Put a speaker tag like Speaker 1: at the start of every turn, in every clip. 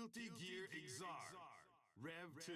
Speaker 1: Guilty Gear Exar. Rev 2.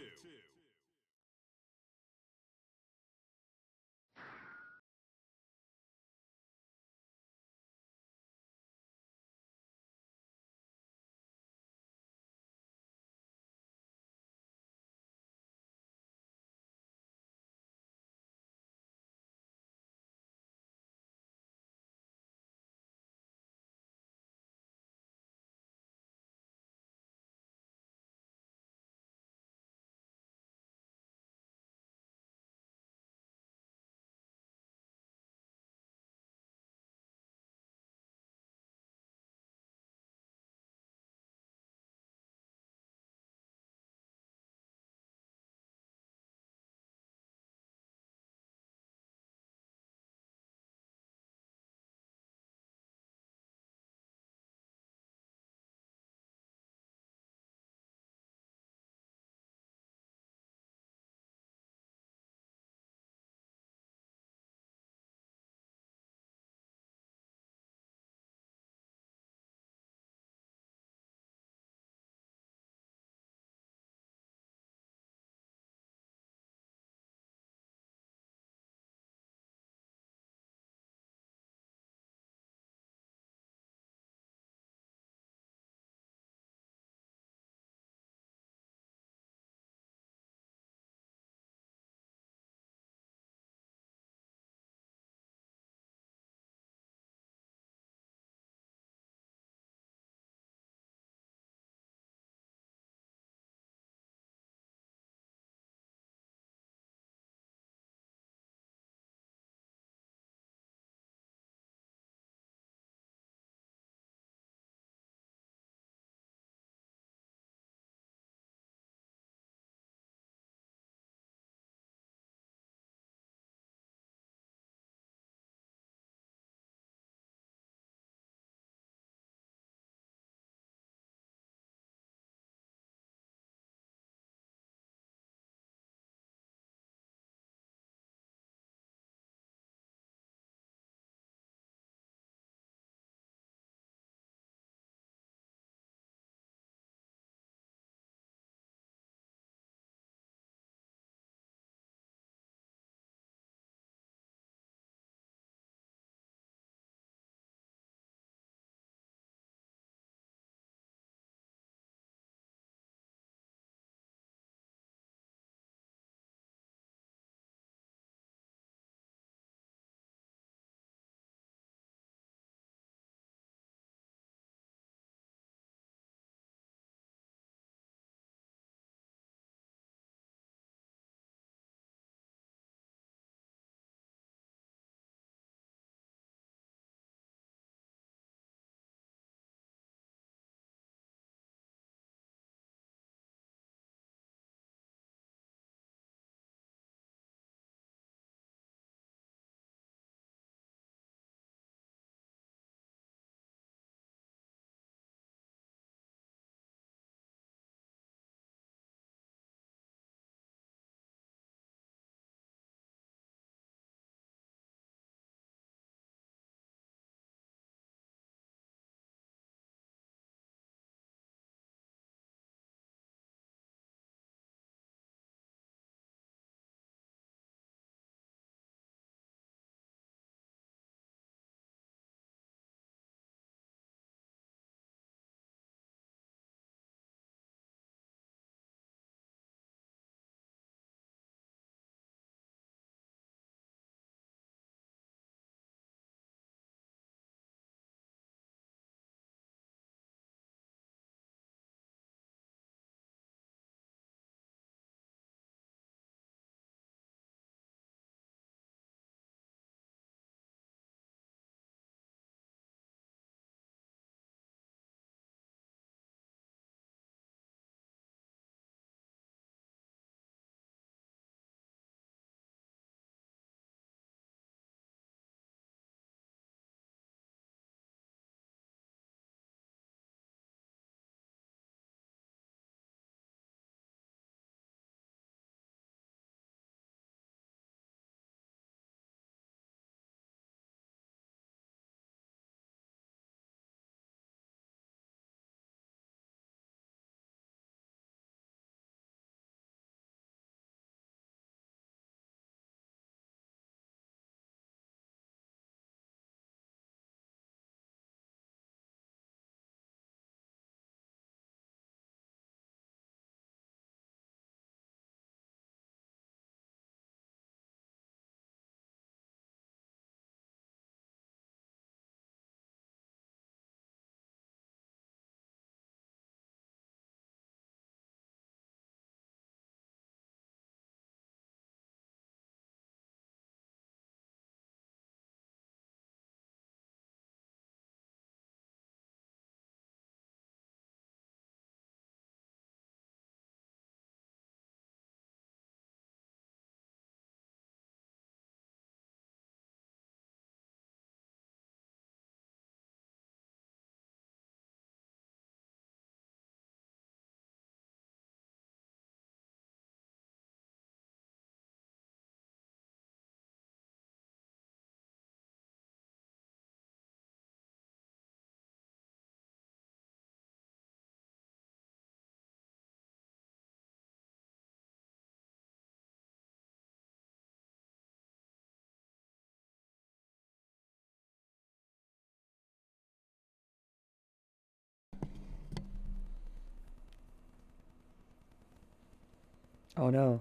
Speaker 2: Oh no.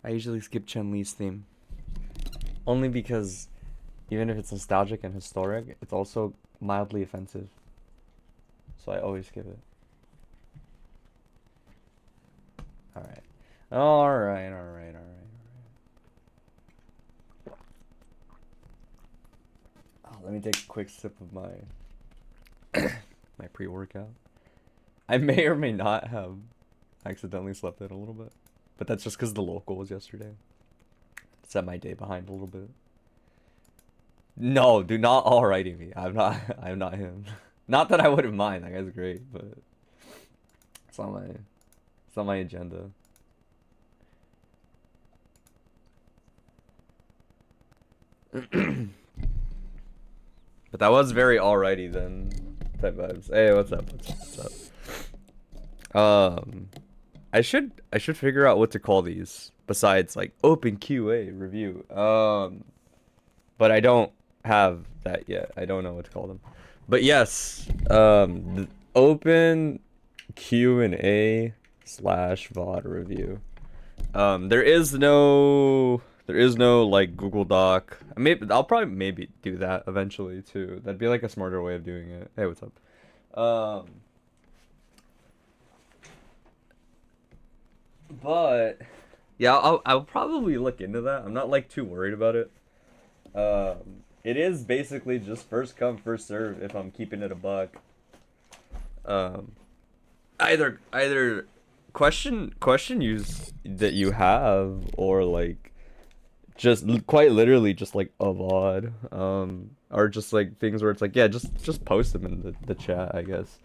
Speaker 2: I usually skip Chun-Li's theme. Only because even if it's nostalgic and historic, it's also mildly offensive. So I always skip it. Alright. Alright. Oh, let me take a quick sip of my my pre-workout. I may or may not have accidentally slept in a little bit. But that's just because the local was yesterday. Set my day behind a little bit. No, do not alrighty me. I'm not him. Not that I wouldn't mind, that guy's great, but it's not my agenda. But that was very alrighty then type vibes. Hey, what's up? What's up? I should figure out what to call these besides like open QA review. But I don't have that yet. I don't know what to call them. But yes, the open Q&A / VOD review. There is no like Google Doc. I'll probably maybe do that eventually too. That'd be like a smarter way of doing it. Hey, what's up? But yeah, I'll probably look into that. I'm not like too worried about it. It is basically just first come first serve if I'm keeping it a buck. Either question use that you have, or like just quite literally just like a VOD, or just like things where it's like, yeah, just post them in the chat, I guess.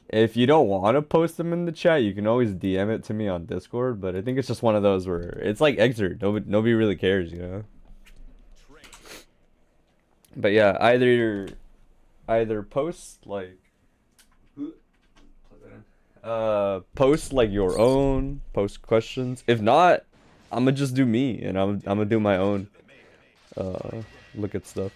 Speaker 2: If you don't want to post them in the chat, you can always DM it to me on Discord, but I think it's just one of those where it's like excerpt. Nobody really cares, you know? But yeah, either post like post like your own, post questions. If not, I'm gonna just do me, and I'm gonna do my own look at stuff.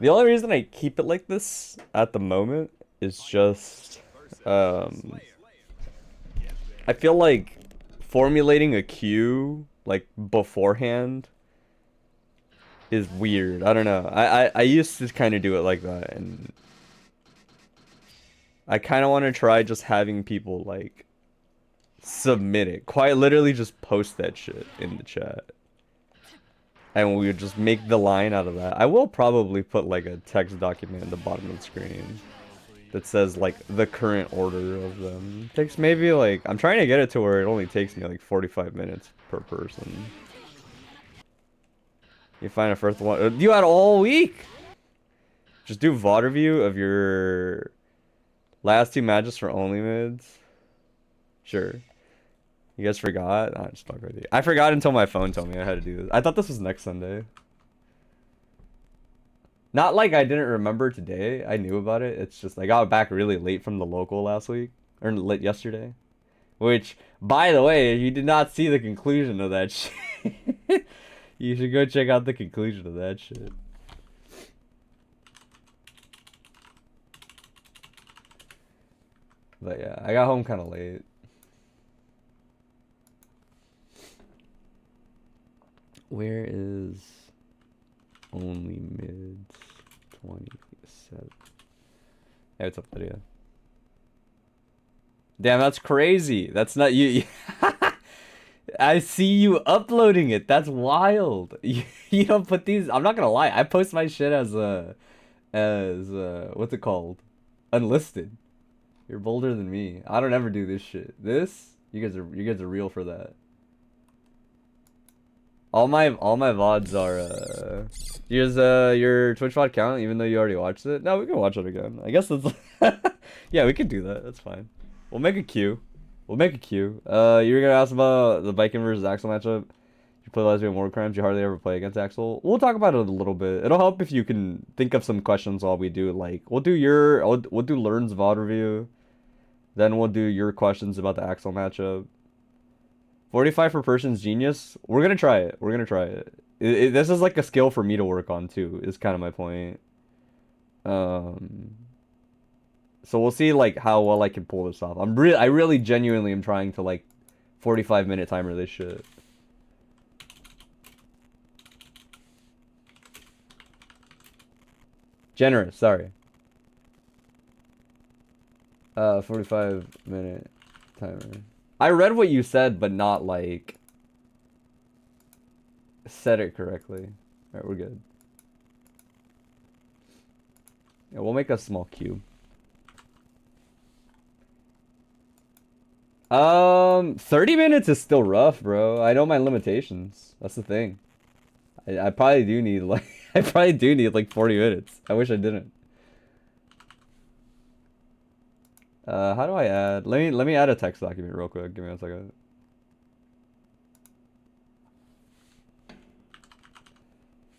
Speaker 2: The only reason I keep it like this at the moment is just I feel like formulating a queue like beforehand is weird. I don't know. I used to kind of do it like that, and I kind of want to try just having people like submit it. Quite literally just post that shit in the chat. And we would just make the line out of that. I will probably put like a text document at the bottom of the screen that says like the current order of them. It takes maybe like, I'm trying to get it to where it only takes me like 45 minutes per person. You find a first one. You had all week. Just do VOD review of your last 2 matches for only mids. Sure. You guys forgot? I just fuck with you. I forgot until my phone told me I had to do this. I thought this was next Sunday. Not like I didn't remember today. I knew about it. It's just I got back really late from the local last week. Or late yesterday. Which, by the way, if you did not see the conclusion of that shit, you should go check out the conclusion of that shit. But yeah, I got home kind of late. Where is only mids 27? Hey, what's up, Lydia? Damn, that's crazy. That's not you. I see you uploading it. That's wild. You don't put these. I'm not gonna lie. I post my shit as what's it called? Unlisted. You're bolder than me. I don't ever do this shit. This, you guys are real for that. All my VODs are here's your Twitch VOD count, even though you already watched it. No, we can watch it again. I guess that's yeah, we can do that. That's fine. We'll make a queue. You were gonna ask about the Baiken versus Axel matchup. You play LesbianWarCrimes, you hardly ever play against Axel. We'll talk about it a little bit. It'll help if you can think of some questions while we do, like, we'll do Learn's VOD review. Then we'll do your questions about the Axel matchup. 45 per person's genius. We're gonna try it. This is like a skill for me to work on too, is kind of my point. So we'll see like how well I can pull this off. I really genuinely am trying to like 45-minute timer this shit. Generous, sorry. 45-minute timer. I read what you said, but not like said it correctly. Alright, we're good. Yeah, we'll make a small cube. 30 minutes is still rough, bro. I know my limitations. That's the thing. I probably do need like I probably do need like 40 minutes. I wish I didn't. How do I add? Let me add a text document real quick. Give me 1 second.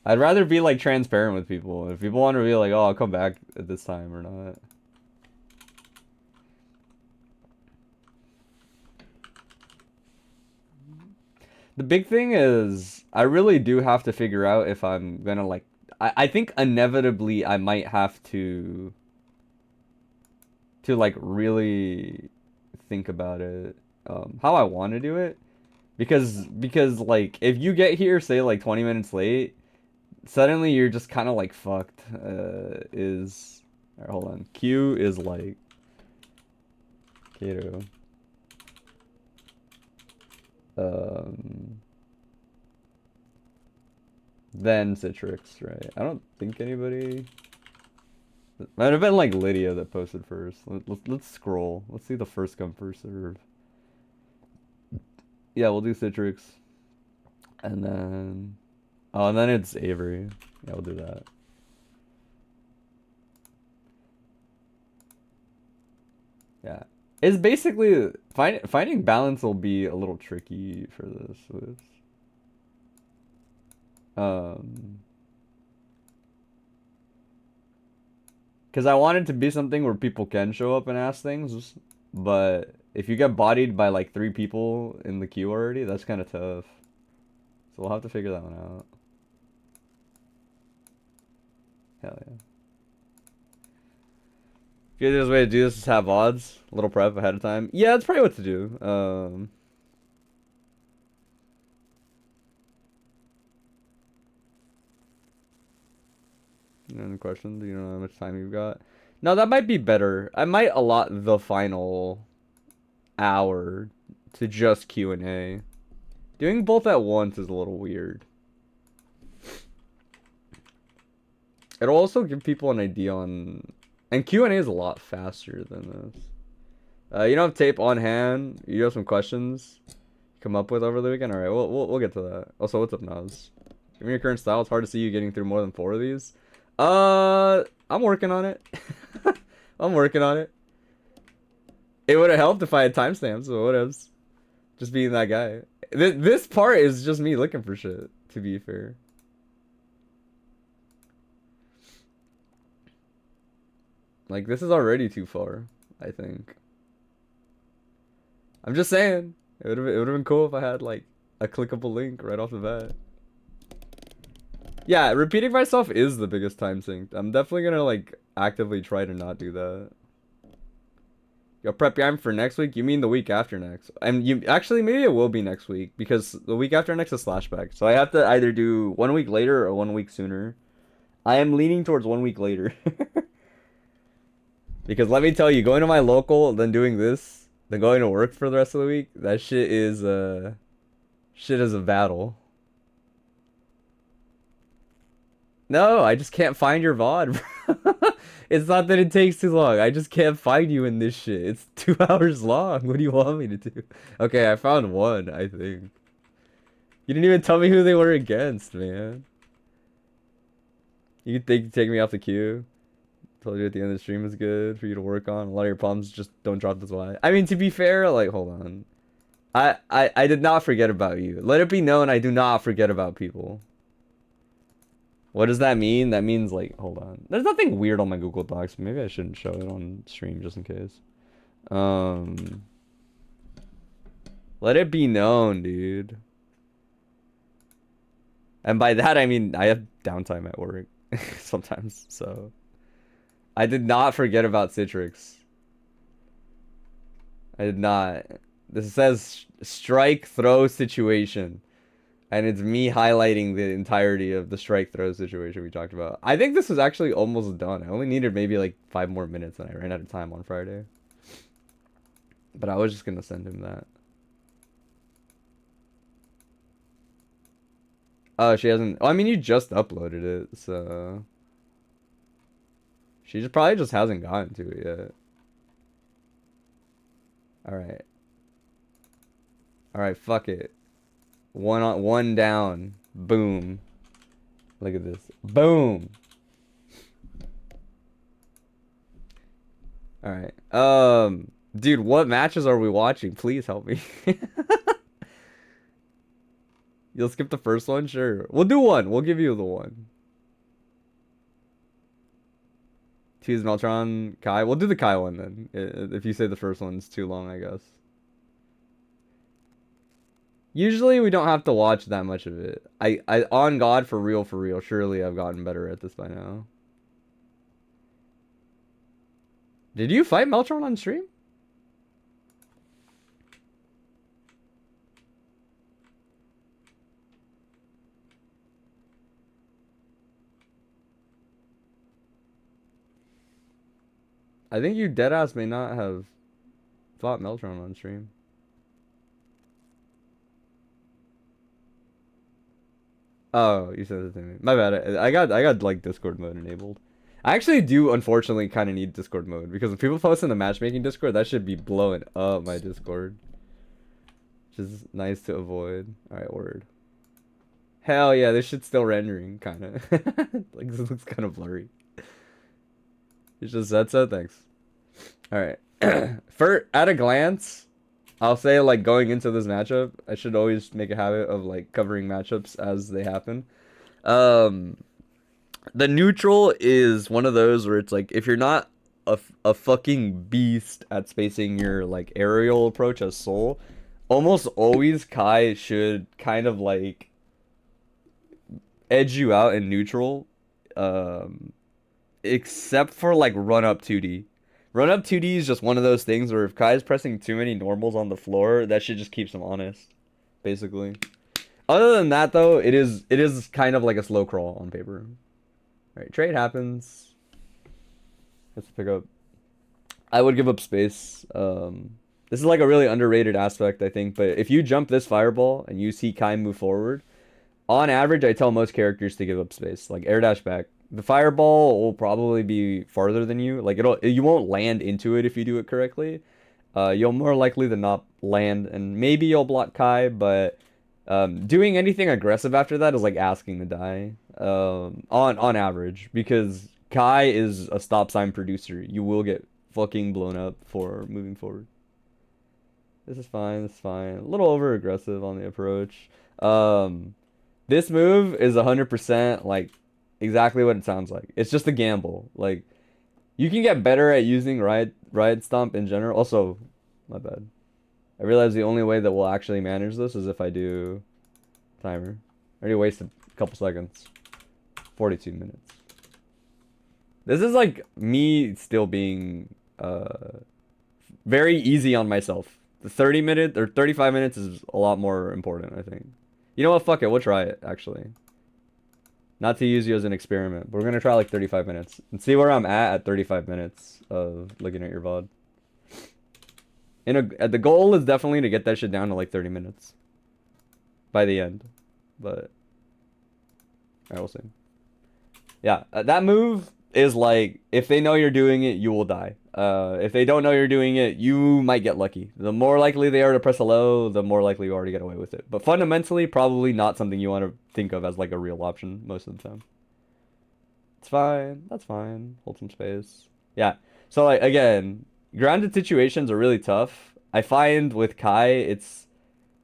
Speaker 2: I'd rather be like transparent with people. If people want to be like, oh, I'll come back at this time or not. The big thing is, I really do have to figure out if I'm gonna like. I think inevitably I might have to like really think about it, how I want to do it, because like if you get here say like 20 minutes late, suddenly you're just kind of like fucked. Is all right, hold on. Q is like Kato. Then Citrix, right? I don't think anybody. Might have been like Lydia that posted first. Let's scroll. Let's see the first come first serve. Yeah, we'll do Citrix, and then and then it's Avery. Yeah, we'll do that. Yeah, it's basically finding balance will be a little tricky for this. Because I want it to be something where people can show up and ask things, but if you get bodied by like 3 people in the queue already, that's kind of tough. So we'll have to figure that one out. Hell yeah. Good way to do this is have odds, a little prep ahead of time. Yeah, that's probably what to do. Any questions? Do you know how much time you've got? No, that might be better. I might allot the final hour to just Q&A. Doing both at once is a little weird. It'll also give people an idea on... And Q&A is a lot faster than this. You don't have tape on hand? You have some questions come up with over the weekend? Alright, we'll get to that. Also, what's up, Naz? Given your current style, it's hard to see you getting through more than 4 of these. I'm working on it. I'm working on it. It would have helped if I had timestamps, so whatevs. Just being that guy. This part is just me looking for shit, to be fair. Like, this is already too far, I think. I'm just saying. It would have been cool if I had, like, a clickable link right off the bat. Yeah, repeating myself is the biggest time sink. I'm definitely gonna, like, actively try to not do that. Yo, prep your arm for next week? You mean the week after next? And you actually, maybe it will be next week, because the week after next is Slashback. So I have to either do 1 week later or 1 week sooner. I am leaning towards 1 week later. Because let me tell you, going to my local, then doing this, then going to work for the rest of the week, that shit is a battle. No, I just can't find your VOD, bro. It's not that it takes too long. I just can't find you in this shit. It's 2 hours long. What do you want me to do? Okay, I found one, I think. You didn't even tell me who they were against, man. You think you take me off the queue? Told you at the end of the stream is good for you to work on. A lot of your problems just don't drop this why. I mean, to be fair, like, hold on. I did not forget about you. Let it be known I do not forget about people. What does that mean? That means, like, hold on. There's nothing weird on my Google Docs. Maybe I shouldn't show it on stream just in case. Let it be known, dude. And by that, I mean, I have downtime at work sometimes, so. I did not forget about Citrix. I did not. This says strike throw situation. And it's me highlighting the entirety of the strike throw situation we talked about. I think this is actually almost done. I only needed maybe like 5 more minutes and I ran out of time on Friday. But I was just going to send him that. Oh, she hasn't... Oh, I mean, you just uploaded it, so... She just probably just hasn't gotten to it yet. Alright. Alright, fuck it. One down. Boom. Look at this. Boom. Alright. Dude, what matches are we watching? Please help me. You'll skip the first one? Sure. We'll do one. We'll give you the one. Choose Melton, Kai. We'll do the Kai one then. If you say the first one's too long, I guess. Usually we don't have to watch that much of it. I on God, for real, surely I've gotten better at this by now. Did you fight Melton on stream? I think you deadass may not have fought Melton on stream. Oh, you said it to me. My bad. I got like Discord mode enabled. I actually do unfortunately kind of need Discord mode because if people post in the matchmaking Discord, that should be blowing up my Discord. Which is nice to avoid. Alright, word. Hell yeah, this shit's still rendering, kind of. Like, this looks kind of blurry. It's just that, so thanks. Alright. At a glance, I'll say, like, going into this matchup, I should always make a habit of, like, covering matchups as they happen. The neutral is one of those where it's, like, if you're not a fucking beast at spacing your, like, aerial approach as Soul, almost always Kai should kind of, like, edge you out in neutral, except for like run up 2D. Run up 2D is just one of those things where if Kai's pressing too many normals on the floor, that shit just keeps him honest, basically. Other than that, though, it is kind of like a slow crawl on paper. All right, trade happens. Let's pick up. I would give up space. This is like a really underrated aspect, I think. But if you jump this fireball and you see Kai move forward, on average, I tell most characters to give up space, like air dash back. The fireball will probably be farther than you. Like you won't land into it if you do it correctly. You'll more likely than not land, and maybe you'll block Kai, but doing anything aggressive after that is like asking to die. On average, because Kai is a stop sign producer. You will get fucking blown up for moving forward. This is fine. This is fine. A little over aggressive on the approach. This move is 100% like exactly what it sounds like. It's just a gamble. Like, you can get better at using riot stomp in general. Also, my bad. I realize the only way that we'll actually manage this is if I do timer. I already wasted a couple seconds. 42 minutes. This is like me still being very easy on myself. The 30 minute or 35 minutes is a lot more important, I think. You know what? Fuck it. We'll try it, actually. Not to use you as an experiment, but we're going to try like 35 minutes. And see where I'm at 35 minutes of looking at your VOD. The goal is definitely to get that shit down to like 30 minutes. By the end. But... Alright, we'll see. Yeah, that move is like, if they know you're doing it, you will die. If they don't know you're doing it, you might get lucky. The more likely they are to press a low, the more likely you are to get away with it. But fundamentally, probably not something you want to think of as like a real option most of the time. It's fine. That's fine. Hold some space. Yeah. So like, again, grounded situations are really tough. I find with Kai, it's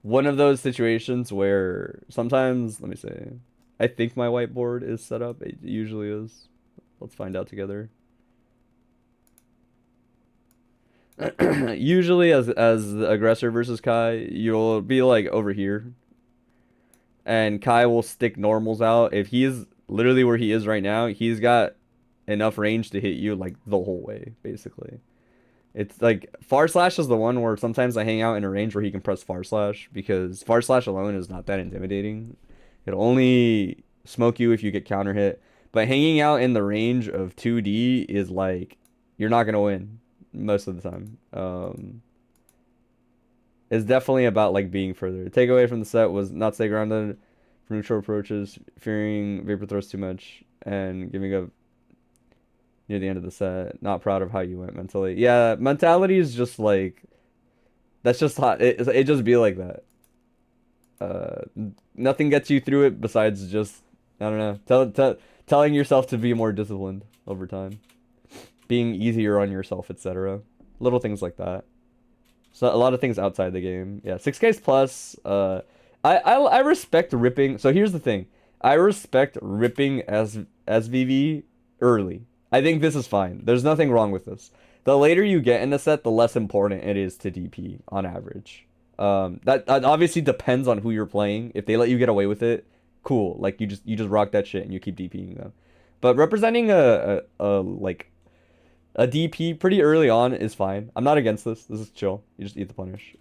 Speaker 2: one of those situations where sometimes, let me see. I think my whiteboard is set up. It usually is. Let's find out together. Usually as the aggressor versus Kai, you'll be like over here. And Kai will stick normals out. If he's literally where he is right now, he's got enough range to hit you like the whole way, basically. It's like far slash is the one where sometimes I hang out in a range where he can press far slash, because far slash alone is not that intimidating. It'll only smoke you if you get counter hit. But hanging out in the range of 2D is like, you're not gonna win most of the time. It's definitely about like being further. The takeaway from the set was not stay grounded for neutral approaches, fearing vapor throws too much, and giving up near the end of the set. Not proud of how you went mentally. Yeah, mentality is just like, that's just hot. It just be like that. Nothing gets you through it besides just, I don't know, telling yourself to be more disciplined over time, being easier on yourself, etc. Little things like that. So a lot of things outside the game. Yeah, 6Ks plus. I respect ripping. So here's the thing. I respect ripping as SVV early. I think this is fine. There's nothing wrong with this. The later you get in the set, the less important it is to DP on average. That obviously depends on who you're playing. If they let you get away with it, cool. Like you just rock that shit and you keep DPing them. But representing a DP pretty early on is fine. I'm not against this. This is chill. You just eat the punish.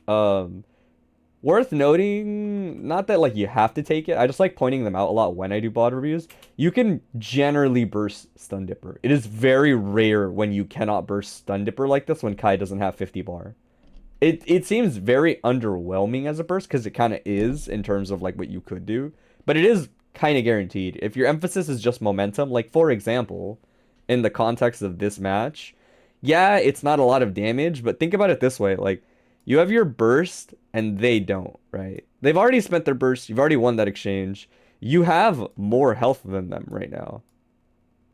Speaker 2: Worth noting, not that like you have to take it. I just like pointing them out a lot when I do VOD reviews. You can generally burst Stun Dipper. It is very rare when you cannot burst Stun Dipper like this when Kai doesn't have 50 bar. It seems very underwhelming as a burst because it kind of is in terms of like what you could do. But it is kind of guaranteed. If your emphasis is just momentum, like for example, in the context of this match, yeah, it's not a lot of damage, but think about it this way, like you have your burst and they don't, right? They've already spent their burst, you've already won that exchange. You have more health than them right now,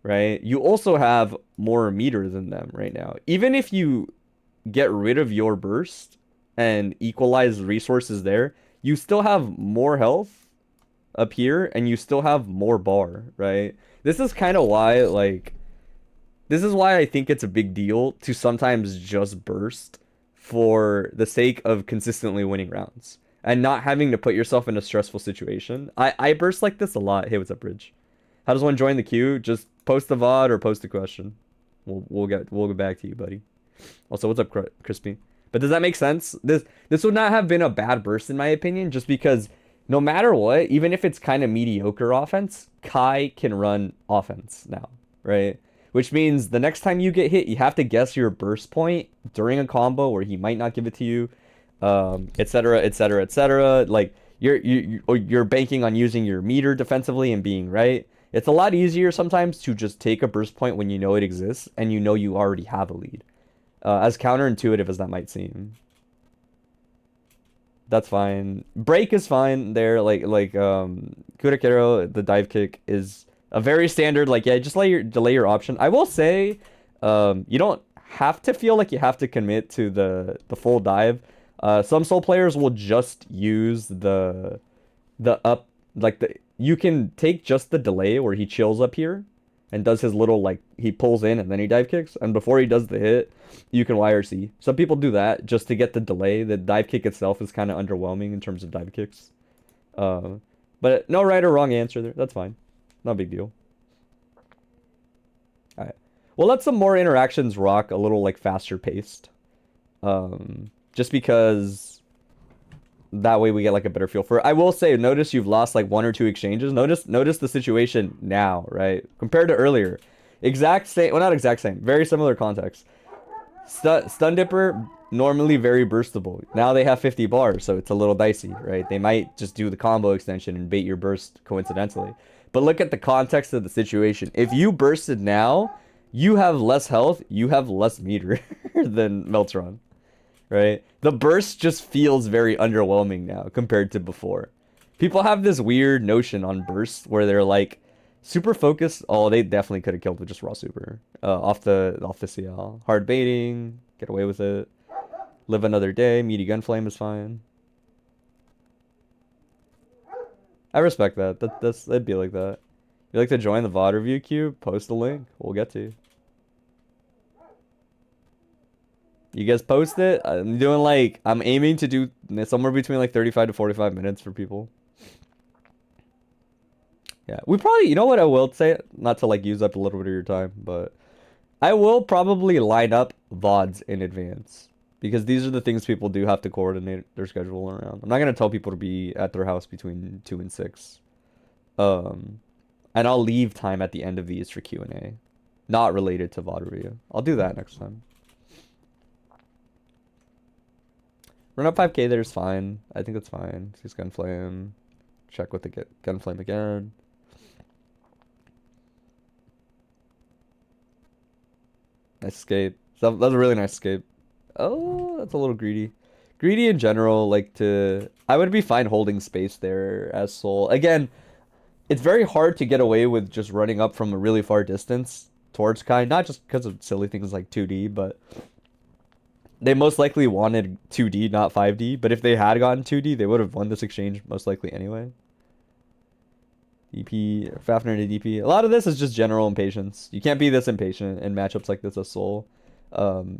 Speaker 2: right? You also have more meter than them right now. Even if you get rid of your burst and equalize resources there, you still have more health up here and you still have more bar, right? This is kind of why, like, this is why I think it's a big deal to sometimes just burst for the sake of consistently winning rounds and not having to put yourself in a stressful situation. I burst like this a lot. Hey, what's up, Bridge? How does one join the queue? Just post the VOD or post a question. We'll get back to you, buddy. Also, what's up, Crispy? But does that make sense? This would not have been a bad burst in my opinion, just because no matter what, even if it's kind of mediocre offense, Kai can run offense now, right? Which means the next time you get hit, you have to guess your burst point during a combo where he might not give it to you, etc., etc., etc. Like you're banking on using your meter defensively and being right. It's a lot easier sometimes to just take a burst point when you know it exists and you know you already have a lead. As counterintuitive as that might seem. That's fine. Break is fine there. Like Kurakero, the dive kick is a very standard, like, yeah, just delay your option. I will say, you don't have to feel like you have to commit to the full dive. Some soul players will just use the up, like you can take just the delay where he chills up here and does his little, like, he pulls in and then he dive kicks, and before he does the hit, you can YRC. Some people do that just to get the delay. The dive kick itself is kind of underwhelming in terms of dive kicks. But no right or wrong answer there. That's fine. Not a big deal. Alright. We'll let some more interactions rock a little, like, faster paced. Just because that way we get, like, a better feel for it. I will say, notice you've lost, like, 1 or 2 exchanges. Notice the situation now, right? Compared to earlier. Exact same, well, not exact same. Very similar context. Stun Dipper, normally very burstable. Now they have 50 bars, so it's a little dicey, right? They might just do the combo extension and bait your burst coincidentally. But look at the context of the situation. If you bursted now, you have less health, you have less meter than Melton, right? The burst just feels very underwhelming now compared to before. People have this weird notion on bursts where they're like super focused. Oh, they definitely could have killed with just raw super off the CL. Hard baiting, get away with it. Live another day. Meaty gunflame is fine. I respect that. That'd be like that. If you'd like to join the VOD review queue, post the link. We'll get to you. You guys post it. I'm doing like, I'm aiming to do somewhere between like 35 to 45 minutes for people. Yeah, we probably, you know what I will say, not to like use up a little bit of your time, but I will probably line up VODs in advance because these are the things people do have to coordinate their schedule around. I'm not gonna tell people to be at their house between 2 and 6. Um, and I'll leave time at the end of these for Q&A, not related to VOD review. I'll do that next time. Run up 5k there is fine. I think that's fine. Just gunflame. Check with the gunflame again. Nice escape. That was a really nice escape. Oh, that's a little greedy. Greedy in general, like to... I would be fine holding space there as Soul. Again, it's very hard to get away with just running up from a really far distance towards Kai. Not just because of silly things like 2D, but... They most likely wanted 2D, not 5D. But if they had gotten 2D, they would have won this exchange most likely anyway. DP, Fafner to DP. A lot of this is just general impatience. You can't be this impatient in matchups like this as Soul.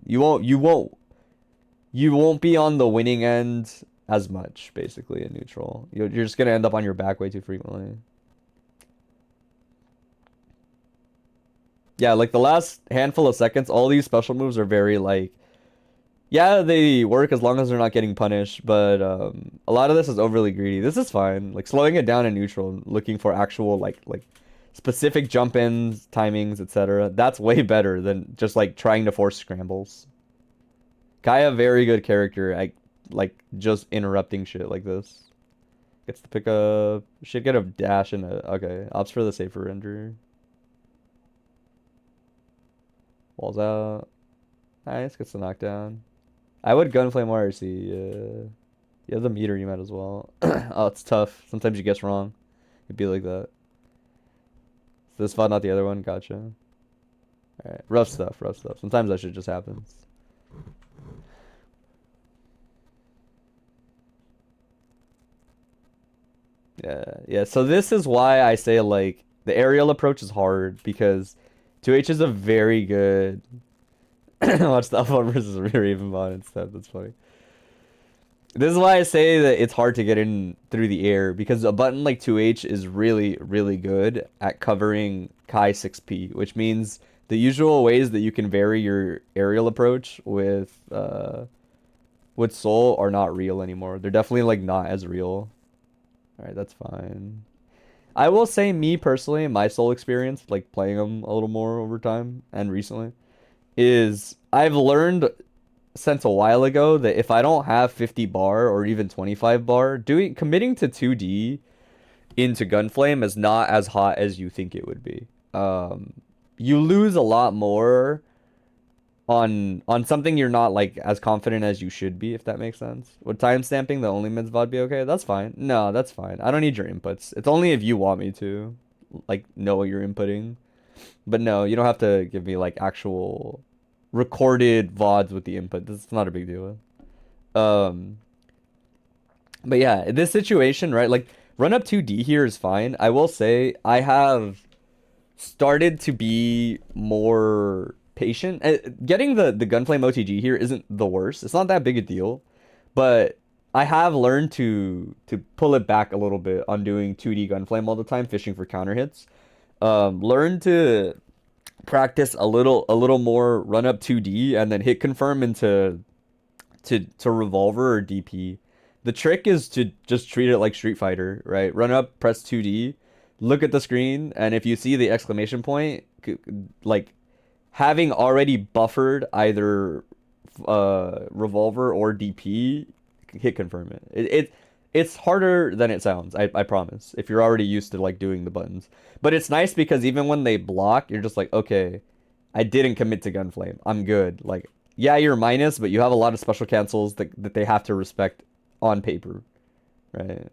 Speaker 2: You won't be on the winning end as much, basically, in neutral. You're just gonna end up on your back way too frequently. Yeah, like the last handful of seconds, all these special moves are very like, yeah, they work as long as they're not getting punished, but a lot of this is overly greedy. This is fine. Like slowing it down in neutral, looking for actual like specific jump ins, timings, etc. That's way better than just like trying to force scrambles. Kaya, very good character at like just interrupting shit like this. Gets to pick up. Should get a dash and a okay. Opts for the safer render. Walls out. Nice. Gets the knockdown. I would gunflame RC. You have the meter you might as well. Oh, it's tough. Sometimes you guess wrong. It'd be like that. Is this VOD, not the other one? Gotcha. Alright. Rough stuff, rough stuff. Sometimes that shit just happens. Yeah. So this is why I say, like, the aerial approach is hard, because 2H is a very good... Watch the Elphelt versus Raven bot instead. That's funny. This is why I say that it's hard to get in through the air, because a button like 2H is really, really good at covering Kai 6P, which means the usual ways that you can vary your aerial approach with Soul are not real anymore. They're definitely like not as real. Alright, that's fine. I will say, me personally, my Soul experience, like playing them a little more over time and recently, is I've learned since a while ago that if I don't have 50 bar or even 25 bar, committing to 2D into Gunflame is not as hot as you think it would be. You lose a lot more on something you're not like as confident as you should be, if that makes sense. Would timestamping the only mids VOD be okay? That's fine. No, that's fine. I don't need your inputs. It's only if you want me to like know what you're inputting. But no, you don't have to give me like actual recorded VODs with the input. This is not a big deal. But yeah, this situation, right? Like run up 2D here is fine. I will say I have started to be more patient. Getting the Gunflame OTG here isn't the worst. It's not that big a deal, but I have learned to pull it back a little bit on doing 2D Gunflame all the time, fishing for counter hits. Learn to practice a little more run up 2D and then hit confirm into revolver or DP. The trick is to just treat it like Street Fighter, right? Run up, press 2D, look at the screen, and if you see the exclamation point, like having already buffered either revolver or DP, hit confirm it. It's harder than it sounds, I promise, if you're already used to like doing the buttons. But it's nice because even when they block, you're just like, okay, I didn't commit to Gunflame. I'm good. Like, yeah, you're minus, but you have a lot of special cancels that they have to respect on paper, right?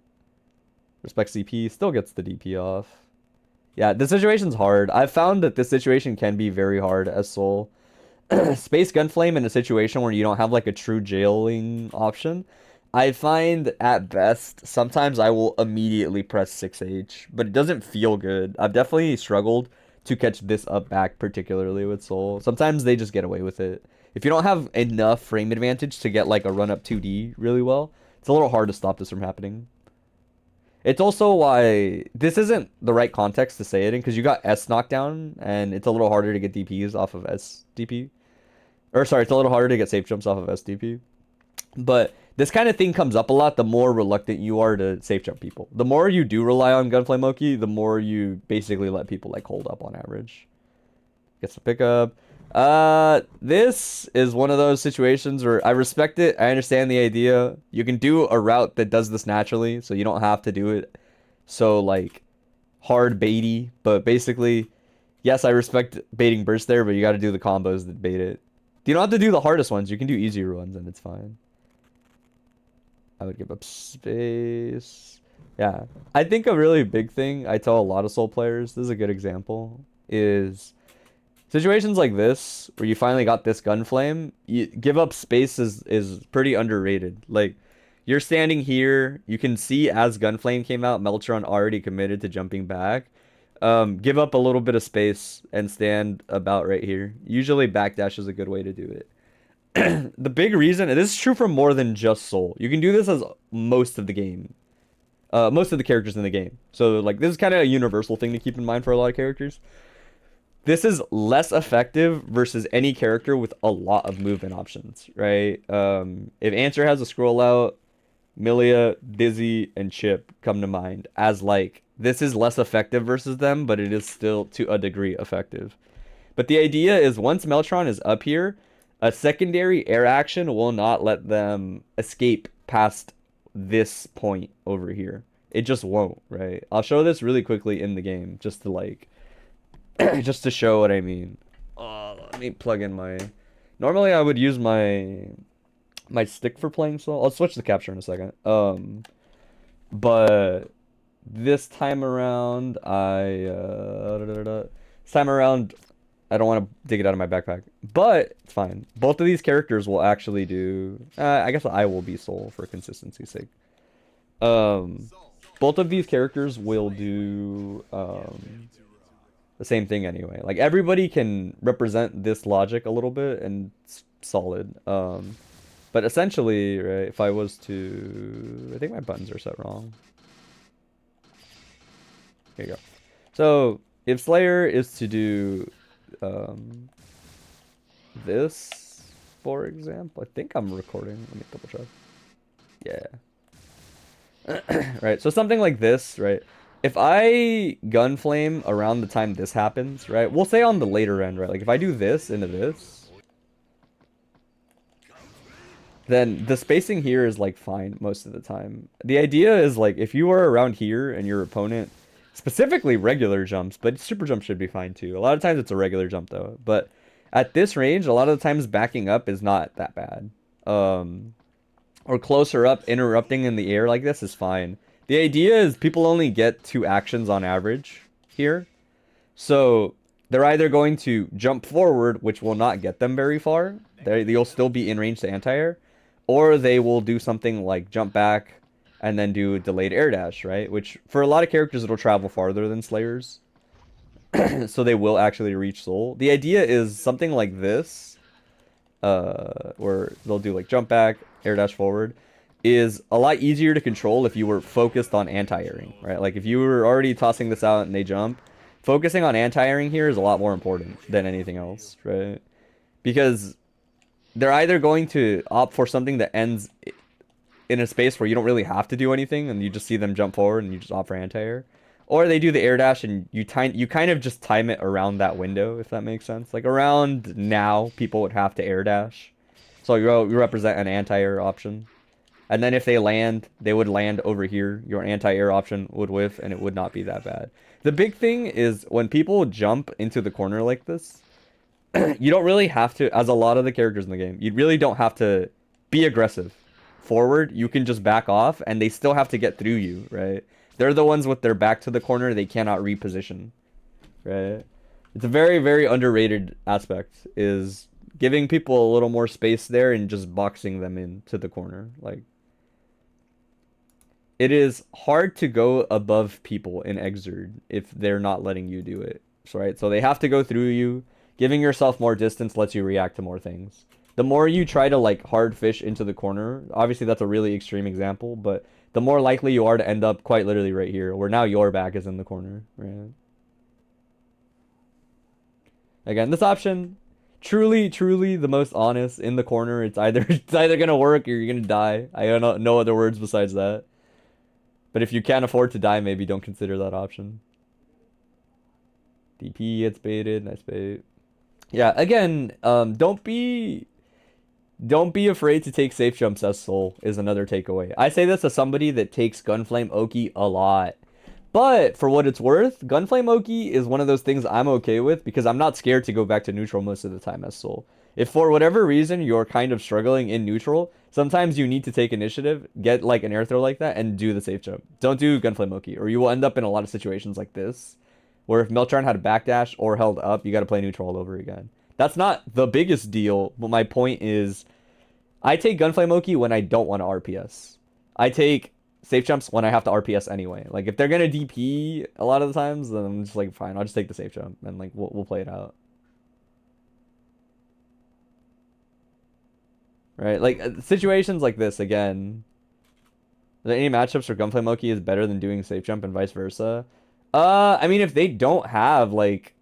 Speaker 2: Respect CP, still gets the DP off. Yeah, this situation's hard. I've found that this situation can be very hard as Soul. Space Gunflame in a situation where you don't have like a true jailing option, I find at best, sometimes I will immediately press 6H, but it doesn't feel good. I've definitely struggled to catch this up back, particularly with Soul. Sometimes they just get away with it. If you don't have enough frame advantage to get like a run up 2D really well, it's a little hard to stop this from happening. It's also why this isn't the right context to say it in, because you got S knockdown, and it's a little harder to get DPs off of SDP. Or sorry, it's a little harder to get safe jumps off of SDP. But this kind of thing comes up a lot the more reluctant you are to safe jump people. The more you do rely on Gunflame Moki, the more you basically let people like hold up on average. Gets the pickup. This is one of those situations where I respect it. I understand the idea. You can do a route that does this naturally, so you don't have to do it so like hard baity. But basically, yes, I respect baiting burst there, but you got to do the combos that bait it. You don't have to do the hardest ones. You can do easier ones, and it's fine. I would give up space. Yeah, I think a really big thing I tell a lot of Soul players, this is a good example, is situations like this, where you finally got this Gunflame, you give up space is pretty underrated. Like, you're standing here, you can see as Gunflame came out, Meltron already committed to jumping back. Give up a little bit of space and stand about right here. Usually backdash is a good way to do it. The big reason, and this is true for more than just Soul, you can do this as most of the game. Most of the characters in the game. So, like, this is kind of a universal thing to keep in mind for a lot of characters. This is less effective versus any character with a lot of movement options, right? If Answer has a scroll out, Milia, Dizzy, and Chipp come to mind as, like, this is less effective versus them, but it is still, to a degree, effective. But the idea is once Meltron is up here, a secondary air action will not let them escape past this point over here. It just won't, right? I'll show this really quickly in the game, just to, like, just to show what I mean. Let me plug in my... Normally, I would use my stick for playing Soul. I'll switch the capture in a second. But this time around, I don't want to dig it out of my backpack. But it's fine. Both of these characters will actually do... I guess I will be Soul for consistency's sake. Both of these characters will do... the same thing anyway. Like, everybody can represent this logic a little bit, and it's solid. But essentially, right, if I was to... I think my buttons are set wrong. Here you go. So, if Slayer is to do this, for example... I think I'm recording. Let me double check. Yeah. Right, so something like this, right? If I Gunflame around the time this happens, right? We'll say on the later end, right? Like, if I do this into this, then the spacing here is, like, fine most of the time. The idea is, like, if you are around here and your opponent, specifically regular jumps, but super jump should be fine too. A lot of times it's a regular jump, though. But at this range, a lot of the times backing up is not that bad. Or closer up, interrupting in the air like this is fine. The idea is people only get 2 actions on average here. So they're either going to jump forward, which will not get them very far. They'll still be in range to anti-air. Or they will do something like jump back and then do delayed air dash, right? Which for a lot of characters, it'll travel farther than Slayers. So they will actually reach Soul. The idea is something like this, where they'll do like jump back, air dash forward, is a lot easier to control if you were focused on anti-airing, right? Like, if you were already tossing this out and they jump, focusing on anti-airing here is a lot more important than anything else, right? Because they're either going to opt for something that ends in a space where you don't really have to do anything and you just see them jump forward and you just opt for anti-air, or they do the air dash and you kind of just time it around that window, if that makes sense. Like, around now, people would have to air dash. So you represent an anti-air option. And then if they land, they would land over here. Your anti-air option would whiff, and it would not be that bad. The big thing is when people jump into the corner like this, you don't really have to, as a lot of the characters in the game, you really don't have to be aggressive. Forward, you can just back off, and they still have to get through you, right? They're the ones with their back to the corner, they cannot reposition, right? It's a very, very underrated aspect, is giving people a little more space there and just boxing them into the corner, like... It is hard to go above people in Exerd if they're not letting you do it, right? So they have to go through you. Giving yourself more distance lets you react to more things. The more you try to, like, hard fish into the corner, obviously that's a really extreme example, but the more likely you are to end up quite literally right here, where now your back is in the corner, right? Again, this option, truly the most honest in the corner. It's either gonna work or you're gonna die. I don't know other words besides that. But if you can't afford to die, maybe don't consider that option. DP gets baited, nice bait. Yeah, again, don't be afraid to take safe jumps as soul is another takeaway. I say this as somebody that takes Gunflame Oki a lot. But for what it's worth, Gunflame Oki is one of those things I'm okay with because I'm not scared to go back to neutral most of the time as soul. If for whatever reason you're kind of struggling in neutral, sometimes you need to take initiative, get like an air throw like that, and do the safe jump. Don't do Gunflame Oki, or you will end up in a lot of situations like this, where if Melton had a backdash or held up, you got to play neutral all over again. That's not the biggest deal, but my point is, I take Gunflame Oki when I don't want to RPS. I take safe jumps when I have to RPS anyway. Like, if they're going to DP a lot of the times, then I'm just like, fine, I'll just take the safe jump, and like, we'll play it out. Right? Like, situations like this, again, are there any matchups where Gunflame Oki is better than doing safe jump and vice versa? I mean, if they don't have, like,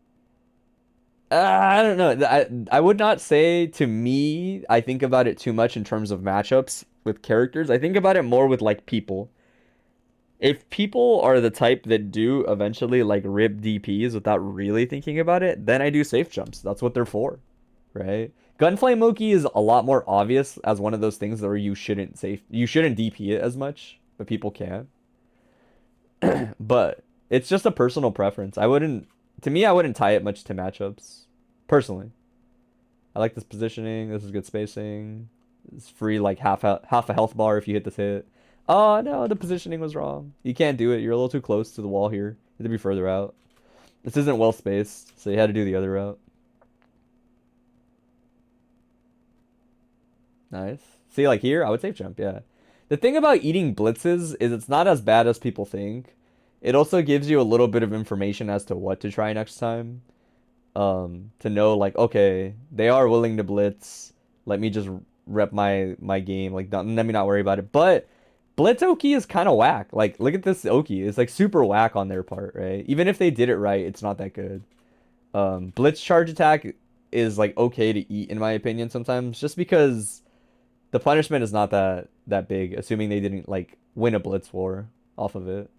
Speaker 2: I don't know. I would not say, to me, I think about it too much in terms of matchups with characters. I think about it more with, like, people. If people are the type that do eventually, like, rip DPs without really thinking about it, then I do safe jumps. That's what they're for, right? Gunflame Oki is a lot more obvious as one of those things where you shouldn't DP it as much, but people can. But it's just a personal preference. To me, I wouldn't tie it much to matchups, personally. I like this positioning. This is good spacing. It's free, like, half a health bar if you hit this hit. Oh, no, the positioning was wrong. You can't do it. You're a little too close to the wall here. You have to be further out. This isn't well spaced, so you had to do the other route. Nice. See, like here, I would safe jump, yeah. The thing about eating blitzes is it's not as bad as people think. It also gives you a little bit of information as to what to try next time. To know, like, okay, they are willing to blitz. Let me just rep my game. Like, let me not worry about it. But blitz Oki is kind of whack. Like, look at this Oki. It's, like, super whack on their part, right? Even if they did it right, it's not that good. Blitz charge attack is, like, okay to eat, in my opinion, sometimes. Just because the punishment is not that big, assuming they didn't, like, win a blitz war off of it.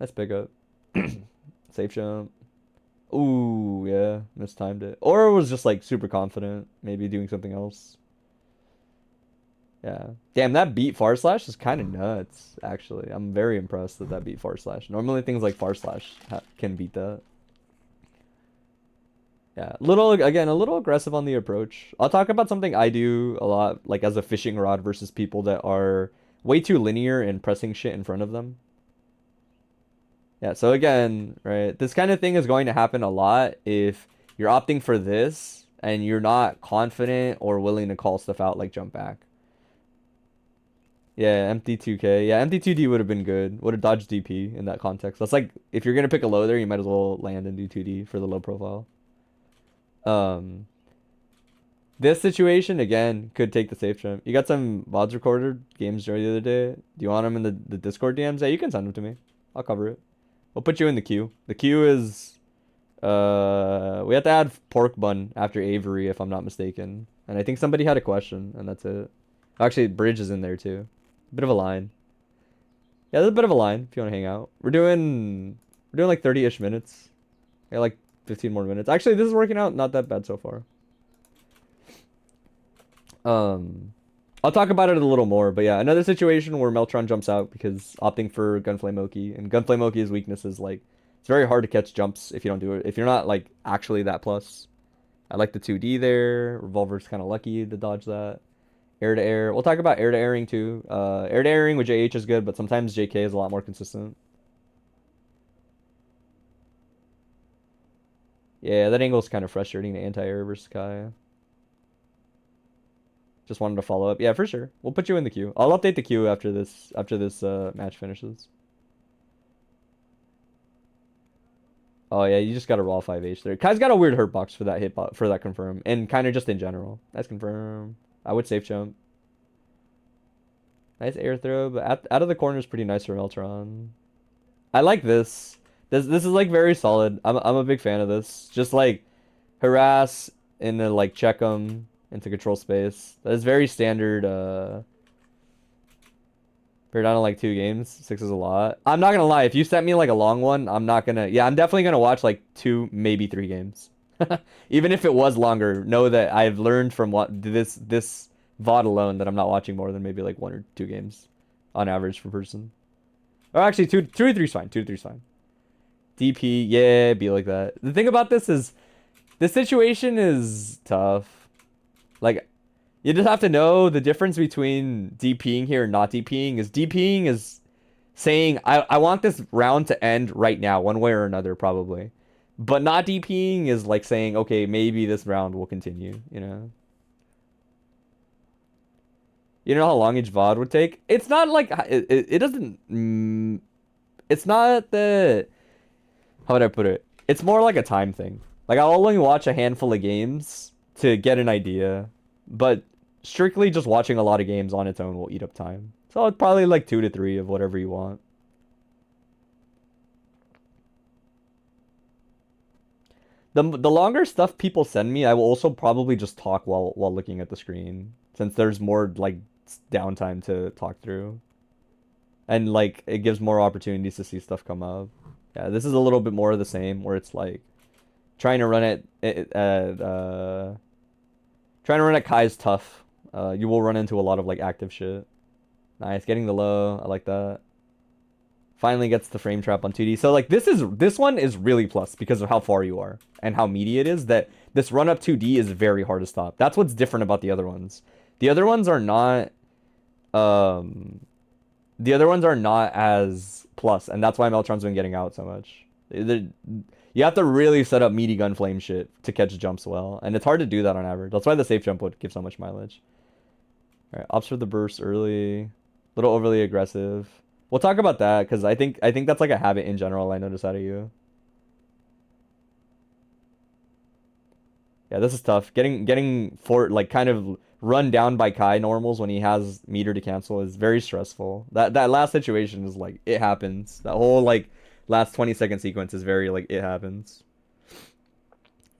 Speaker 2: Let's pick up. Safe jump. Ooh, yeah. Mistimed it. Or it was just, like, super confident. Maybe doing something else. Yeah. Damn, that beat far slash is kind of nuts, actually. I'm very impressed that beat far slash. Normally things like far slash can beat that. Yeah. A little aggressive on the approach. I'll talk about something I do a lot, like as a fishing rod versus people that are way too linear and pressing shit in front of them. Yeah, so again, right, this kind of thing is going to happen a lot if you're opting for this and you're not confident or willing to call stuff out like jump back. Yeah, empty 2K. Yeah, empty 2D would have been good. Would have dodged DP in that context. That's like, if you're going to pick a low there, you might as well land and do 2D for the low profile. This situation, again, could take the safe jump. You got some VODs recorded games the other day. Do you want them in the Discord DMs? Yeah, you can send them to me. I'll cover it. We'll put you in the queue. The queue is, we have to add pork bun after Avery, if I'm not mistaken. And I think somebody had a question, and that's it. Actually, Bridge is in there, too. Bit of a line. Yeah, there's a bit of a line, if you want to hang out. We're doing like 30-ish minutes. Yeah, like 15 more minutes. Actually, this is working out not that bad so far. I'll talk about it a little more, but yeah, another situation where Meltron jumps out because opting for Gunflame Oki, and Gunflame Oki's weakness is, like, it's very hard to catch jumps if you don't do it. If you're not, like, actually that plus. I like the 2D there. Revolver's kind of lucky to dodge that. Air to air. We'll talk about air to airing too. Air to airing with JH is good, but sometimes JK is a lot more consistent. Yeah, that angle is kind of frustrating to anti-air versus Kai. Just wanted to follow up. Yeah, for sure. We'll put you in the queue. I'll update the queue after this match finishes. Oh yeah, you just got a raw 5H there. Kai's got a weird hurt box for that for that confirm, and kind of just in general. That's confirm. I would safe jump. Nice air throw, but out of the corner is pretty nice for Meltron. I like this. This is like very solid. I'm a big fan of this. Just like harass and then like check them into control space. That is very standard. We're down to like 2 games. 6 is a lot. I'm not gonna lie. If you sent me like a long one, I'm not gonna. Yeah, I'm definitely gonna watch like 2, maybe 3 games. Even if it was longer, know that I've learned from what this VOD alone that I'm not watching more than maybe like 1 or 2 games on average per person. Or actually, 2 or 3 is fine. 2 to 3 is fine. DP, yeah, be like that. The thing about this is, this situation is tough. Like, you just have to know the difference between DPing here and not DPing. DPing is saying, I want this round to end right now, one way or another, probably. But not DPing is like saying, okay, maybe this round will continue, you know? You know how long each VOD would take? It's not like, it doesn't, it's not the, how would I put it? It's more like a time thing. Like, I'll only watch a handful of games to get an idea, but strictly just watching a lot of games on its own will eat up time. So it's probably like 2 to 3 of whatever you want. The longer stuff people send me, I will also probably just talk while looking at the screen, since there's more like downtime to talk through, and like it gives more opportunities to see stuff come up. Yeah, this is a little bit more of the same, where it's like trying to run at Kai's tough. You will run into a lot of like active shit. Nice, getting the low. I like that. Finally gets the frame trap on 2D. So like this one is really plus because of how far you are and how meaty it is, that this run up 2D is very hard to stop. That's what's different about the other ones. The other ones are not as plus, and that's why Meltron's been getting out so much. You have to really set up meaty gun flame shit to catch jumps well, and it's hard to do that on average. That's why the safe jump would give so much mileage. All right, opts for the burst early, a little overly aggressive. We'll talk about that because I think that's like a habit in general I notice out of you. Yeah, this is tough. Getting for like kind of run down by Kai normals when he has meter to cancel is very stressful. That last situation is like, it happens. That whole like last 20-second sequence is very like, it happens.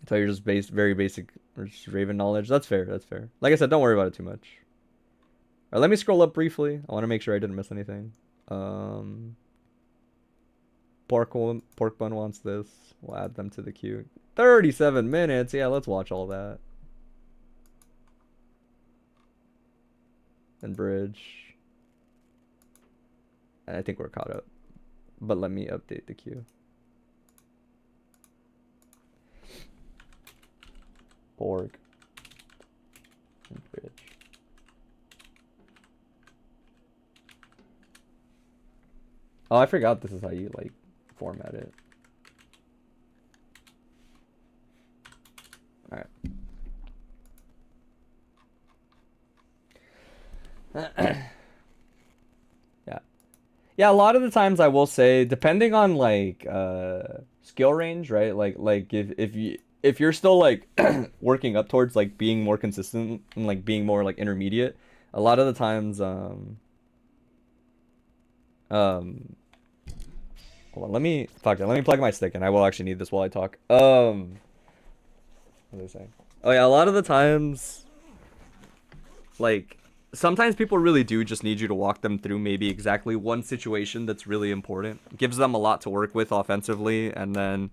Speaker 2: So you're just very basic just Raven knowledge. That's fair. That's fair. Like I said, don't worry about it too much. All right, let me scroll up briefly. I want to make sure I didn't miss anything. PorkBun wants this. We'll add them to the queue. 37 minutes. Yeah, let's watch all that. And bridge. And I think we're caught up. But let me update the queue. Pork. And bridge. Oh, I forgot this is how you like format it. All right. Yeah, a lot of the times I will say, depending on like skill range, right? Like if you're still like working up towards like being more consistent and like being more like intermediate, a lot of the times hold on, let me plug my stick in. I will actually need this while I talk. What was I saying? Oh yeah, a lot of the times, like, sometimes people really do just need you to walk them through maybe exactly one situation that's really important. It gives them a lot to work with offensively, and then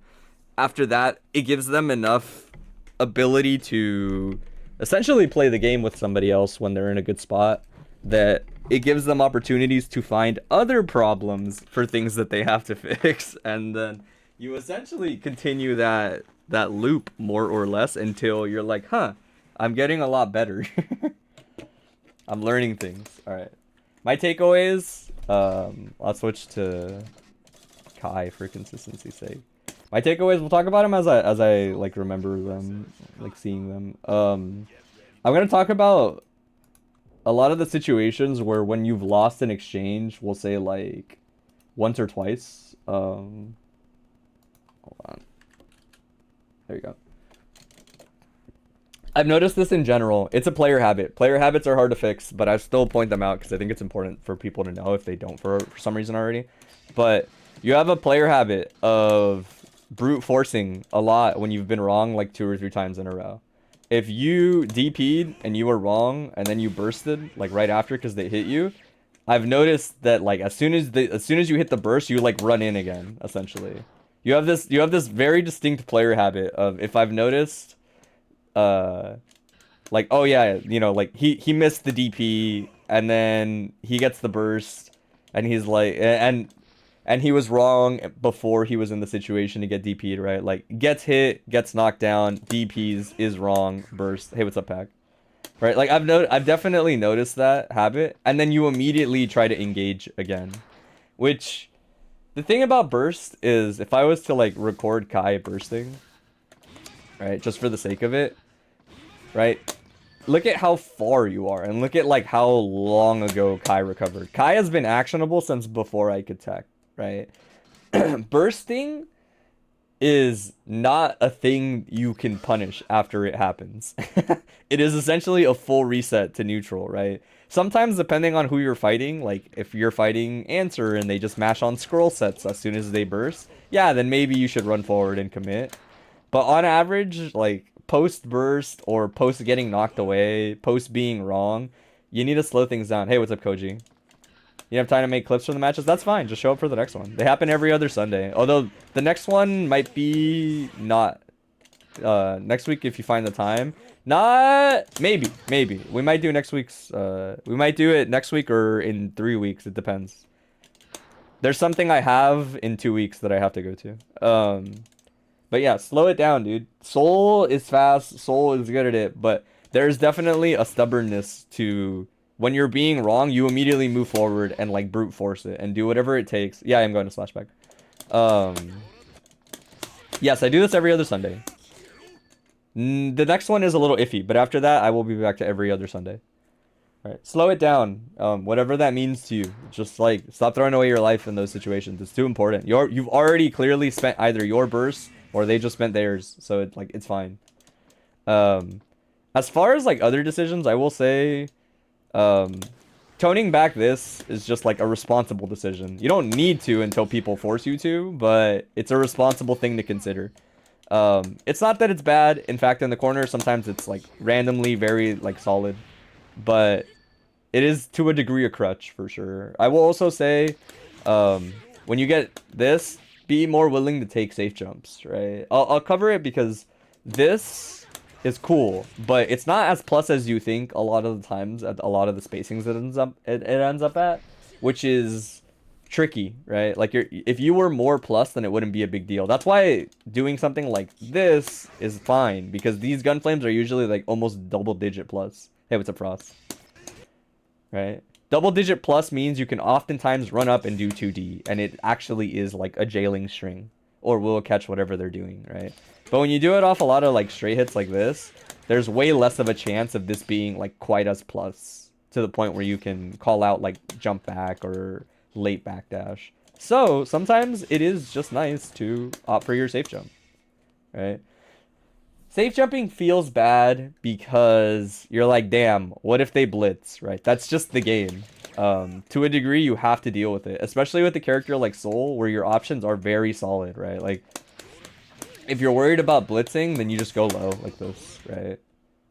Speaker 2: after that, it gives them enough ability to essentially play the game with somebody else when they're in a good spot, that it gives them opportunities to find other problems for things that they have to fix, and then you essentially continue that loop more or less until you're like, huh, I'm getting a lot better. I'm learning things. All right, my takeaways, I'll switch to Kai for consistency's sake. My takeaways, we'll talk about them as I like remember them, like seeing them. I'm gonna talk about a lot of the situations where when you've lost an exchange, we'll say like once or twice. Hold on. There you go. I've noticed this in general. It's a player habit. Player habits are hard to fix, but I still point them out because I think it's important for people to know if they don't for some reason already. But you have a player habit of brute forcing a lot when you've been wrong like 2 or 3 times in a row. If you DP'd and you were wrong and then you bursted like right after because they hit you, I've noticed that like as soon as you hit the burst, you like run in again. Essentially, you have this very distinct player habit of if I've noticed, like oh yeah, you know like he missed the DP and then he gets the burst and he's like and he was wrong before he was in the situation to get DP'd, right? Like, gets hit, gets knocked down, DPs, is wrong, burst. Hey, what's up, Pack? Right? Like, I've definitely noticed that habit. And then you immediately try to engage again. Which, the thing about burst is, if I was to, like, record Kai bursting, right? Just for the sake of it, right? Look at how far you are. And look at, like, how long ago Kai recovered. Kai has been actionable since before I could tech. Right? Bursting is not a thing you can punish after it happens. It is essentially a full reset to neutral, right? Sometimes depending on who you're fighting, like if you're fighting Answer and they just mash on scroll sets as soon as they burst, yeah, then maybe you should run forward and commit. But on average, like post burst or post getting knocked away, post being wrong, you need to slow things down. Hey, what's up, Koji? You have time to make clips from the matches? That's fine. Just show up for the next one. They happen every other Sunday. Although the next one might be not next week if you find the time. Not maybe. We might do next week's we might do it next week or in 3 weeks. It depends. There's something I have in 2 weeks that I have to go to. But yeah, slow it down, dude. Soul is fast, Soul is good at it, but there's definitely a stubbornness to when you're being wrong, you immediately move forward and like brute force it and do whatever it takes. Yeah, I'm going to Slashback. Yes, I do this every other Sunday. The next one is a little iffy, but after that, I will be back to every other Sunday. All right, slow it down. Whatever that means to you. Just like stop throwing away your life in those situations. It's too important. You've already clearly spent either your burst or they just spent theirs, so it's fine. As far as like other decisions, I will say. Toning back this is just like a responsible decision. You don't need to until people force you to, but it's a responsible thing to consider. It's not that it's bad. In fact, in the corner, sometimes it's like randomly very like solid, but it is to a degree a crutch for sure. I will also say, when you get this, be more willing to take safe jumps, right? I'll cover it because this is cool, but it's not as plus as you think a lot of the times at a lot of the spacings it ends up at, which is tricky, right? Like if you were more plus, then it wouldn't be a big deal. That's why doing something like this is fine, because these gun flames are usually like almost double-digit plus. Hey, what's up, Frost? Right? Double-digit plus means you can oftentimes run up and do 2D, and it actually is like a jailing string, or will catch whatever they're doing, right? But when you do it off a lot of like straight hits like this, there's way less of a chance of this being like quite as plus to the point where you can call out like jump back or late backdash. So sometimes it is just nice to opt for your safe jump, right? Safe jumping feels bad because you're like, damn, what if they blitz, right? That's just the game. To a degree, you have to deal with it, especially with a character like Soul, where your options are very solid, right? Like, if you're worried about blitzing, then you just go low like this, right?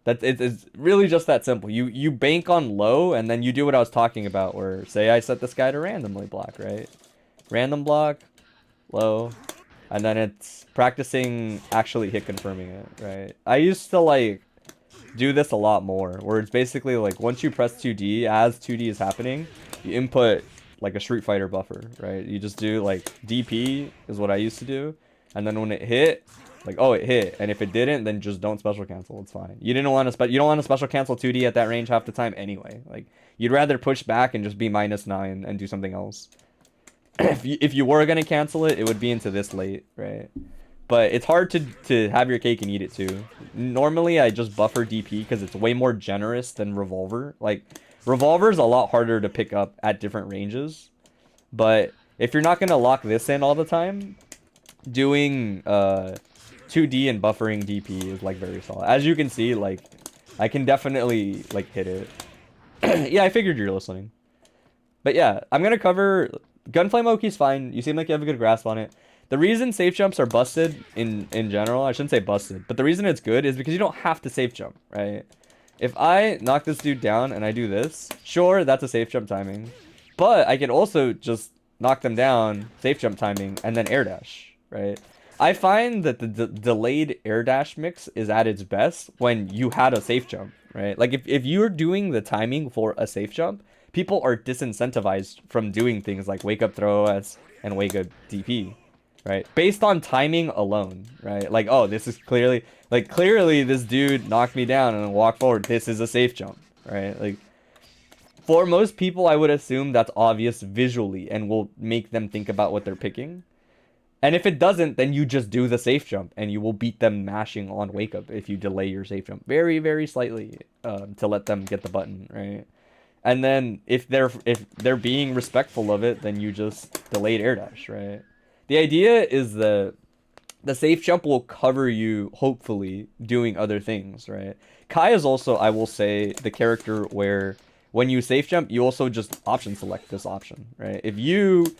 Speaker 2: It's really just that simple. You bank on low, and then you do what I was talking about, where say I set this guy to randomly block, right? Random block, low, and then it's practicing actually hit confirming it, right? I used to like do this a lot more, where it's basically like once you press 2D, as 2D is happening, you input like a Street Fighter buffer, right? You just do like DP is what I used to do. And then when it hit, like, oh, it hit. And if it didn't, then just don't special cancel. It's fine. You don't want to special cancel 2D at that range half the time anyway. Like, you'd rather push back and just be -9 and do something else. If you were going to cancel it, it would be into this late, right? But it's hard to have your cake and eat it too. Normally, I just buffer DP because it's way more generous than Revolver. Like, Revolver is a lot harder to pick up at different ranges. But if you're not going to lock this in all the time, doing 2 2D and buffering DP is like very solid. As you can see, like I can definitely like hit it. Yeah, I figured you're listening. But yeah, I'm gonna cover Gunflame Oki's fine. You seem like you have a good grasp on it. The reason safe jumps are busted in general, I shouldn't say busted, but the reason it's good is because you don't have to safe jump, right? If I knock this dude down and I do this, sure, that's a safe jump timing. But I can also just knock them down, safe jump timing, and then air dash, right? I find that the delayed air dash mix is at its best when you had a safe jump, right? Like if you're doing the timing for a safe jump, people are disincentivized from doing things like wake up throw OS and wake up DP, right? Based on timing alone, right? Like, oh, this is clearly this dude knocked me down and walked forward. This is a safe jump, right? Like, for most people, I would assume that's obvious visually and will make them think about what they're picking. And if it doesn't, then you just do the safe jump and you will beat them mashing on wake up if you delay your safe jump very, very slightly to let them get the button, right? And then if they're being respectful of it, then you just delayed air dash, right? The idea is that the safe jump will cover you, hopefully, doing other things, right? Kai is also, I will say, the character where when you safe jump, you also just option select this option, right? If you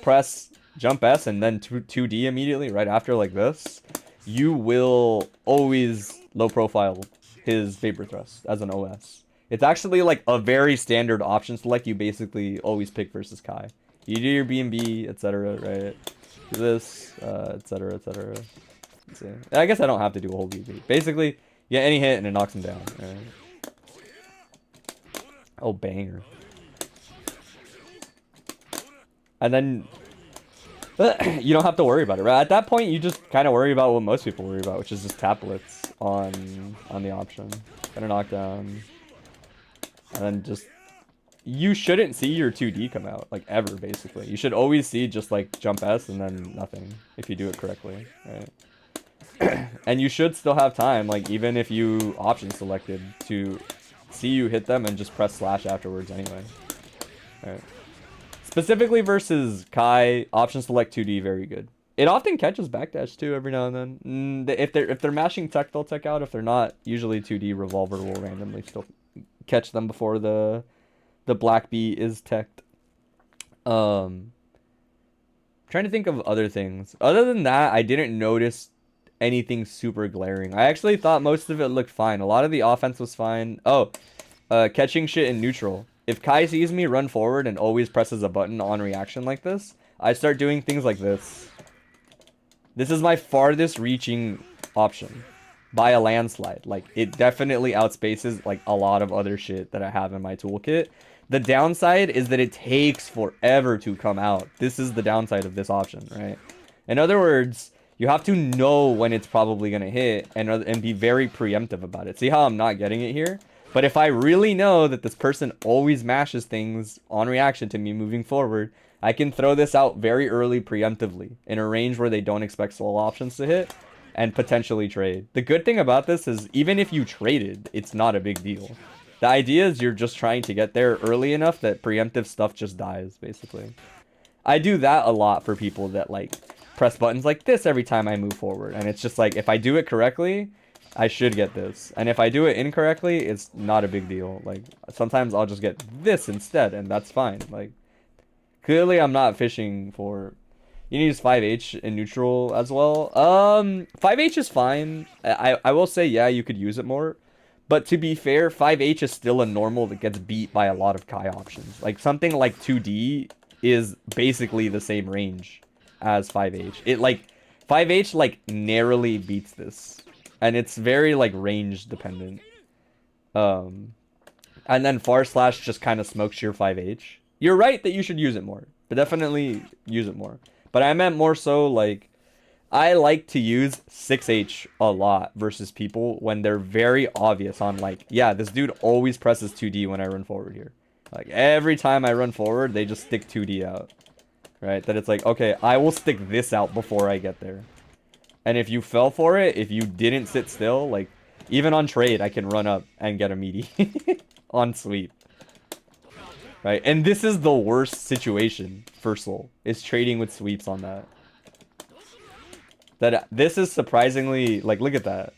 Speaker 2: press jump S and then 2D immediately right after like this, you will always low profile his vapor thrust as an OS. It's actually like a very standard option select you basically always pick versus Kai. You do your B&B, etc., right? Do this, etc., etc. Let's see. I guess I don't have to do a whole BB. Basically, yeah, any hit and it knocks him down. Right? Oh, banger. And then you don't have to worry about it, right? At that point, you just kind of worry about what most people worry about, which is just tablets on the option. Gonna knock down. And then just... You shouldn't see your 2D come out, like, ever, basically. You should always see just, like, jump S and then nothing, if you do it correctly, right? And you should still have time, like, even if you option selected, to see you hit them and just press slash afterwards anyway. Right. Specifically versus Kai, option select 2D, very good. It often catches backdash, too, every now and then. If they're mashing tech, they'll tech out. If they're not, usually 2D revolver will randomly still catch them before the black bee is teched. Trying to think of other things. Other than that, I didn't notice anything super glaring. I actually thought most of it looked fine. A lot of the offense was fine. Oh, catching shit in neutral. If Kai sees me run forward and always presses a button on reaction like this, I start doing things like this. This is my farthest reaching option by a landslide. Like, it definitely outspaces like a lot of other shit that I have in my toolkit. The downside is that it takes forever to come out. This is the downside of this option, right? In other words, you have to know when it's probably going to hit and be very preemptive about it. See how I'm not getting it here? But if I really know that this person always mashes things on reaction to me moving forward, I can throw this out very early preemptively in a range where they don't expect slow options to hit and potentially trade. The good thing about this is even if you traded, it's not a big deal. The idea is you're just trying to get there early enough that preemptive stuff just dies, basically. I do that a lot for people that, like, press buttons like this every time I move forward. And it's just like, if I do it correctly, I should get this. And if I do it incorrectly, it's not a big deal. Like, sometimes I'll just get this instead, and that's fine. Like, clearly I'm not fishing for... You need to use 5H in neutral as well. 5H is fine. I will say, yeah, you could use it more. But to be fair, 5H is still a normal that gets beat by a lot of Kai options. Like, something like 2D is basically the same range as 5H. It, like, 5H, like, narrowly beats this. And it's very, like, range dependent. And then far slash just kind of smokes your 5H. You're right that you should use it more. But definitely use it more. But I meant more so, like, I like to use 6H a lot versus people when they're very obvious on, like, yeah, this dude always presses 2D when I run forward here. Like, every time I run forward, they just stick 2D out. Right? That it's like, okay, I will stick this out before I get there. And if you fell for it, if you didn't sit still, like, even on trade, I can run up and get a meaty on sweep. Right? And this is the worst situation for Soul, is trading with sweeps on that. that this is surprisingly, like, look at that.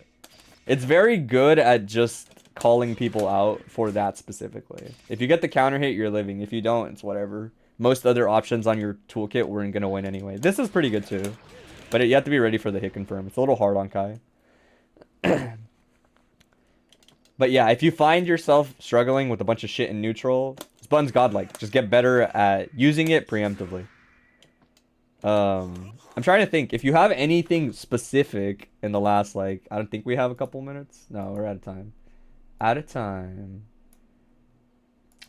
Speaker 2: It's very good at just calling people out for that specifically. If you get the counter hit, you're living. If you don't, it's whatever. Most other options on your toolkit weren't going to win anyway. This is pretty good too. But you have to be ready for the hit confirm. It's a little hard on Kai. But yeah, if you find yourself struggling with a bunch of shit in neutral, this button's godlike. Just get better at using it preemptively. I'm trying to think. If you have anything specific in the last, like, I don't think we have a couple minutes. No, we're out of time. Out of time.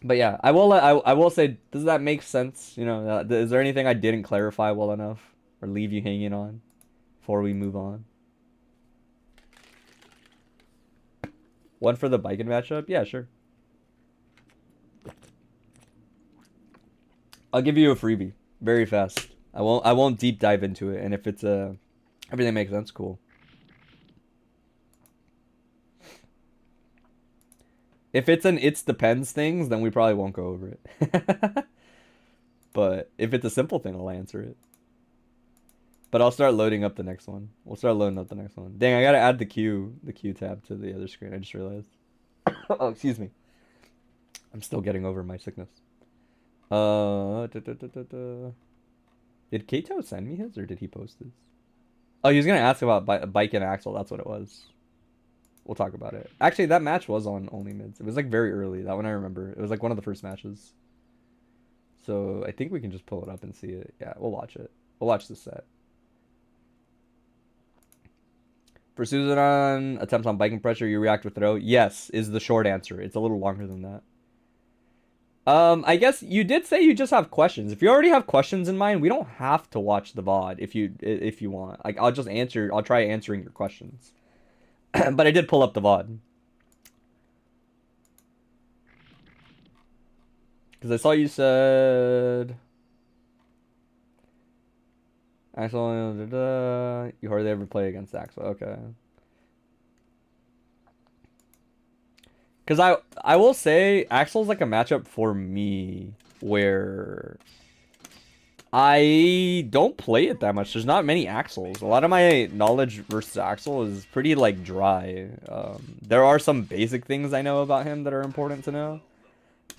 Speaker 2: But yeah, I will say, does that make sense? You know, is there anything I didn't clarify well enough or leave you hanging on before we move on? One for the Baiken matchup? Yeah, sure. I'll give you a freebie very fast. I won't deep dive into it, and if it's everything makes sense, cool. If it's an it's depends things, then we probably won't go over it. But if it's a simple thing, I'll answer it. But I'll start loading up the next one. We'll start loading up the next one. Dang, I gotta add the Q tab to the other screen. I just realized. Oh, excuse me. I'm still getting over my sickness. Did Kato send me his, or did he post his? Oh, he was gonna ask about Baiken and Axel. That's what it was. We'll talk about it. Actually, that match was on Only Mids. It was like very early. That one I remember. It was like one of the first matches. So I think we can just pull it up and see it. Yeah, we'll watch it. We'll watch the set. For Susan attempts on Baiken pressure, you react with throw. Yes, is the short answer. It's a little longer than that. I guess you did say you just have questions. If you already have questions in mind, we don't have to watch the VOD if you want. Like, I'll just answer. I'll try answering your questions. But I did pull up the VOD. Because I saw you said... Axel, you hardly ever play against Axel. Okay. Because I will say, Axel's like a matchup for me where I don't play it that much. There's not many Axels. A lot of my knowledge versus Axel is pretty, like, dry. There are some basic things I know about him that are important to know.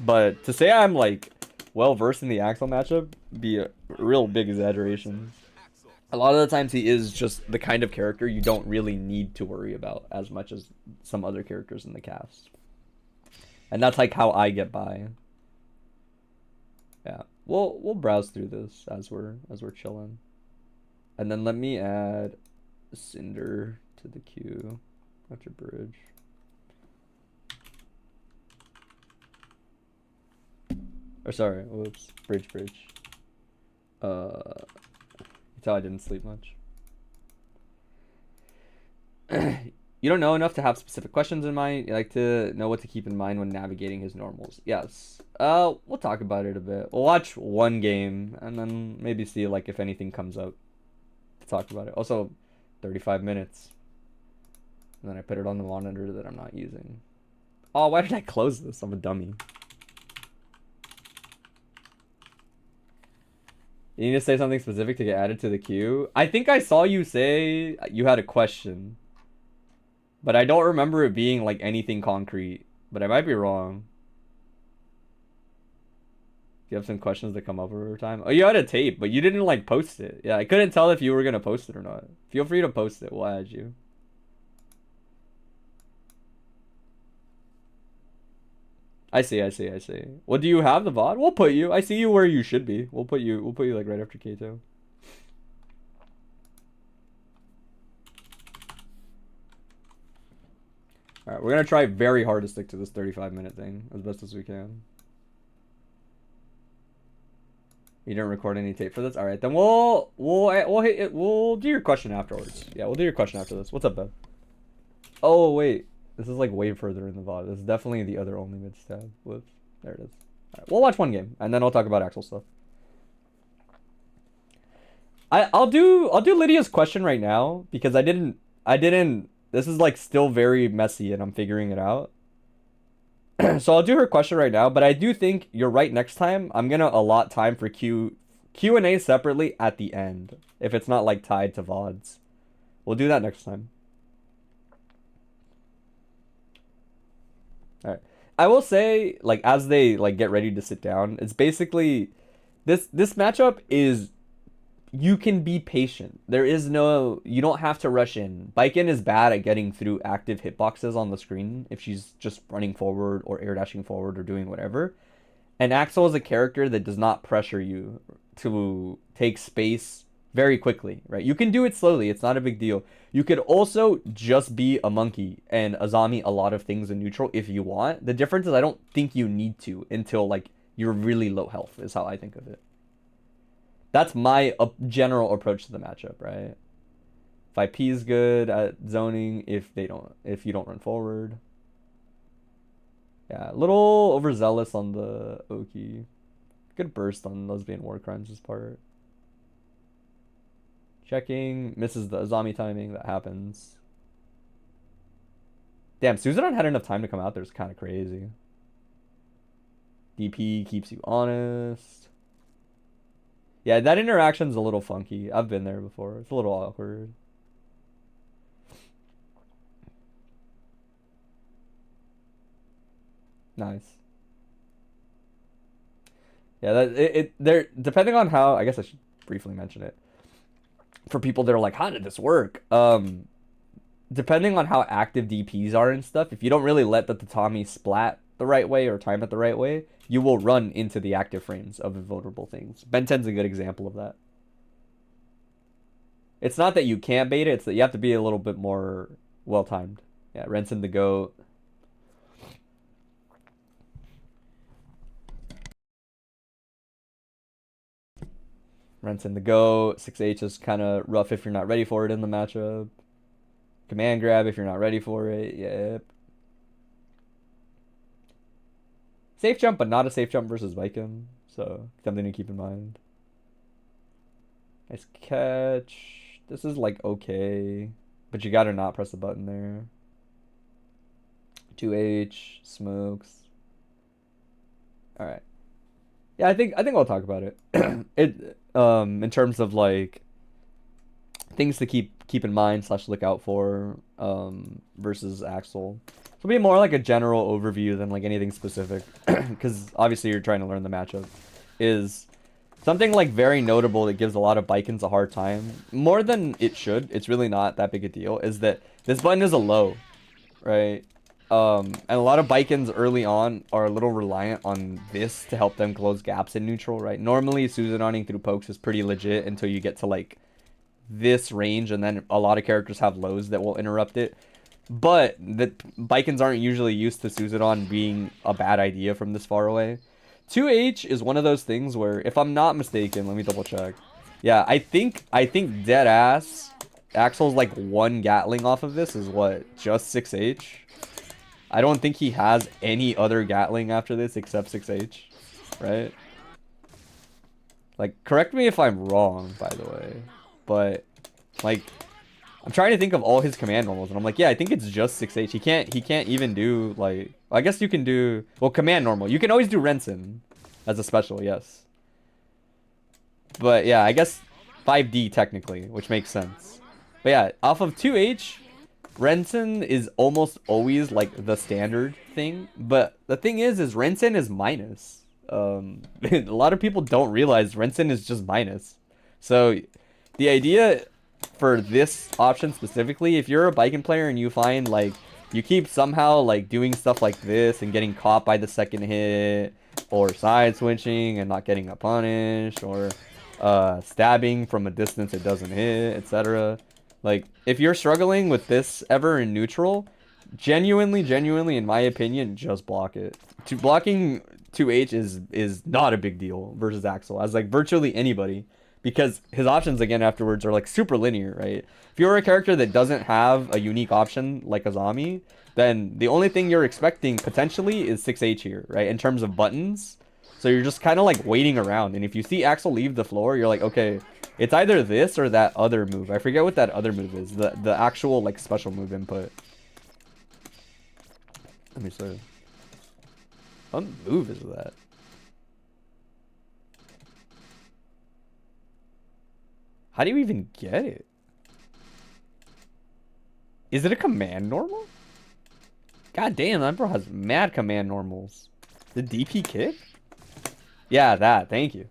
Speaker 2: But to say I'm, like, well-versed in the Axel matchup be a real big exaggeration. A lot of the times he is just the kind of character you don't really need to worry about as much as some other characters in the cast. And that's, like, how I get by. Yeah. We'll browse through this as we're chilling. And then let me add Cinder to the queue after bridge. Or sorry, whoops. Bridge. You tell I didn't sleep much. You don't know enough to have specific questions in mind. You like to know what to keep in mind when navigating his normals. Yes. We'll talk about it a bit. We'll watch one game and then maybe see, like, if anything comes up to talk about it. Also, 35 minutes. And then I put it on the monitor that I'm not using. Oh, why did I close this? I'm a dummy. You need to say something specific to get added to the queue. I think I saw you say you had a question. But I don't remember it being, like, anything concrete. But I might be wrong. Do you have some questions that come up over time? Oh, you had a tape, but you didn't, like, post it. Yeah, I couldn't tell if you were going to post it or not. Feel free to post it. We'll add you. I see. Well, do you have the VOD? We'll put you. I see you where you should be. We'll put you, like, right after Kato. Alright, we're gonna try very hard to stick to this 35-minute thing as best as we can. You didn't record any tape for this? Alright, then we'll do your question afterwards. Yeah, we'll do your question after this. What's up, Bev? Oh, wait. This is, like, way further in the VOD. This is definitely the other Only Mids tab. Whoops. There it is. Alright, we'll watch one game, and then I'll talk about Axel stuff. I'll do Lydia's question right now, because I didn't this is, like, still very messy and I'm figuring it out. So I'll do her question right now, but I do think you're right. Next time I'm gonna allot time for Q&A separately at the end, if it's not, like, tied to VODs. We'll do that next time. All right. I will say, like, as they like get ready to sit down, it's basically this matchup is you can be patient. There is no, you don't have to rush in. Baiken is bad at getting through active hitboxes on the screen if she's just running forward or air dashing forward or doing whatever. And Axel is a character that does not pressure you to take space very quickly, right? You can do it slowly. It's not a big deal. You could also just be a monkey and Azami a lot of things in neutral if you want. The difference is I don't think you need to until like you're really low health is how I think of it. That's my general approach to the matchup, right? 5P is good at zoning if you don't run forward. Yeah, a little overzealous on the Oki. Good burst on LesbianWarCrimes' part. Checking, misses the Azami timing, that happens. Damn, Suzerain had enough time to come out there, it's kind of crazy. DP keeps you honest. Yeah, that interaction's a little funky. I've been there before. It's a little awkward. Nice. Yeah, they're depending on how, I guess I should briefly mention it. For people that are like, how did this work? Depending on how active DPs are and stuff, if you don't really let the tatami splat the right way or time it the right way, you will run into the active frames of invulnerable things. Ben 10's a good example of that. It's not that you can't bait it, it's that you have to be a little bit more well-timed. Yeah, Renson the GOAT. Renson the GOAT. 6H is kind of rough if you're not ready for it in the matchup. Command grab if you're not ready for it. Yep. Safe jump, but not a safe jump versus Baiken. So, something to keep in mind. Nice catch. This is like okay. But you gotta not press the button there. 2H. Smokes. Alright. Yeah, I think we'll talk about it. In terms of like things to keep in mind / look out for versus Axel. It'll be more like a general overview than like anything specific, because obviously you're trying to learn the matchup. Is something like very notable that gives a lot of Baikens a hard time, more than it should. It's really not that big a deal. Is that this button is a low, right? And a lot of Baikens early on are a little reliant on this to help them close gaps in neutral, right? Normally, Suzeraning through pokes is pretty legit until you get to like this range, and then a lot of characters have lows that will interrupt it. But the Baikens aren't usually used to Suzerain being a bad idea from this far away. 2H is one of those things where, if I'm not mistaken, let me double check. Yeah, I think dead ass Axel's like one Gatling off of this is what, just 6H? I don't think he has any other Gatling after this except 6H, right? Like, correct me if I'm wrong, by the way, but like, I'm trying to think of all his command normals, and I'm like, yeah, I think it's just 6H. He can't even do like, I guess you can do, well, command normal. You can always do Renson as a special, yes. But yeah, I guess 5D technically, which makes sense. But yeah, off of 2H, Renson is almost always like the standard thing. But the thing is Renson is minus. A lot of people don't realize Renson is just minus. So the idea for this option specifically, if you're a Baiken player and you find like you keep somehow like doing stuff like this and getting caught by the second hit, or side switching and not getting a punish, or stabbing from a distance it doesn't hit, etc. Like, if you're struggling with this ever in neutral, genuinely, in my opinion, just block it. Blocking 2H is not a big deal versus Axel, as like virtually anybody, because his options again afterwards are like super linear, right? If you're a character that doesn't have a unique option like Azami, then the only thing you're expecting potentially is 6H here, right? In terms of buttons. So you're just kind of like waiting around, and if you see Axel leave the floor, you're like, okay, it's either this or that other move. I forget what that other move is. The actual like special move input. Let me see. What move is that? How do you even get it? Is it a command normal? God damn, that bro has mad command normals. The DP kick? Yeah, that. Thank you.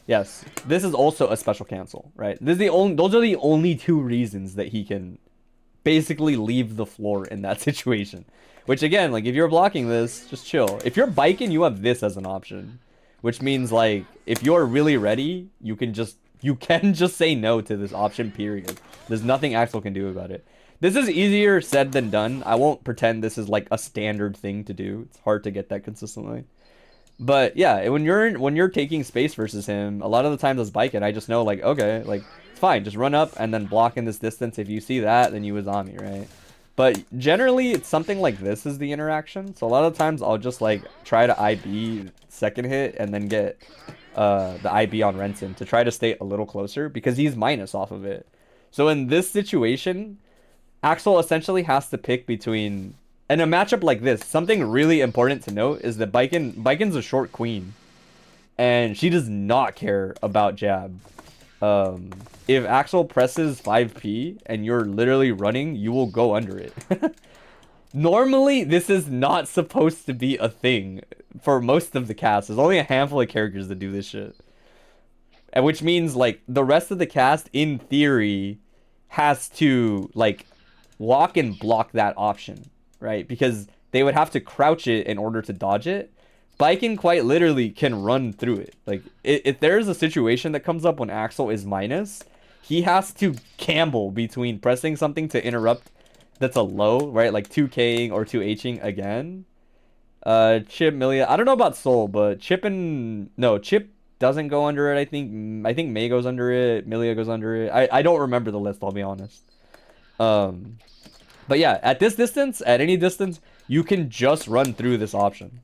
Speaker 2: Yes, this is also a special cancel, right? This is the only. Those are the only two reasons that he can basically leave the floor in that situation. Which again, like if you're blocking this, just chill. If you're Baiken, you have this as an option, which means like if you're really ready, you can just say no to this option. Period. There's nothing Axel can do about it. This is easier said than done. I won't pretend this is like a standard thing to do. It's hard to get that consistently. But yeah, when you're taking space versus him, a lot of the times as Baiken, I just know like, okay, like it's fine, just run up and then block in this distance. If you see that, then you Azami, right? But generally, it's something like this is the interaction. So a lot of times I'll just like try to IB second hit and then get the IB on Renson to try to stay a little closer because he's minus off of it. So in this situation, Axel essentially has to pick between. In a matchup like this, something really important to note is that Baiken's a short queen. And she does not care about jab. If Axel presses 5p and you're literally running, you will go under it. Normally, this is not supposed to be a thing for most of the cast. There's only a handful of characters that do this shit. And which means, like, the rest of the cast, in theory, has to, like, walk and block that option. Right? Because they would have to crouch it in order to dodge it. Baiken quite literally can run through it. Like, if there's a situation that comes up when Axel is minus, he has to gamble between pressing something to interrupt that's a low, right? Like 2K'ing or 2H'ing again. Chipp, Milia. I don't know about Soul, but Chipp doesn't go under it, I think. May goes under it. Milia goes under it. I don't remember the list, I'll be honest. But yeah, at this distance, at any distance, you can just run through this option.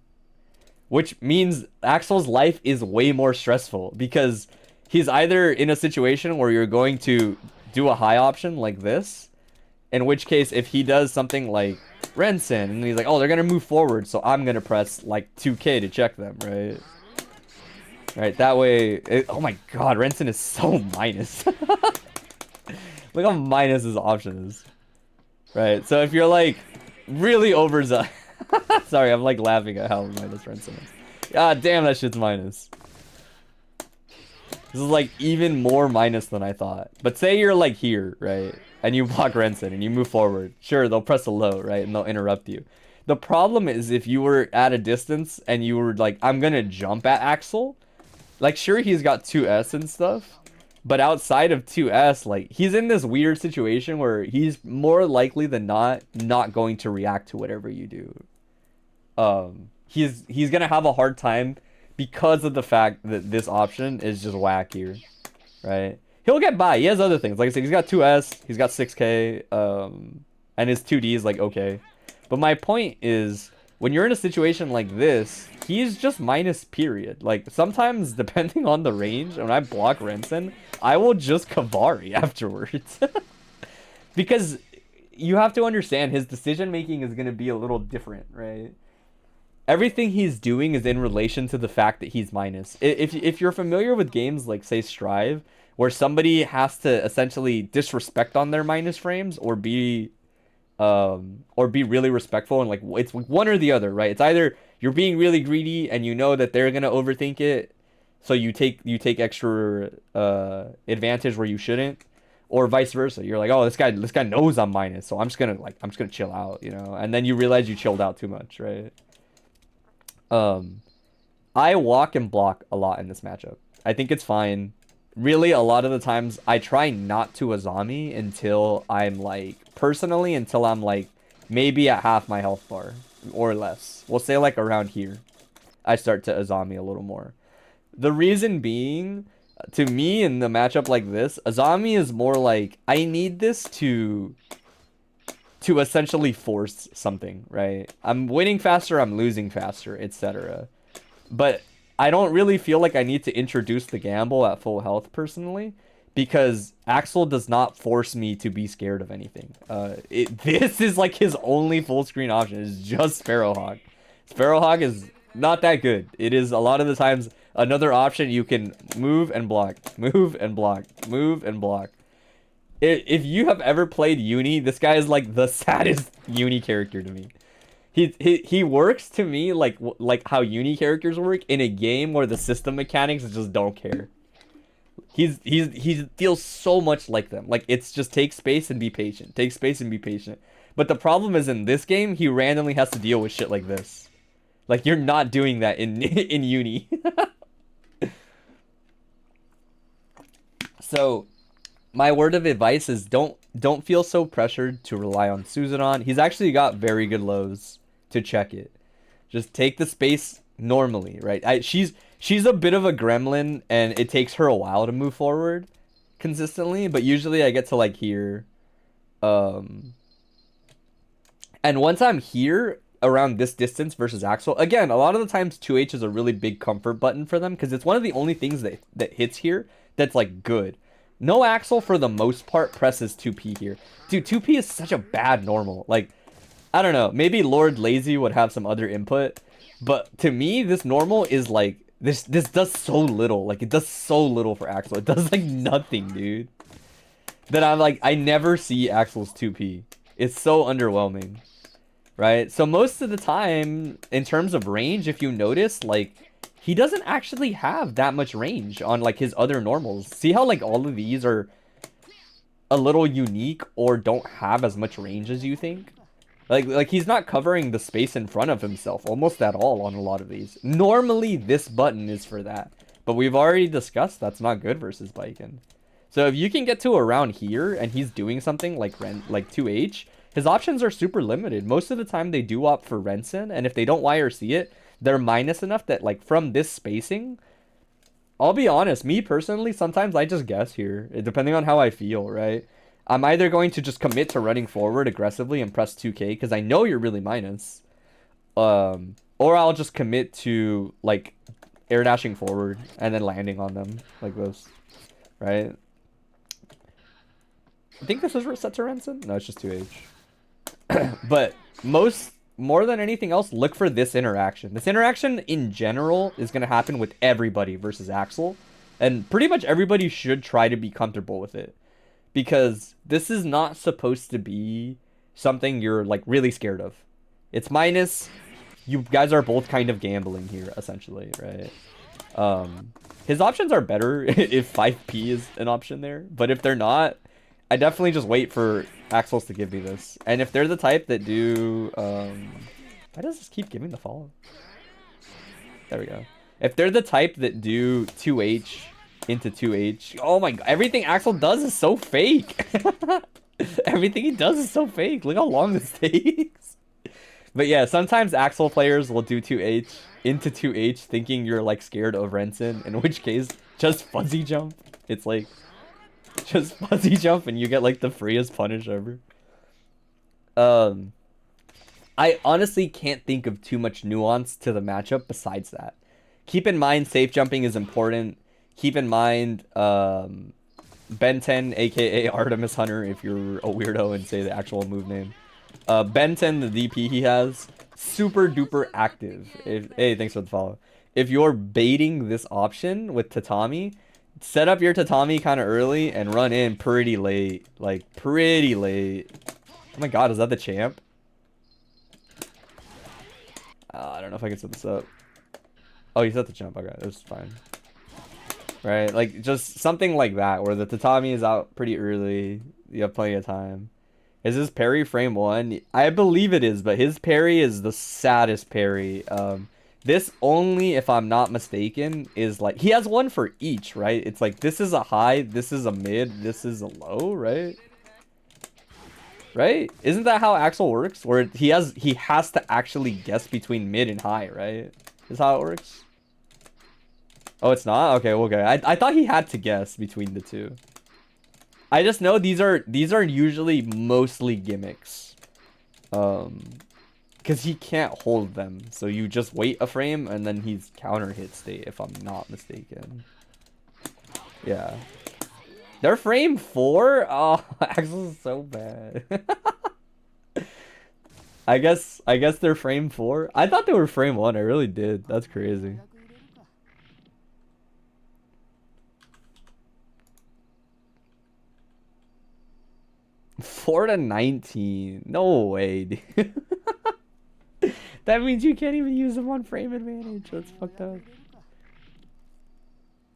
Speaker 2: Which means Axel's life is way more stressful because he's either in a situation where you're going to do a high option like this, in which case if he does something like Renson, and he's like, oh, they're going to move forward, so I'm going to press like 2K to check them, right? Right, that way, oh my god, Renson is so minus. Look how minus his option is. Right, so if you're like really overzealous, sorry, I'm like laughing at how minus Renson is. God damn, that shit's minus. This is like even more minus than I thought. But say you're like here, right, and you block Renson and you move forward. Sure, they'll press a low, right, and they'll interrupt you. The problem is if you were at a distance and you were like, I'm gonna jump at Axel. Like, sure, he's got 2S and stuff. But outside of 2S, like, he's in this weird situation where he's more likely than not going to react to whatever you do. He's gonna have a hard time because of the fact that this option is just whack here, right? He'll get by. He has other things. Like I said, he's got 2S, he's got 6K, and his 2D is, like, okay. But my point is, when you're in a situation like this, he's just minus, period. Like, sometimes, depending on the range, when I block Renson, I will just Kavari afterwards. Because you have to understand, his decision-making is going to be a little different, right? Everything he's doing is in relation to the fact that he's minus. If you're familiar with games like, say, Strive, where somebody has to essentially disrespect on their minus frames or be really respectful, and like it's one or the other, right? It's either you're being really greedy and you know that they're gonna overthink it, so you take extra advantage where you shouldn't, or vice versa. You're like, oh, this guy knows I'm minus, so I'm just gonna chill out, you know, and then you realize you chilled out too much, right? I walk and block a lot in this matchup. I think it's fine. Really, a lot of the times, I try not to Azami until I'm like, personally, until I'm like, maybe at half my health bar, or less. We'll say like around here, I start to Azami a little more. The reason being, to me, in the matchup like this, Azami is more like, I need this to essentially force something, right? I'm winning faster, I'm losing faster, etc. But I don't really feel like I need to introduce the gamble at full health personally, because Axel does not force me to be scared of anything. This is like his only full screen option, is just Sparrowhawk. Sparrowhawk is not that good. It is a lot of the times another option you can move and block, move and block, move and block. If you have ever played Uni, this guy is like the saddest Uni character to me. He works to me like how Uni characters work in a game where the system mechanics just don't care. He feels so much like them. Like it's just take space and be patient. Take space and be patient. But the problem is in this game, he randomly has to deal with shit like this. Like you're not doing that in in Uni. So, my word of advice is don't feel so pressured to rely on Suzanon. He's actually got very good lows to check it. Just take the space normally, right? She's a bit of a gremlin, and it takes her a while to move forward consistently. But usually, I get to like here, and once I'm here around this distance versus Axel, again, a lot of the times 2H is a really big comfort button for them because it's one of the only things that hits here that's like good. No Axel for the most part presses 2P here. Dude, 2P is such a bad normal. Like, I don't know. Maybe Lord Lazy would have some other input. But to me, this normal is like, this does so little. Like, it does so little for Axel. It does like nothing, dude. That I'm like, I never see Axel's 2P. It's so underwhelming. Right? So most of the time, in terms of range, if you notice, like, he doesn't actually have that much range on like his other normals. See how like all of these are a little unique or don't have as much range as you think? Like he's not covering the space in front of himself almost at all on a lot of these. Normally this button is for that, but we've already discussed that's not good versus Baiken. So if you can get to around here and he's doing something like 2H, his options are super limited. Most of the time they do opt for Rensen, and if they don't YRC it, they're minus enough that like from this spacing, I'll be honest, me personally, sometimes I just guess here, depending on how I feel, right? I'm either going to just commit to running forward aggressively and press 2K because I know you're really minus, or I'll just commit to like air dashing forward and then landing on them like this, right? I think this is set to Rensen. No, it's just 2H. But more than anything else, look for this interaction. This interaction in general is going to happen with everybody versus Axel. And pretty much everybody should try to be comfortable with it. Because this is not supposed to be something you're like really scared of. It's minus. You guys are both kind of gambling here, essentially, right? His options are better if 5P is an option there. But if they're not, I definitely just wait for Axels to give me this. And if they're the type that do... why does this keep giving the follow? There we go. If they're the type that do 2H into 2H... Oh my god, everything Axel does is so fake! Everything he does is so fake. Look how long this takes. But yeah, sometimes Axel players will do 2H into 2H thinking you're like scared of Rensen. In which case, just fuzzy jump. It's like... just fuzzy jump and you get like the freest punish ever. I honestly can't think of too much nuance to the matchup besides that. Keep in mind safe jumping is important. Keep in mind Ben 10 aka Artemis Hunter if you're a weirdo and say the actual move name. Ben 10, the DP he has, super duper active. Hey, thanks for the follow. If you're baiting this option with Tatami, set up your Tatami kind of early and run in pretty late. Like, pretty late. Oh my god, is that the champ? I don't know if I can set this up. Oh, you set the champ. Okay, that's fine. Right? Like, just something like that, where the Tatami is out pretty early. You have plenty of time. Is his parry frame 1? I believe it is, but his parry is the saddest parry. This only, if I'm not mistaken, is like... He has one for each, right? It's like, this is a high, this is a mid, this is a low, right? Right? Isn't that how Axel works? Where he has to actually guess between mid and high, right? Is how it works? Oh, it's not? Okay, okay. I thought he had to guess between the two. I just know these are usually mostly gimmicks. Because he can't hold them. So you just wait a frame and then he's counter hit state, if I'm not mistaken. Yeah. They're frame 4? Oh, Axel is so bad. I guess they're frame 4. I thought they were frame 1. I really did. That's crazy. 4 to 19. No way, dude. That means you can't even use them on frame advantage. That's fucked up.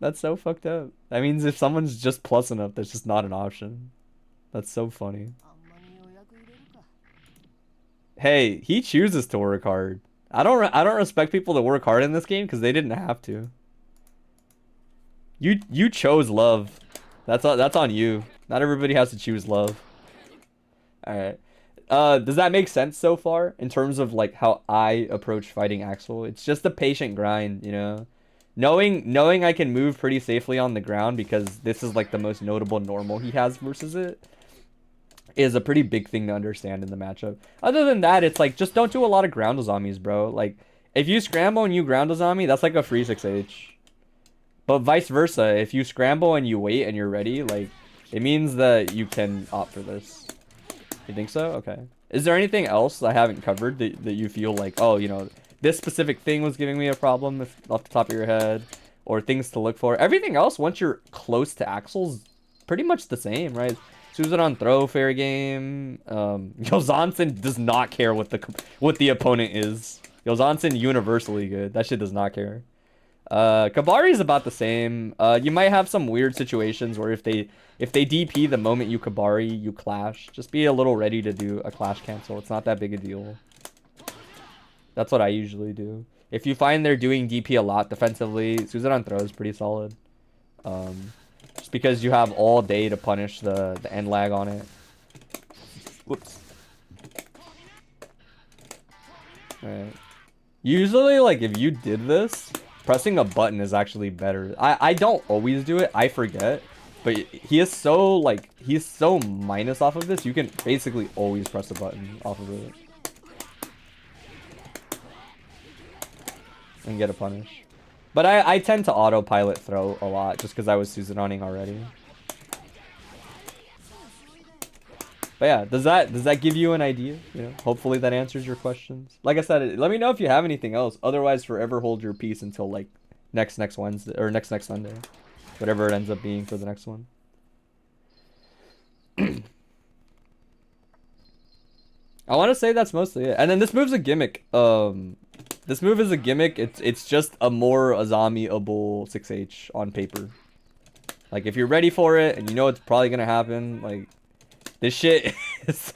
Speaker 2: That's so fucked up. That means if someone's just plus enough, that's just not an option. That's so funny. Hey, he chooses to work hard. I don't respect people that work hard in this game because they didn't have to. You chose love. That's on you. Not everybody has to choose love. All right. Does that make sense so far in terms of like how I approach fighting Axel? It's just a patient grind, you know. Knowing I can move pretty safely on the ground because this is like the most notable normal he has versus it is a pretty big thing to understand in the matchup. Other than that, it's like just don't do a lot of ground zombies, bro. Like if you scramble and you ground a zombie, that's like a free 6H. But vice versa, if you scramble and you wait and you're ready, like it means that you can opt for this. You think so? Okay. Is there anything else I haven't covered that you feel like, oh, you know, this specific thing was giving me a problem if, off the top of your head, or things to look for? Everything else, once you're close to Axel's, pretty much the same, right? Susan on throw, fair game. Yozansen does not care what the opponent is. Yozansen universally good. That shit does not care. Kabari is about the same. You might have some weird situations where if they DP the moment you Kabari, you clash. Just be a little ready to do a clash cancel. It's not that big a deal. That's what I usually do. If you find they're doing DP a lot defensively, Susan on throw is pretty solid. Just because you have all day to punish the end lag on it. Whoops. Alright. Usually, like, if you did this, pressing a button is actually better. I don't always do it. I forget. But he is so, like, he's so minus off of this, you can basically always press a button off of it. And get a punish. But I tend to autopilot throw a lot just because I was Susanon-ing already. But yeah, does that give you an idea? You know, hopefully that answers your questions. Like I said, let me know if you have anything else. Otherwise, forever hold your peace until like next Wednesday or next Sunday, whatever it ends up being for the next one. I want to say that's mostly it. And then this move's a gimmick. This move is a gimmick. It's just a more Azami-able 6H on paper. Like if you're ready for it and you know it's probably gonna happen, like this shit is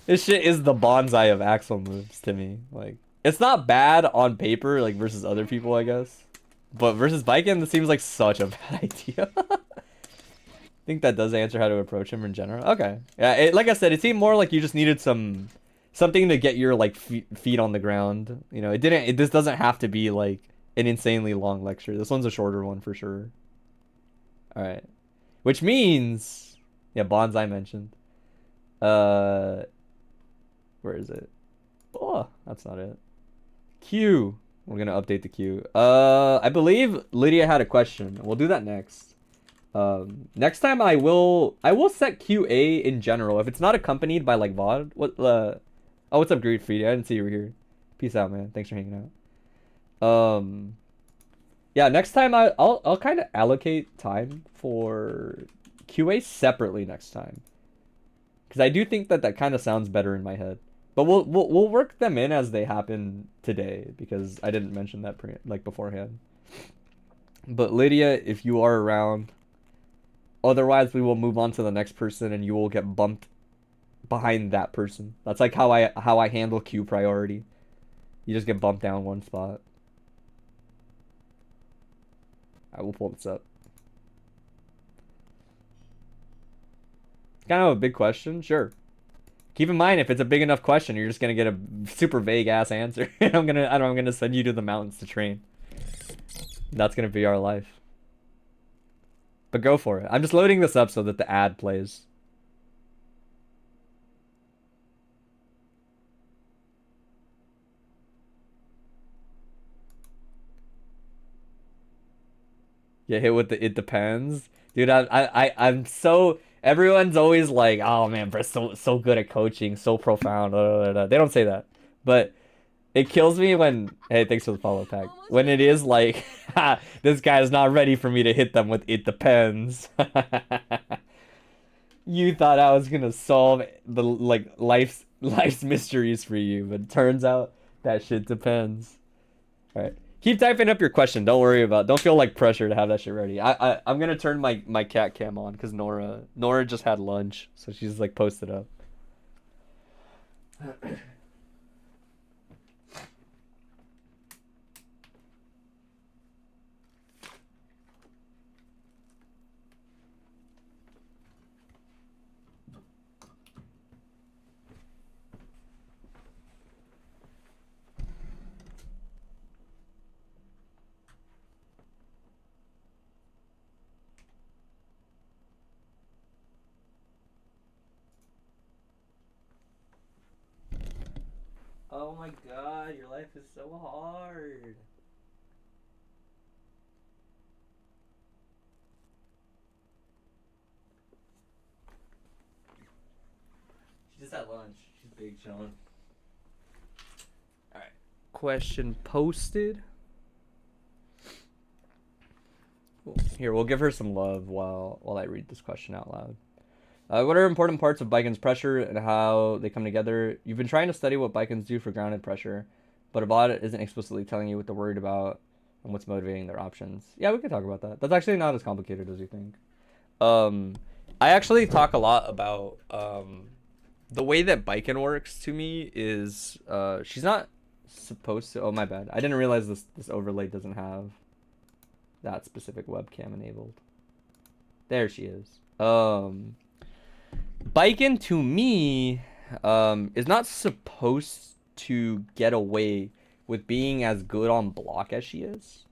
Speaker 2: this shit is the bonsai of Axel moves to me. Like it's not bad on paper, like versus other people, I guess. But versus Baiken, this seems like such a bad idea. I think that does answer how to approach him in general. Okay. Yeah, like I said, it seemed more like you just needed something to get your like feet on the ground. You know, this doesn't have to be like an insanely long lecture. This one's a shorter one for sure. All right. Which means, yeah, bonsai mentioned. Where is it? Oh, that's not it. Q. We're gonna update the queue. I believe Lydia had a question. We'll do that next. Next time I will set QA in general if it's not accompanied by like VOD. Oh, what's up, Gracidia? I didn't see you were here. Peace out, man. Thanks for hanging out. Yeah, next time I'll kind of allocate time for QA separately next time, because I do think that kind of sounds better in my head. But we'll work them in as they happen today, because I didn't mention that beforehand. But Lydia, if you are around. Otherwise, we will move on to the next person, and you will get bumped behind that person. That's like how I handle queue priority. You just get bumped down one spot. I will pull this up. Kind of a big question, sure. Keep in mind, if it's a big enough question, you're just gonna get a super vague ass answer. I'm gonna send you to the mountains to train. That's gonna be our life. But go for it. I'm just loading this up so that the ad plays. Get hit with the "it depends." Dude, I'm so... Everyone's always like, oh man, Brett's so good at coaching, so profound. They don't say that. But it kills me when... Hey, thanks for the follow pack. When it is like, ha, this guy's not ready for me to hit them with "it depends." You thought I was gonna solve the like life's mysteries for you, but it turns out that shit depends. All right, keep typing up your question. Don't worry about. Don't feel like pressure to have that shit ready. I'm gonna turn my cat cam on because Nora just had lunch, so she's like posted up. Oh my god, your life is so hard. She just had lunch. She's big chilling. Alright. Question posted. Cool. Here, we'll give her some love while I read this question out loud. What are important parts of Baiken's pressure and how they come together? You've been trying to study what Baikens do for grounded pressure, but a bot isn't explicitly telling you what they're worried about and what's motivating their options. Yeah, we could talk about that. That's actually not as complicated as you think. I actually talk a lot about the way that Baiken works to me is she's not supposed to. Oh, my bad. I didn't realize this overlay doesn't have that specific webcam enabled. There she is. Baiken to me is not supposed to get away with being as good on block as she is.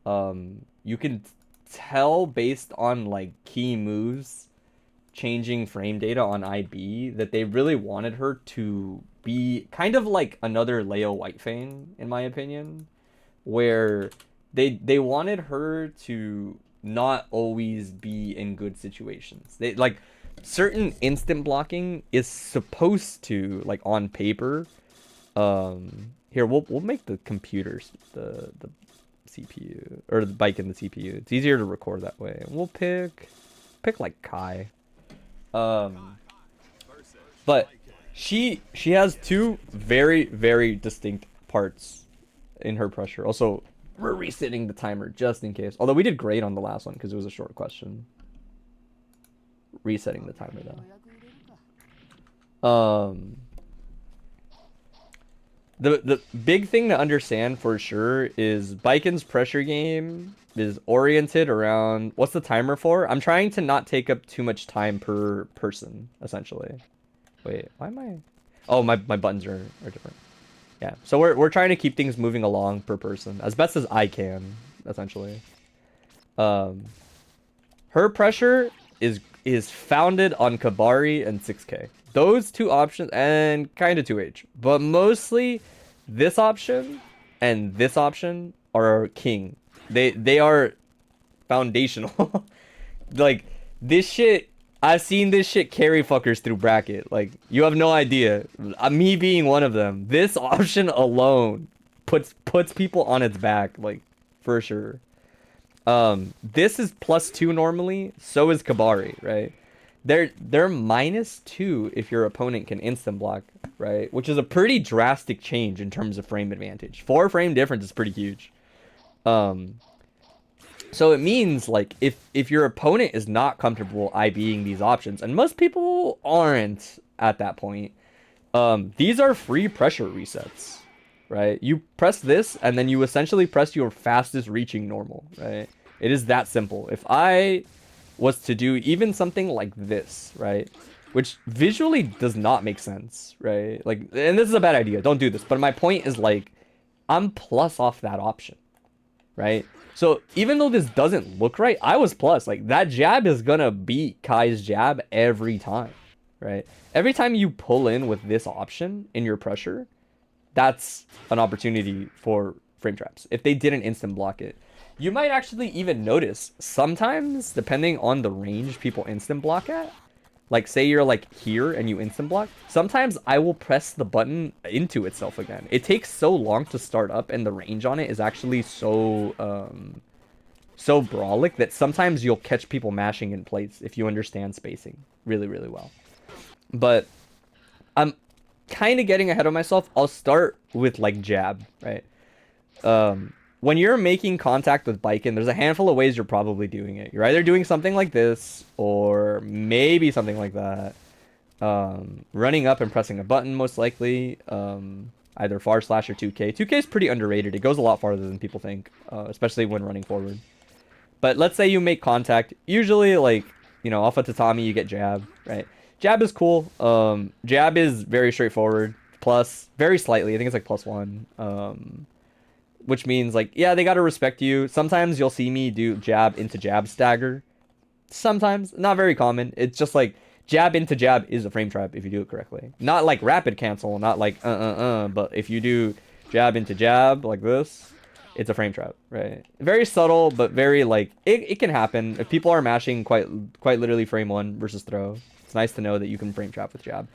Speaker 2: You can tell based on like key moves changing frame data on IB that they really wanted her to be kind of like another Leo Whitefang, in my opinion, where they wanted her to not always be in good situations. They like certain instant blocking is supposed to, like on paper, here we'll make the computers the CPU or the Baiken the CPU. It's easier to record that way. We'll pick like Kai. But she has two very, very distinct parts in her pressure. Also, we're resetting the timer just in case. Although we did great on the last one because it was a short question. Resetting the timer though. The big thing to understand for sure is Baiken's pressure game is oriented around what's the timer for? I'm trying to not take up too much time per person, essentially. Wait, why am I? Oh, my buttons are different. Yeah, so we're trying to keep things moving along per person as best as I can, essentially. Her pressure is founded on Kabari and 6K. Those two options and kind of 2H, but mostly this option and this option are king. They are foundational. Like this shit, I've seen this shit carry fuckers through bracket. Like you have no idea. Me being one of them. This option alone puts people on its back, like for sure. This is +2 normally, so is Kabari, right? They're -2 if your opponent can instant block, right? Which is a pretty drastic change in terms of frame advantage. 4 frame difference is pretty huge. So it means like if your opponent is not comfortable IBing these options, and most people aren't at that point, these are free pressure resets, right? You press this and then you essentially press your fastest reaching normal, right? It is that simple. If I was to do even something like this, right? Which visually does not make sense, right? Like, and this is a bad idea. Don't do this. But my point is like, I'm plus off that option, right? So even though this doesn't look right, I was plus. Like that jab is gonna beat Kai's jab every time, right? Every time you pull in with this option in your pressure, that's an opportunity for frame traps. If they didn't instant block it, you might actually even notice sometimes, depending on the range people instant block at, like say you're like here and you instant block, sometimes I will press the button into itself again. It takes so long to start up and the range on it is actually so so brawlic that sometimes you'll catch people mashing in plates if you understand spacing, really, really well. But I'm kind of getting ahead of myself. I'll start with like jab, right? When you're making contact with Baiken, there's a handful of ways you're probably doing it. You're either doing something like this, or maybe something like that. Running up and pressing a button, most likely. Either // or 2K. 2K is pretty underrated. It goes a lot farther than people think, especially when running forward. But let's say you make contact. Usually, like, you know, off of tatami, you get jab, right? Jab is cool. Jab is very straightforward. Plus, very slightly. I think it's like +1. Which means, like, yeah, they gotta respect you. Sometimes you'll see me do jab into jab stagger. Sometimes. Not very common. It's just like, jab into jab is a frame trap if you do it correctly. Not like rapid cancel, not like but if you do jab into jab like this, it's a frame trap, right? Very subtle, but very like, it can happen. If people are mashing quite literally frame 1 versus throw, it's nice to know that you can frame trap with jab.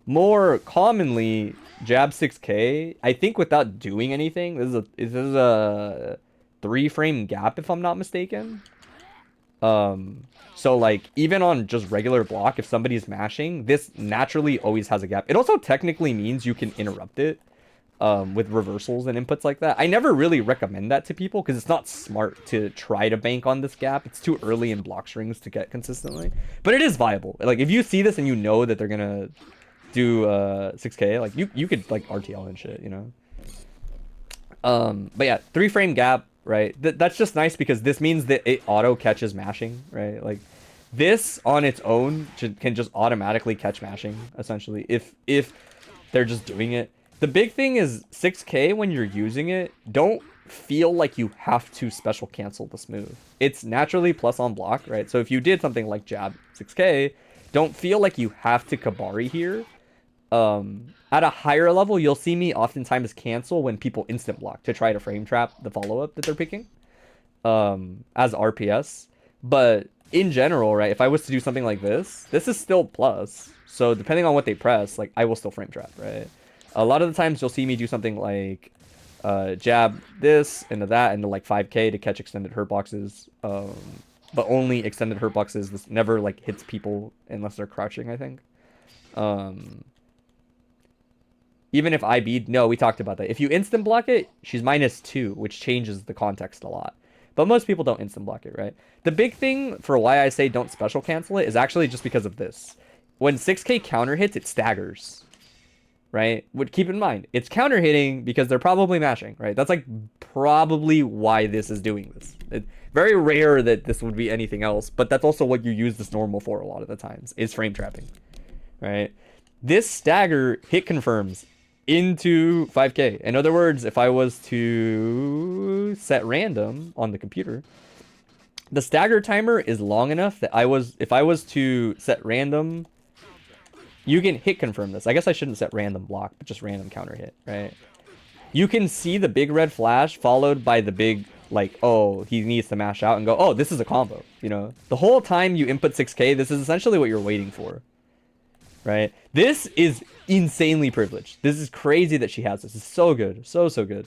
Speaker 2: More commonly, jab 6K, I think without doing anything, this is a 3-frame gap if I'm not mistaken. So like, even on just regular block, if somebody's mashing, this naturally always has a gap. It also technically means you can interrupt it with reversals and inputs like that. I never really recommend that to people because it's not smart to try to bank on this gap. It's too early in block strings to get consistently, but it is viable. Like, if you see this and you know that they're gonna do 6K, like, you could like RTL and shit, you know. But yeah, 3-frame gap, right? That's just nice because this means that it auto catches mashing, right? Like, this on its own can just automatically catch mashing, essentially, if they're just doing it. The big thing is 6K, when you're using it, don't feel like you have to special cancel this move. It's naturally plus on block, right? So if you did something like jab 6K, don't feel like you have to Kabari here. At a higher level, you'll see me oftentimes cancel when people instant block to try to frame trap the follow-up that they're picking as RPS. But in general, right, if I was to do something like this is still plus. So depending on what they press, like, I will still frame trap, right? A lot of the times you'll see me do something like jab this into that into like 5K to catch extended hurt boxes. But only extended hurt boxes. This never like hits people unless they're crouching, I think. Even if IB'd, no, we talked about that. If you instant block it, she's -2, which changes the context a lot. But most people don't instant block it, right? The big thing for why I say don't special cancel it is actually just because of this. When 6K counter hits, it staggers, right? But keep in mind, it's counter hitting because they're probably mashing, right? That's like probably why this is doing this. It's very rare that this would be anything else, but that's also what you use this normal for a lot of the times, is frame trapping, right? This stagger hit confirms into 5K. In other words, if I was to set random on the computer, the stagger timer is long enough that if I was to set random, you can hit confirm this. I guess I shouldn't set random block, but just random counter hit, right? You can see the big red flash followed by the big, like, oh, he needs to mash out, and go, oh, this is a combo, you know? The whole time you input 6K, this is essentially what you're waiting for, right? This is insanely privileged. This is crazy that she has this. It's so good. So good.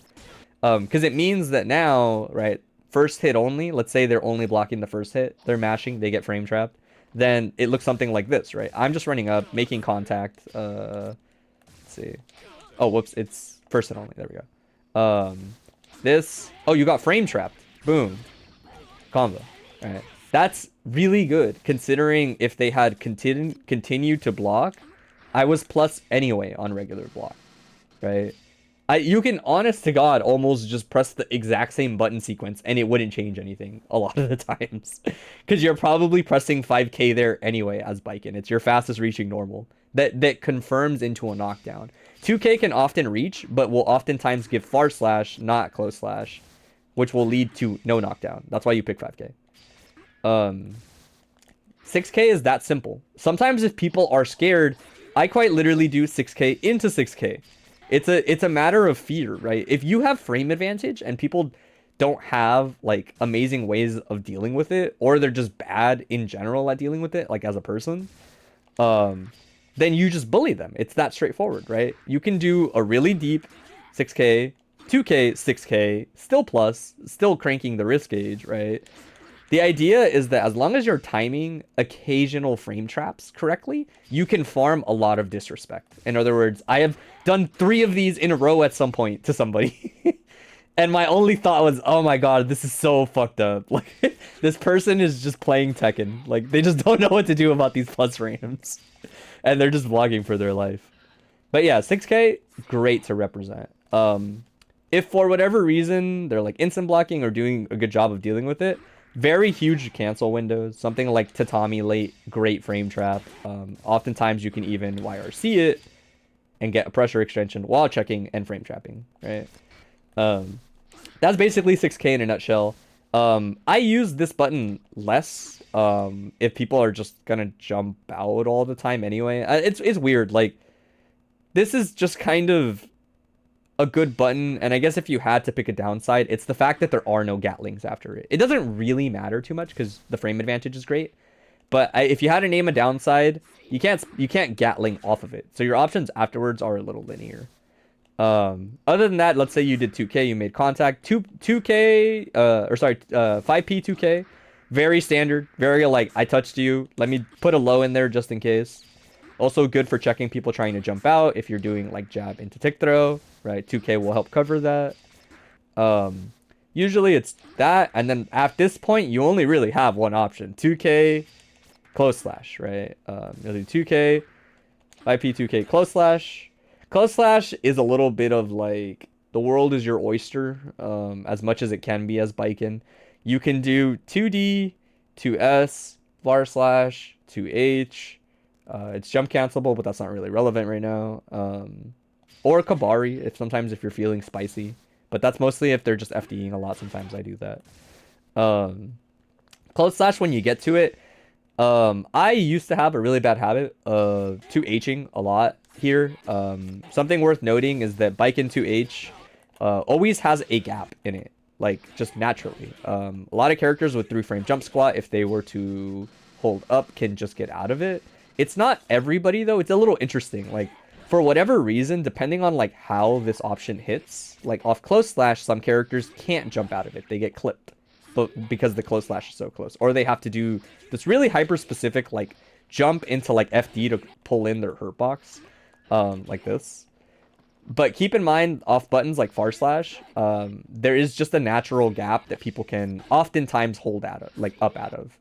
Speaker 2: Because it means that now, right, first hit only, let's say they're only blocking the first hit, they're mashing, they get frame trapped, then it looks something like this, right? I'm just running up, making contact. Let's see. Oh, whoops, it's first hit only. There we go. This, oh, you got frame trapped. Boom. Combo. All right. That's really good, considering if they had continued to block, I was plus anyway on regular block, right? You can, honest to God, almost just press the exact same button sequence and it wouldn't change anything a lot of the times. Because you're probably pressing 5K there anyway as Baiken. It's your fastest reaching normal. That confirms into a knockdown. 2K can often reach, but will oftentimes give far slash, not close slash, which will lead to no knockdown. That's why you pick 5K. 6K is that simple. Sometimes if people are scared, I quite literally do 6K into 6K. It's a matter of fear, right? If you have frame advantage and people don't have like amazing ways of dealing with it, or they're just bad in general at dealing with it, like as a person, then you just bully them. It's that straightforward, right? You can do a really deep 6K, 2K, 6K, still plus, still cranking the risk gauge, right? The idea is that as long as you're timing occasional frame traps correctly, you can farm a lot of disrespect. In other words, I have done 3 of these in a row at some point to somebody. And my only thought was, oh my god, this is so fucked up. Like, this person is just playing Tekken. Like, they just don't know what to do about these plus frames. And they're just vlogging for their life. But yeah, 6K, great to represent. If for whatever reason, they're like instant blocking or doing a good job of dealing with it, very huge cancel windows. Something like Tatami late, great frame trap. Oftentimes you can even YRC it and get a pressure extension while checking and frame trapping, right? That's basically 6K in a nutshell. I use this button less if people are just gonna jump out all the time anyway. It's weird. Like, this is just kind of a good button, and I guess if you had to pick a downside, it's the fact that there are no Gatlings after it. It doesn't really matter too much because the frame advantage is great. But if you had to name a downside, you can't Gatling off of it. So your options afterwards are a little linear. Other than that, let's say you did 2K, you made contact. 5P 2K, very standard, very like, I touched you, let me put a low in there just in case. Also good for checking people trying to jump out if you're doing like jab into tick throw, right? 2K will help cover that. Usually it's that, and then at this point you only really have one option: 2K close slash, right? You'll do 2K 5P 2K close slash. Close slash is a little bit of like, the world is your oyster, as much as it can be as Baiken. You can do 2D, 2S, var slash, 2H. It's jump cancelable, but that's not really relevant right now. Or Kabari, if you're feeling spicy. But that's mostly if they're just FDing a lot. Sometimes I do that. Close slash, when you get to it, I used to have a really bad habit of 2Hing a lot here. Something worth noting is that Baiken 2H always has a gap in it, like just naturally. A lot of characters with 3-frame jump squat, if they were to hold up, can just get out of it. It's not everybody though. It's a little interesting. Like, for whatever reason, depending on like how this option hits, like off close slash, some characters can't jump out of it. They get clipped, but because the close slash is so close, or they have to do this really hyper specific like jump into like FD to pull in their hurt box. Like this. But keep in mind, off buttons like far slash, there is just a natural gap that people can oftentimes hold out of, like up out of.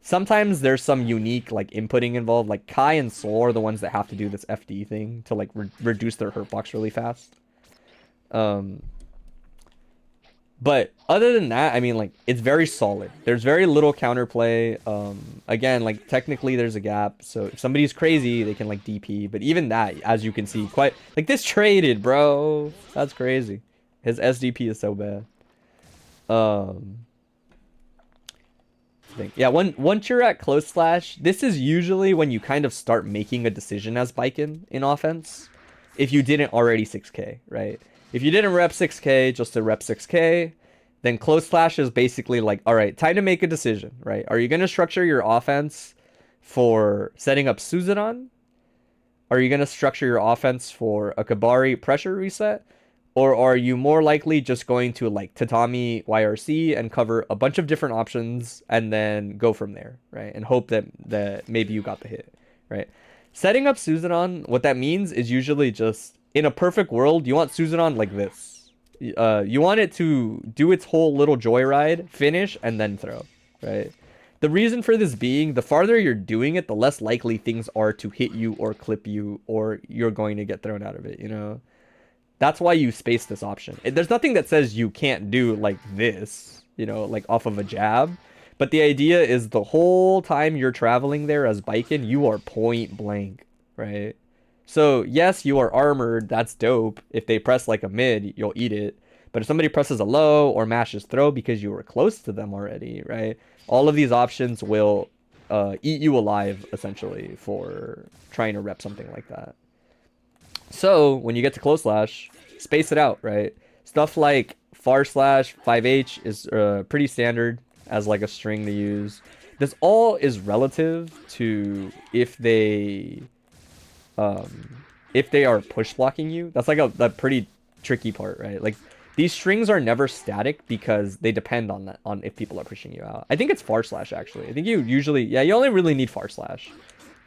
Speaker 2: Sometimes there's some unique like inputting involved, like Kai and Soul are the ones that have to do this FD thing to like reduce their hurt box really fast. But other than that, I mean, like, it's very solid. There's very little counterplay. Again, like, technically there's a gap. So if somebody's crazy, they can, like, DP. But even that, as you can see, quite... Like, this traded, bro. That's crazy. His SDP is so bad. Yeah, once you're at close slash, this is usually when you kind of start making a decision as Baiken in offense. If you didn't already 6K, right? If you didn't rep 6K just to rep 6K, then close slash is basically like, all right, time to make a decision, right? Are you going to structure your offense for setting up Suzuran? Are you going to structure your offense for a Kabari pressure reset? Or are you more likely just going to like Tatami YRC and cover a bunch of different options and then go from there, right? And hope that maybe you got the hit, right? Setting up Suzuran, what that means is usually just, in a perfect world, you want Suzuran like this. You want it to do its whole little joyride, finish, and then throw, right? The reason for this being, the farther you're doing it, the less likely things are to hit you or clip you, or you're going to get thrown out of it, you know? That's why you space this option. There's nothing that says you can't do like this, you know, like off of a jab. But the idea is the whole time you're traveling there as Baiken, you are point blank, right? So, yes, you are armored. That's dope. If they press like a mid, you'll eat it. But if somebody presses a low or mashes throw because you were close to them already, right? All of these options will eat you alive, essentially, for trying to rep something like that. So, when you get to close slash, space it out, right? Stuff like far slash 5H is pretty standard as like a string to use. This all is relative to if they are push blocking you. That's like a pretty tricky part, right? Like, these strings are never static because they depend on that, on if people are pushing you out. I think it's far slash actually. I think you usually, yeah, you only really need far slash.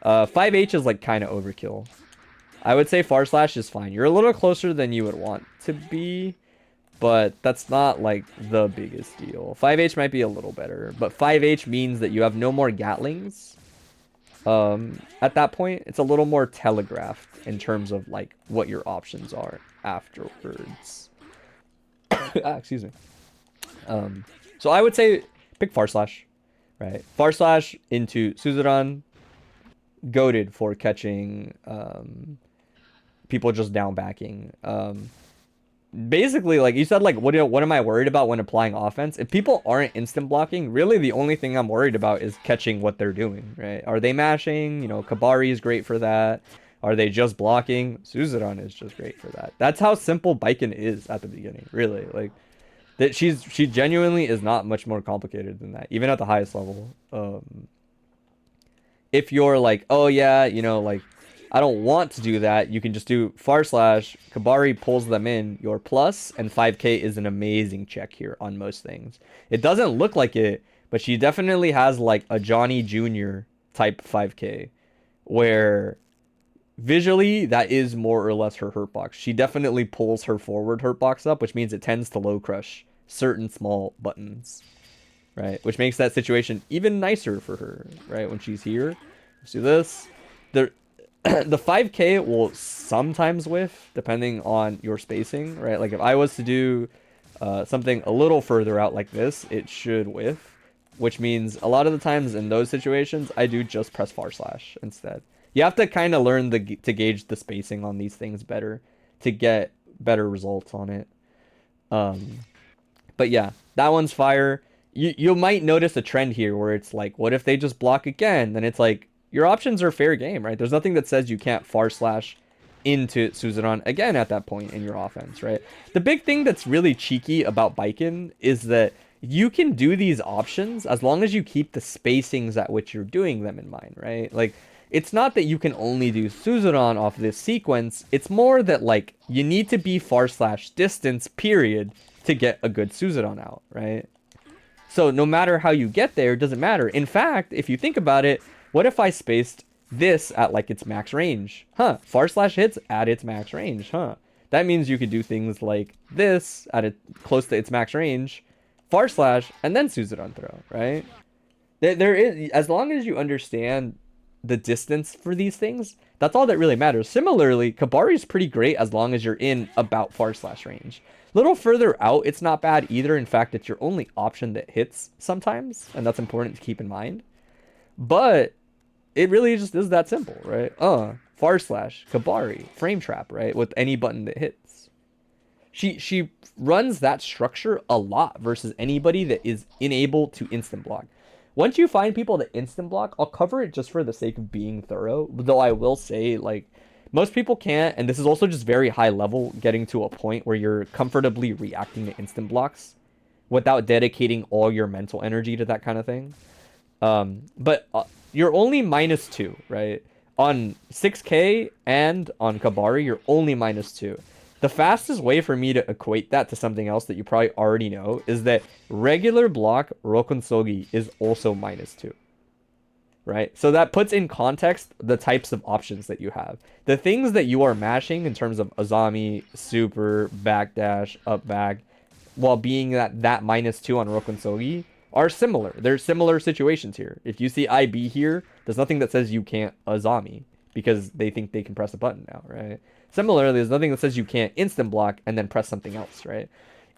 Speaker 2: 5H is like kind of overkill. I would say far slash is fine. You're a little closer than you would want to be, but that's not like the biggest deal. 5H might be a little better, but 5H means that you have no more Gatlings. At that point, it's a little more telegraphed in terms of like what your options are afterwards. Excuse me. So I would say pick far slash, right? Far slash into Suzuran, goated for catching people just down backing. Basically, like you said, like what am I worried about when applying offense? If people aren't instant blocking, really the only thing I'm worried about is catching what they're doing, right? Are they mashing? You know, Kabari is great for that. Are they just blocking? Suzuran is just great for that. That's how simple Baiken is at the beginning, really. Like that she genuinely is not much more complicated than that, even at the highest level. If you're like, oh yeah, you know, like I don't want to do that, you can just do far slash, Kabari pulls them in, your plus, and 5k is an amazing check here on most things. It doesn't look like it, but she definitely has like a Johnny Jr. type 5k, where visually that is more or less her hurt box. She definitely pulls her forward hurt box up, which means it tends to low crush certain small buttons, right? Which makes that situation even nicer for her, right? When she's here, let's do this. The 5k will sometimes whiff depending on your spacing, right? Like if I was to do something a little further out like this, it should whiff, which means a lot of the times in those situations, I do just press far slash instead. You have to kind of learn to gauge the spacing on these things better to get better results on it. But yeah, that one's fire. You might notice a trend here where it's like, what if they just block again? Then it's like, your options are fair game, right? There's nothing that says you can't far slash into Suzuran again at that point in your offense, right? The big thing that's really cheeky about Baiken is that you can do these options as long as you keep the spacings at which you're doing them in mind, right? Like, it's not that you can only do Suzuran off this sequence. It's more that, like, you need to be far slash distance, period, to get a good Suzuran out, right? So no matter how you get there, it doesn't matter. In fact, if you think about it, what if I spaced this at like its max range? Huh, far slash hits at its max range, huh? That means you could do things like this at it close to its max range, far slash, and then Suzuran throw, right? There is, as long as you understand the distance for these things, that's all that really matters. Similarly, Kabari is pretty great as long as you're in about far slash range. A little further out, it's not bad either. In fact, it's your only option that hits sometimes, and that's important to keep in mind. But it really just is that simple, right? Far slash, Kabari, frame trap, right? With any button that hits. She runs that structure a lot versus anybody that is unable to instant block. Once you find people that instant block, I'll cover it just for the sake of being thorough. Though I will say, like, most people can't, and this is also just very high level, getting to a point where you're comfortably reacting to instant blocks without dedicating all your mental energy to that kind of thing. But you're only -2, right? On 6k and on Kabari, you're only -2. The fastest way for me to equate that to something else that you probably already know is that regular block Rokonsogi is also -2, right? So that puts in context the types of options that you have. The things that you are mashing in terms of Azami, super, backdash, up back, while being that -2 on Rokonsogi, are similar. There's similar situations here. If you see IB here, there's nothing that says you can't Azami because they think they can press a button now, right? Similarly, there's nothing that says you can't instant block and then press something else, right?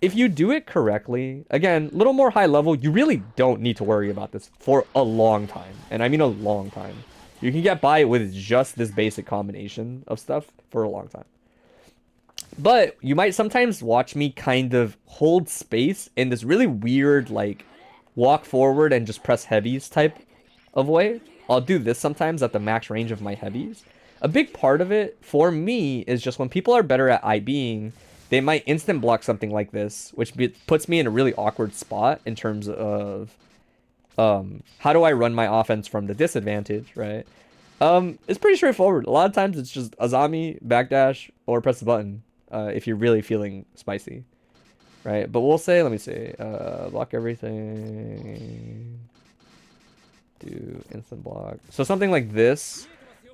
Speaker 2: If you do it correctly, again, a little more high level, you really don't need to worry about this for a long time. And I mean a long time. You can get by with just this basic combination of stuff for a long time. But you might sometimes watch me kind of hold space in this really weird, like, walk forward and just press heavies type of way. I'll do this sometimes at the max range of my heavies. A big part of it for me is just when people are better at IBing, they might instant block something like this, which puts me in a really awkward spot in terms of how do I run my offense from the disadvantage, right? It's pretty straightforward. A lot of times it's just Azami, backdash, or press the button if you're really feeling spicy. right? But we'll say, let me see, block everything, do instant block. So something like this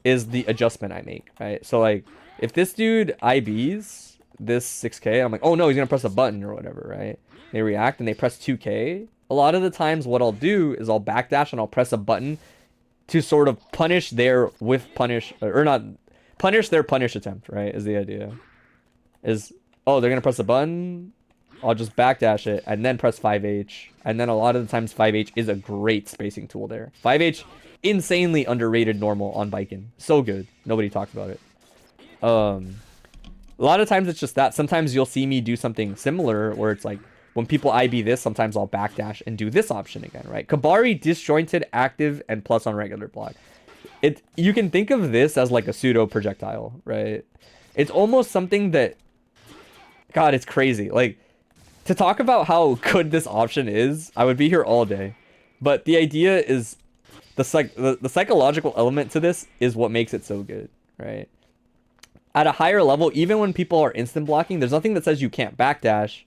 Speaker 2: is the adjustment I make, right? So like, if this dude IBs this 6K, I'm like, oh no, he's gonna press a button or whatever, right? They react and they press 2K. A lot of the times what I'll do is I'll backdash and I'll press a button to sort of punish their punish their punish attempt, right? Is the idea. Is, oh, they're gonna press a button, I'll just backdash it and then press 5H. And then a lot of the times 5H is a great spacing tool there. 5H, insanely underrated normal on Baiken. So good. Nobody talks about it. A lot of times it's just that. Sometimes you'll see me do something similar where it's like, when people IB this, sometimes I'll backdash and do this option again, right? Kabari, disjointed, active, and plus on regular block. You can think of this as like a pseudo projectile, right? It's almost something that, God, it's crazy. Like, to talk about how good this option is, I would be here all day. But the idea is, the psychological element to this is what makes it so good, right? At a higher level, even when people are instant blocking, there's nothing that says you can't backdash,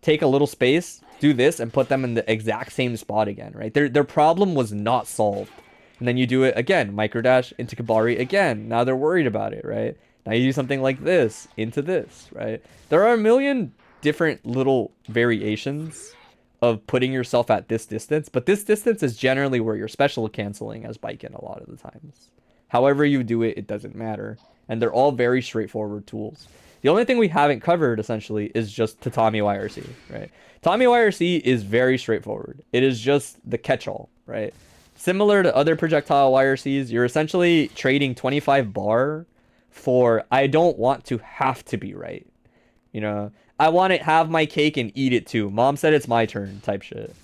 Speaker 2: take a little space, do this, and put them in the exact same spot again, right? Their problem was not solved. And then you do it again, microdash into Kabari again. Now they're worried about it, right? Now you do something like this, into this, right? There are a million different little variations of putting yourself at this distance, but this distance is generally where you're special canceling as Baiken a lot of the times. However you do it, it doesn't matter. And they're all very straightforward tools. The only thing we haven't covered, essentially, is just Tatami YRC, right? Tatami YRC is very straightforward. It is just the catch-all, right? Similar to other projectile YRCs, you're essentially trading 25 bar for, I don't want to have to be right. You know, I want to have my cake and eat it too. Mom said it's my turn type shit.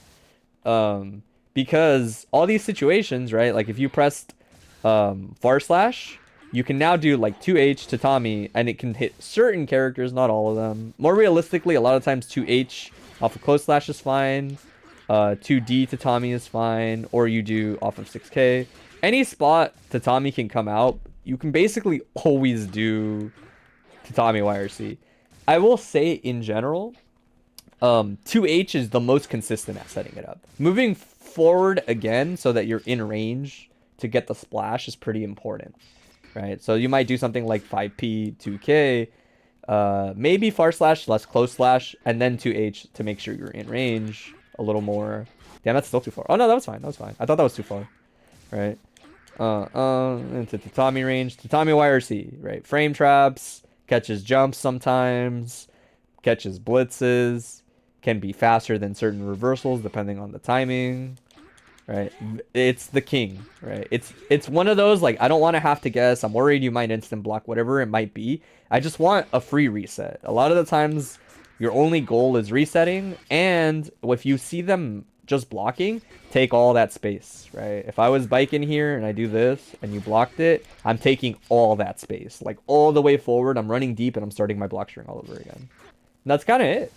Speaker 2: Because all these situations, right? Like if you pressed far slash, you can now do like 2H Tatami and it can hit certain characters, not all of them. More realistically, a lot of times 2H off of close slash is fine. 2D Tatami is fine. Or you do off of 6K. Any spot Tatami can come out, you can basically always do Tatami YRC. I will say in general, 2H is the most consistent at setting it up. Moving forward again so that you're in range to get the splash is pretty important. Right, so you might do something like 5P, 2K, maybe far slash, less close slash, and then 2H to make sure you're in range a little more. Damn, that's still too far. Oh no, that was fine. That was fine. I thought that was too far. Right. Into Tatami range. Tatami YRC, right? Frame traps, catches jumps sometimes, catches blitzes, can be faster than certain reversals depending on the timing. Right, it's the king, right? It's one of those, like, I don't want to have to guess. I'm worried you might instant block, whatever it might be. I just want a free reset. A lot of the times, your only goal is resetting, and if you see them just blocking, take all that space, right? If I was Baiken here and I do this and you blocked it, I'm taking all that space, like all the way forward. I'm running deep and I'm starting my block string all over again. And that's kind of it.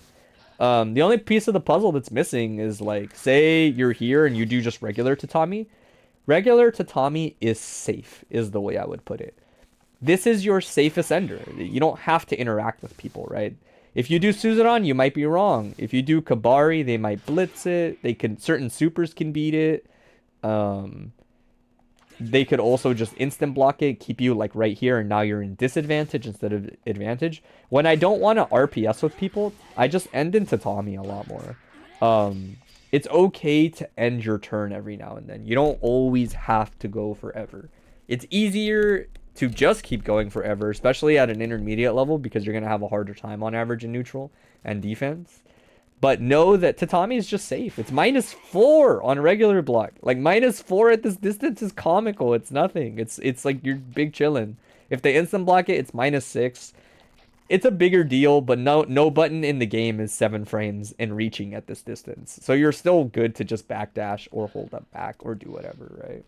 Speaker 2: The only piece of the puzzle that's missing is, like, say you're here and you do just regular Tatami. Regular Tatami is safe, is the way I would put it. This is your safest ender. You don't have to interact with people, right? If you do Suzuran, you might be wrong. If you do Kabari, they might blitz it. Certain supers can beat it. They could also just instant block it, keep you like right here, and now you're in disadvantage instead of advantage. When I don't want to RPS with people, I just end in Tatami a lot more. It's okay to end your turn every now and then. You don't always have to go forever. It's easier to just keep going forever, especially at an intermediate level, because you're going to have a harder time on average in neutral and defense. But know that Tatami is just safe. It's -4 on regular block. Like, -4 at this distance is comical. It's nothing. It's like you're big chillin'. If they instant block it, it's -6. It's a bigger deal, but no button in the game is 7 frames and reaching at this distance. So you're still good to just backdash or hold up back or do whatever, right?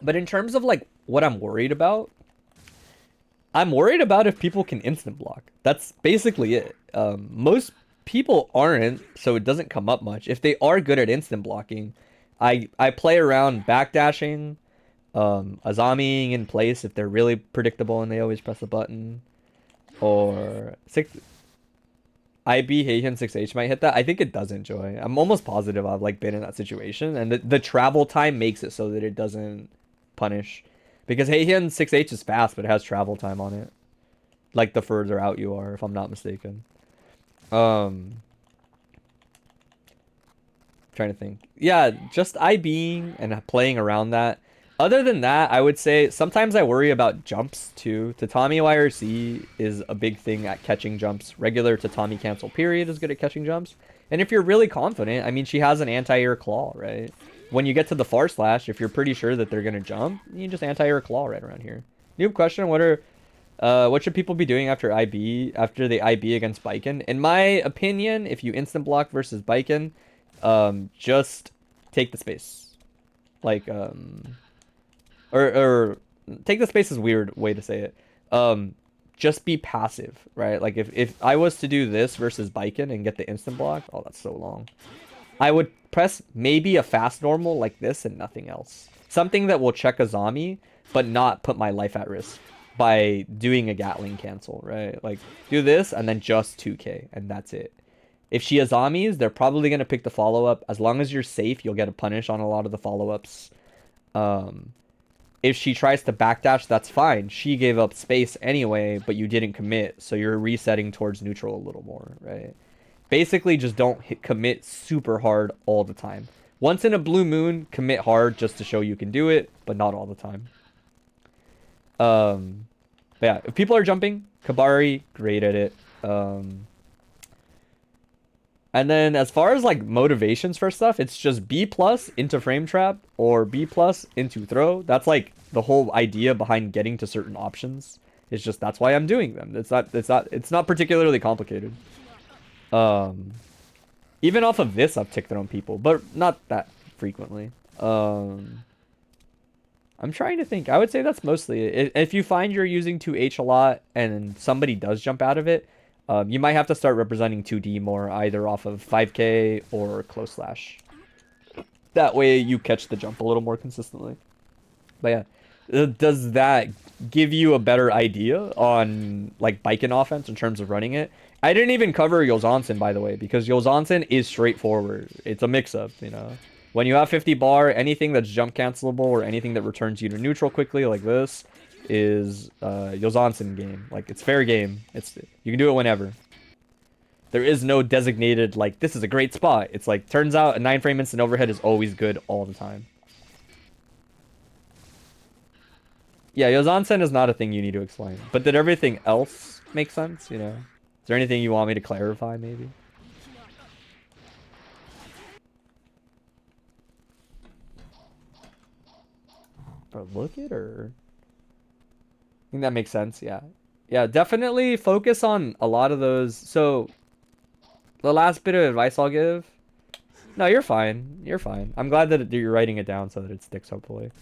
Speaker 2: But in terms of, like, what I'm worried about, I'm worried about if people can instant block. That's basically it. Most people aren't, so it doesn't come up much. If they are good at instant blocking, I play around backdashing, Azamiing in place if they're really predictable and they always press a button. or 6 IB Heian 6H might hit that. I think it doesn't, Joy. I'm almost positive I've like been in that situation, and the travel time makes it so that it doesn't punish, because Heian 6H is fast, but it has travel time on it, like the further out you are, if I'm not mistaken. Trying to think. Yeah, just IBing and playing around that. Other than that, I would say sometimes I worry about jumps too. Tatami YRC is a big thing at catching jumps. Regular Tatami cancel period is good at catching jumps. And if you're really confident, I mean, she has an anti-air claw, right? When you get to the far slash, if you're pretty sure that they're going to jump, you just anti-air claw right around here. New question, what should people be doing after they IB against Baiken? In my opinion, if you instant block versus Baiken, just take the space. Like, or take the space is a weird way to say it. Just be passive, right? Like if I was to do this versus Baiken and get the instant block, oh, that's so long. I would press maybe a fast normal like this and nothing else. Something that will check a zombie, but not put my life at risk by doing a Gatling cancel, right? Like do this and then just 2k and that's it. If she has zombies, they're probably going to pick the follow-up. As long as you're safe, you'll get a punish on a lot of the follow-ups. If she tries to backdash, that's fine. She gave up space anyway, but you didn't commit, so you're resetting towards neutral a little more, right? Basically, just don't commit super hard all the time. Once in a blue moon, commit hard just to show you can do it, but not all the time. But yeah, if people are jumping, Kabari, great at it. And then as far as like motivations for stuff, it's just B+ into frame trap or B+ into throw. That's like the whole idea behind getting to certain options. It's just that's why I'm doing them. It's not particularly complicated. Even off of this, I've tick thrown people, but not that frequently. I'm trying to think. I would say that's mostly it. If you find you're using 2H a lot and somebody does jump out of it, you might have to start representing 2D more, either off of 5k or close slash. That way you catch the jump a little more consistently. But yeah, does that give you a better idea on like Baiken offense in terms of running it? I didn't even cover Yozansen, by the way, because Yozansen is straightforward. It's a mix-up, you know. When you have 50 bar, anything that's jump cancelable or anything that returns you to neutral quickly like this is Yozansen game. Like, it's fair game. You can do it whenever. There is no designated, like, this is a great spot. It's like, turns out a 9-frame instant overhead is always good all the time. Yeah, Yozansen is not a thing you need to explain. But did everything else make sense, you know? Is there anything you want me to clarify, maybe? Or look it, or... I think that makes sense, yeah. Yeah, definitely focus on a lot of those. So, the last bit of advice I'll give... No, you're fine. You're fine. I'm glad that you're writing it down so that it sticks, hopefully.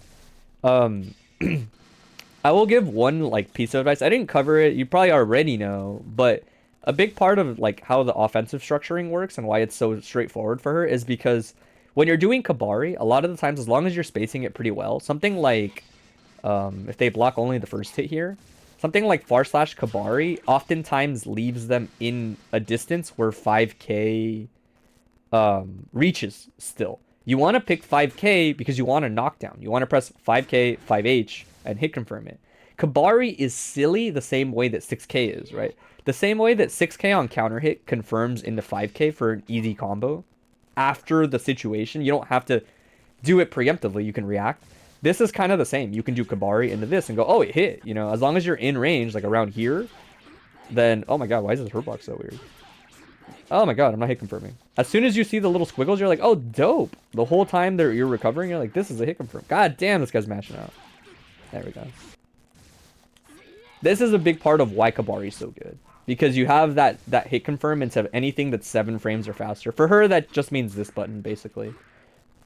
Speaker 2: I will give one, like, piece of advice. I didn't cover it. You probably already know, but a big part of, like, how the offensive structuring works and why it's so straightforward for her is because when you're doing Kabari, a lot of the times, as long as you're spacing it pretty well, something like... if they block only the first hit here, something like far slash Kabari oftentimes leaves them in a distance where 5k reaches still. You want to pick 5k because you want a knockdown. You want to press 5k, 5h, and hit confirm it. Kabari is silly the same way that 6k is, right? The same way that 6k on counter hit confirms into 5k for an easy combo. After the situation, you don't have to do it preemptively. You can react. This is kind of the same. You can do Kabari into this and go, oh, it hit. You know, as long as you're in range, like around here, then... Oh my god, why is this hurt block so weird? Oh my god, I'm not hit confirming. As soon as you see the little squiggles, you're like, oh, dope. The whole time you're recovering, you're like, this is a hit confirm. God damn, this guy's mashing out. There we go. This is a big part of why Kabari is so good. Because you have that hit confirm instead of anything that's 7 frames or faster. For her, that just means this button, basically.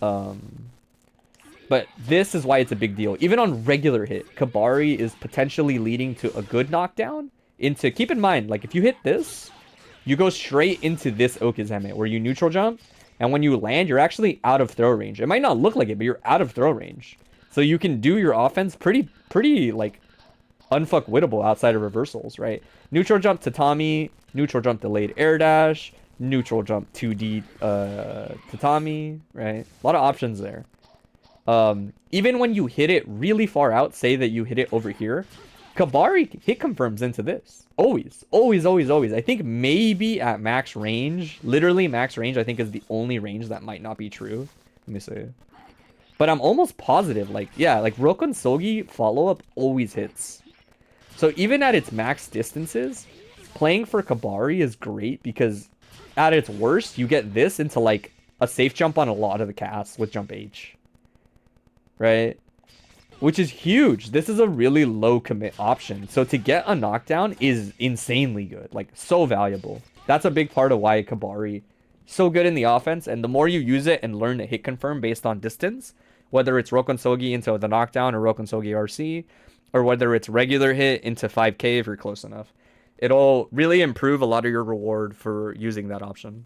Speaker 2: But this is why it's a big deal. Even on regular hit, Kabari is potentially leading to a good knockdown. Keep in mind, like, if you hit this, you go straight into this Okizeme, where you neutral jump, and when you land, you're actually out of throw range. It might not look like it, but you're out of throw range. So you can do your offense pretty, like, unfuckwittable outside of reversals, right? Neutral jump tatami, neutral jump delayed air dash, neutral jump 2D tatami, right? A lot of options there. Even when you hit it really far out, say that you hit it over here, Kabari hit confirms into this. Always, always, always, always. I think maybe at max range, literally max range, I think is the only range that might not be true. Let me see. But I'm almost positive, like, yeah, like Rokun Sogi follow-up always hits. So even at its max distances, playing for Kabari is great because at its worst, you get this into like a safe jump on a lot of the casts with jump H. Right? Which is huge. This is a really low commit option. So to get a knockdown is insanely good. Like, so valuable. That's a big part of why Kabari so good in the offense. And the more you use it and learn to hit confirm based on distance, whether it's Rokun Sogi into the knockdown or Rokun Sogi RC, or whether it's regular hit into 5k if you're close enough, it'll really improve a lot of your reward for using that option.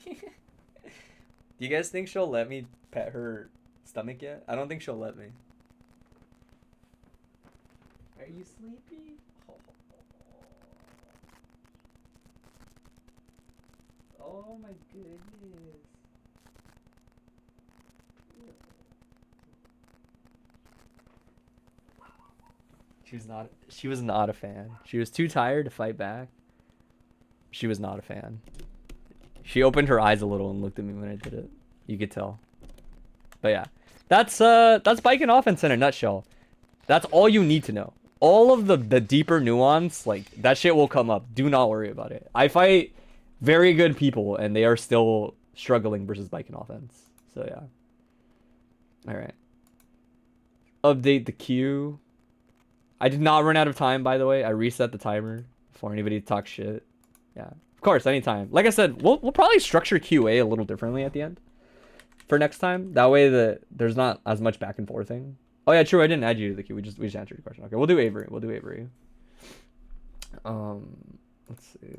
Speaker 2: Do you guys think she'll let me pet her stomach yet? I don't think she'll let me. Are you sleepy? Oh my goodness. She was not a fan. She was too tired to fight back. She was not a fan. She opened her eyes a little and looked at me when I did it. You could tell. But yeah. That's Baiken offense in a nutshell. That's all you need to know. All of the deeper nuance, like, that shit will come up. Do not worry about it. I fight very good people and they are still struggling versus Baiken offense. So yeah. Alright. Update the queue. I did not run out of time, by the way. I reset the timer before anybody talks shit. Yeah. Of course, anytime. Like I said, we'll probably structure QA a little differently at the end for next time. That way that there's not as much back and forthing. Oh yeah, true. I didn't add you to the queue. We just answered your question. Okay, we'll do Avery. We'll do Avery. Let's see.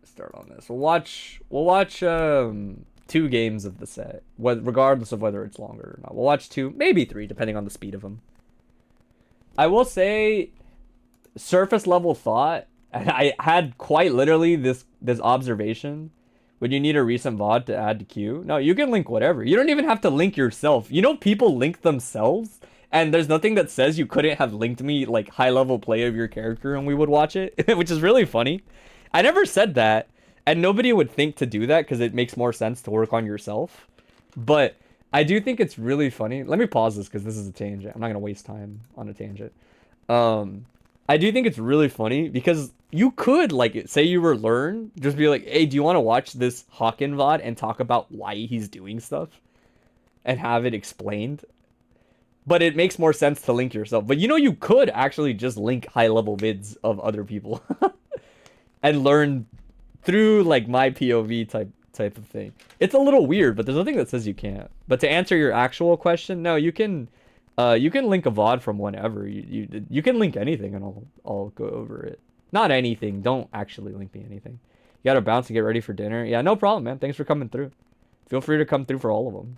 Speaker 2: Start on this. We'll watch 2 games of the set, regardless of whether it's longer or not. We'll watch 2, maybe 3, depending on the speed of them. I will say, surface level thought, and I had quite literally this observation. Would you need a recent VOD to add to queue? No, you can link whatever. You don't even have to link yourself. You know, people link themselves, and there's nothing that says you couldn't have linked me, like, high-level play of your character, and we would watch it, which is really funny. I never said that, and nobody would think to do that because it makes more sense to work on yourself. But I do think it's really funny. Let me pause this because this is a tangent. I'm not going to waste time on a tangent. I do think it's really funny because you could, like, say you were learn, just be like, hey, do you want to watch this Hawken VOD and talk about why he's doing stuff? And have it explained? But it makes more sense to link yourself. But you know, you could actually just link high-level vids of other people. And learn through, like, my POV type of thing. It's a little weird, but there's nothing that says you can't. But to answer your actual question, no, you can link a VOD from whenever. You can link anything and I'll go over it. Not anything. Don't actually link me anything. You gotta bounce and get ready for dinner. Yeah, no problem, man. Thanks for coming through. Feel free to come through for all of them.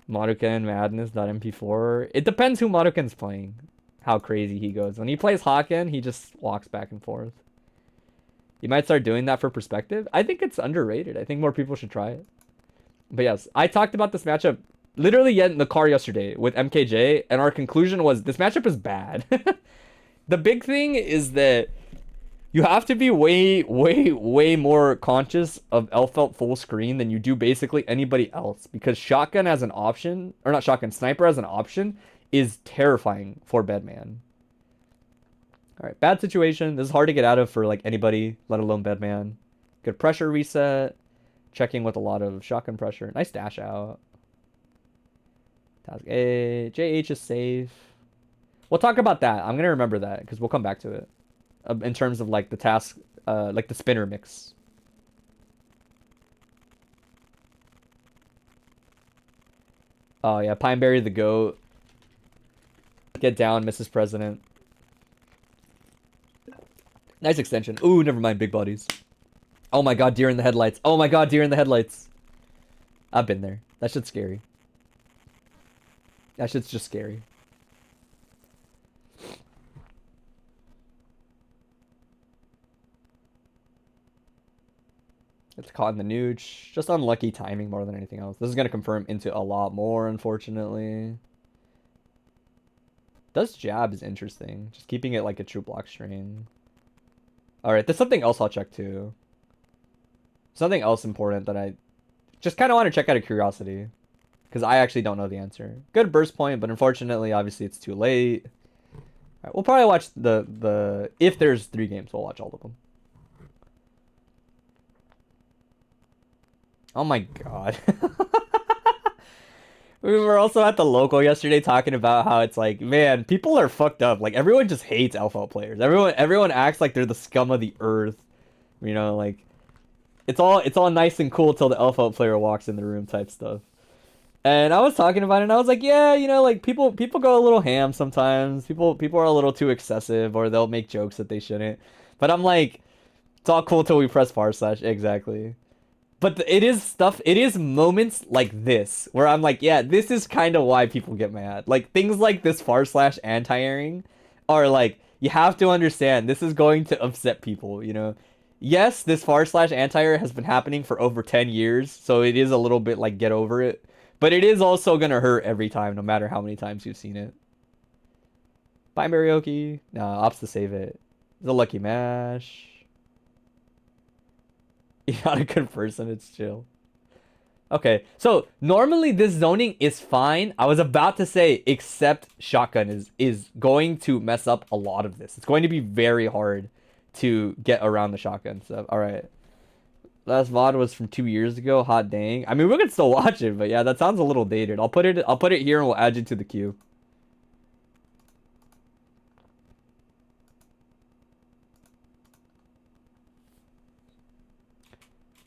Speaker 2: Madoken Madness.mp4. It depends who Madoken's playing. How crazy he goes. When he plays Hawken, he just walks back and forth. You might start doing that for perspective. I think it's underrated. I think more people should try it. But yes, I talked about this matchup literally yet in the car yesterday with MKJ, and our conclusion was this matchup is bad. The big thing is that you have to be way, way, way more conscious of Elphelt full screen than you do basically anybody else, because shotgun as an option, or not shotgun, sniper as an option is terrifying for Bedman. Alright, bad situation. This is hard to get out of for, like, anybody, let alone Bedman. Good pressure reset. Checking with a lot of shotgun pressure. Nice dash out. Task A. JH is safe. We'll talk about that. I'm going to remember that, because we'll come back to it. In terms of, like, the task, like, the spinner mix. Oh, yeah. Pineberry the GOAT. Get down, Mrs. President. Nice extension. Ooh, never mind. Big bodies. Oh my god, deer in the headlights. Oh my god, deer in the headlights. I've been there. That shit's scary. That shit's just scary. It's caught in the nooch. Just unlucky timing more than anything else. This is going to confirm into a lot more, unfortunately. Does jab is interesting. Just keeping it like a true block string. Alright, there's something else I'll check too. Something else important that I just kind of want to check out of curiosity. Because I actually don't know the answer. Good burst point, but unfortunately, obviously, it's too late. Alright, we'll probably watch the... If there's 3 games, we'll watch all of them. Oh my god. We were also at the local yesterday talking about how it's like, man, people are fucked up. Like, everyone just hates Elphelt players. Everyone acts like they're the scum of the earth. You know, like, it's all nice and cool till the Elphelt player walks in the room type stuff. And I was talking about it, and I was like, yeah, you know, like, people go a little ham sometimes. People are a little too excessive, or they'll make jokes that they shouldn't. But I'm like, it's all cool till we press / exactly. But it is moments like this where I'm like, yeah, this is kind of why people get mad. Like, things like this / anti-airing are like, you have to understand, this is going to upset people, you know? Yes, this / anti-air has been happening for over 10 years, so it is a little bit like, get over it. But it is also going to hurt every time, no matter how many times you've seen it. Bye, Marioki. Nah, opts to save it. It's a lucky mash. You're not a good person, it's chill. Okay, so normally this zoning is fine. I was about to say, except shotgun is going to mess up a lot of this. It's going to be very hard to get around the shotgun stuff. Alright. Last VOD was from 2 years ago. Hot dang. I mean, we can still watch it, but yeah, that sounds a little dated. I'll put it here and we'll add you to the queue.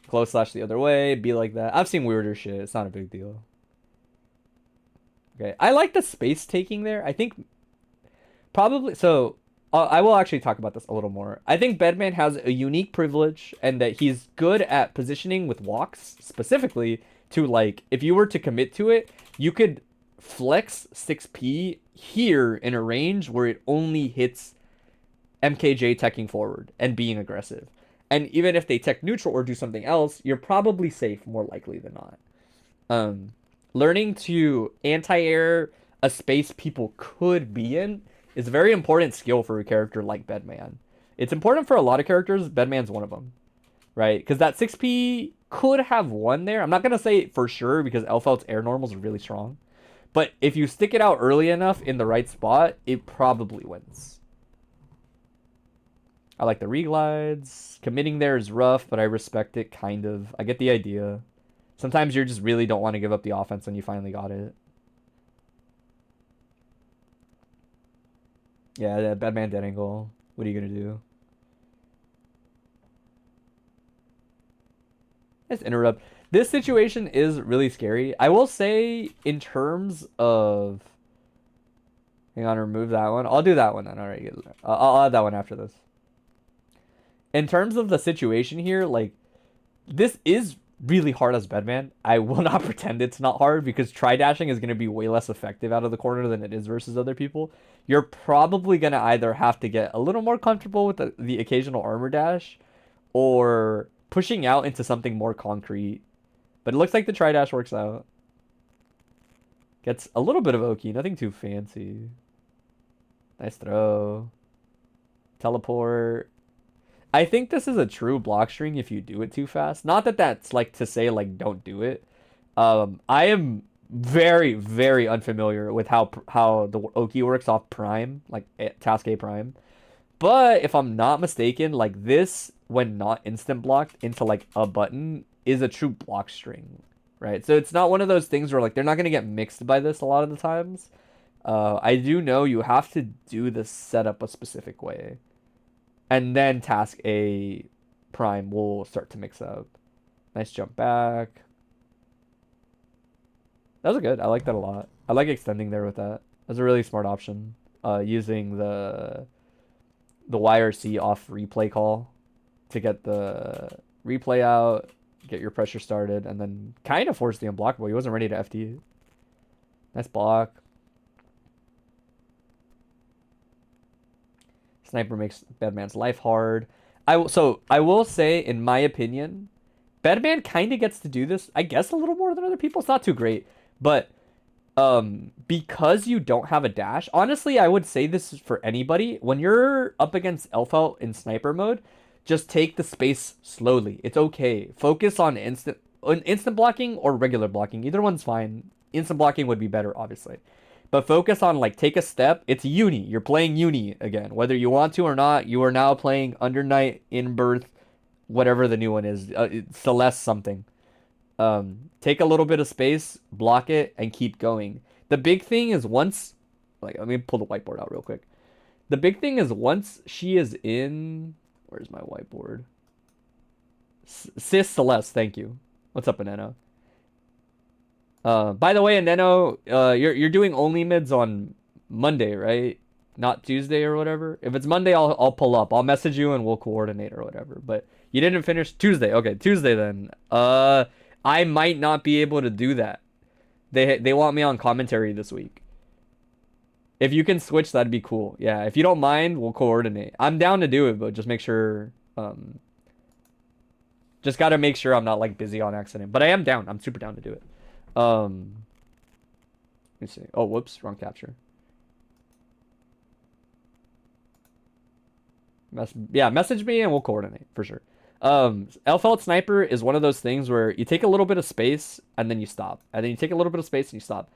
Speaker 2: Close / the other way, be like that. I've seen weirder shit. It's not a big deal. Okay, I like the space taking there. I think probably so. I will actually talk about this a little more. I think Bedman has a unique privilege and that he's good at positioning with walks, specifically to, like, if you were to commit to it, you could flex 6p here in a range where it only hits MKJ teching forward and being aggressive. And even if they tech neutral or do something else, you're probably safe, more likely than not. Learning to anti-air a space people could be in is a very important skill for a character like Bedman. It's important for a lot of characters. Bedman's one of them, right? Because that 6p could have won there. I'm not going to say for sure because Elphelt's air normals are really strong. But if you stick it out early enough in the right spot, it probably wins. I like the reglides. Committing there is rough, but I respect it, kind of. I get the idea. Sometimes you just really don't want to give up the offense when you finally got it. Yeah, that Bedman dead angle. What are you going to do? Let's interrupt. This situation is really scary. I will say, in terms of... Hang on, remove that one. I'll do that one then. Alright, I'll add that one after this. In terms of the situation here, like, this is really hard as Bedman. I will not pretend it's not hard because tri-dashing is going to be way less effective out of the corner than it is versus other people. You're probably going to either have to get a little more comfortable with the occasional armor dash or pushing out into something more concrete. But it looks like the tri-dash works out. Gets a little bit of Oki, nothing too fancy. Nice throw. Teleport. I think this is a true block string if you do it too fast. Not that that's like to say like don't do it. I am very, very unfamiliar with how the Oki works off Prime, like Task A Prime. But if I'm not mistaken, like this, when not instant blocked into like a button, is a true block string, right? So it's not one of those things where like they're not going to get mixed by this a lot of the times. I do know you have to do the setup a specific way. And then Task A Prime will start to mix up. Nice jump back. That was good. I like that a lot. I like extending there with that. That's a really smart option. Using the YRC off replay call to get the replay out.
Speaker 3: get your pressure started, and then kind of force the unblockable. He wasn't ready to FD. Nice block. Sniper makes Bedman's life hard. I will say, in my opinion, Bedman kind of gets to do this, I guess, a little more than other people. It's not too great, but because you don't have a dash, honestly, I would say this is for anybody. When you're up against Elphelt in sniper mode, just take the space slowly. It's okay. Focus on instant blocking or regular blocking. Either one's fine. Instant blocking would be better, obviously. But focus on, like, take a step. It's Uni. You're playing Uni again. Whether you want to or not, you are now playing Under Night, In Birth, whatever the new one is. Celeste something. Take a little bit of space, block it, and keep going. The big thing is once... Like, let me pull the whiteboard out real quick. The big thing is once she is in... Where's my whiteboard? Sis Celeste, thank you. What's up, Aneno? By the way, Aneno, you're doing only mids on Monday, right? Not Tuesday or whatever. If it's Monday, I'll pull up. I'll message you and we'll coordinate or whatever. But you didn't finish Tuesday. Okay, Tuesday then. I might not be able to do that. They want me on commentary this week. If you can switch, that'd be cool. Yeah, if you don't mind, we'll coordinate. I'm down to do it, but just make sure... just gotta make sure I'm not, like, busy on accident. But I am down. I'm super down to do it. Let me see. Oh, whoops. Wrong capture. Message me and we'll coordinate, for sure. Elphelt Sniper is one of those things where you take a little bit of space and then you stop. And then you take a little bit of space and you stop.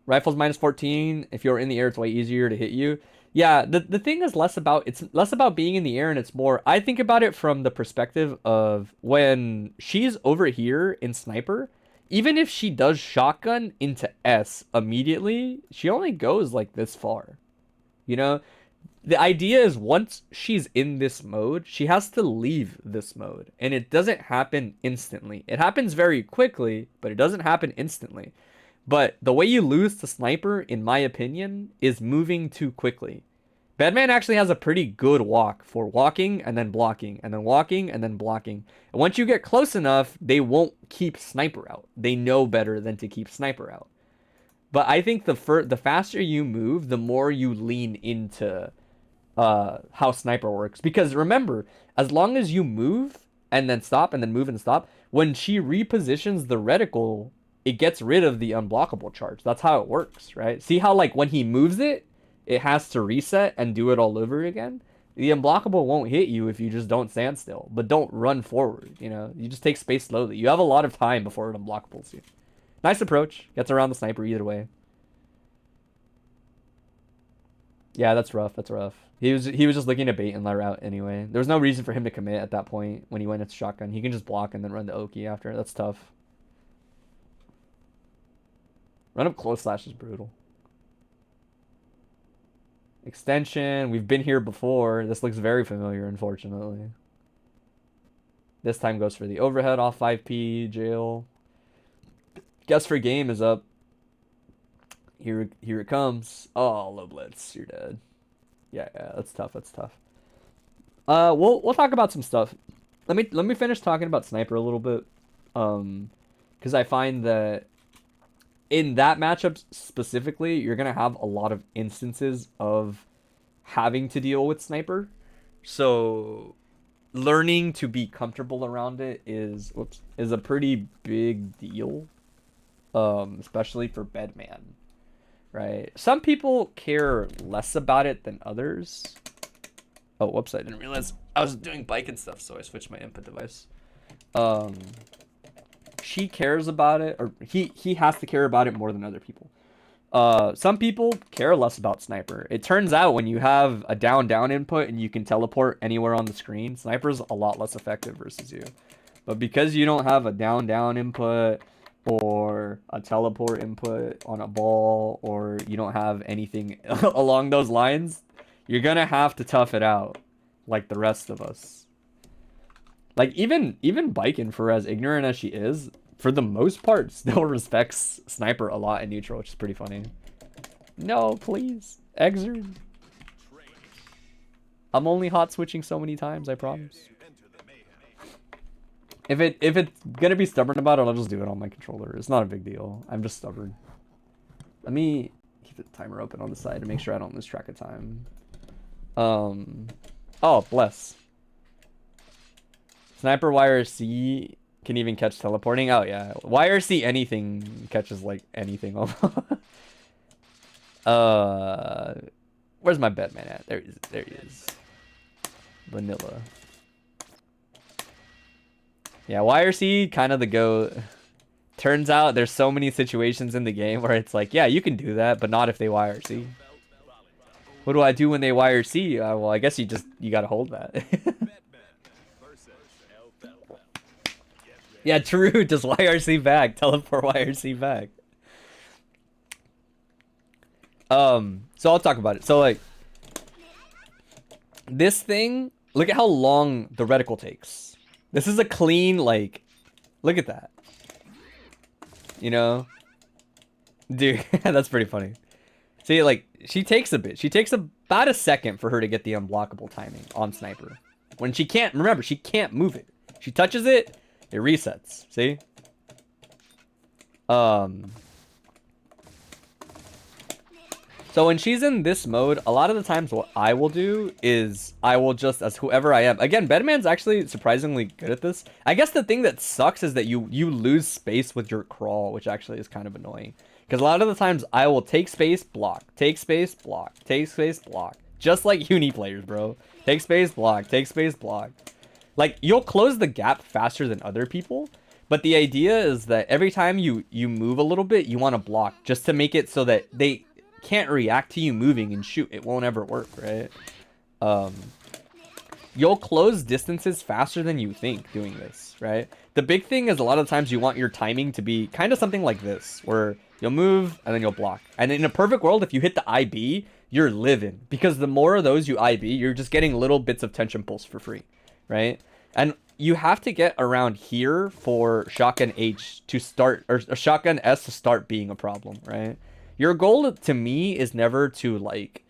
Speaker 3: Rifles minus 14. If you're in the air, it's way easier to hit you. Yeah, the thing is it's less about being in the air and it's more, I think about it from the perspective of when she's over here in Sniper, even if she does shotgun into S immediately, she only goes like this far. You know, the idea is once she's in this mode, she has to leave this mode, and it doesn't happen instantly. It happens very quickly, but it doesn't happen instantly. But the way you lose to Sniper, in my opinion, is moving too quickly. Bedman actually has a pretty good walk for walking and then blocking and then walking and then blocking. And once you get close enough, they won't keep Sniper out. They know better than to keep Sniper out. But I think the faster you move, the more you lean into how Sniper works. Because remember, as long as you move and then stop and then move and stop, when she repositions the reticle, it gets rid of the unblockable charge. That's how it works, right? See how, like, when he moves it, it has to reset and do it all over again? The unblockable won't hit you if you just don't stand still. But don't run forward, you know? You just take space slowly. You have a lot of time before it unblockables you. Nice approach. Gets around the Sniper either way. Yeah, that's rough. That's rough. He was just looking to bait and let her out anyway. There was no reason for him to commit at that point when he went into shotgun. He can just block and then run the Oki after. That's tough. Run up close slash is brutal. Extension. We've been here before. This looks very familiar, unfortunately. This time goes for the overhead off 5p. Jail. Guess for game is up. Here it comes. Oh, low blitz. You're dead. Yeah, that's tough. That's tough. We'll talk about some stuff. Let me finish talking about Sniper a little bit. Because I find that in that matchup specifically, you're going to have a lot of instances of having to deal with Sniper. So learning to be comfortable around it is a pretty big deal. Especially for Bedman. Right? Some people care less about it than others. Oh, whoops, I didn't realize I was doing Baiken stuff, so I switched my input device. She cares about it, or he has to care about it more than other people. Some people care less about Sniper. It turns out when you have a down input and you can teleport anywhere on the screen, Sniper's a lot less effective versus you. But because you don't have a down input or a teleport input on a ball, or you don't have anything along those lines, you're gonna have to tough it out like the rest of us. Like even Baiken, for as ignorant as she is, for the most part still respects Sniper a lot in neutral, which is pretty funny. No, please. Exert. I'm only hot switching so many times, I promise. If it's gonna be stubborn about it, I'll just do it on my controller. It's not a big deal. I'm just stubborn. Let me keep the timer open on the side to make sure I don't lose track of time. Oh, bless. Sniper YRC can even catch teleporting. Oh yeah, YRC anything catches like anything. Where's my Bedman at? There he is. There he is. Vanilla. Yeah, YRC kind of the GOAT. Turns out there's so many situations in the game where it's like, yeah, you can do that, but not if they YRC. What do I do when they YRC? Well, I guess you gotta hold that. Yeah, true. Just YRC back. Teleport YRC back. So I'll talk about it. So like this thing, look at how long the reticle takes. This is a clean, like, look at that. You know? Dude, that's pretty funny. See, like, she takes a bit. She takes about a second for her to get the unblockable timing on Sniper. When she can't, remember, she can't move it. She touches it, it resets. See? So when she's in this mode, a lot of the times what I will do is I will just, as whoever I am. Again, Bedman's actually surprisingly good at this. I guess the thing that sucks is that you lose space with your crawl, which actually is kind of annoying. Because a lot of the times I will take space, block, take space, block, take space, block. Just like uni players, bro. Take space, block, take space, block. Like, you'll close the gap faster than other people. But the idea is that every time you move a little bit, you want to block. Just to make it so that they can't react to you moving and shoot. It won't ever work, right? You'll close distances faster than you think doing this, right? The big thing is a lot of times you want your timing to be kind of something like this, where you'll move and then you'll block. And in a perfect world, if you hit the IB, you're living. Because the more of those you IB, you're just getting little bits of tension pulse for free, right? And you have to get around here for shotgun H to start, or shotgun S to start being a problem, right? Your goal to me is never to, like,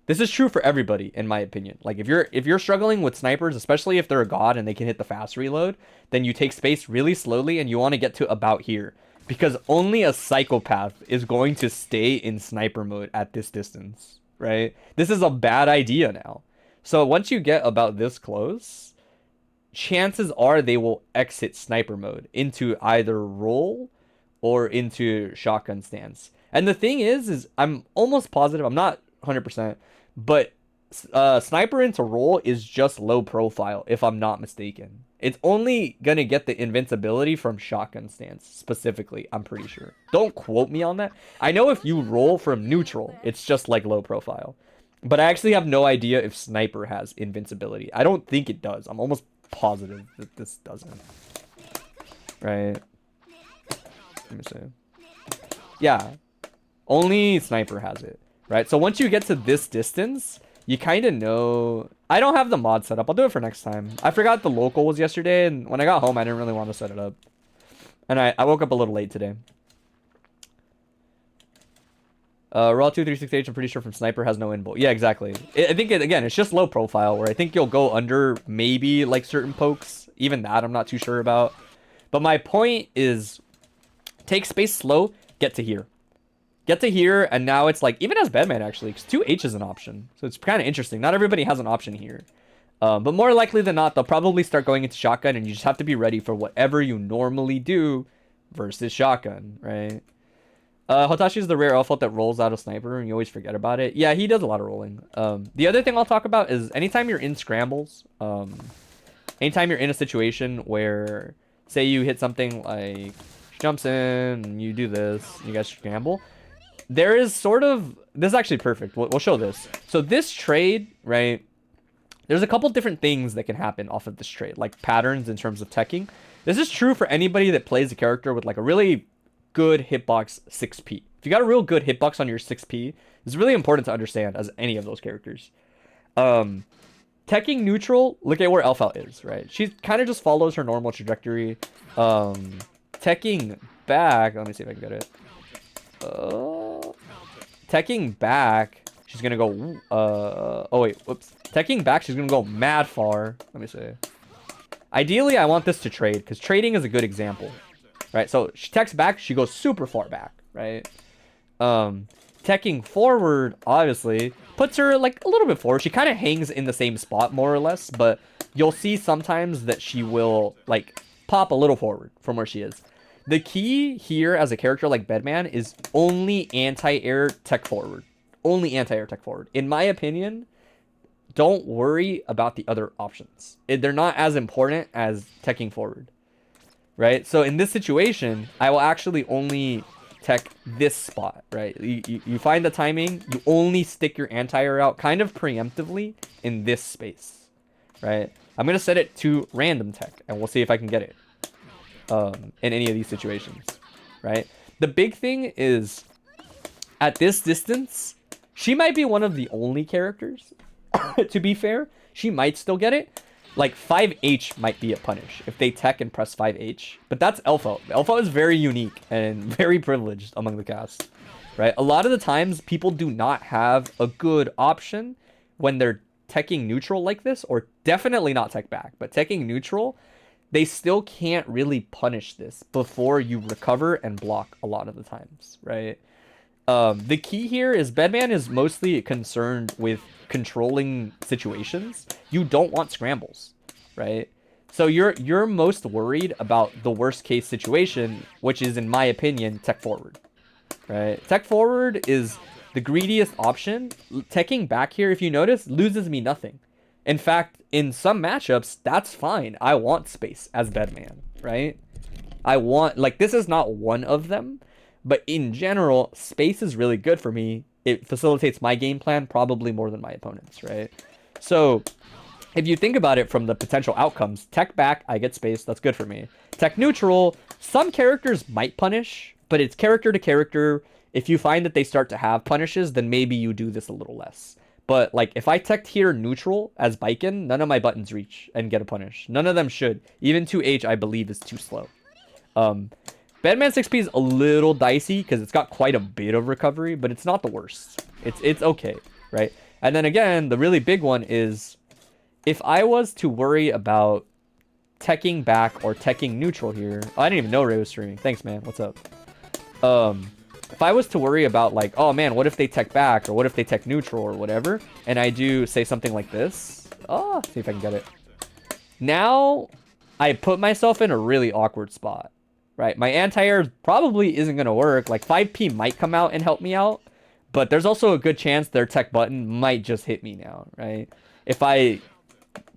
Speaker 3: this is true for everybody in my opinion. Like if you're struggling with snipers, especially if they're a god and they can hit the fast reload, then you take space really slowly and you want to get to about here, because only a psychopath is going to stay in sniper mode at this distance, right? This is a bad idea now. So once you get about this close, chances are they will exit sniper mode into either roll or into shotgun stance. And the thing is I'm almost positive, I'm not 100%, but sniper into roll is just low profile, if I'm not mistaken. It's only gonna get the invincibility from shotgun stance specifically, I'm pretty sure. Don't quote me on that. I know if you roll from neutral, it's just like low profile. But I actually have no idea if sniper has invincibility. I don't think it does. I'm almost positive that this doesn't. Right? Let me see. Yeah. Only sniper has it, right? So once you get to this distance, you kind of know. I don't have the mod set up. I'll do it for next time. I forgot the local was yesterday, and when I got home, I didn't really want to set it up. And I woke up a little late today. Raw 2368, I'm pretty sure from sniper has no inbolt. Yeah, exactly. I think, again, it's just low profile, where I think you'll go under maybe like certain pokes. Even that, I'm not too sure about. But my point is, take space slow, get to here. Get to here, and now it's like, even as Bedman actually, because 2H is an option. So it's kind of interesting. Not everybody has an option here. But more likely than not, they'll probably start going into shotgun, and you just have to be ready for whatever you normally do versus shotgun, right? Hotashi is the rare Elphelt that rolls out a sniper, and you always forget about it. Yeah, he does a lot of rolling. The other thing I'll talk about is anytime you're in scrambles, anytime you're in a situation where, say you hit something like, jumps in, and you do this, and you guys scramble, there is sort of, this is actually perfect. We'll show this. So this trade, right, there's a couple different things that can happen off of this trade, like patterns in terms of teching. This is true for anybody that plays a character with like a really good hitbox 6p. If you got a real good hitbox on your 6p, it's really important to understand as any of those characters. Teching neutral, look at where Elphelt is, right? She kind of just follows her normal trajectory. Teching back, let me see if I can get it. Teching back, she's gonna go oh wait, whoops. Teching back, she's gonna go mad far. Let me see. Ideally, I want this to trade, because trading is a good example, right? So she techs back, she goes super far back, right? Teching forward, obviously, puts her like a little bit forward. She kind of hangs in the same spot, more or less, but you'll see sometimes that she will like pop a little forward from where she is. The key here as a character like Bedman is only anti-air tech forward. Only anti-air tech forward. In my opinion, don't worry about the other options. They're not as important as teching forward, right? So in this situation, I will actually only tech this spot, right? You find the timing, you only stick your anti-air out kind of preemptively in this space, right? I'm going to set it to random tech, and we'll see if I can get it in any of these situations, right? The big thing is, at this distance, she might be one of the only characters. To be fair, she might still get it. Like 5H might be a punish if they tech and press 5H, but that's Elphelt. Elphelt is very unique and very privileged among the cast, right? A lot of the times people do not have a good option when they're teching neutral like this, or definitely not tech back, but teching neutral, they still can't really punish this before you recover and block a lot of the times, right? The key here is Bedman is mostly concerned with controlling situations. You don't want scrambles, right? So you're most worried about the worst case situation, which is, in my opinion, tech forward, right? Tech forward is the greediest option. Teching back here, if you notice, loses me nothing. In fact, in some matchups, that's fine. I want space as Bedman, right? I want, like, this is not one of them, but in general, space is really good for me. It facilitates my game plan probably more than my opponent's, right? So if you think about it from the potential outcomes, tech back, I get space, that's good for me. Tech neutral, some characters might punish, but it's character to character. If you find that they start to have punishes, then maybe you do this a little less. But like if I teched here neutral as Baiken, none of my buttons reach and get a punish. None of them should. Even 2H, I believe, is too slow. Bedman 6P is a little dicey because it's got quite a bit of recovery, but it's not the worst. It's okay, right? And then again, the really big one is if I was to worry about teching back or teching neutral here. Oh, I didn't even know Ray was streaming. Thanks, man. What's up? If I was to worry about like, oh man, what if they tech back or what if they tech neutral or whatever, and I do say something like this. Oh, see if I can get it. Now I put myself in a really awkward spot. Right, my anti-air probably isn't going to work. Like 5P might come out and help me out, but there's also a good chance their tech button might just hit me now, right? If I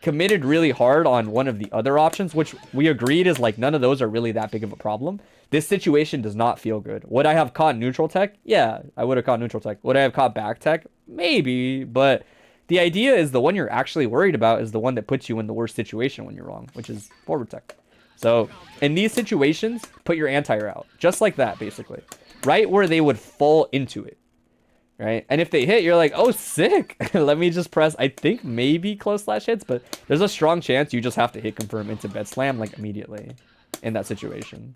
Speaker 3: committed really hard on one of the other options, which we agreed is like none of those are really that big of a problem, this situation does not feel good. Would I have caught neutral tech? Yeah, I would have caught neutral tech. Would I have caught back tech? Maybe, but the idea is the one you're actually worried about is the one that puts you in the worst situation when you're wrong, which is forward tech. So in these situations, put your anti-air out. Just like that, basically. Right where they would fall into it. Right? And if they hit, you're like, oh, sick. Let me just press, I think maybe close slash hits, but there's a strong chance you just have to hit confirm into bed slam like immediately in that situation.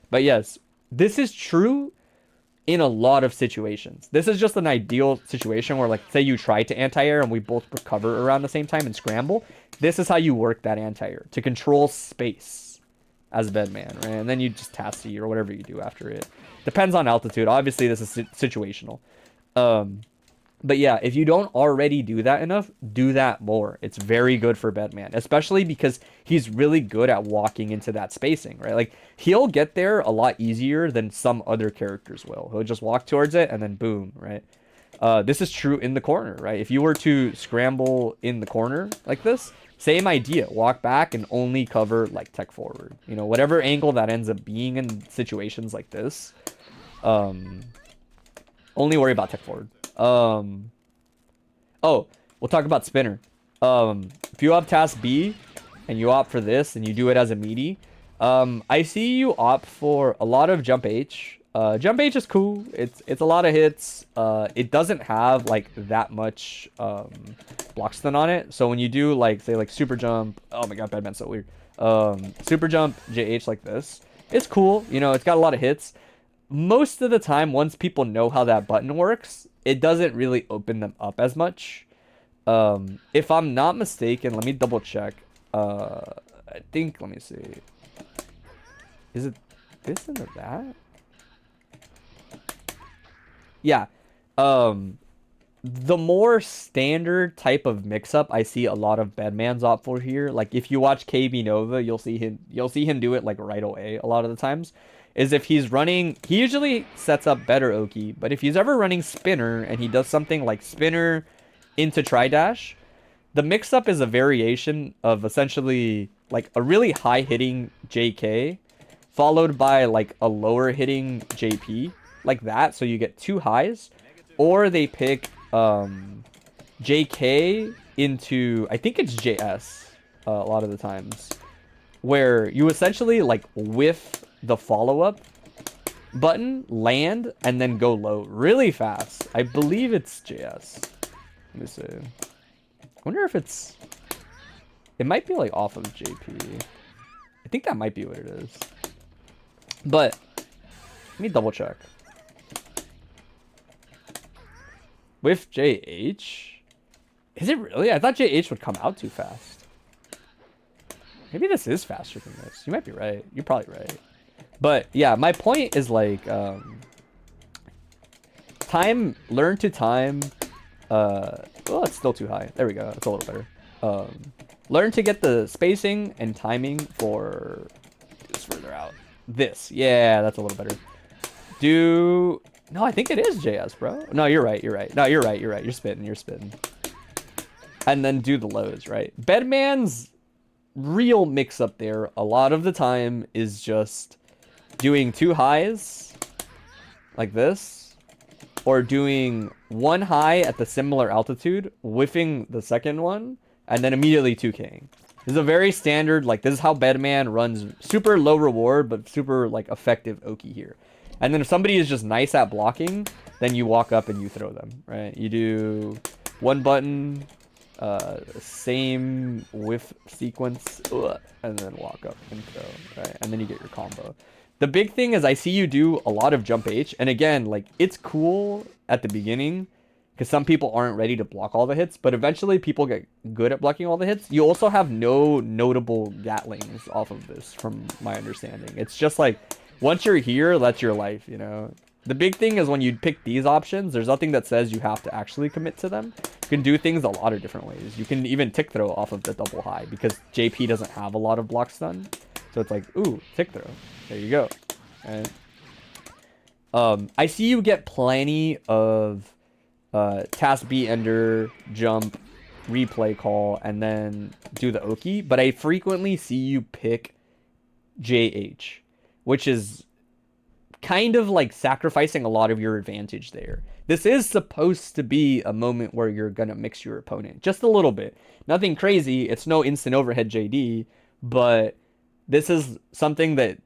Speaker 3: But yes, this is true in a lot of situations. This is just an ideal situation where, like, say you try to anti-air and we both recover around the same time and scramble. This is how you work that anti-air, to control space as Bedman, right? And then you just Tasty or whatever you do after it. Depends on altitude. Obviously, this is situational. But yeah, if you don't already do that enough, do that more. It's very good for Bedman, especially because he's really good at walking into that spacing, right? Like, he'll get there a lot easier than some other characters will. He'll just walk towards it and then boom, right? This is true in the corner, right? If you were to scramble in the corner like this, same idea. Walk back and only cover like tech forward. You know, whatever angle that ends up being in situations like this. Only worry about tech forward. Oh, we'll talk about spinner. If you have task B and you opt for this and you do it as a meaty, I see you opt for a lot of jump H. Jump H is cool. It's a lot of hits. It doesn't have like that much block stun on it. So when you do like say like super jump, oh my god, Bedman's so weird. Super jump JH like this, it's cool. You know, it's got a lot of hits. Most of the time, once people know how that button works, it doesn't really open them up as much. If I'm not mistaken, let me double check. I think, let me see. Is it this and that? Yeah. The more standard type of mix-up I see a lot of Bedmans opt for here. Like if you watch KB Nova, you'll see him do it like right away a lot of the times. Is if he's running, he usually sets up better Oki, but if he's ever running spinner and he does something like spinner into tri-dash, the mix-up is a variation of essentially like a really high hitting JK followed by like a lower hitting JP like that, so you get two highs, or they pick JK into, I think it's JS a lot of the times, where you essentially like whiff the follow-up button, land, and then go low really fast. I believe it's JS. Let me see. I wonder if it's... It might be like off of JP. I think that might be what it is. But let me double check. With JH? Is it really? I thought JH would come out too fast. Maybe this is faster than this. You might be right. You're probably right. But yeah, my point is like learn to time. Oh, it's still too high. There we go. It's a little better. Learn to get the spacing and timing for this further out. This, yeah, that's a little better. No, I think it is JS, bro. No, you're right. No, you're right. You're spitting. And then do the lows, right? Bedman's real mix up there a lot of the time is just doing two highs like this, or doing one high at the similar altitude, whiffing the second one, and then immediately 2K'ing. This is a very standard, like, this is how Bedman runs super low reward, but super, like, effective Oki here. And then if somebody is just nice at blocking, then you walk up and you throw them, right? You do one button, same whiff sequence, and then walk up and throw, right? And then you get your combo. The big thing is I see you do a lot of jump H, and again, like, it's cool at the beginning, because some people aren't ready to block all the hits, but eventually people get good at blocking all the hits. You also have no notable Gatlings off of this, from my understanding. It's just like, once you're here, that's your life, you know? The big thing is when you pick these options, there's nothing that says you have to actually commit to them. You can do things a lot of different ways. You can even tick throw off of the double high, because JP doesn't have a lot of block stun. So it's like, ooh, tick throw. There you go. Right? I see you get plenty of task B ender, jump, replay call, and then do the Oki, but I frequently see you pick JH, which is kind of like sacrificing a lot of your advantage there. This is supposed to be a moment where you're gonna mix your opponent just a little bit. Nothing crazy, it's no instant overhead JD, but this is something that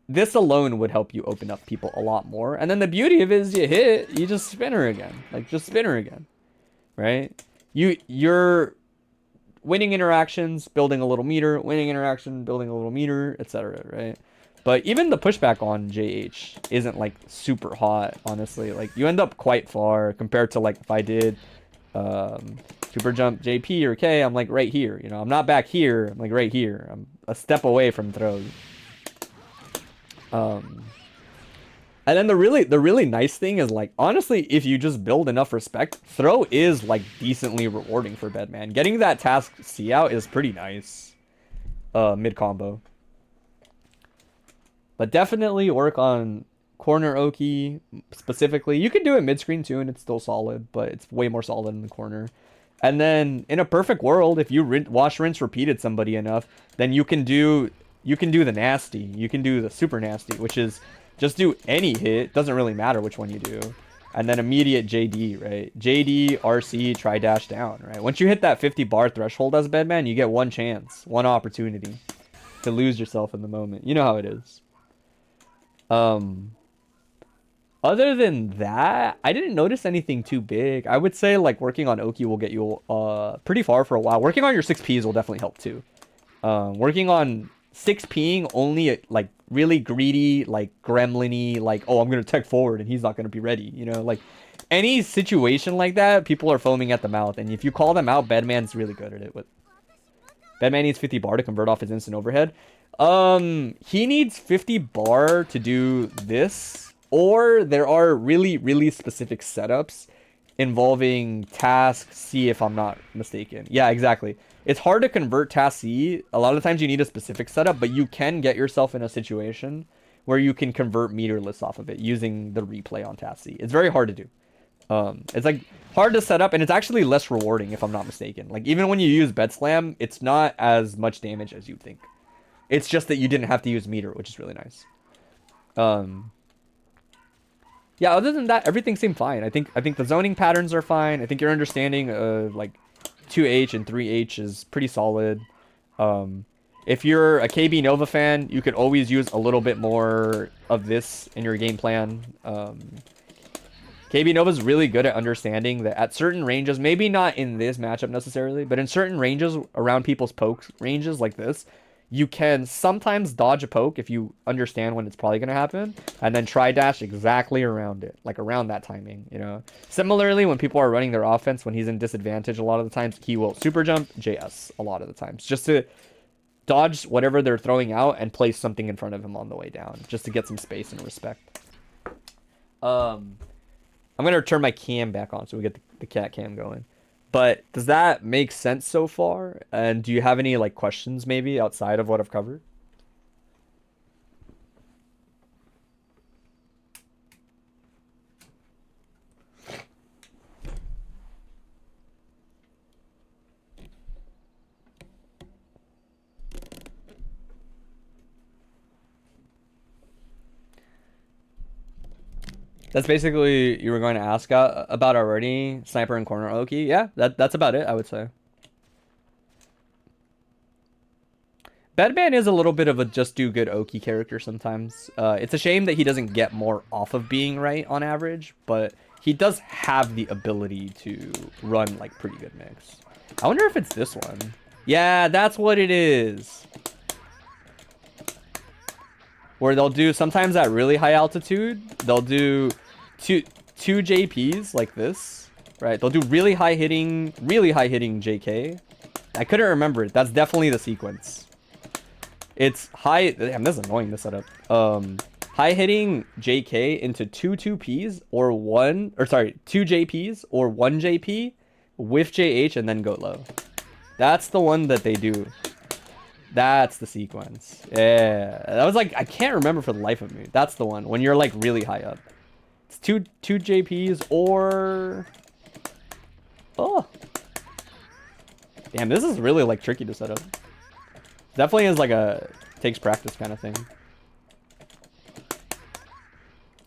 Speaker 3: this alone would help you open up people a lot more. And then the beauty of it is you hit, you just spin her again. Like, just spin her again, right? You're winning interactions, building a little meter, winning interaction, building a little meter, etc., right? But even the pushback on JH isn't, like, super hot, honestly. Like, you end up quite far compared to, like, if I did super jump JP or K, I'm, like, right here. You know, I'm not back here. I'm, like, right here. I'm a step away from throws. And then the really nice thing is, like, honestly, if you just build enough respect, throw is, like, decently rewarding for Bedman. Getting that task C out is pretty nice mid combo. But definitely work on corner Oki specifically. You can do it mid screen too, and it's still solid, but it's way more solid in the corner. And then in a perfect world, if you wash, rinse, repeated somebody enough, then you can do the nasty. You can do the super nasty, which is just do any hit. Doesn't really matter which one you do. And then immediate JD, right? JD, RC, try dash down, right? Once you hit that 50 bar threshold as Bedman, you get one chance, one opportunity to lose yourself in the moment. You know how it is. Other than that, I didn't notice anything too big. I would say, like, working on Oki will get you pretty far for a while. Working on your 6Ps will definitely help too. Working on 6Ping only, like, really greedy, like, gremlin-y, like, oh, I'm gonna tech forward and he's not gonna be ready, you know? Like, any situation like that, people are foaming at the mouth, and if you call them out, Bedman's really good at it. Bedman needs 50 bar to convert off his instant overhead. He needs 50 bar to do this, or there are really, really specific setups involving task C, if I'm not mistaken. Yeah, exactly. It's hard to convert task C. A lot of times you need a specific setup, but you can get yourself in a situation where you can convert meterless off of it using the replay on task C. It's very hard to do. It's like hard to set up, and it's actually less rewarding if I'm not mistaken. Like even when you use bed slam, it's not as much damage as you'd think. It's just that you didn't have to use meter, which is really nice. Yeah, other than that, everything seemed fine. I think the zoning patterns are fine. I think your understanding of like 2H and 3H is pretty solid. If you're a KB Nova fan, you could always use a little bit more of this in your game plan. KB Nova's really good at understanding that at certain ranges, maybe not in this matchup necessarily, but in certain ranges around people's poke ranges like this, you can sometimes dodge a poke if you understand when it's probably going to happen, and then try dash exactly around it, like around that timing, you know? Similarly, when people are running their offense, when he's in disadvantage, a lot of the times he will super jump JS a lot of the times, just to dodge whatever they're throwing out and place something in front of him on the way down, just to get some space and respect. I'm going to turn my cam back on so we get the cat cam going. But does that make sense so far? And do you have any like questions maybe outside of what I've covered? That's basically you were going to ask about already. Sniper and corner Oki. Yeah, that's about it, I would say. Bedman is a little bit of a just do good Oki character sometimes. It's a shame that he doesn't get more off of being right on average, but he does have the ability to run like pretty good mix. I wonder if it's this one. Yeah, that's what it is. Where they'll do, sometimes at really high altitude, they'll do two JPs like this, right? They'll do really high hitting JK. I couldn't remember it. That's definitely the sequence. It's high, damn, this is annoying, this setup. High hitting JK into two 2Ps or two JPs or one JP with JH and then go low. That's the one that they do. That's the sequence. Yeah, that was like, I can't remember for the life of me. That's the one when you're like really high up. It's two JPs or, oh, damn, this is really like tricky to set up. Definitely is like a takes practice kind of thing.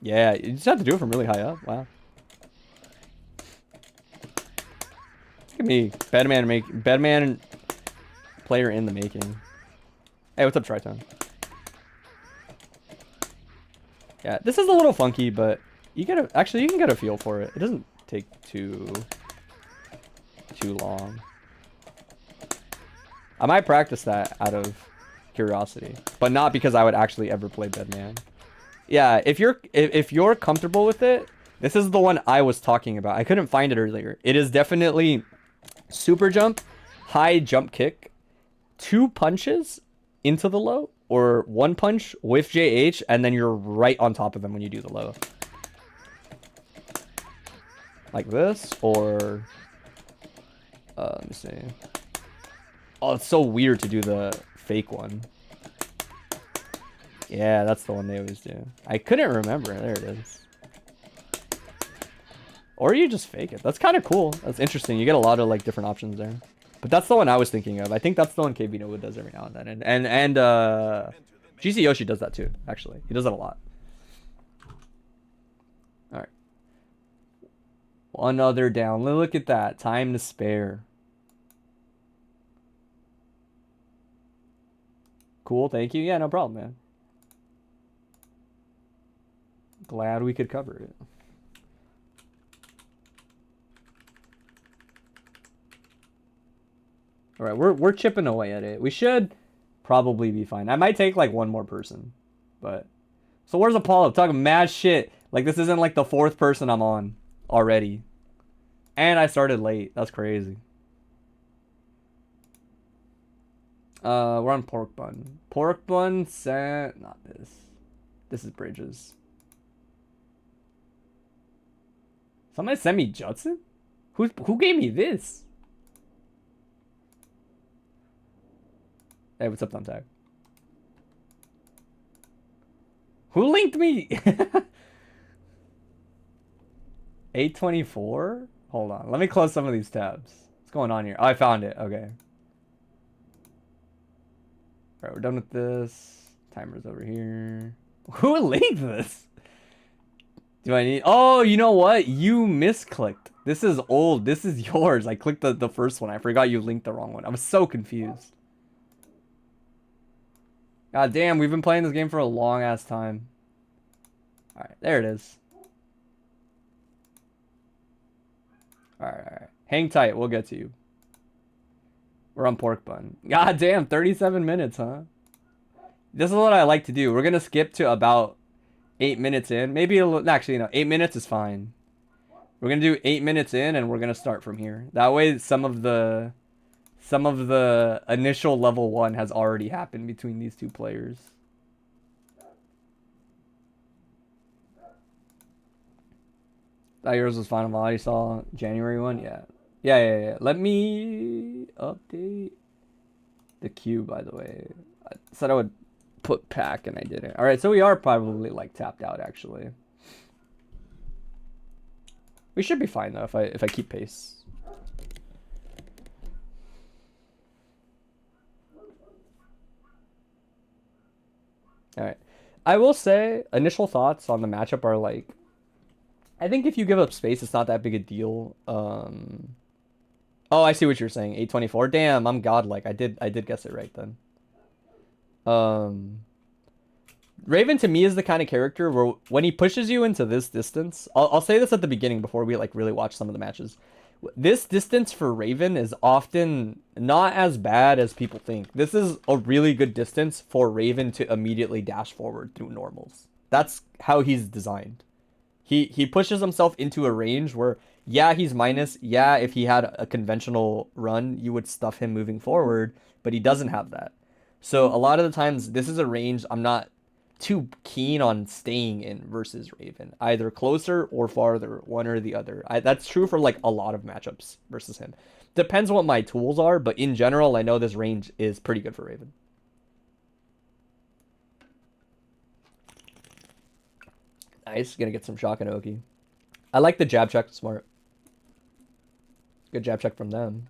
Speaker 3: Yeah, you just have to do it from really high up. Wow. Look at me, Bedman player in the making. Hey, what's up, Triton? Yeah, this is a little funky, but you can get a feel for it. It doesn't take too long. I might practice that out of curiosity, but not because I would actually ever play Bedman. Yeah, if you're comfortable with it, this is the one I was talking about. I couldn't find it earlier. It is definitely super jump, high jump kick, 2 punches into the low, or 1 punch with JH, and then you're right on top of them when you do the low. Like this, or let me see. Oh, it's so weird to do the fake one. Yeah, that's the one they always do. I couldn't remember. There it is. Or you just fake it. That's kind of cool. That's interesting. You get a lot of like different options there. But that's the one I was thinking of. I think that's the one KB Nova does every now and then. And GC Yoshi does that too, actually. He does that a lot. Alright. One other down. Look at that. Time to spare. Cool, thank you. Yeah, no problem, man. Glad we could cover it. All right, we're chipping away at it. We should probably be fine. I might take like one more person, but so where's Apollo? Talking mad shit. Like this isn't like the 4th person I'm on already, and I started late. That's crazy. We're on pork bun. Pork bun sent... Not this. This is Bridges. Somebody sent me Judson? Who gave me this? Hey, what's up, Thumbtack? Who linked me? 824? Hold on. Let me close some of these tabs. What's going on here? Oh, I found it. Okay. Alright, we're done with this. Timer's over here. Who linked this? Do I need... Oh, you know what? You misclicked. This is old. This is yours. I clicked the first one. I forgot you linked the wrong one. I was so confused. God damn, we've been playing this game for a long ass time. Alright, there it is. Alright. Hang tight, we'll get to you. We're on pork bun. God damn, 37 minutes, huh? This is what I like to do. We're gonna skip to about 8 minutes in. Maybe a little, actually, no, 8 minutes is fine. We're gonna do 8 minutes in and we're gonna start from here. That way some of the initial level 1 has already happened between these two players. That yours was final. I saw January one. Yeah. Let me update the queue, by the way. I said I would put pack and I didn't. All right, so we are probably like tapped out actually. We should be fine though if I keep pace. All right. I will say initial thoughts on the matchup are like, I think if you give up space, it's not that big a deal. Oh, I see what you're saying. 824. Damn, I'm godlike. I did guess it right then. Raven to me is the kind of character where when he pushes you into this distance, I'll say this at the beginning before we like really watch some of the matches. This distance for Raven is often not as bad as people think. This is a really good distance for Raven to immediately dash forward through normals. That's how he's designed. He pushes himself into a range where, yeah, he's minus. Yeah, if he had a conventional run, you would stuff him moving forward, but he doesn't have that. So a lot of the times, this is a range I'm not too keen on staying in versus Raven. Either closer or farther, one or the other. That's true for like a lot of matchups versus him. Depends what my tools are, but in general, I know this range is pretty good for Raven. Nice, gonna get some shock and Oki. I like the jab check, smart. Good jab check from them.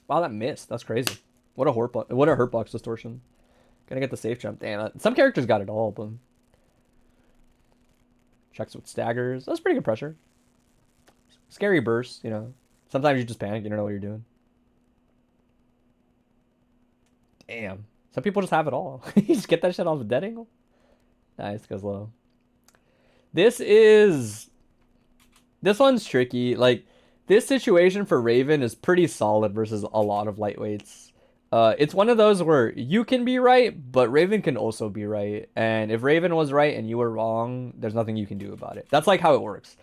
Speaker 3: Wow, that missed. That's crazy. What a hurt box distortion. Gonna get the safe jump. Damn, some characters got it all, but checks with staggers. That's pretty good pressure. Scary burst, you know. Sometimes you just panic. You don't know what you're doing. Damn. Some people just have it all. You just get that shit off a dead angle. Nice, goes low. This one's tricky. Like, this situation for Raven is pretty solid versus a lot of lightweights. It's one of those where you can be right, but Raven can also be right. And if Raven was right and you were wrong, there's nothing you can do about it. That's like how it works.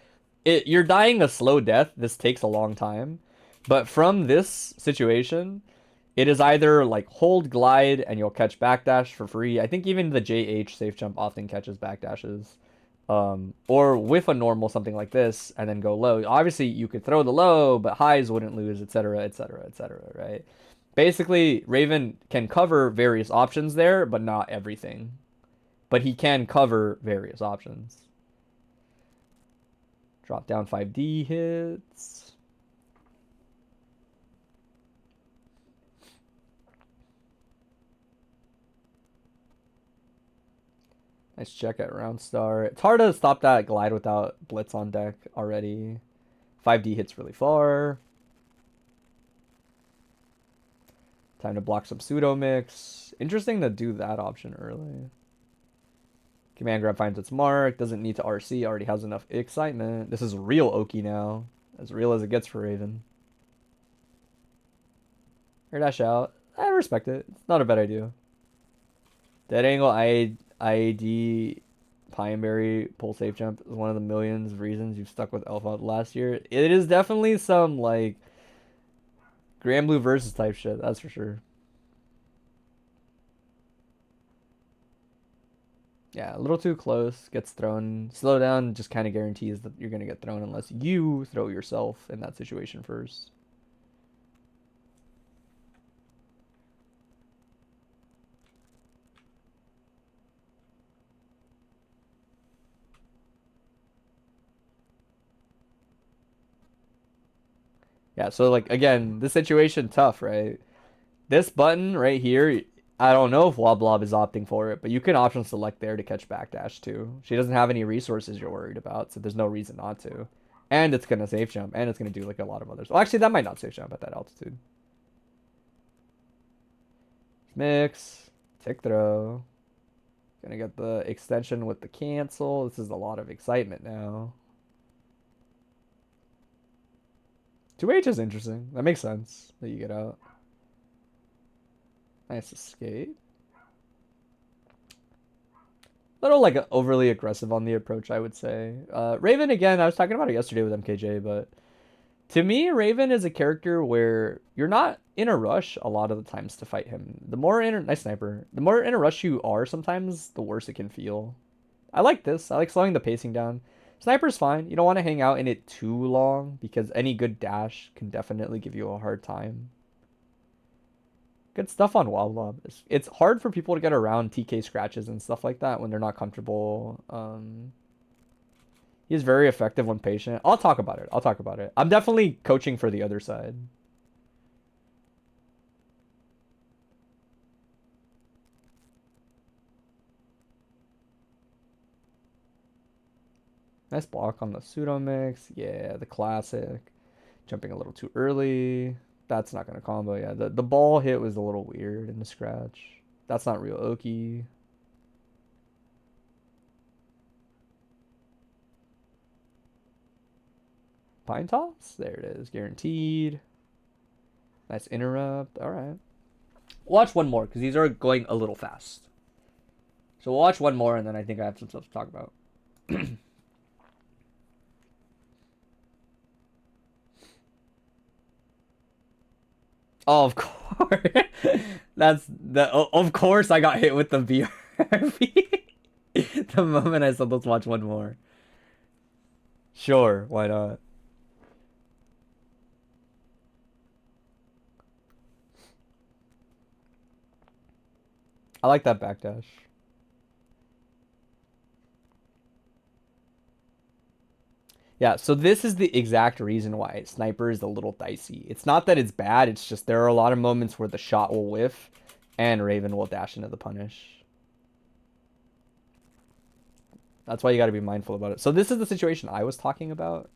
Speaker 3: You're dying a slow death. This takes a long time. But from this situation, it is either like hold glide and you'll catch backdash for free. I think even the JH safe jump often catches backdashes. Or with a normal something like this and then go low. Obviously you could throw the low, but highs wouldn't lose, etc, etc, etc, right? Basically, Raven can cover various options there, but not everything. But he can cover various options. Drop down 5D hits. Nice check at round start. It's hard to stop that glide without blitz on deck already. 5D hits really far. Time to block some pseudo mix. Interesting to do that option early. Command grab finds its mark. Doesn't need to RC. Already has enough excitement. This is real Oki now. As real as it gets for Raven. Air dash out. I respect it. It's not a bad idea. Dead angle IAD Pineberry pull safe jump is one of the millions of reasons you've stuck with Elphelt last year. It is definitely some like Grand Blue versus type shit, that's for sure. Yeah, a little too close, gets thrown. Slow down just kind of guarantees that you're going to get thrown unless you throw yourself in that situation first. Yeah, so like again, this situation tough, right? This button right here, I don't know if Wobblob is opting for it, but you can option select there to catch backdash too. She doesn't have any resources you're worried about, so there's no reason not to. And it's gonna safe jump, and it's gonna do like a lot of others. Well, actually, that might not safe jump at that altitude. Mix, tick throw. Gonna get the extension with the cancel. This is a lot of excitement now. 2H is interesting. That makes sense that you get out. Nice escape. Little like overly aggressive on the approach, I would say. Raven, again, I was talking about it yesterday with MKJ, but to me, Raven is a character where you're not in a rush a lot of the times to fight him. The more nice sniper. The more in a rush you are, sometimes the worse it can feel. I like this. I like slowing the pacing down. Sniper's fine. You don't want to hang out in it too long because any good dash can definitely give you a hard time. Good stuff on Wobblob. It's hard for people to get around TK scratches and stuff like that when they're not comfortable. He's very effective when patient. I'll talk about it. I'll talk about it. I'm definitely coaching for the other side. Nice block on the pseudo mix. Yeah, the classic. Jumping a little too early. That's not going to combo. Yeah, the ball hit was a little weird in the scratch. That's not real Oki. Pine toss? There it is. Guaranteed. Nice interrupt. All right. Watch one more because these are going a little fast. So we'll watch one more and then I think I have some stuff to talk about. Oh, of course. That's the. Of course, I got hit with the BRB. The moment I said, "Let's watch one more." Sure, why not? I like that backdash. Yeah, so this is the exact reason why Sniper is a little dicey. It's not that it's bad, it's just there are a lot of moments where the shot will whiff and Raven will dash into the punish. That's why you got to be mindful about it. So this is the situation I was talking about.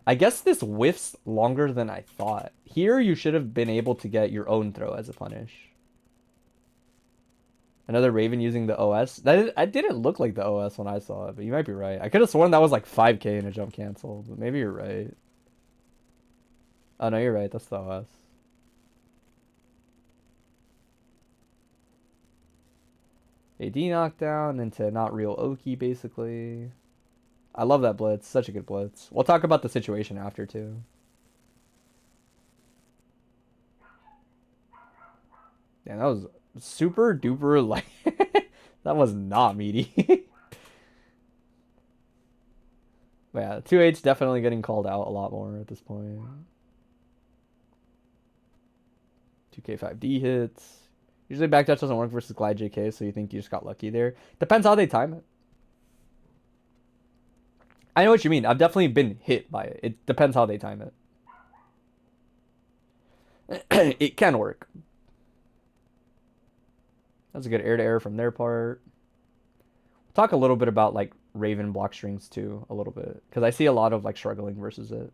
Speaker 3: I guess this whiffs longer than I thought. Here you should have been able to get your own throw as a punish. Another Raven using the OS. I didn't look like the OS when I saw it, but you might be right. I could have sworn that was like 5k in a jump cancel, but maybe you're right. Oh, no, you're right. That's the OS. AD knockdown into not real Oki, basically. I love that blitz. Such a good blitz. We'll talk about the situation after, too. Yeah, that was super duper like that was not meaty. But yeah, 2H definitely getting called out a lot more at this point. 2K5D hits. Usually backdash doesn't work versus glide JK, so you think you just got lucky there. Depends how they time it. I know what you mean. I've definitely been hit by it. It depends how they time it. It can work. That's a good air-to-air from their part. We'll talk a little bit about like Raven block strings too, a little bit, because I see a lot of like struggling versus it.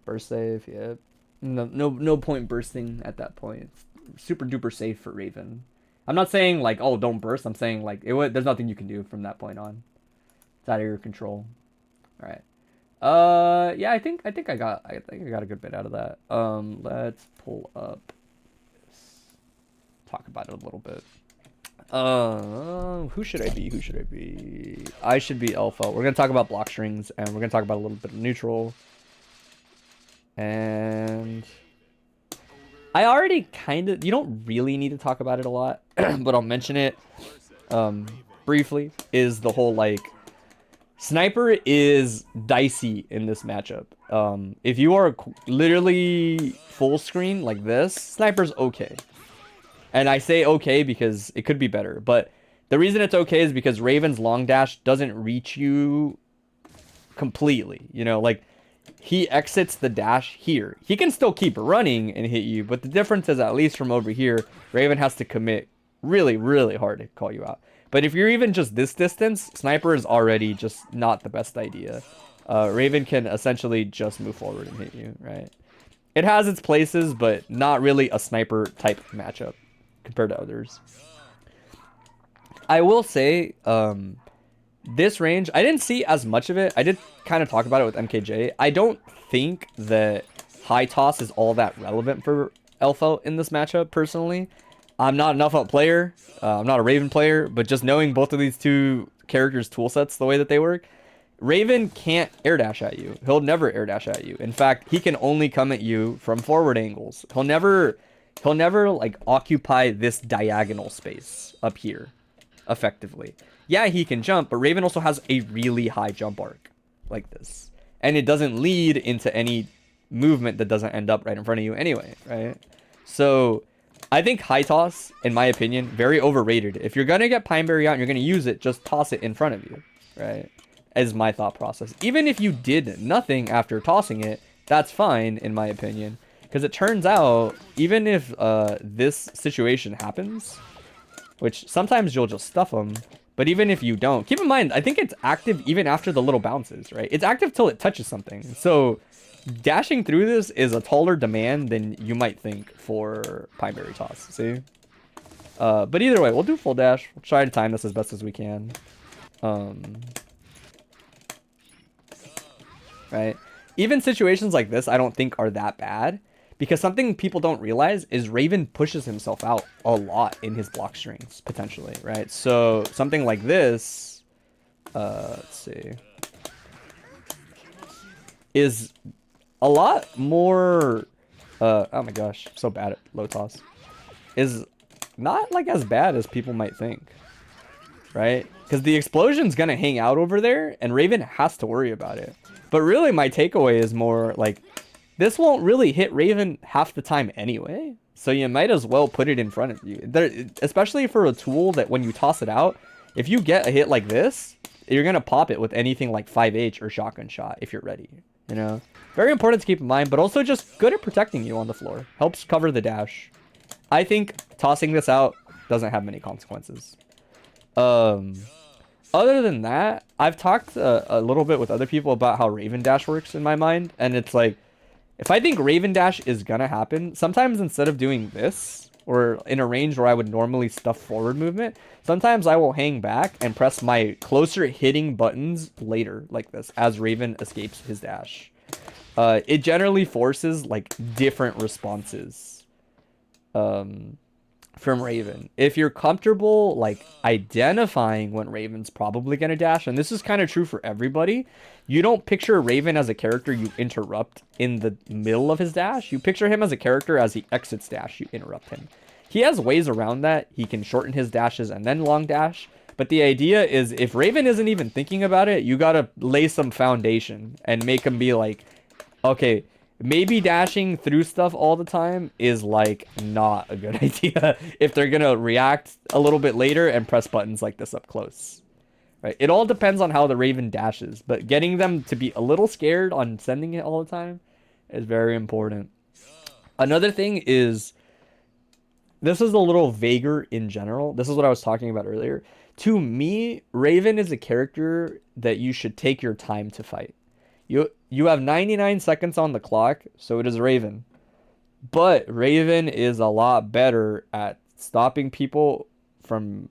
Speaker 3: Burst safe, yeah. No point bursting at that point. It's super duper safe for Raven. I'm not saying like, oh, don't burst. I'm saying like there's nothing you can do from that point on. It's out of your control. All right. Yeah, I think I got a good bit out of that. Let's pull up talk about it a little bit. Who should I be? Who should I be? I should be Elphelt. We're gonna talk about block strings, and we're gonna talk about a little bit of neutral. And I already kind of, you don't really need to talk about it a lot, but I'll mention it briefly, is the whole, like, sniper is dicey in this matchup. If you are literally full screen like this, sniper's okay. And I say okay because it could be better, but the reason it's okay is because Raven's long dash doesn't reach you completely, you know, like, he exits the dash here. He can still keep running and hit you, but the difference is, at least from over here, Raven has to commit really, really hard to call you out. But if you're even just this distance, sniper is already just not the best idea. Raven can essentially just move forward and hit you, right? It has its places, but not really a sniper type matchup compared to others. I will say, this range, I didn't see as much of it. I did kind of talk about it with MKJ. I don't think that high toss is all that relevant for Elphelt in this matchup, personally. I'm not an Elphelt player. I'm not a Raven player, but just knowing both of these two characters' toolsets the way that they work, Raven can't air dash at you. He'll never air dash at you. In fact, he can only come at you from forward angles. He'll never like occupy this diagonal space up here effectively. Yeah, he can jump, but Raven also has a really high jump arc like this. And it doesn't lead into any movement that doesn't end up right in front of you anyway, right? So I think high toss, in my opinion, very overrated. If you're going to get Pineberry out and you're going to use it, just toss it in front of you, right? Is my thought process. Even if you did nothing after tossing it, that's fine, in my opinion. Because it turns out, even if this situation happens, which sometimes you'll just stuff them, but even if you don't, keep in mind, I think it's active even after the little bounces, right? It's active till it touches something. So dashing through this is a taller demand than you might think for Pineberry toss, see? But either way, we'll do full dash. We'll try to time this as best as we can. Right? Even situations like this, I don't think are that bad. Because something people don't realize is Raven pushes himself out a lot in his block strings, potentially, right? So something like this, let's see, is a lot more, oh my gosh, I'm so bad at low toss, is not like as bad as people might think, right? Because the explosion's gonna hang out over there and Raven has to worry about it. But really my takeaway is more like, this won't really hit Raven half the time anyway, so you might as well put it in front of you. Especially for a tool that when you toss it out, if you get a hit like this, you're going to pop it with anything like 5H or shotgun shot if you're ready, you know? Very important to keep in mind, but also just good at protecting you on the floor. Helps cover the dash. I think tossing this out doesn't have many consequences. Other than that, I've talked a little bit with other people about how Raven Dash works in my mind, and it's like, if I think Raven Dash is gonna happen, sometimes instead of doing this, or in a range where I would normally stuff forward movement, sometimes I will hang back and press my closer hitting buttons later, like this, as Raven escapes his dash. It generally forces, like, different responses from Raven. If you're comfortable, like, identifying when Raven's probably gonna dash, and this is kind of true for everybody, you don't picture Raven as a character you interrupt in the middle of his dash. You picture him as a character as he exits dash, you interrupt him. He has ways around that. He can shorten his dashes and then long dash. But the idea is, if Raven isn't even thinking about it, you gotta lay some foundation and make him be like, okay, maybe dashing through stuff all the time is, like, not a good idea if they're gonna react a little bit later and press buttons like this up close. Right? It all depends on how the Raven dashes, but getting them to be a little scared on sending it all the time is very important. Another thing is, this is a little vaguer in general. This is what I was talking about earlier. To me, Raven is a character that you should take your time to fight. You have 99 seconds on the clock, so it is Raven. But Raven is a lot better at stopping people from,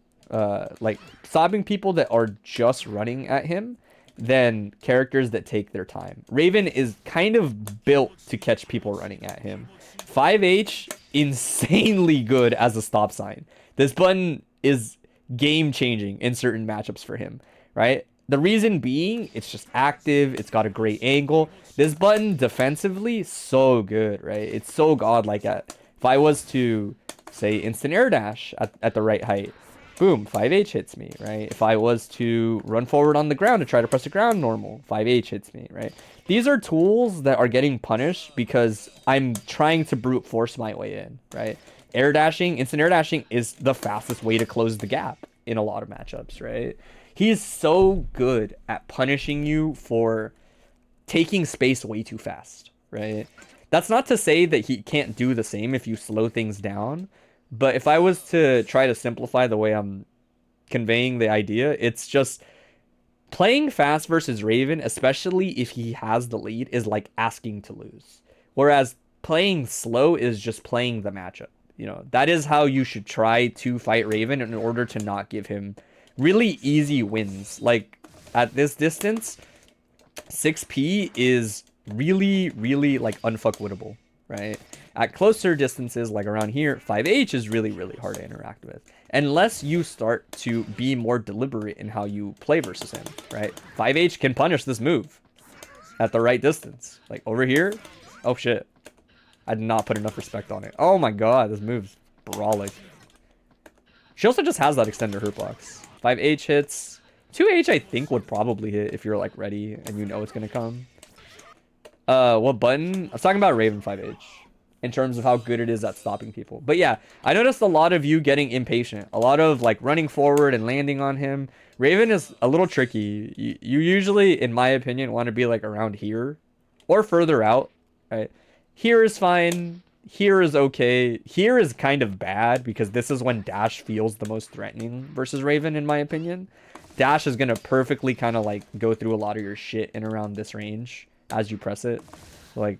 Speaker 3: stopping people that are just running at him than characters that take their time. Raven is kind of built to catch people running at him. 5H insanely good as a stop sign. This button is game changing in certain matchups for him, right? The reason being, it's just active. It's got a great angle. This button defensively, so good, right? It's so godlike. If I was to, say, instant air dash at the right height, boom, 5H hits me, right? If I was to run forward on the ground to try to press the ground normal, 5H hits me, right? These are tools that are getting punished because I'm trying to brute force my way in, right? Air dashing, instant air dashing is the fastest way to close the gap in a lot of matchups, right? He is so good at punishing you for taking space way too fast, right? That's not to say that he can't do the same if you slow things down, but if I was to try to simplify the way I'm conveying the idea, it's just playing fast versus Raven, especially if he has the lead, is like asking to lose. Whereas playing slow is just playing the matchup. You know, that is how you should try to fight Raven in order to not give him really easy wins. Like, at this distance, 6P is really, really, like, unfuckwittable, right? At closer distances, like around here, 5H is really, really hard to interact with. Unless you start to be more deliberate in how you play versus him, right? 5H can punish this move at the right distance. Like, over here, oh shit. I did not put enough respect on it. Oh my god, this move's brawling. She also just has that extended hurt box. 5H hits. 2H I think would probably hit if you're like ready and you know it's gonna come. What button? I was talking about Raven 5H in terms of how good it is at stopping people. But yeah, I noticed a lot of you getting impatient. A lot of like running forward and landing on him. Raven is a little tricky. You usually, in my opinion, want to be like around here or further out, right? Here is fine. Here is okay. Here is kind of bad because this is when dash feels the most threatening versus Raven, in my opinion. Dash is going to perfectly kind of like go through a lot of your shit in around this range as you press it. Like,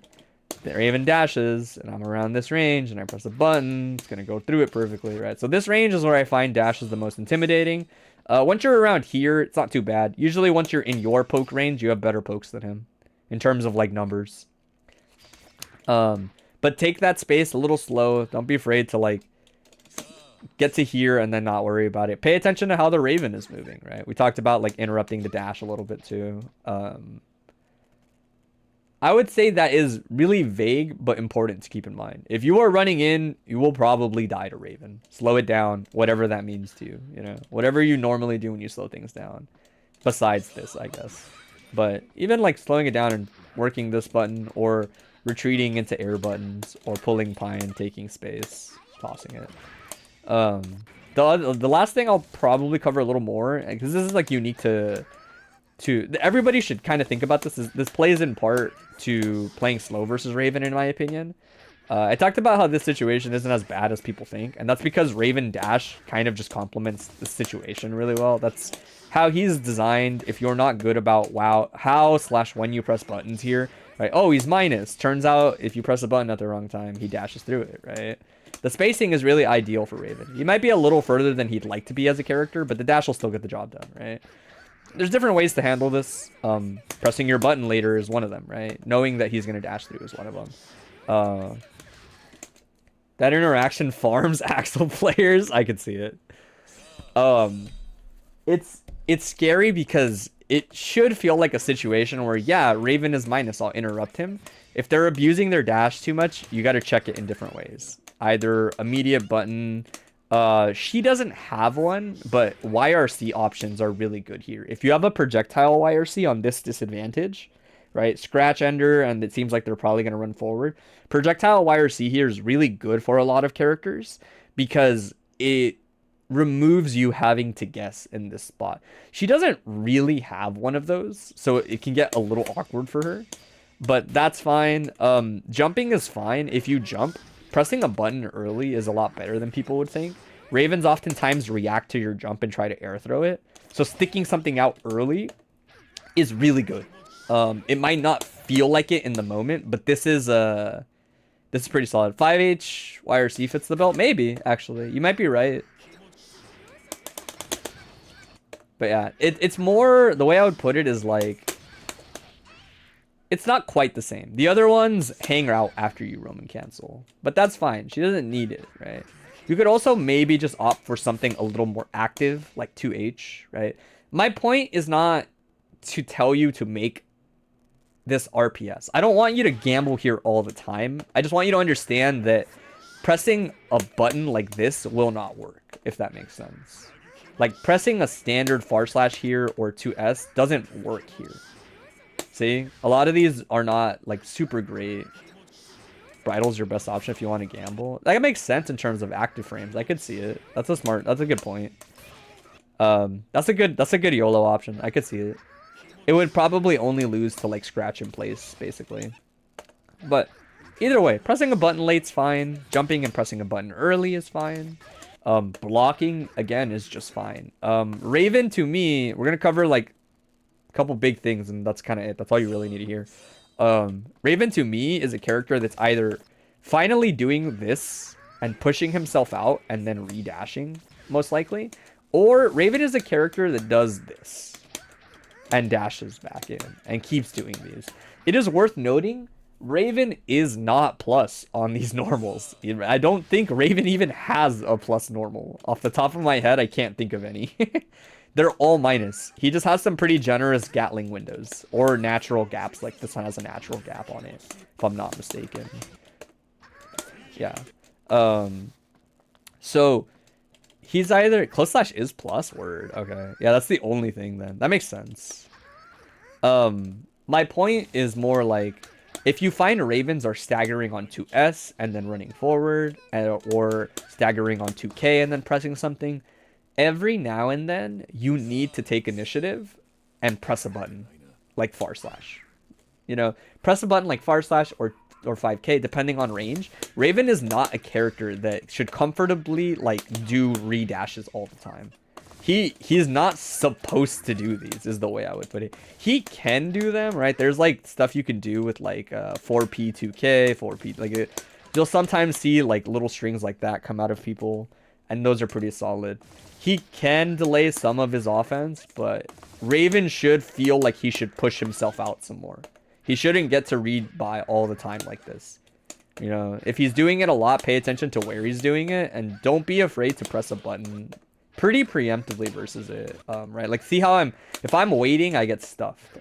Speaker 3: the Raven dashes, and I'm around this range, and I press a button. It's going to go through it perfectly, right? So this range is where I find dash is the most intimidating. Once you're around here, it's not too bad. Usually once you're in your poke range, you have better pokes than him in terms of, like, numbers. But take that space a little slow. Don't be afraid to, like, get to here and then not worry about it. Pay attention to how the Raven is moving, right? We talked about, like, interrupting the dash a little bit, too. I would say that is really vague, but important to keep in mind. If you are running in, you will probably die to Raven. Slow it down, whatever that means to you, you know? Whatever you normally do when you slow things down. Besides this, I guess. But even, like, slowing it down and working this button, or retreating into air buttons, or pulling pine, taking space, tossing it. The last thing I'll probably cover a little more, because this is, like, unique to everybody should kind of think about this. This plays in part to playing slow versus Raven, in my opinion. I talked about how this situation isn't as bad as people think, and that's because Raven dash kind of just complements the situation really well. That's how he's designed. If you're not good about how/when you press buttons here, right? Oh, he's minus. Turns out if you press a button at the wrong time, he dashes through it, right? The spacing is really ideal for Raven. He might be a little further than he'd like to be as a character, but the dash will still get the job done, right? There's different ways to handle this. Pressing your button later is one of them, right? Knowing that he's going to dash through is one of them. That interaction farms Axel players. I could see it. It's scary because it should feel like a situation where, yeah, Raven is minus, I'll interrupt him. If they're abusing their dash too much, you got to check it in different ways. Either immediate button. She doesn't have one, but YRC options are really good here. If you have a projectile YRC on this disadvantage, right? Scratch Ender, and it seems like they're probably going to run forward. Projectile YRC here is really good for a lot of characters because it removes you having to guess in this spot. She doesn't really have one of those, so it can get a little awkward for her, but that's fine. Jumping is fine. If you jump, pressing a button early is a lot better than people would think. Ravens oftentimes react to your jump and try to air throw it. So sticking something out early is really good. It might not feel like it in the moment, but this is pretty solid. 5H YRC fits the belt? Maybe, actually. You might be right. But yeah, it's more, the way I would put it is like, it's not quite the same. The other ones hang out after you Roman cancel, but that's fine. She doesn't need it, right? You could also maybe just opt for something a little more active, like 2H, right? My point is not to tell you to make this RPS. I don't want you to gamble here all the time. I just want you to understand that pressing a button like this will not work, if that makes sense. Like, pressing a standard / here or 2S doesn't work here. See? A lot of these are not, like, super great. Bridal's your best option if you want to gamble. That makes sense in terms of active frames. I could see it. That's a good point. That's a good YOLO option. I could see it. It would probably only lose to, like, scratch in place, basically. But either way, pressing a button late's fine. Jumping and pressing a button early is fine. Blocking, again, is just fine. Raven, to me, we're going to cover, like, a couple big things, and that's kind of it. That's all you really need to hear. Raven, to me, is a character that's either finally doing this and pushing himself out and then re-dashing, most likely. Or Raven is a character that does this and dashes back in and keeps doing these. It is worth noting, Raven is not plus on these normals. I don't think Raven even has a plus normal. Off the top of my head, I can't think of any. They're all minus. He just has some pretty generous Gatling windows or natural gaps. Like this one has a natural gap on it, if I'm not mistaken. Yeah. So he's either close slash is plus word. Okay. Yeah, that's the only thing then. That makes sense. My point is more like, if you find Ravens are staggering on 2S and then running forward, or staggering on 2K and then pressing something, every now and then you need to take initiative and press a button like /. You know, press a button like / or 5K depending on range. Raven is not a character that should comfortably like do re-dashes all the time. He's not supposed to do these, is the way I would put it. He can do them, right? There's like stuff you can do with like 4P 2K, 4P, like you'll sometimes see like little strings like that come out of people, and those are pretty solid. He can delay some of his offense, but Raven should feel like he should push himself out some more. He shouldn't get to read by all the time like this. You know, if he's doing it a lot, pay attention to where he's doing it, and don't be afraid to press a button pretty preemptively versus it, right? Like, see how if I'm waiting, I get stuffed.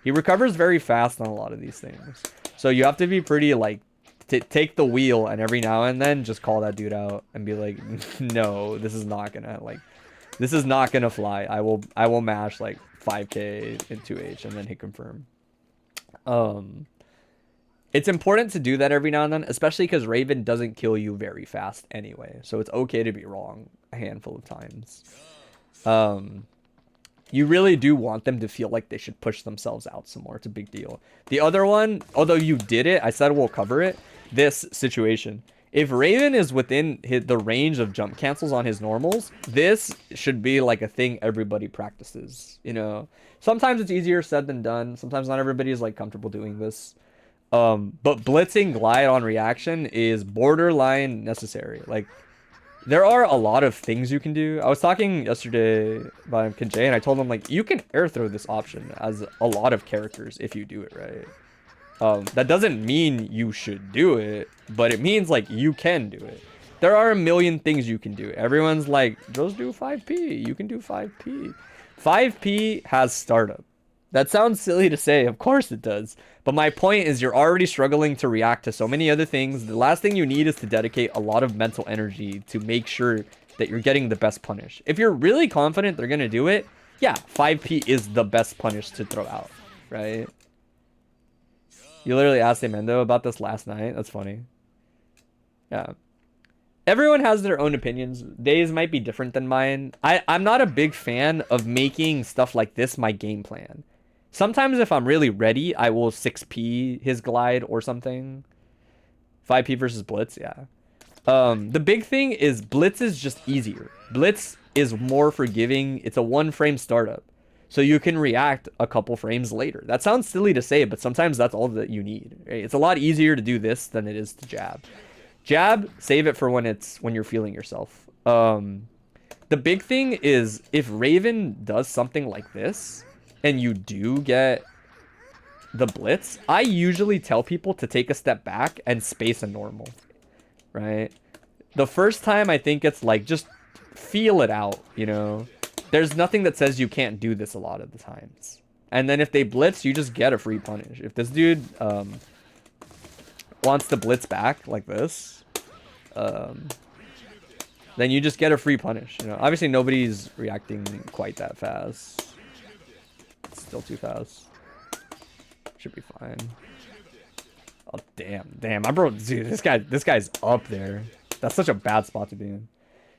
Speaker 3: He recovers very fast on a lot of these things. So you have to be pretty, like, take the wheel and every now and then just call that dude out and be like, no, this is not gonna fly. I will mash, like, 5K in 2H and then hit confirm. It's important to do that every now and then, especially because Raven doesn't kill you very fast anyway. So it's okay to be wrong a handful of times. You really do want them to feel like they should push themselves out some more. It's a big deal. The other one, although you did it, I said we'll cover it. This situation. If Raven is within the range of jump cancels on his normals, this should be like a thing everybody practices. You know, sometimes it's easier said than done. Sometimes not everybody is like comfortable doing this. But blitzing glide on reaction is borderline necessary. Like, there are a lot of things you can do. I was talking yesterday about Kinjay, and I told him, like, you can air throw this option as a lot of characters if you do it right. That doesn't mean you should do it, but it means, like, you can do it. There are a million things you can do. Everyone's like, just do 5P. You can do 5P. 5P has startup. That sounds silly to say. Of course it does. But my point is you're already struggling to react to so many other things. The last thing you need is to dedicate a lot of mental energy to make sure that you're getting the best punish. If you're really confident they're going to do it, yeah, 5P is the best punish to throw out, right? You literally asked Amendo about this last night. That's funny. Yeah. Everyone has their own opinions. Days might be different than mine. I'm not a big fan of making stuff like this my game plan. Sometimes if I'm really ready, I will 6P his glide or something. 5P versus Blitz, yeah. The big thing is Blitz is just easier. Blitz is more forgiving. It's a 1-frame startup. So you can react a couple frames later. That sounds silly to say, but sometimes that's all that you need. Right? It's a lot easier to do this than it is to jab. Jab, save it for when you're feeling yourself. The big thing is if Raven does something like this, and you do get the blitz, I usually tell people to take a step back and space a normal, right? The first time, I think it's like, just feel it out, you know? There's nothing that says you can't do this a lot of the times. And then if they blitz, you just get a free punish. If this dude wants to blitz back like this, then you just get a free punish. You know, obviously nobody's reacting quite that fast. It's still too fast. Should be fine. Oh damn, my bro, dude, this guy's up there. That's such a bad spot to be in.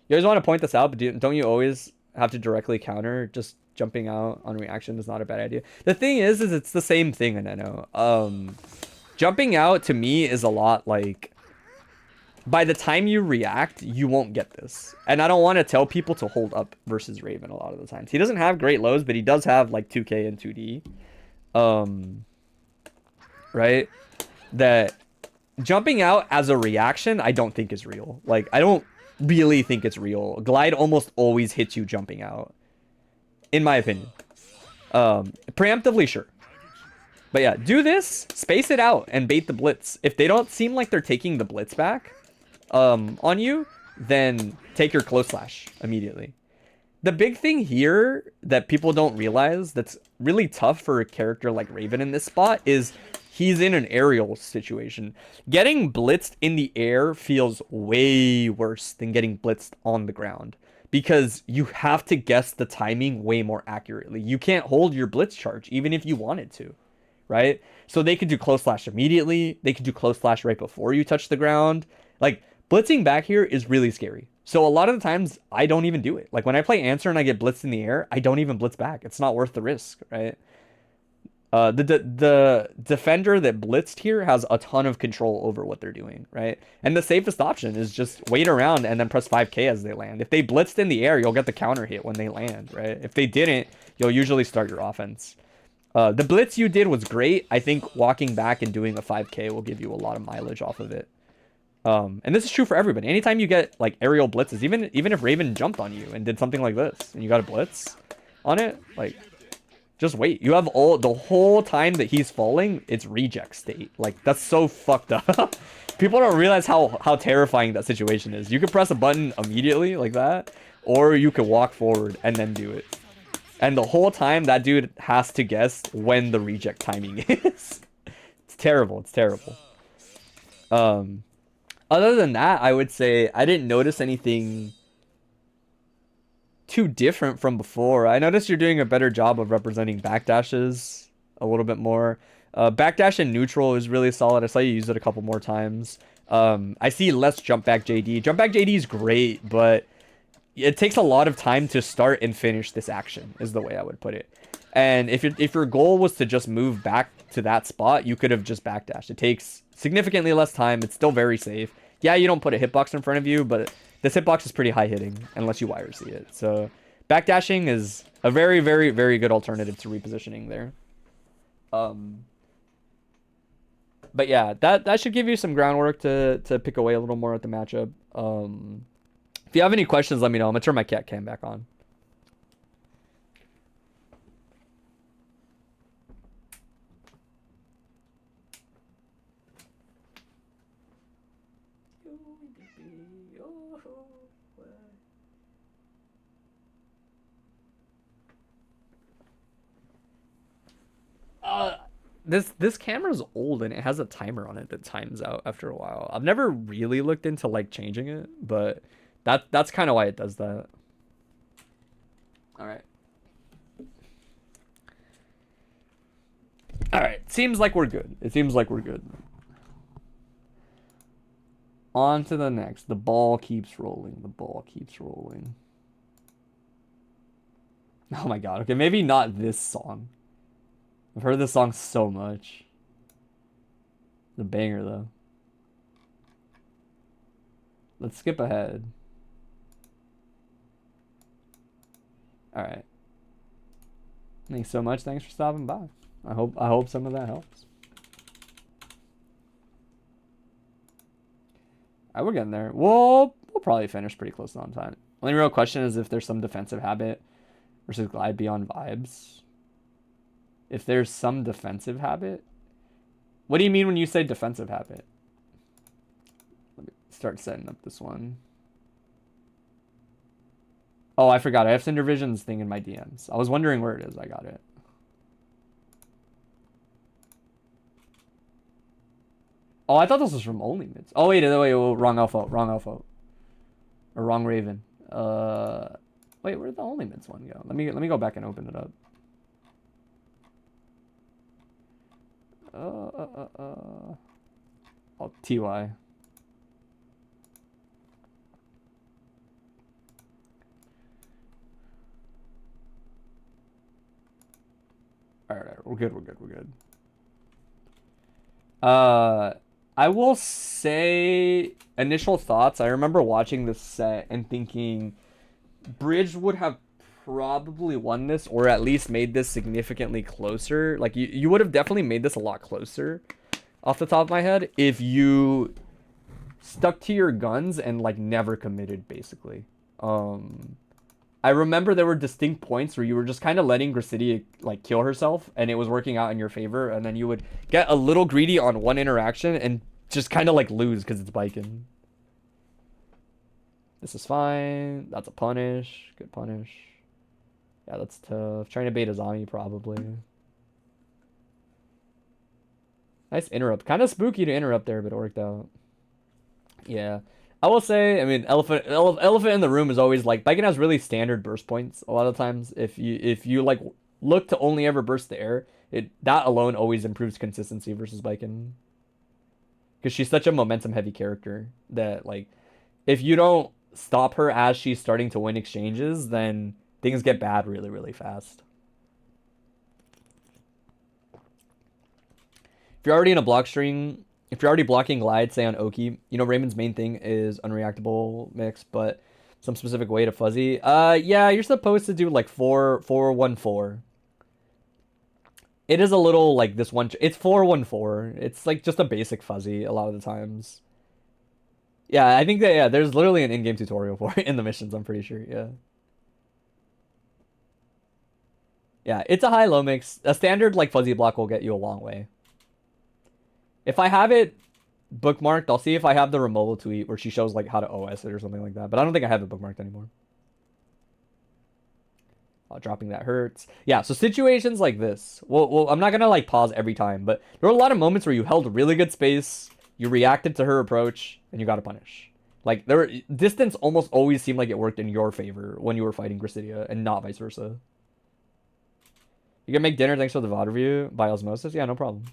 Speaker 3: You always want to point this out, but don't you always have to directly counter? Just jumping out on reaction is not a bad idea. The thing is it's the same thing in NO. Jumping out to me is a lot like, by the time you react, you won't get this. And I don't want to tell people to hold up versus Raven a lot of the times. He doesn't have great lows, but he does have like 2K and 2D. Right? That jumping out as a reaction, I don't think is real. Like, I don't really think it's real. Glide almost always hits you jumping out, in my opinion. Preemptively, sure. But yeah, do this, space it out, and bait the blitz. If they don't seem like they're taking the blitz back on you, then take your close slash immediately. The big thing here that people don't realize that's really tough for a character like Raven in this spot is he's in an aerial situation. Getting blitzed in the air feels way worse than getting blitzed on the ground, because you have to guess the timing way more accurately. You can't hold your blitz charge even if you wanted to, right? So they could do close slash immediately. They could do close slash right before you touch the ground. Like, blitzing back here is really scary. So a lot of the times I don't even do it. Like when I play answer and I get blitzed in the air, I don't even blitz back. It's not worth the risk, right? The defender that blitzed here has a ton of control over what they're doing, right? And the safest option is just wait around and then press 5K as they land. If they blitzed in the air, you'll get the counter hit when they land, right? If they didn't, you'll usually start your offense. The blitz you did was great. I think walking back and doing a 5K will give you a lot of mileage off of it. And this is true for everybody. Anytime you get like aerial blitzes, even if Raven jumped on you and did something like this and you got a blitz on it, like, just wait. You have the whole time that he's falling, it's reject state. Like, that's so fucked up. People don't realize how terrifying that situation is. You could press a button immediately like that, or you could walk forward and then do it. And the whole time that dude has to guess when the reject timing is. It's terrible. It's terrible. Other than that, I would say I didn't notice anything too different from before. I noticed you're doing a better job of representing backdashes a little bit more. Backdash in neutral is really solid. I saw you use it a couple more times. I see less jump back JD. Jump back JD is great, but it takes a lot of time to start and finish this action, is the way I would put it. And if your goal was to just move back to that spot, you could have just backdashed. It takes significantly less time. It's still very safe. Yeah, you don't put a hitbox in front of you, but this hitbox is pretty high hitting unless you wire see it. So backdashing is a very, very, very good alternative to repositioning there. But yeah, that should give you some groundwork to pick away a little more at the matchup. If you have any questions, let me know. I'm gonna turn my cat cam back on. This camera's old and it has a timer on it that times out after a while. I've never really looked into like changing it, but that's kind of why it does that. All right. All right. Seems like we're good. It seems like we're good. On to the next. The ball keeps rolling. The ball keeps rolling. Oh my god. Okay, maybe not this song. I've heard this song so much. It's a banger, though. Let's skip ahead. Alright. Thanks so much. Thanks for stopping by. I hope some of that helps. Alright, we're getting there. We'll probably finish pretty close on time. Only real question is if there's some defensive habit versus glide beyond vibes. If there's some defensive habit. What do you mean when you say defensive habit? Let me start setting up this one. Oh, I forgot. I have cindervision's thing in my DMs. I was wondering where it is. I got it. Oh, I thought this was from Only Mids. Oh, wait, wrong Elphelt. Wrong Elphelt. Or wrong Raven. Wait, where'd the Only Mids one go? Let me go back and open it up. Oh, TY. Alright, we're good. I will say initial thoughts. I remember watching this set and thinking Bridge would have probably won this, or at least made this significantly closer. Like you would have definitely made this a lot closer off the top of my head if you stuck to your guns and like never committed, basically. I remember there were distinct points where you were just kind of letting Gracidia like kill herself and it was working out in your favor, and then you would get a little greedy on one interaction and just kind of like lose because it's Baiken. This is fine. That's a punish. Good punish. Yeah, that's tough. Trying to bait a zombie, probably. Nice interrupt. Kind of spooky to interrupt there, but it worked out. Yeah. I will say, I mean, elephant in the room is always like, Baiken has really standard burst points a lot of times. If you like look to only ever burst the air, that alone always improves consistency versus Baiken. Because she's such a momentum heavy character that like, if you don't stop her as she's starting to win exchanges, then things get bad really, really fast. If you're already in a block string, if you're already blocking glide, say on Oki, you know Raymond's main thing is unreactable mix, but some specific way to fuzzy. Yeah, you're supposed to do like 4-4-1-4. It is a little like this one. It's 4-1-4. It's like just a basic fuzzy a lot of the times. Yeah, I think that, yeah, there's literally an in-game tutorial for it in the missions, I'm pretty sure, yeah. Yeah, it's a high-low mix. A standard like fuzzy block will get you a long way. If I have it bookmarked, I'll see if I have the Romola tweet where she shows like how to OS it or something like that. But I don't think I have it bookmarked anymore. Oh, dropping that hurts. Yeah, so situations like this. Well, I'm not going to like pause every time, but there were a lot of moments where you held really good space, you reacted to her approach, and you got to punish. Like, distance almost always seemed like it worked in your favor when you were fighting Gracidia, and not vice versa. You can make dinner thanks for the VOD review by osmosis? Yeah, no problem.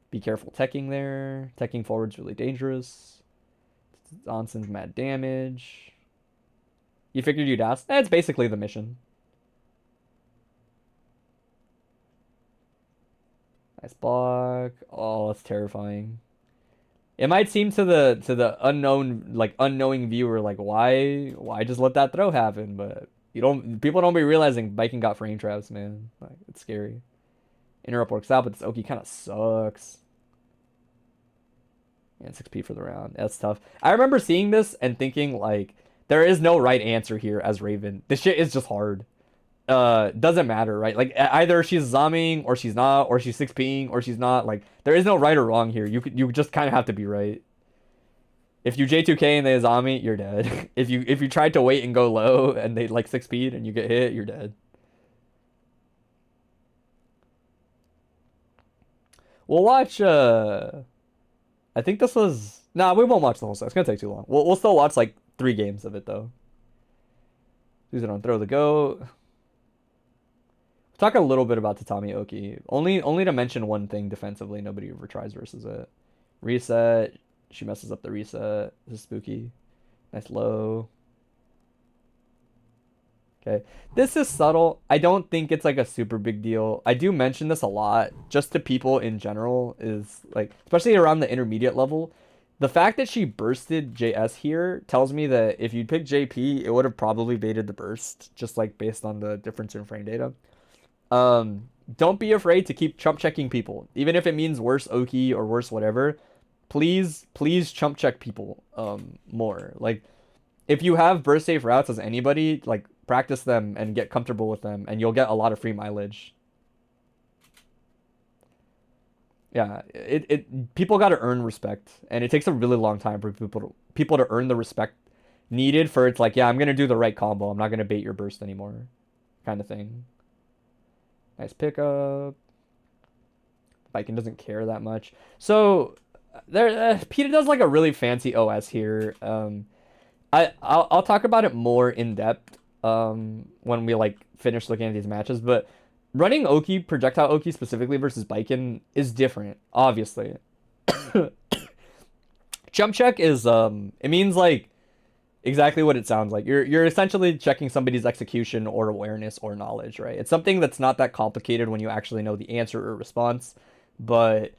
Speaker 3: Be careful teching there. Teching forward's really dangerous. Onson's mad damage. You figured you'd ask? That's basically the mission. Nice block. Oh, that's terrifying. It might seem to the unknowing viewer like why just let that throw happen, but people don't be realizing Baiken got frame traps, man. Like, it's scary. Interrupt works out, but this Oki kind of sucks. And 6p for the round. That's tough. I remember seeing this and thinking, like, there is no right answer here as Raven. This shit is just hard. Doesn't matter, right? Like, either she's zombieing, or she's not, or she's 6ping, or she's not. Like, there is no right or wrong here. You just kind of have to be right. If you J2K and they zombie, you're dead. if you tried to wait and go low and they like 6p'd and you get hit, you're dead. We'll watch, I think this was... Nah, we won't watch the whole set. It's gonna take too long. We'll still watch, like, 3 games of it, though. Use it on Throw the Goat. We'll talk a little bit about Tatami Oki. Only to mention one thing defensively. Nobody ever tries versus it. Reset. She messes up the reset. This is spooky. Nice low. Okay. This is subtle. I don't think it's like a super big deal. I do mention this a lot just to people in general, is like, especially around the intermediate level. The fact that she bursted JS here tells me that if you pick JP, it would have probably baited the burst, just like based on the difference in frame data. Don't be afraid to keep chump checking people, even if it means worse Oki or worse whatever. Please chump check people more. Like, if you have burst safe routes as anybody, like, practice them and get comfortable with them, and you'll get a lot of free mileage. Yeah, people got to earn respect, and it takes a really long time for people to earn the respect needed for it's like, yeah, I'm gonna do the right combo. I'm not gonna bait your burst anymore, kind of thing. Nice pickup. Baiken doesn't care that much. So there, Peter does like a really fancy OS here. I'll talk about it more in depth when we like finish looking at these matches, but running Oki, projectile Oki specifically versus Baiken is different, obviously. Jump check is it means like exactly what it sounds like. You're essentially checking somebody's execution or awareness or knowledge, right? It's something that's not that complicated when you actually know the answer or response, but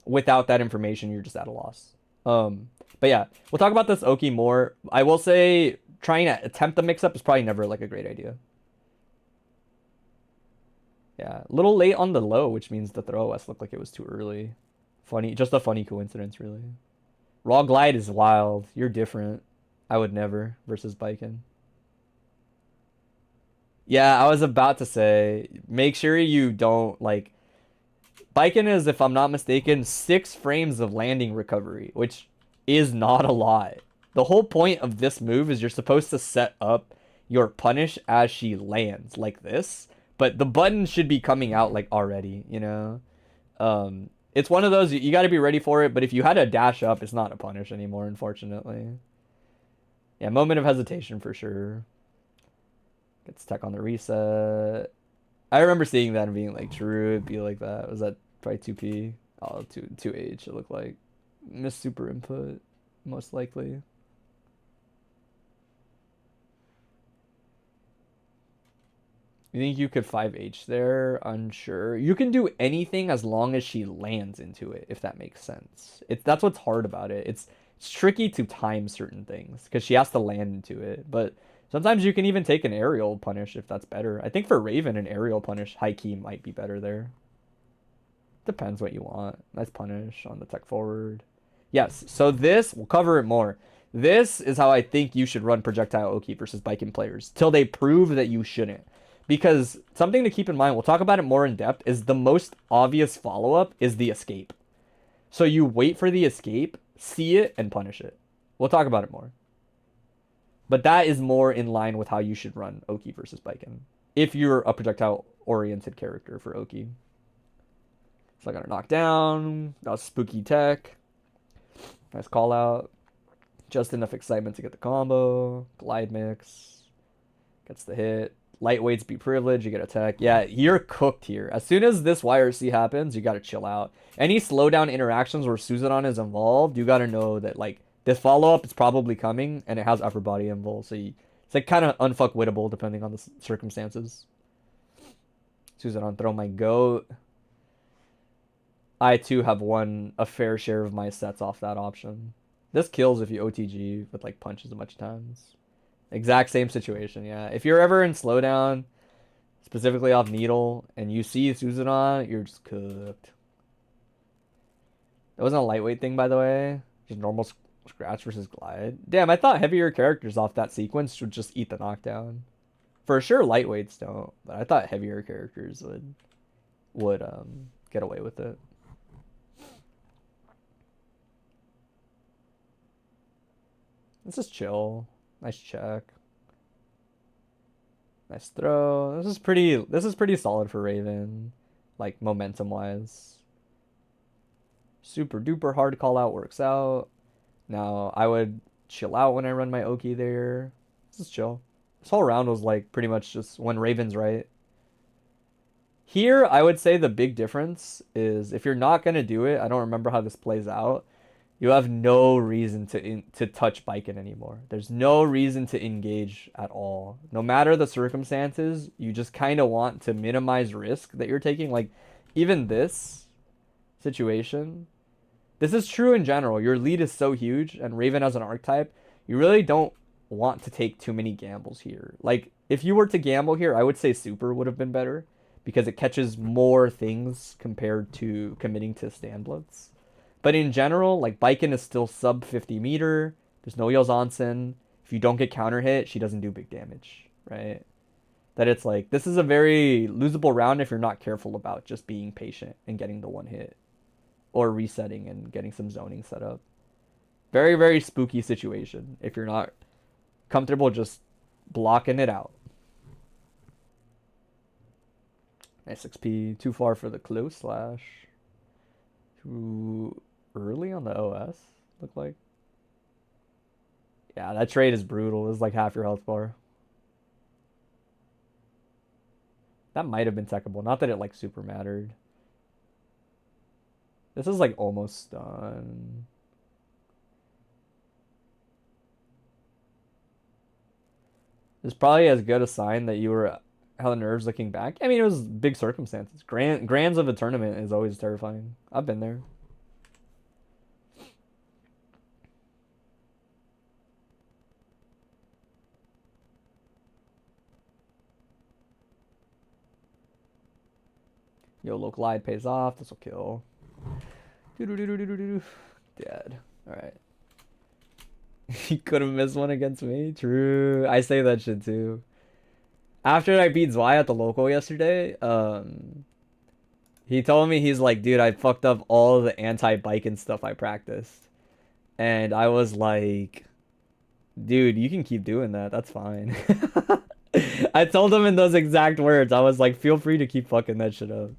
Speaker 3: without that information, you're just at a loss. But yeah, we'll talk about this Oki more. I will say trying to attempt the mix-up is probably never like a great idea. Yeah, a little late on the low, which means the throw OS looked like it was too early. Funny, just a funny coincidence, really. Raw glide is wild. You're different. I would never versus Baiken. Yeah, I was about to say, make sure you don't like. Baiken is, if I'm not mistaken, 6 frames of landing recovery, which is not a lot. The whole point of this move is you're supposed to set up your punish as she lands like this, but the button should be coming out like already, you know? It's one of those, you got to be ready for it, but if you had a dash up, it's not a punish anymore, unfortunately. Yeah, moment of hesitation for sure. Gets tech on the reset. I remember seeing that and being like, true, it'd be like that. Was that probably 2P? Oh, 2H, it looked like. Missed super input, most likely. You think you could 5H there? Unsure. You can do anything as long as she lands into it, if that makes sense. That's what's hard about it. It's tricky to time certain things because she has to land into it. But sometimes you can even take an aerial punish if that's better. I think for Raven, an aerial punish high key might be better there. Depends what you want. Nice punish on the tech forward. Yes, so this, we'll cover it more. This is how I think you should run projectile Oki versus Baiken players till they prove that you shouldn't. Because something to keep in mind, we'll talk about it more in depth, is the most obvious follow-up is the escape. So you wait for the escape, see it, and punish it. We'll talk about it more. But that is more in line with how you should run Oki versus Baiken, if you're a projectile-oriented character for Oki. So I got a knockdown. That was spooky tech. Nice call out. Just enough excitement to get the combo. Glide mix. Gets the hit. Lightweights be privileged. You get a tech. Yeah, you're cooked here. As soon as this YRC happens, you got to chill out. Any slowdown interactions where Suzanon is involved, you got to know that, like, this follow-up is probably coming, and it has upper body involved. So it's, like, kind of unfuckwittable depending on the circumstances. Suzanon, throw my goat. I, too, have won a fair share of my sets off that option. This kills if you OTG with, like, punches a bunch of times. Exact same situation, yeah. If you're ever in slowdown, specifically off needle, and you see Suzanon, you're just cooked. That wasn't a lightweight thing, by the way. Just normal scratch versus glide. Damn, I thought heavier characters off that sequence would just eat the knockdown. For sure, lightweights don't, but I thought heavier characters would get away with it. Let's just chill. Nice check. Nice throw. This is pretty solid for Raven, like momentum wise. Super duper hard call out works out. Now I would chill out when I run my Oki there. This is chill. This whole round was like pretty much just when Raven's right. Here I would say the big difference is if you're not gonna do it, I don't remember how this plays out. You have no reason to touch Baiken anymore. There's no reason to engage at all. No matter the circumstances, you just kind of want to minimize risk that you're taking. Like, even this situation, this is true in general. Your lead is so huge, and Raven as an archetype, you really don't want to take too many gambles here. Like, if you were to gamble here, I would say Super would have been better, because it catches more things compared to committing to stand blitz. But in general, like, Baiken is still sub 50 meter. There's no Yozansen. If you don't get counter hit, she doesn't do big damage, right? That it's like, this is a very losable round if you're not careful about just being patient and getting the one hit. Or resetting and getting some zoning set up. Very, very spooky situation if you're not comfortable just blocking it out. Nice XP. Too far for the close slash. Too early on the OS, look like. Yeah, that trade is brutal. It's like half your health bar. That might have been techable. Not that it like super mattered. This is like almost done. It's probably as good a sign that you were hella nerves looking back. I mean, it was big circumstances. Grands of a tournament is always terrifying. I've been there. Yo, low glide pays off. This will kill. Dead. Alright. He could have missed one against me. True. I say that shit too. After I beat Zwei at the local yesterday, he told me, he's like, dude, I fucked up all the anti-Baiken stuff I practiced. And I was like, dude, you can keep doing that. That's fine. I told him in those exact words. I was like, feel free to keep fucking that shit up.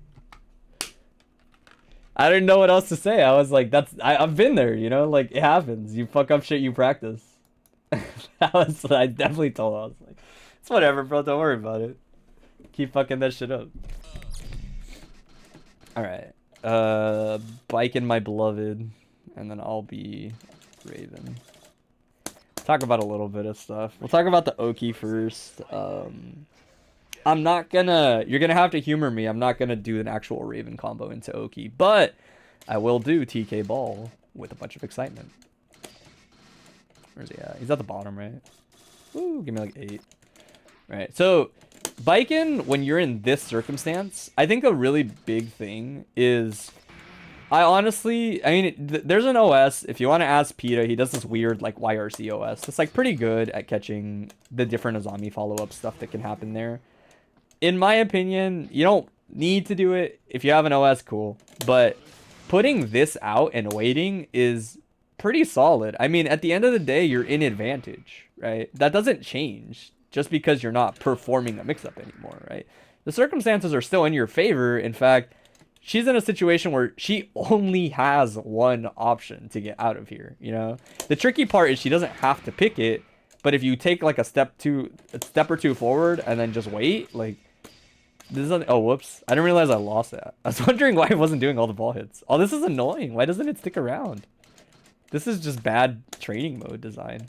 Speaker 3: I didn't know what else to say. I was like, I've been there, you know? Like, it happens. You fuck up shit you practice. I definitely told him. I was like, it's whatever, bro. Don't worry about it. Keep fucking that shit up. Alright. Baiken my beloved. And then I'll be Raven. Talk about a little bit of stuff. We'll talk about the Oki first. I'm not gonna... You're gonna have to humor me. I'm not gonna do an actual Raven combo into Oki. But I will do TK Ball with a bunch of excitement. Where's he at? He's at the bottom, right? Ooh, give me like 8. Right, so Baiken, when you're in this circumstance, I think a really big thing is... I mean, there's an OS. If you want to ask PETA, he does this weird, like, YRC OS. It's, like, pretty good at catching the different Azami follow-up stuff that can happen there. In my opinion, you don't need to do it. If you have an OS, cool. But putting this out and waiting is pretty solid. I mean, at the end of the day, you're in advantage, right? That doesn't change just because you're not performing a mix-up anymore, right? The circumstances are still in your favor. In fact, she's in a situation where she only has one option to get out of here, you know? The tricky part is she doesn't have to pick it, but if you take like a step or two forward and then just wait, like, this is oh, whoops. I didn't realize I lost that. I was wondering why it wasn't doing all the ball hits. Oh, this is annoying. Why doesn't it stick around? This is just bad training mode design.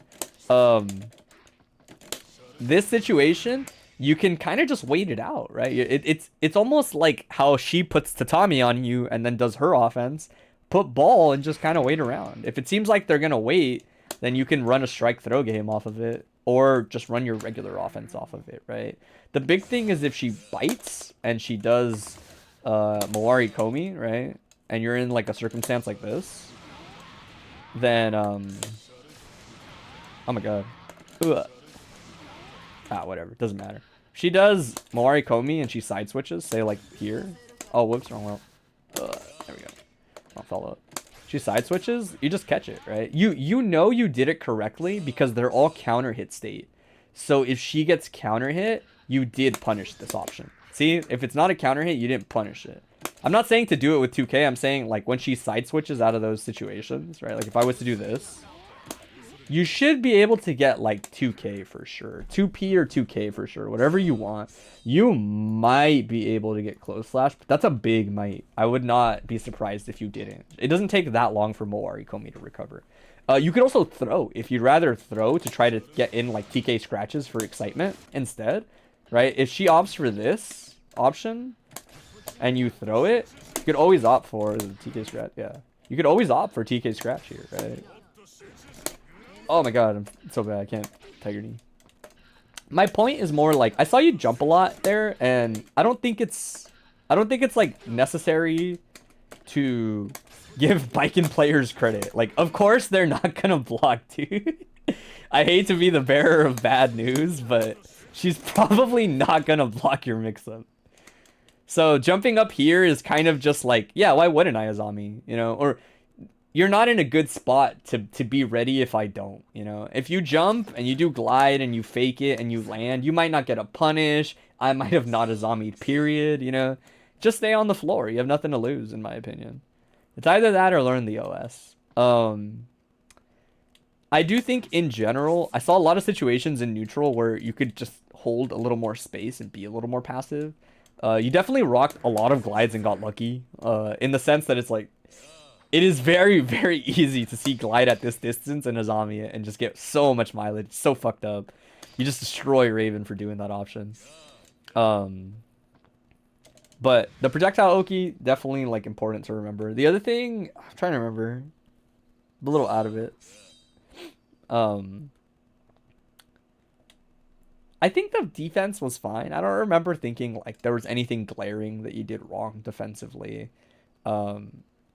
Speaker 3: This situation, you can kind of just wait it out, right? It's almost like how she puts Tatami on you and then does her offense. Put ball and just kind of wait around. If it seems like they're going to wait, then you can run a strike throw game off of it. Or just run your regular offense off of it, right? The big thing is if she bites and she does Mawari Komi, right? And you're in like a circumstance like this, then oh my god. Ugh. Ah, whatever. Doesn't matter. She does Mawari Komi and she side switches, say like here. Oh, whoops, wrong route. There we go. I'll follow up. She side switches, you just catch it, right? You know you did it correctly because they're all counter hit state. So if she gets counter hit, you did punish this option. See, if it's not a counter hit, you didn't punish it. I'm not saying to do it with 2K. I'm saying like when she side switches out of those situations, right? Like if I was to do this, you should be able to get like 2K for sure. 2P or 2K for sure. Whatever you want. You might be able to get close slash, but that's a big might. I would not be surprised if you didn't. It doesn't take that long for Mawari Komi to recover. You could also throw. If you'd rather throw to try to get in like TK scratches for excitement instead, right? If she opts for this option and you throw it, you could always opt for the TK scratch. Yeah. You could always opt for TK scratch here, right? Oh my god, I'm so bad. I can't Tiger Knee. My point is more like I saw you jump a lot there, and I don't think it's like necessary to give Baiken players credit. Like, of course they're not gonna block, dude. I hate to be the bearer of bad news, but she's probably not gonna block your mix-up. So jumping up here is kind of just like, yeah, why wouldn't I, Azami? You know, or you're not in a good spot to be ready if I don't, you know? If you jump and you do glide and you fake it and you land, you might not get a punish. I might have not Azami, period, you know? Just stay on the floor. You have nothing to lose, in my opinion. It's either that or learn the OS. I do think, in general, I saw a lot of situations in neutral where you could just hold a little more space and be a little more passive. You definitely rocked a lot of glides and got lucky, in the sense that it's like, it is very, very easy to see glide at this distance and Azami it and just get so much mileage. It's so fucked up. You just destroy Raven for doing that option. But the projectile Oki, definitely like important to remember. The other thing, I'm trying to remember. I'm a little out of it. I think the defense was fine. I don't remember thinking like there was anything glaring that you did wrong defensively.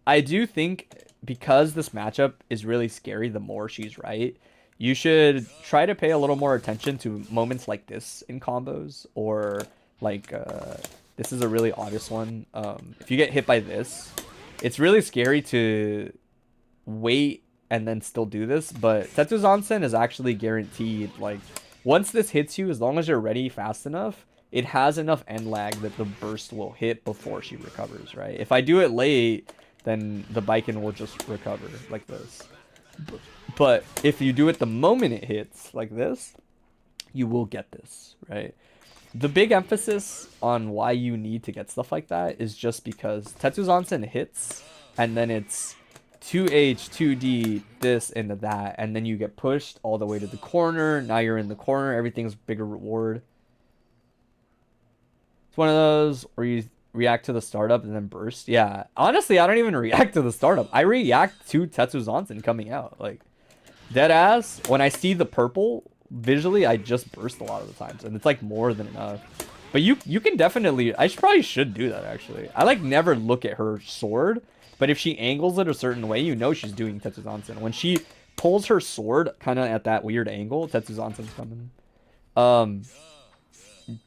Speaker 3: I do think because this matchup is really scary, the more she's right, you should try to pay a little more attention to moments like this in combos, or like this is a really obvious one. If you get hit by this, it's really scary to wait and then still do this, but Tetsuzansen is actually guaranteed, like, once this hits you, as long as you're ready fast enough, it has enough end lag that the burst will hit before she recovers, right? If I do it late, then the Baiken will just recover like this. But if you do it the moment it hits, like this, you will get this, right? The big emphasis on why you need to get stuff like that is just because Tetsuzansen hits, and then it's 2H, 2D, this into that, and then you get pushed all the way to the corner. Now you're in the corner, everything's bigger reward. It's one of those where you react to the startup and then burst. Yeah, honestly, I don't even react to the startup. I react to Tetsuzansen coming out. Like, dead ass, when I see the purple, visually, I just burst a lot of the times, and it's like more than enough. But you can definitely, probably should do that, actually. I like never look at her sword, but if she angles it a certain way, you know she's doing Tetsuzansen. When she pulls her sword kind of at that weird angle, Tetsuzansen's coming.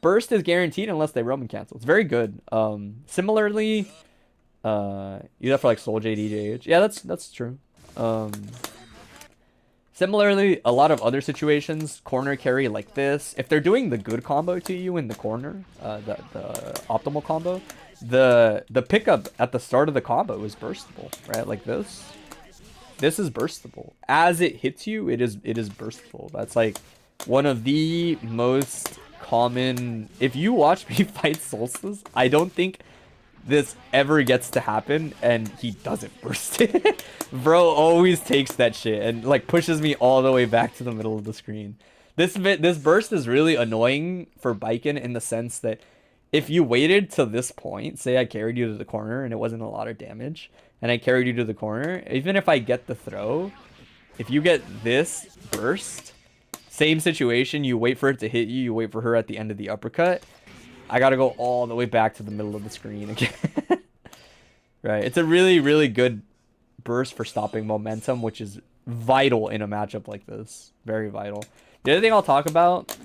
Speaker 3: Burst is guaranteed unless they Roman cancel. It's very good. Similarly, you have for like Soul JDJH. Yeah, that's true. Similarly, a lot of other situations, corner carry like this. If they're doing the good combo to you in the corner, the optimal combo, the pickup at the start of the combo is burstable, right? Like this. This is burstable. As it hits you, it is burstable. That's like one of the most common. If you watch me fight Solstice, I don't think this ever gets to happen and he doesn't burst it. Bro always takes that shit and like pushes me all the way back to the middle of the screen. This burst is really annoying for Baiken in the sense that if you waited to this point, say I carried you to the corner and it wasn't a lot of damage, and I carried you to the corner, even if I get the throw, if you get this burst, same situation, you wait for it to hit you, you wait for her at the end of the uppercut, I gotta go all the way back to the middle of the screen again. Right, it's a really, really good burst for stopping momentum, which is vital in a matchup like this. Very vital. The other thing I'll talk about,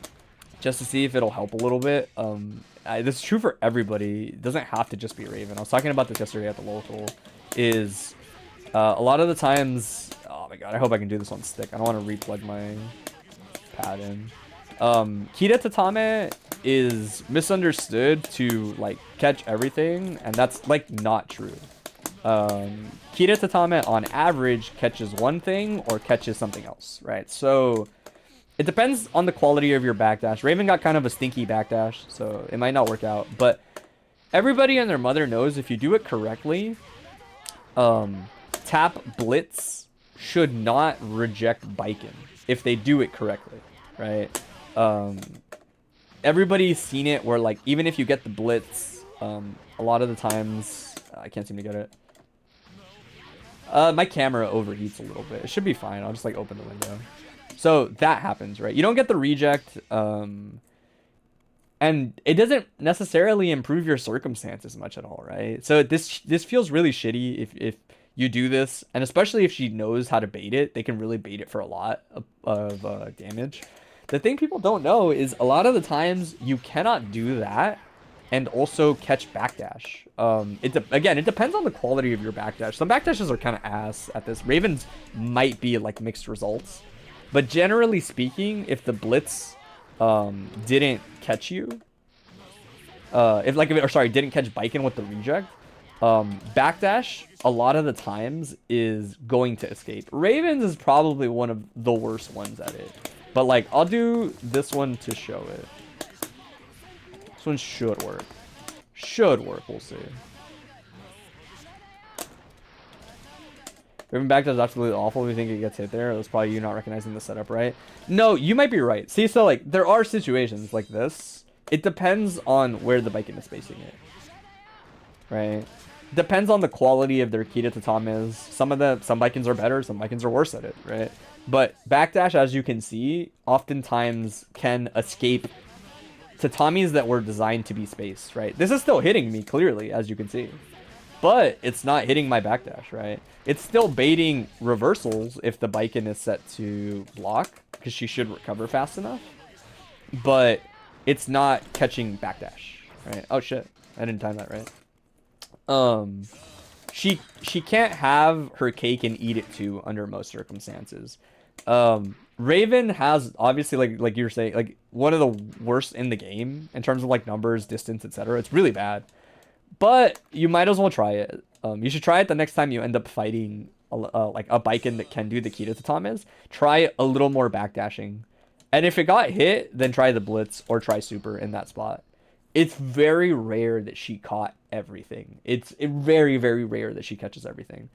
Speaker 3: just to see if it'll help a little bit, this is true for everybody. It doesn't have to just be Raven. I was talking about this yesterday at the local, is a lot of the times, oh my god, I hope I can do this on stick. I don't want to replug my pad in. Kira Tatame is misunderstood to like catch everything, and that's like not true. Kira Tatame on average catches one thing or catches something else, right? So it depends on the quality of your backdash. Raven got kind of a stinky backdash, so it might not work out, but everybody and their mother knows if you do it correctly, tap blitz should not reject Baiken if they do it correctly, right? Everybody's seen it where like even if you get the blitz, a lot of the times I can't seem to get it. My camera overheats a little bit. It should be fine. I'll just like open the window. So that happens, right? You don't get the reject, and it doesn't necessarily improve your circumstances much at all, right? So this feels really shitty if you do this, and especially if she knows how to bait it, they can really bait it for a lot of damage. The thing people don't know is a lot of the times you cannot do that and also catch backdash. Again, it depends on the quality of your backdash. Some backdashes are kind of ass at this. Ravens might be like mixed results. But generally speaking, if the blitz didn't catch you, didn't catch Baiken with the reject, backdash a lot of the times is going to escape. Ravens is probably one of the worst ones at it. But like, I'll do this one to show it. This one should work. Should work, we'll see. Raven backdash is absolutely awful if you think it gets hit there. That's probably you not recognizing the setup, right? No, you might be right. See, so like, there are situations like this. It depends on where the Baiken is spacing it. Right? Depends on the quality of their key to Tatam is. Some Baikens are better, some Baikens are worse at it, right? But backdash, as you can see, oftentimes can escape tatamis that were designed to be spaced, right? This is still hitting me, clearly, as you can see. But it's not hitting my backdash, right? It's still baiting reversals if the Baiken is set to block, because she should recover fast enough. But it's not catching backdash, right? Oh shit, I didn't time that right. She can't have her cake and eat it too under most circumstances. Raven has obviously like you were saying, like one of the worst in the game in terms of like numbers, distance, etc. It's really bad, but you might as well try it. You should try it the next time you end up fighting like a Baiken that can do the key to Tatamis. Try a little more backdashing, and if it got hit, then try the blitz or try super in that spot. It's very rare that she caught everything. It's very, very rare that she catches everything.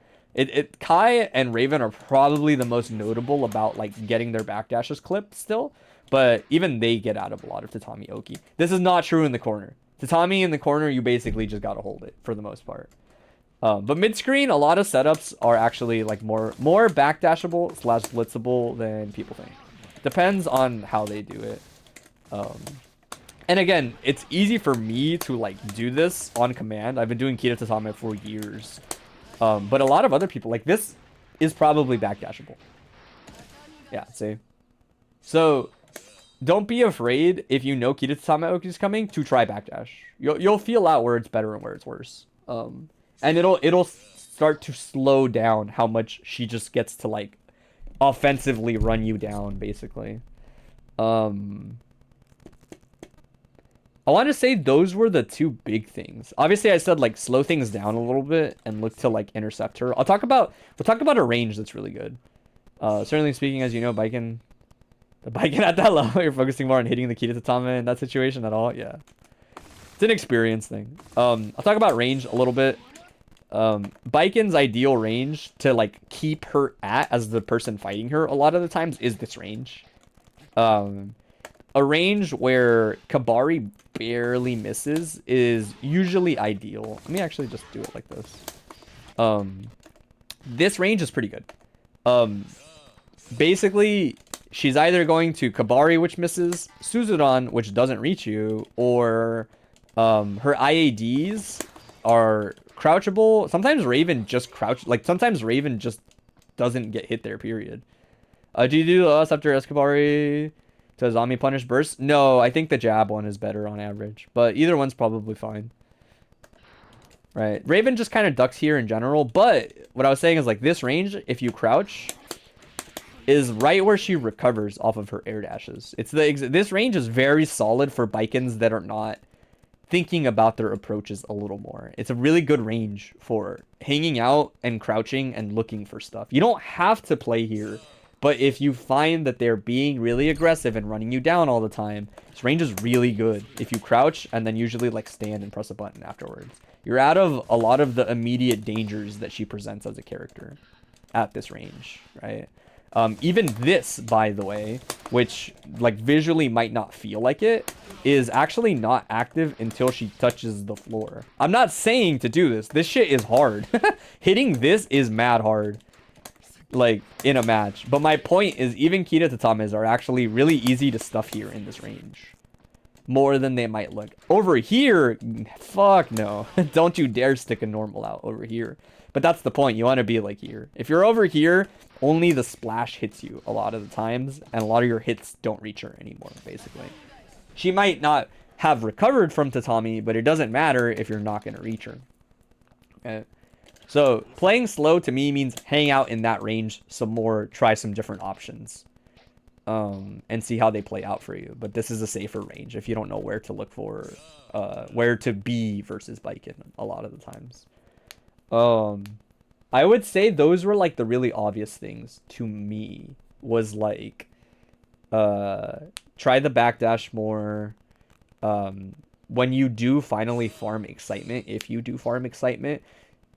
Speaker 3: Kai and Raven are probably the most notable about like getting their backdashes clipped still, but even they get out of a lot of Tatami Oki. This is not true in the corner. Tatami in the corner, you basically just gotta hold it for the most part. But mid-screen, a lot of setups are actually like more backdashable / blitzable than people think. Depends on how they do it. And again, it's easy for me to like do this on command. I've been doing Kita Tatame for years. But a lot of other people, like this is probably backdashable. Yeah, see? So don't be afraid if you know Kita Tatame Oki is coming to try backdash. You'll feel out where it's better and where it's worse. And it'll start to slow down how much she just gets to like offensively run you down, basically. I want to say those were the two big things. Obviously, I said like slow things down a little bit and look to like intercept her. We'll talk about a range that's really good. Certainly speaking, as you know, the Baiken at that level, you're focusing more on hitting the key to Tatame in that situation at all. Yeah, it's an experience thing. I'll talk about range a little bit. Baiken's ideal range to like keep her at as the person fighting her a lot of the times is this range. A range where Kabari barely misses is usually ideal. Let me actually just do it like this. This range is pretty good. Basically, she's either going to Kabari, which misses, Suzuran, which doesn't reach you, or her IADs are crouchable. Sometimes Raven just sometimes Raven just doesn't get hit there, period. Do you do the after Escabari to zombie punish burst? No, I think the jab one is better on average, but either one's probably fine. Right, Raven just kind of ducks here in general, but what I was saying is like this range, if you crouch, is right where she recovers off of her air dashes. This range is very solid for Baikens that are not thinking about their approaches a little more. It's a really good range for hanging out and crouching and looking for stuff. You don't have to play here, but if you find that they're being really aggressive and running you down all the time, this range is really good. If you crouch and then usually like stand and press a button afterwards, you're out of a lot of the immediate dangers that she presents as a character at this range, right? Even this, by the way, which like visually might not feel like it, is actually not active until she touches the floor. I'm not saying to do this. This shit is hard. Hitting this is mad hard, like in a match. But my point is even Kita Tatames are actually really easy to stuff here in this range. more than they might look. Over here, fuck no. Don't you dare stick a normal out over here. But that's the point. You want to be like here. If you're over here, only the splash hits you a lot of the times, and a lot of your hits don't reach her anymore, basically. She might not have recovered from Tatami, but it doesn't matter if you're not going to reach her. Okay. So playing slow to me means hang out in that range some more, try some different options, and see how they play out for you. But this is a safer range if you don't know where to look for, where to be versus Baiken a lot of the times. I would say those were like the really obvious things to me. Was like, try the backdash more. When you do finally farm excitement, if you do farm excitement,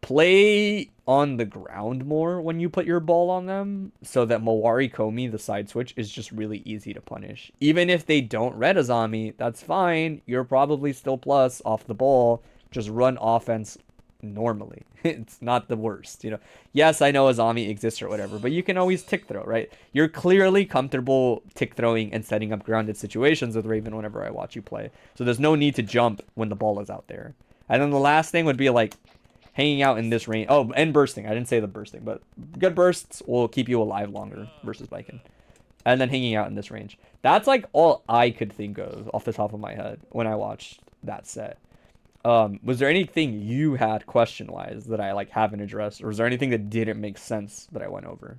Speaker 3: play on the ground more when you put your ball on them, so that Mawari Komi, the side switch, is just really easy to punish. Even if they don't red Azami, that's fine. You're probably still plus off the ball. Just run offense normally. It's not the worst, you know. Yes, I know Azami exists or whatever, but you can always tick throw, right? You're clearly comfortable tick throwing and setting up grounded situations with Raven whenever I watch you play. So there's no need to jump when the ball is out there. And then the last thing would be like hanging out in this range. Oh, and bursting. I didn't say the bursting, but good bursts will keep you alive longer versus Baiken. And then hanging out in this range. That's like all I could think of off the top of my head when I watched that set. Was there anything you had question-wise that I like haven't addressed, or was there anything that didn't make sense that I went over?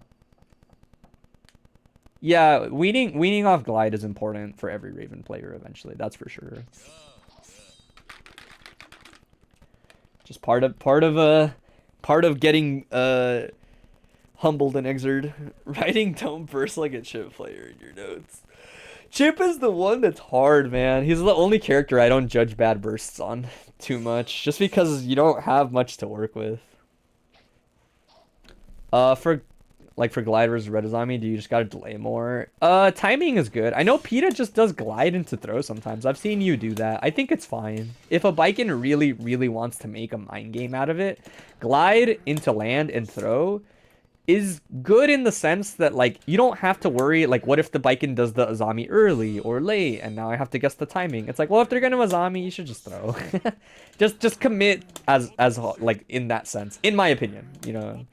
Speaker 3: Yeah, weaning off glide is important for every Raven player eventually. That's for sure. Just part of getting humbled and exert. Writing tone first like a Chipp player in your notes. Chipp is the one that's hard, man. He's the only character I don't judge bad bursts on too much, just because you don't have much to work with. For glide versus red Azami, do you just gotta delay more? Timing is good. I know PETA just does glide into throw sometimes. I've seen you do that. I think it's fine. If a Baiken really, really wants to make a mind game out of it, glide into land and throw is good in the sense that, like, you don't have to worry, like, what if the Baiken does the Azami early or late, and now I have to guess the timing. It's like, well, if they're gonna Azami, you should just throw. just commit as like, in that sense, in my opinion, you know.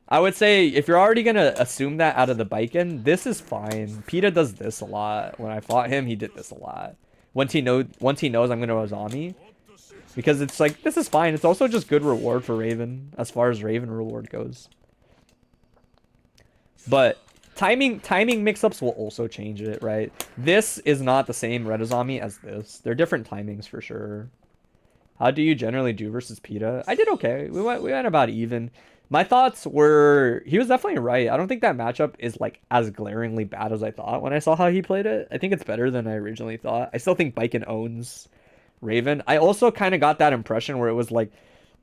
Speaker 3: I would say, if you're already gonna assume that out of the Baiken, this is fine. PETA does this a lot. When I fought him, he did this a lot. Once he knows I'm gonna Azami, because it's like, this is fine. It's also just good reward for Raven, as far as Raven reward goes. But timing mix-ups will also change it, right? This is not the same red Azami as this. They're different timings for sure. How do you generally do versus PETA? I did okay. We went about even. My thoughts were, he was definitely right. I don't think that matchup is like as glaringly bad as I thought when I saw how he played it. I think it's better than I originally thought. I still think Baiken owns Raven. I also kind of got that impression where it was like,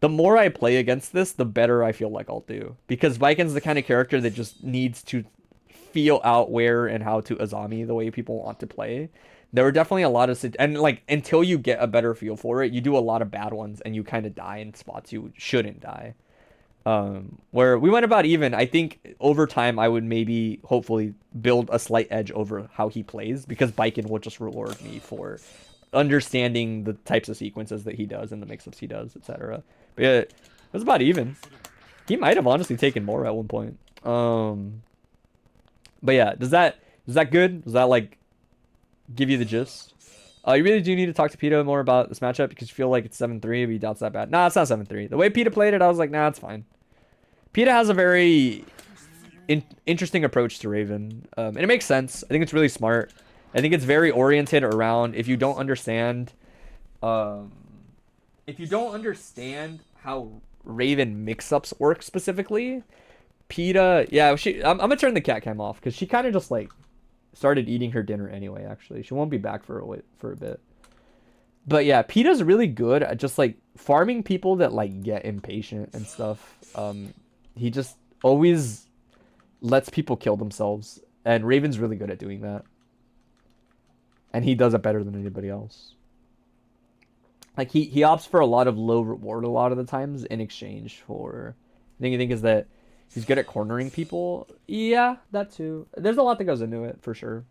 Speaker 3: the more I play against this, the better I feel like I'll do. Because Baiken's the kind of character that just needs to feel out where and how to Azami the way people want to play. There were definitely a lot of... And, like, until you get a better feel for it, you do a lot of bad ones, and you kind of die in spots you shouldn't die. Where we went about even. I think over time, I would maybe, hopefully, build a slight edge over how he plays, because Baiken will just reward me for understanding the types of sequences that he does and the mix-ups he does, etc. But yeah, it was about even. He might have honestly taken more at one point. But yeah, is that good? Does that like give you the gist? You really do need to talk to PETA more about this matchup, because you feel like it's 7-3, but you doubt it's that bad. Nah, it's not 7-3. The way PETA played it, I was like, nah, it's fine. PETA has a very interesting approach to Raven, and it makes sense. I think it's really smart. I think it's very oriented around, if you don't understand how Raven mix-ups work specifically, PETA, yeah, I'm gonna turn the cat cam off, because she kind of just like started eating her dinner anyway. Actually, she won't be back for a bit. But yeah, PETA's really good at just like farming people that like get impatient and stuff. He just always lets people kill themselves, and Raven's really good at doing that. And he does it better than anybody else. Like, he opts for a lot of low reward a lot of the times in exchange for... I think is that he's good at cornering people. Yeah, that too. There's a lot that goes into it, for sure.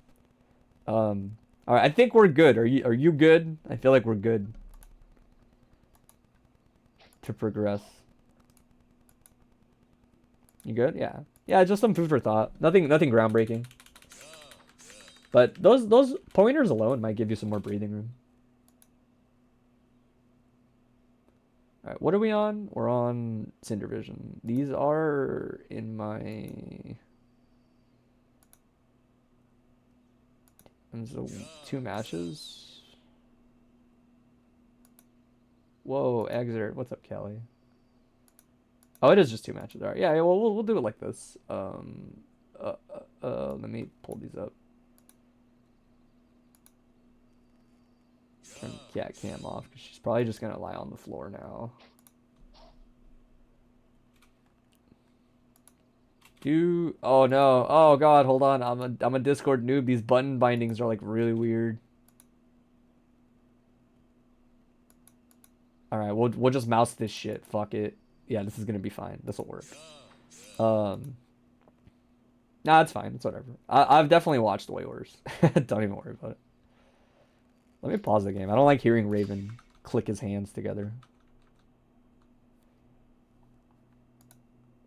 Speaker 3: All right, I think we're good. Are you good? I feel like we're good to progress. You good? Yeah. Yeah, just some food for thought. Nothing groundbreaking. But those pointers alone might give you some more breathing room. All right, what are we on? We're on cindervision. These are in my... And so 2 matches. Whoa, Exert. What's up, Kelly? Oh, it is just 2 matches. All right. Yeah, well, we'll do it like this. Let me pull these up. Turn cat cam off because she's probably just gonna lie on the floor now. Oh no. Oh god, hold on. I'm a Discord noob. These button bindings are like really weird. All right, we'll just mouse this shit. Fuck it. Yeah, this is gonna be fine. This will work. Nah, it's fine. It's whatever. I've definitely watched way worse. Don't even worry about it. Let me pause the game. I don't like hearing Raven click his hands together.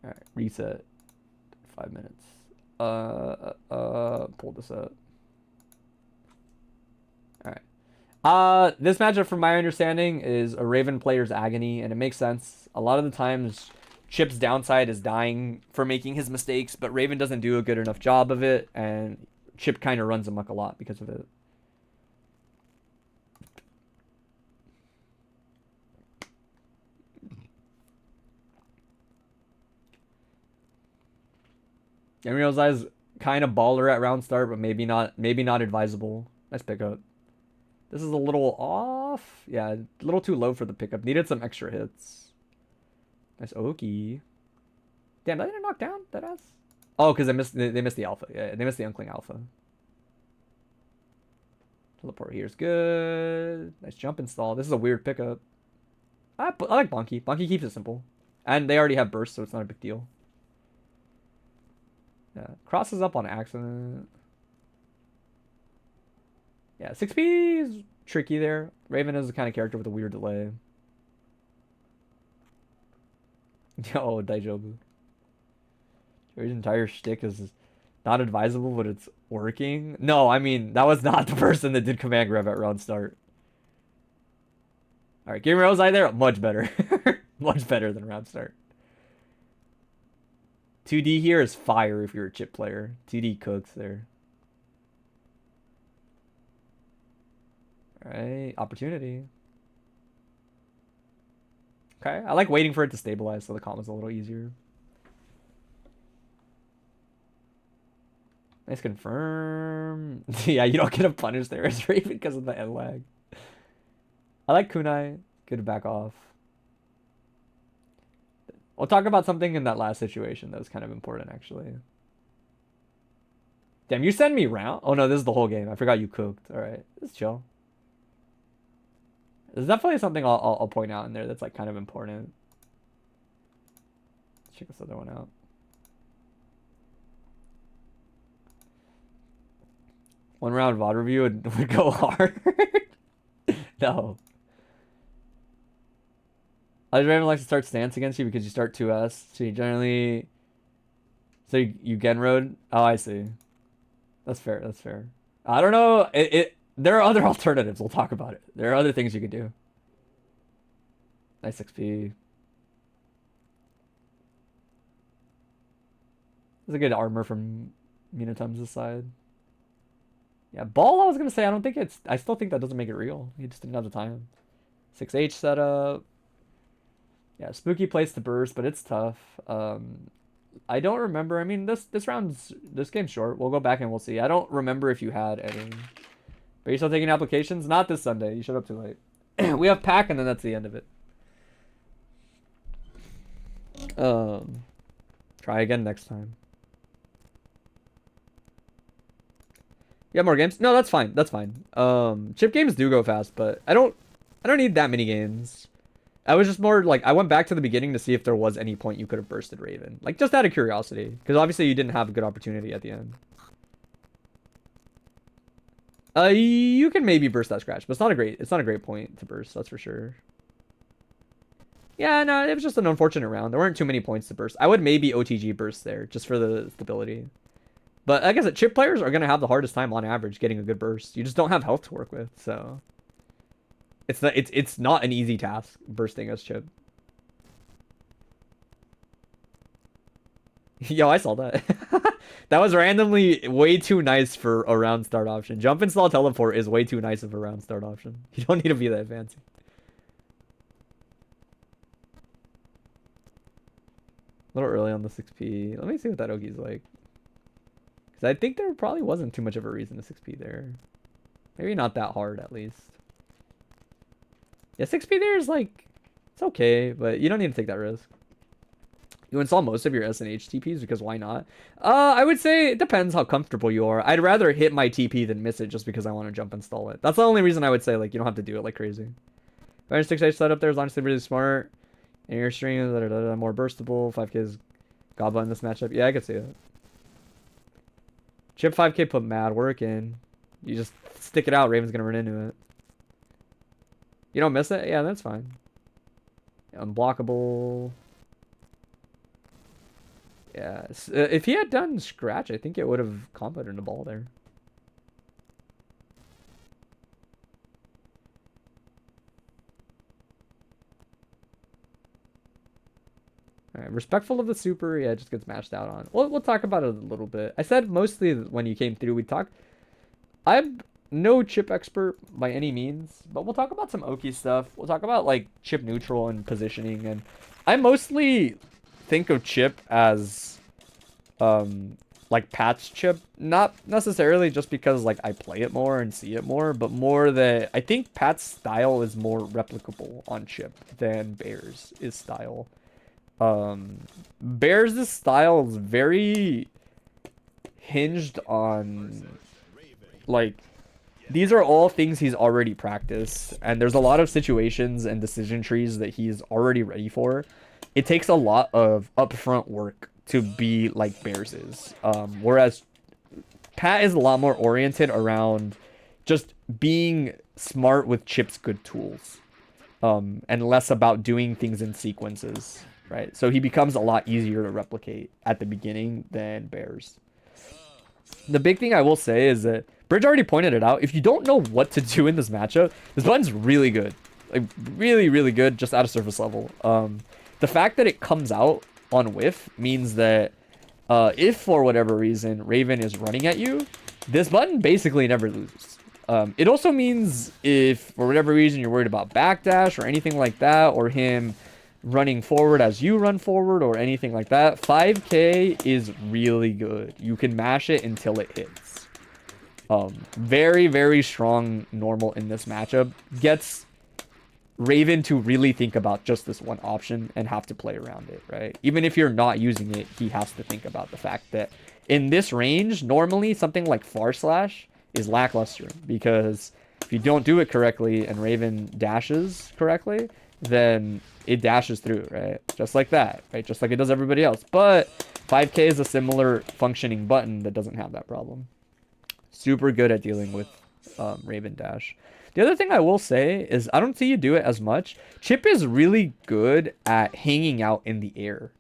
Speaker 3: All right, reset. 5 minutes. Pull this up. All right. This matchup, from my understanding, is a Raven player's agony, and it makes sense. A lot of the times, Chipp's downside is dying for making his mistakes, but Raven doesn't do a good enough job of it, and Chipp kind of runs amok a lot because of it. Gabriel's eyes kind of baller at round start, but maybe not advisable. Nice pickup. This is a little off. Yeah, a little too low for the pickup. Needed some extra hits. Nice Oki. Damn, that didn't knock down that ass. Oh, because they missed the alpha. Yeah, they missed the Uncling alpha. Teleport here is good. Nice jump install. This is a weird pickup. I like Bonky. Bonky keeps it simple. And they already have burst, so it's not a big deal. Yeah, crosses up on accident. Yeah, 6P is tricky there. Raven is the kind of character with a weird delay. Oh, Daijobu. Joey's entire shtick is not advisable, but it's working. No, I mean, that was not the person that did command grab at round start. Alright, Game Rose Eye there, much better. Much better than round start. 2D here is fire if you're a Chipp player. 2D cooks there. Alright, opportunity. Okay, I like waiting for it to stabilize so the combo's a little easier. Nice confirm. Yeah, you don't get a punish there as Raven because of the end lag. I like Kunai. Good to back off. We'll talk about something in that last situation that was kind of important, actually. Damn, you send me round? Oh, no, this is the whole game. I forgot you cooked. All right, it's chill. There's definitely something I'll point out in there that's like kind of important. Let's check this other one out. One round VOD review would go hard. No. Other Raven likes to start stance against you because you start 2S. So you generally... So you Genroad? Oh, I see. That's fair, that's fair. I don't know. There are other alternatives. We'll talk about it. There are other things you could do. Nice XP. This is a good armor from minatums' side. Yeah, ball, I was going to say, I don't think it's... I still think that doesn't make it real. He just didn't have the time. 6H setup. Yeah, spooky place to burst, but it's tough. I don't remember. I mean, this game's short. We'll go back and we'll see. I don't remember if you had any. But you're still taking applications? Not this Sunday. You showed up too late. We have pack, and then that's the end of it. Try again next time. You have more games? No, that's fine. That's fine. Chipp games do go fast, but I don't need that many games. I was just more like, I went back to the beginning to see if there was any point you could have bursted Raven. Like, just out of curiosity. Because obviously you didn't have a good opportunity at the end. You can maybe burst that scratch, but it's not a great point to burst, that's for sure. Yeah, no, it was just an unfortunate round. There weren't too many points to burst. I would maybe OTG burst there, just for the stability. But like I said, Chipp players are going to have the hardest time on average getting a good burst. You just don't have health to work with, so... It's not an easy task, bursting as Chipp. Yo, I saw that. That was randomly way too nice for a round start option. Jump install teleport is way too nice of a round start option. You don't need to be that fancy. A little early on the 6P. Let me see what that Ogie's like. Because I think there probably wasn't too much of a reason to 6P there. Maybe not that hard, at least. Yeah, 6P there is like... It's okay, but you don't need to take that risk. You install most of your SNH TPs because why not? I would say it depends how comfortable you are. I'd rather hit my TP than miss it just because I want to jump install it. That's the only reason I would say, like, you don't have to do it like crazy. Fire 6H setup there is honestly really smart. And your streams that are more burstable. 5K is Gobba in this matchup. Yeah, I could see it. Chipp 5K put mad work in. You just stick it out. Raven's going to run into it. You don't miss it? Yeah, that's fine. Unblockable. Yeah, if he had done scratch, I think it would have comboed in the ball there. Alright, respectful of the super, yeah, it just gets mashed out on. We'll talk about it a little bit. I said mostly when you came through, we'd talk. I'm no Chipp expert by any means, but we'll talk about some Oki stuff. We'll talk about, like, Chipp neutral and positioning, and I mostly think of Chipp as like Pat's Chipp, not necessarily just because like I play it more and see it more, but more that I think Pat's style is more replicable on Chipp than Bears' style. Bears' style is very hinged on, like, these are all things he's already practiced, and there's a lot of situations and decision trees that he's already ready for. It takes a lot of upfront work to be like Bears is. Whereas Pat is a lot more oriented around just being smart with Chipp's good tools. And less about doing things in sequences, right? So he becomes a lot easier to replicate at the beginning than Bears. The big thing I will say is that Bridge already pointed it out. If you don't know what to do in this matchup, this button's really good. Like, really, really good just out of surface level. The fact that it comes out on whiff means that if for whatever reason Raven is running at you, this button basically never loses. It also means if for whatever reason you're worried about backdash or anything like that, or him running forward as you run forward or anything like that, 5K is really good. You can mash it until it hits. Very, very strong normal in this matchup. Gets Raven to really think about just this one option and have to play around it, right? Even if you're not using it, he has to think about the fact that in this range, normally something like far slash is lackluster, because if you don't do it correctly and Raven dashes correctly, then it dashes through, right? Just like that, right? Just like it does everybody else. But 5K is a similar functioning button that doesn't have that problem. Super good at dealing with Raven dash. The other thing I will say is I don't see you do it as much. Chipp is really good at hanging out in the air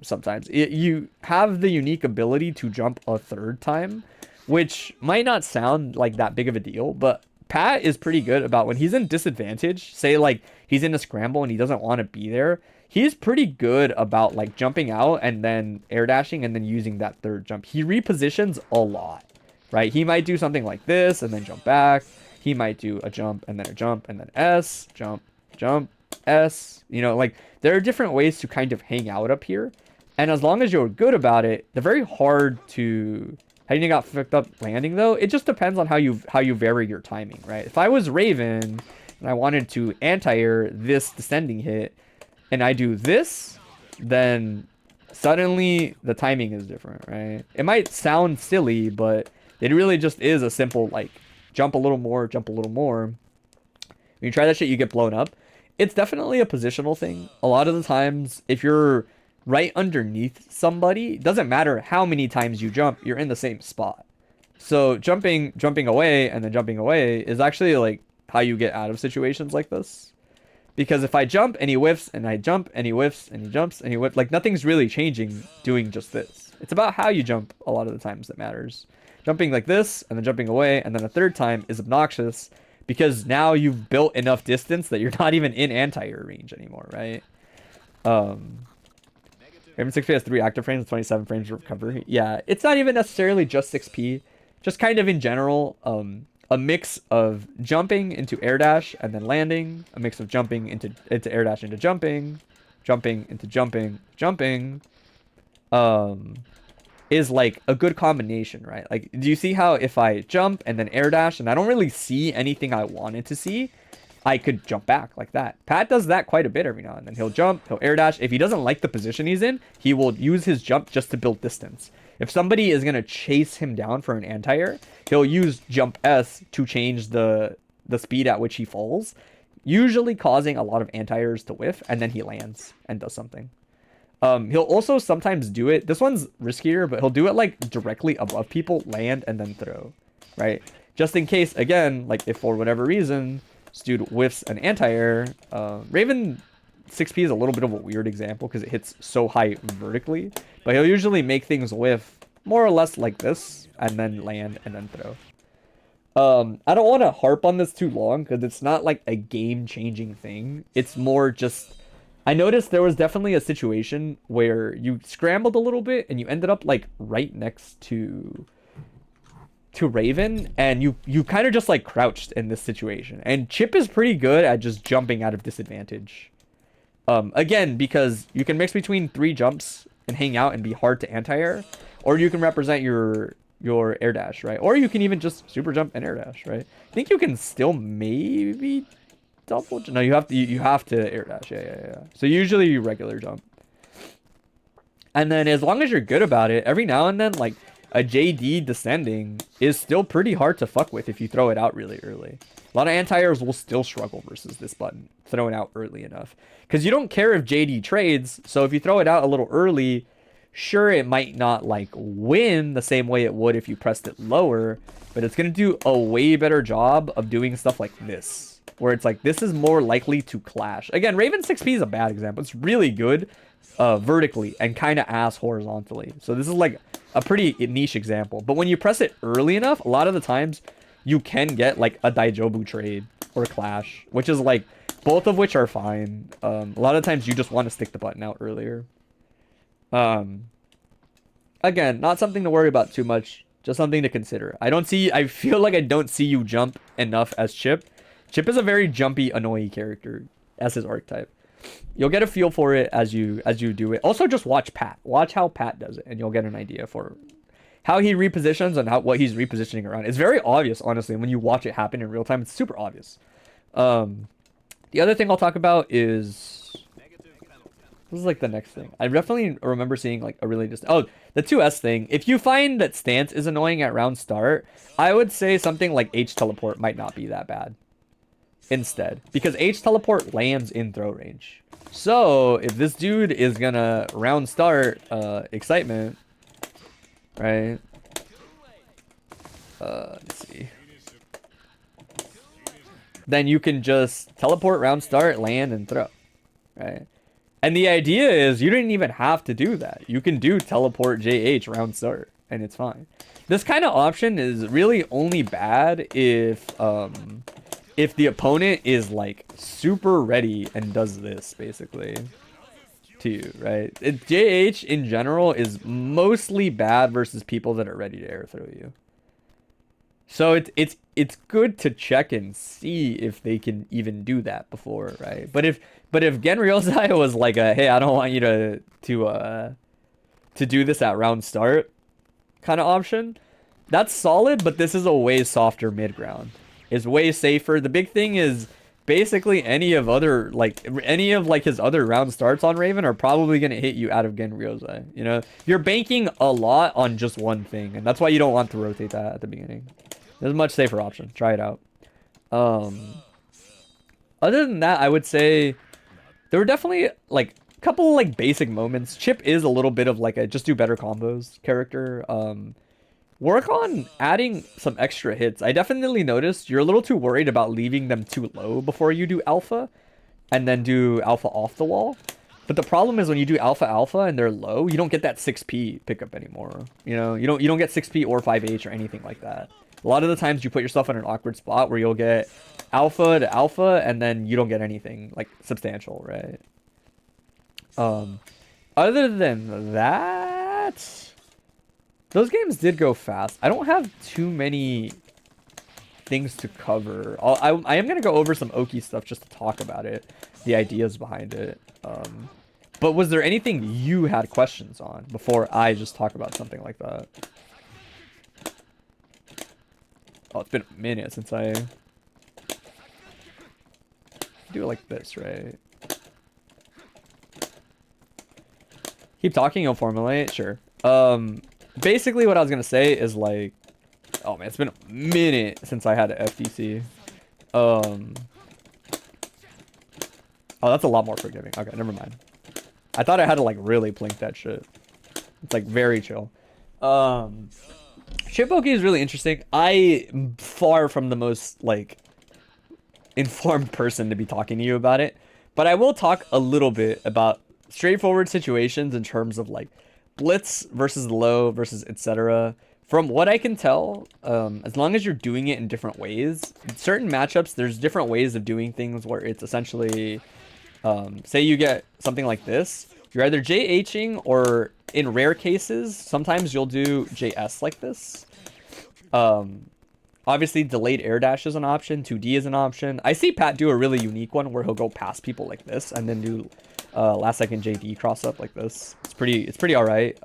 Speaker 3: sometimes. You have the unique ability to jump a third time, which might not sound like that big of a deal, but Pat is pretty good about when he's in disadvantage, say like he's in a scramble and he doesn't want to be there, he's pretty good about like jumping out and then air dashing and then using that third jump. He repositions a lot, right? He might do something like this and then jump back. He might do a jump and then a jump and then S, jump, jump, S. You know, like there are different ways to kind of hang out up here. And as long as you're good about it, they're very hard to... How you got fucked up landing though? It just depends on how you vary your timing, right? If I was Raven and I wanted to anti-air this descending hit and I do this, then suddenly the timing is different, right? It might sound silly, but it really just is a simple like jump a little more, jump a little more. When you try that shit, you get blown up. It's definitely a positional thing. A lot of the times, if you're right underneath somebody, it doesn't matter how many times you jump, you're in the same spot. So jumping away and then jumping away is actually like how you get out of situations like this. Because if I jump and he whiffs and I jump and he whiffs and he jumps and he whiffs, like nothing's really changing doing just this. It's about how you jump a lot of the times that matters. Jumping like this and then jumping away and then a third time is obnoxious because now you've built enough distance that you're not even in anti-air range anymore, right? Raven 6P has 3 active frames, 27 frames of recovery. Yeah, it's not even necessarily just 6P. Just kind of in general, a mix of jumping into air dash and then landing, a mix of jumping into air dash into jumping, jumping into jumping, is like a good combination, right? Like, do you see how if I jump and then air dash and I don't really see anything I wanted to see, I could jump back like that. Pat does that quite a bit every now and then. He'll jump, he'll air dash. If he doesn't like the position he's in, he will use his jump just to build distance. If somebody is going to chase him down for an anti-air, he'll use jump S to change the speed at which he falls, usually causing a lot of anti-airs to whiff, and then he lands and does something. He'll also sometimes do it. This one's riskier, but he'll do it like directly above people, land, and then throw, right? Just in case, again, like if for whatever reason, this dude whiffs an anti-air. Raven 6P is a little bit of a weird example because it hits so high vertically, but he'll usually make things whiff more or less like this, and then land, and then throw. I don't want to harp on this too long because it's not like a game-changing thing. It's more just... I noticed there was definitely a situation where you scrambled a little bit and you ended up like right next to Raven, and you kind of just like crouched in this situation. And Chipp is pretty good at just jumping out of disadvantage. Again, because you can mix between 3 jumps and hang out and be hard to anti-air, or you can represent your air dash, right? Or you can even just super jump and air dash, right? I think you can still maybe double. No, you have to air dash. Yeah. So usually you regular jump. And then as long as you're good about it, every now and then like a JD descending is still pretty hard to fuck with if you throw it out really early. A lot of anti-airs will still struggle versus this button, throw it out early enough. Because you don't care if JD trades, so if you throw it out a little early, sure, it might not like win the same way it would if you pressed it lower, but it's going to do a way better job of doing stuff like this, where it's like, this is more likely to clash. Again, Raven 6P is a bad example. It's really good vertically and kind of ass horizontally. So this is like a pretty niche example. But when you press it early enough, a lot of the times you can get like a Daijobu trade or clash, which is like, both of which are fine. A lot of times you just want to stick the button out earlier. Again, not something to worry about too much, just something to consider. I feel like I don't see you jump enough as Chipp. Chipp is a very jumpy, annoying character as his archetype. You'll get a feel for it as you do it. Also, just watch Pat. Watch how Pat does it, and you'll get an idea for how he repositions and what he's repositioning around. It's very obvious, honestly, when you watch it happen in real time. It's super obvious. The other thing I'll talk about is... This is like the next thing. I definitely remember seeing like a really the 2S thing. If you find that stance is annoying at round start, I would say something like H teleport might not be that bad instead, because H teleport lands in throw range. So if this dude is gonna round start excitement, right? Let's see. Then you can just teleport round start, land, and throw, right? And the idea is you didn't even have to do that. You can do teleport JH round start, and it's fine. This kind of option is really only bad if the opponent is like super ready and does this basically to you, right? JH in general is mostly bad versus people that are ready to air throw you. So it's good to check and see if they can even do that before, right? But if Genryosai was like hey, I don't want you to do this at round start kind of option, that's solid, but this is a way softer mid ground. It's way safer. The big thing is basically any of his other round starts on Raven are probably gonna hit you out of Genryosai. You know, you're banking a lot on just one thing, and that's why you don't want to rotate that at the beginning. There's a much safer option. Try it out. Other than that, I would say there were definitely like a couple like basic moments. Chipp is a little bit of like a just do better combos character. work on adding some extra hits. I definitely noticed you're a little too worried about leaving them too low before you do alpha, and then do alpha off the wall. But the problem is when you do alpha alpha and they're low, you don't get that 6p pickup anymore. You know, you don't get 6p or 5h or anything like that. A lot of the times you put yourself in an awkward spot where you'll get alpha to alpha and then you don't get anything like substantial, right? Other than that, those games did go fast. I don't have too many things to cover. I am gonna go over some Oki stuff just to talk about it, the ideas behind it. But was there anything you had questions on before I just talk about something like that? Oh, it's been a minute since I do it like this, right? Keep talking, you'll formulate, sure. Basically what I was gonna say is like, oh man, it's been a minute since I had an FTC. Oh, that's a lot more forgiving. Okay, never mind. I thought I had to like really plink that shit. It's like very chill. Chipp is really interesting. I'm far from the most like informed person to be talking to you about it, but I will talk a little bit about straightforward situations in terms of like blitz versus low versus etc. From what I can tell, as long as you're doing it in different ways, in certain matchups, there's different ways of doing things where it's essentially, say you get something like this, you're either JHing or in rare cases, sometimes you'll do JS like this. Obviously delayed air dash is an option, 2D is an option. I see Pat do a really unique one where he'll go past people like this and then do last second JD cross up like this. It's pretty all right.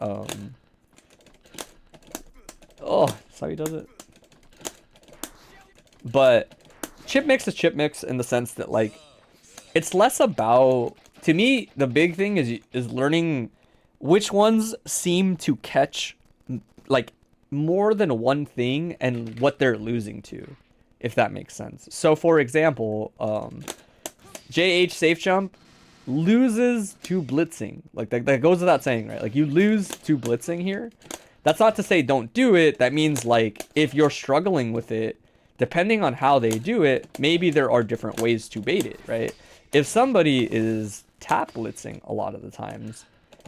Speaker 3: Oh, that's how he does it. But Chipp mix is Chipp mix in the sense that like it's less about, to me the big thing is learning which ones seem to catch like more than one thing and what they're losing to, if that makes sense. So for example, JH safe jump loses to blitzing. Like that goes without saying, right? Like you lose to blitzing here. That's not to say don't do it. That means like if you're struggling with it, depending on how they do it, maybe there are different ways to bait it, right? If somebody is tap blitzing a lot of the times,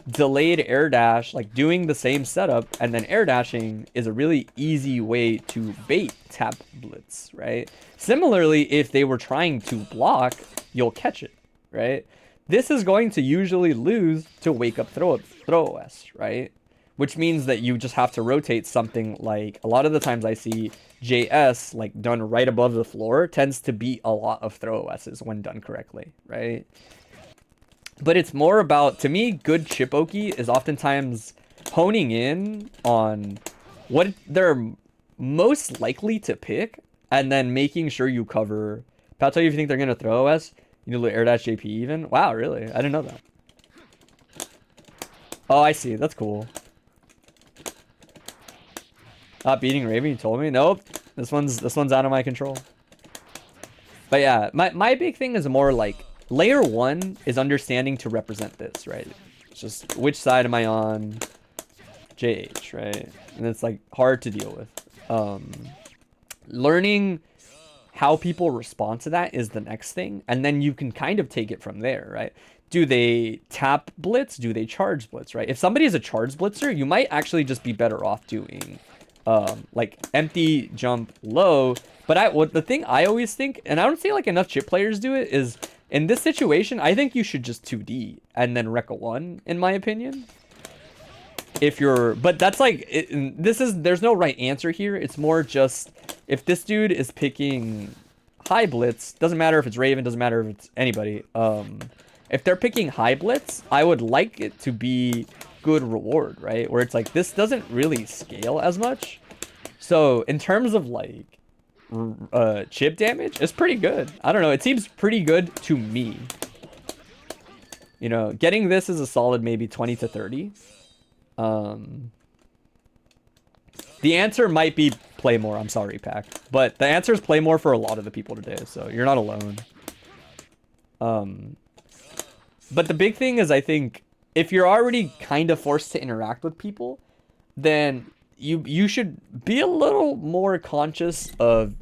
Speaker 3: delayed air dash, like doing the same setup and then air dashing is a really easy way to bait tap blitz, right? Similarly, if they were trying to block, you'll catch it, right? This is going to usually lose to wake up throw OS, right? Which means that you just have to rotate something like, a lot of the times I see JS like done right above the floor tends to beat a lot of throw OSs when done correctly, right? But it's more about, to me, good Chipp Oki is oftentimes honing in on what they're most likely to pick and then making sure you cover. I'll tell you if you think they're going to throw OS, you need to air dash JP even. Wow, really? I didn't know that. Oh, I see. That's cool. Not beating Raven, you told me? Nope. This one's out of my control. But yeah, my big thing is more like layer 1 is understanding to represent this, right? It's just which side am I on? JH, right? And it's like hard to deal with. Learning how people respond to that is the next thing, and then you can kind of take it from there, right? Do they tap blitz? Do they charge blitz, right? If somebody is a charge blitzer, you might actually just be better off doing like empty jump low. But the thing I always think, and I don't see like enough Chipp players do it, is in this situation, I think you should just 2D and then rec a 1, in my opinion. But that's like, there's no right answer here. It's more just, if this dude is picking high blitz, doesn't matter if it's Raven, doesn't matter if it's anybody. If they're picking high blitz, I would like it to be good reward, right? Where it's like, this doesn't really scale as much. So in terms of like Chipp damage, it's pretty good. I don't know, it seems pretty good to me. You know, getting this is a solid maybe 20 to 30. The answer might be play more. I'm sorry, Pack, but the answer is play more for a lot of the people today, so you're not alone. But the big thing is, I think if you're already kind of forced to interact with people, then you should be a little more conscious of,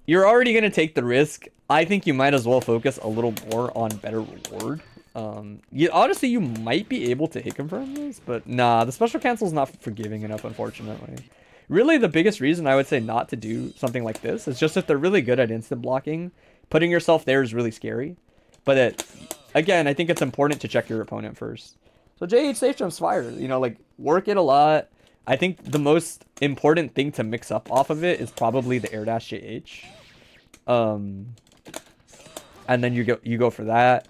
Speaker 3: you're already going to take the risk. I think you might as well focus a little more on better reward. Honestly, you might be able to hit confirm this, but nah, the special cancel is not forgiving enough, unfortunately. Really, the biggest reason I would say not to do something like this is just if they're really good at instant blocking, putting yourself there is really scary. But again, I think it's important to check your opponent first. So JH safe jump's fire, you know, like work it a lot. I think the most important thing to mix up off of it is probably the air dash JH. And then you go for that.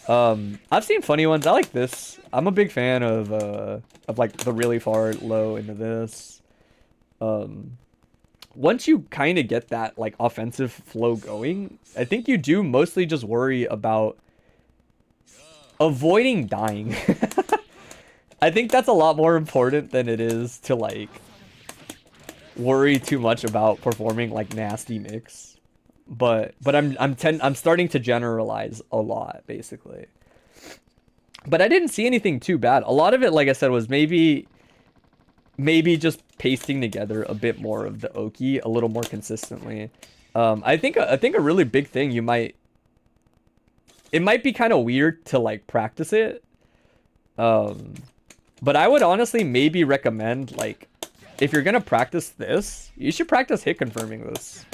Speaker 3: I've seen funny ones. I like this. I'm a big fan of like the really far low into this. Once you kind of get that like offensive flow going, I think you do mostly just worry about avoiding dying. I think that's a lot more important than it is to like worry too much about performing like nasty mix. But I'm starting to generalize a lot, basically. But I didn't see anything too bad. A lot of it, like I said, was maybe just pasting together a bit more of the Oki a little more consistently. I think a really big thing it might be kind of weird to like practice it. But I would honestly maybe recommend, like, if you're gonna practice this, you should practice hit confirming this.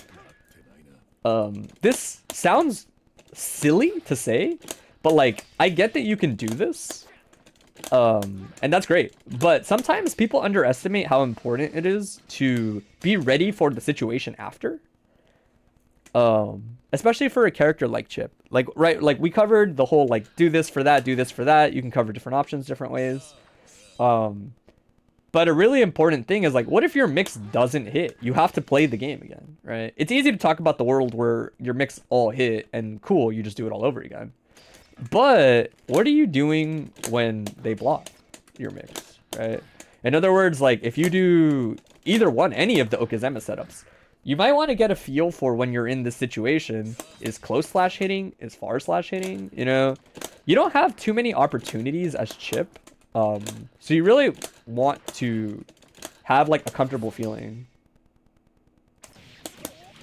Speaker 3: This sounds silly to say, but like, I get that you can do this. And that's great. But sometimes people underestimate how important it is to be ready for the situation after. Especially for a character like Chipp. Like, right, like we covered the whole, like, do this for that, do this for that. You can cover different options different ways. But a really important thing is, like, what if your mix doesn't hit? You have to play the game again, right? It's easy to talk about the world where your mix all hit and cool, you just do it all over again. But what are you doing when they block your mix, right? In other words, like, if you do either one, any of the Okizeme setups, you might want to get a feel for when you're in this situation. Is close slash hitting? Is far slash hitting? You know, you don't have too many opportunities as Chipp. So you really want to have like a comfortable feeling,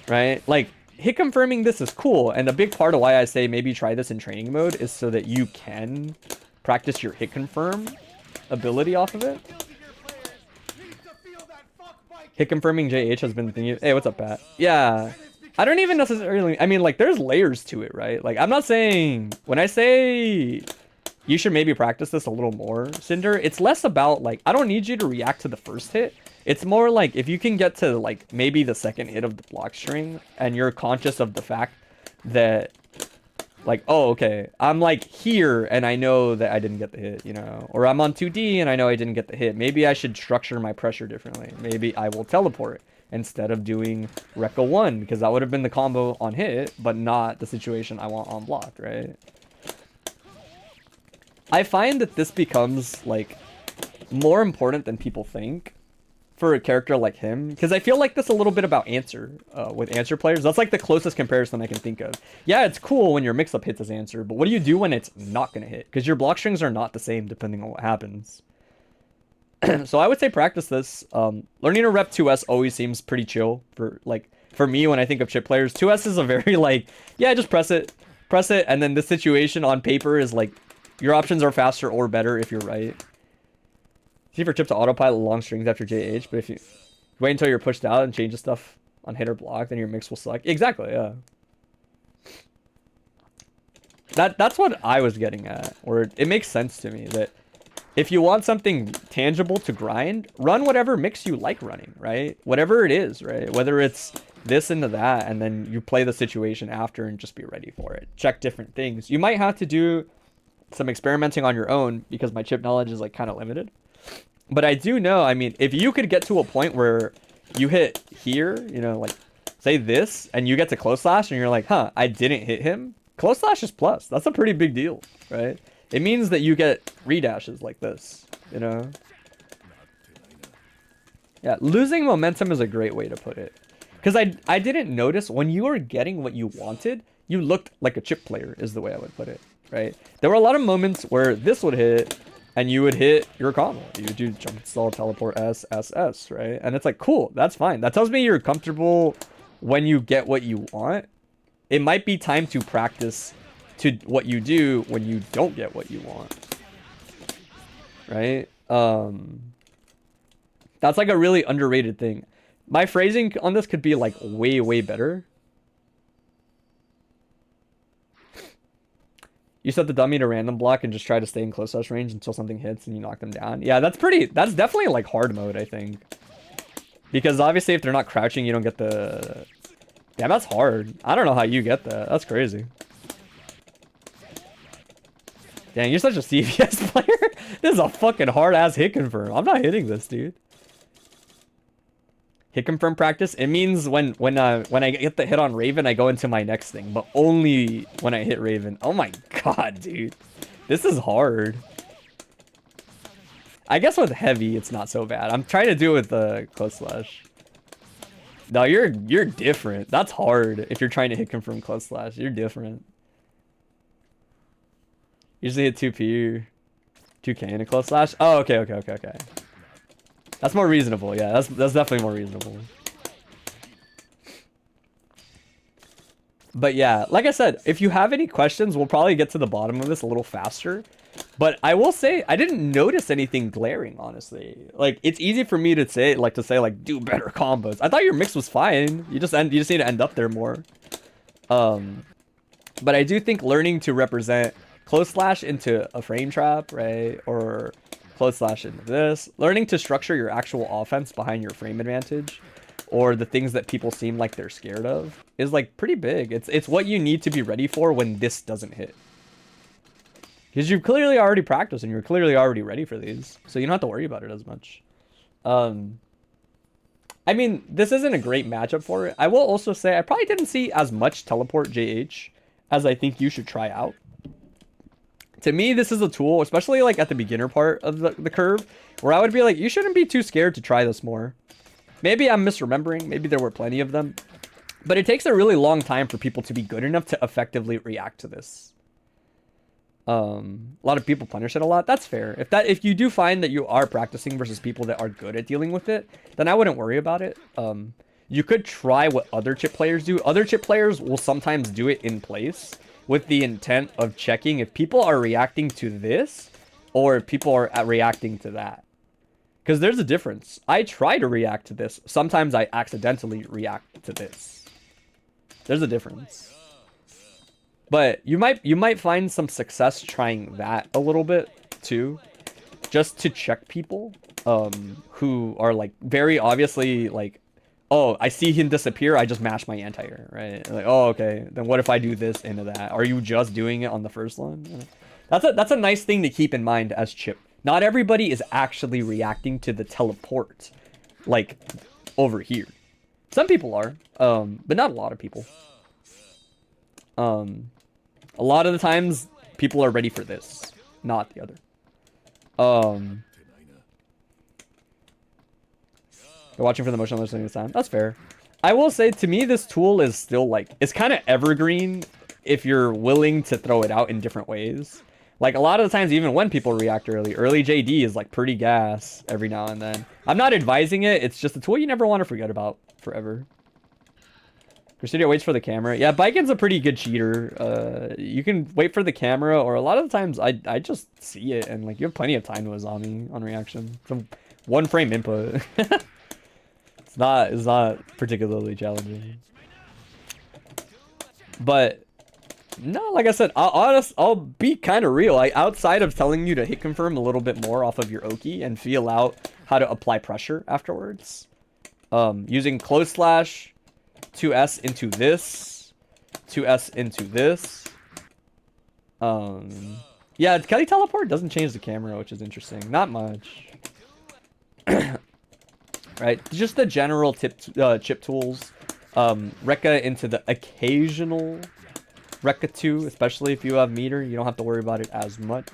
Speaker 3: right? Like hit confirming this is cool. And a big part of why I say maybe try this in training mode is so that you can practice your hit confirm ability off of it. Hit confirming JH has been thinking, hey, what's up, Pat? Yeah, I don't even necessarily, I mean, like there's layers to it, right? Like I'm not saying, when I say you should maybe practice this a little more, Cinder, it's less about like, I don't need you to react to the first hit. It's more like if you can get to like maybe the second hit of the block string and you're conscious of the fact that like, oh, okay, I'm like here and I know that I didn't get the hit, you know, or I'm on 2D and I know I didn't get the hit. Maybe I should structure my pressure differently. Maybe I will teleport instead of doing Rekka 1 because that would have been the combo on hit, but not the situation I want on block, right? I find that this becomes like more important than people think for a character like him, because I feel like this a little bit about answer with answer players. That's like the closest comparison I can think of. Yeah, it's cool when your mix-up hits as answer, but what do you do when it's not going to hit? Because your block strings are not the same depending on what happens. So I would say practice this. Learning to rep 2S always seems pretty chill for me when I think of Chipp players. 2S is a very like, yeah, just press it, and then the situation on paper is like, your options are faster or better if you're right. See for Chipp to autopilot long strings after JH, but if you wait until you're pushed out and change the stuff on hit or block, then your mix will suck. Exactly, yeah. That's what I was getting at, or it makes sense to me that if you want something tangible to grind, run whatever mix you like running, right? Whatever it is, right? Whether it's this into that, and then you play the situation after and just be ready for it. Check different things. You might have to do some experimenting on your own because my Chipp knowledge is like kind of limited. But I do know, I mean, if you could get to a point where you hit here, you know, like say this, and you get to close slash and you're like, huh, I didn't hit him. Close slash is plus. That's a pretty big deal, right? It means that you get redashes like this, you know? Yeah, losing momentum is a great way to put it. Because I didn't notice when you were getting what you wanted, you looked like a Chipp player is the way I would put it, right? There were a lot of moments where this would hit, and you would hit your combo. You would do jump install, teleport, S, S, S, right? And it's like, cool, that's fine. That tells me you're comfortable when you get what you want. It might be time to practice to what you do when you don't get what you want, right? That's like a really underrated thing. My phrasing on this could be like way, way better. You set the dummy to random block and just try to stay in close slash range until something hits and you knock them down. Yeah, that's definitely like hard mode, I think. Because obviously if they're not crouching, you don't get the... Yeah, that's hard. I don't know how you get that. That's crazy. Dang, you're such a CVS player. This is a fucking hard-ass hit confirm. I'm not hitting this, dude. Hit confirm practice. It means when I get the hit on Raven, I go into my next thing, but only when I hit Raven. Oh my god, dude, this is hard. I guess with heavy, it's not so bad. I'm trying to do it with the close slash. No, you're different. That's hard if you're trying to hit confirm close slash. You're different. Usually hit 2P, 2K in a close slash. Oh, okay. That's more reasonable. Yeah, that's definitely more reasonable. But yeah, like I said, if you have any questions, we'll probably get to the bottom of this a little faster. But I will say, I didn't notice anything glaring, honestly. Like, it's easy for me to say, do better combos. I thought your mix was fine. You just need to end up there more. But I do think learning to represent close slash into a frame trap, right? Or close slash into this. Learning to structure your actual offense behind your frame advantage, or the things that people seem like they're scared of, is like pretty big. It's what you need to be ready for when this doesn't hit. Because you've clearly already practiced and you're clearly already ready for these. So you don't have to worry about it as much. I mean, this isn't a great matchup for it. I will also say I probably didn't see as much teleport JH as I think you should try out. To me, this is a tool, especially like at the beginner part of the curve, where I would be like, you shouldn't be too scared to try this more. Maybe I'm misremembering. Maybe there were plenty of them. But it takes a really long time for people to be good enough to effectively react to this. A lot of people punish it a lot. That's fair. If you do find that you are practicing versus people that are good at dealing with it, then I wouldn't worry about it. You could try what other Chipp players do. Other Chipp players will sometimes do it in place with the intent of checking if people are reacting to this or if people are reacting to that. Because there's a difference. I try to react to this. Sometimes I accidentally react to this. There's a difference. But you might find some success trying that a little bit too, just to check people who are like very obviously like, oh, I see him disappear, I just mash my anti-air, right? Like, oh, okay, then what if I do this into that? Are you just doing it on the first one? That's a nice thing to keep in mind as Chipp. Not everybody is actually reacting to the teleport, like, over here. Some people are, but not a lot of people. A lot of the times, people are ready for this, not the other. You're watching for the motion listening this time. That's fair. I will say, to me, this tool is still, like, it's kind of evergreen if you're willing to throw it out in different ways. Like, a lot of the times, even when people react early JD is, like, pretty gas every now and then. I'm not advising it. It's just a tool you never want to forget about forever. Gracidia waits for the camera. Yeah, Baiken's a pretty good cheater. You can wait for the camera, or a lot of the times, I just see it, and, like, you have plenty of time to a zombie on reaction. From one frame input. It's not particularly challenging. But no, like I said, I'll be kind of real. Outside of telling you to hit confirm a little bit more off of your Oki and feel out how to apply pressure afterwards, using close slash, 2S into this, 2S into this. Yeah, Kelly teleport doesn't change the camera, which is interesting. Not much. Right, just the general Chipp tools. Rekka into the occasional Rekka 2, especially if you have meter, you don't have to worry about it as much.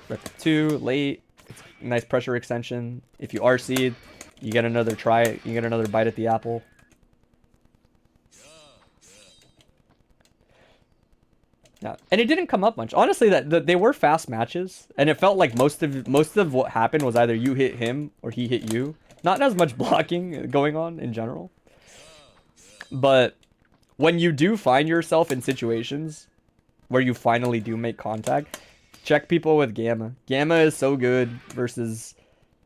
Speaker 3: Rekka 2, late, it's a nice pressure extension. If you RC'd, you get another try, you get another bite at the apple. Yeah, and it didn't come up much. Honestly, they were fast matches, and it felt like most of what happened was either you hit him or he hit you. Not as much blocking going on in general. But when you do find yourself in situations where you finally do make contact, check people with Gamma. Gamma is so good versus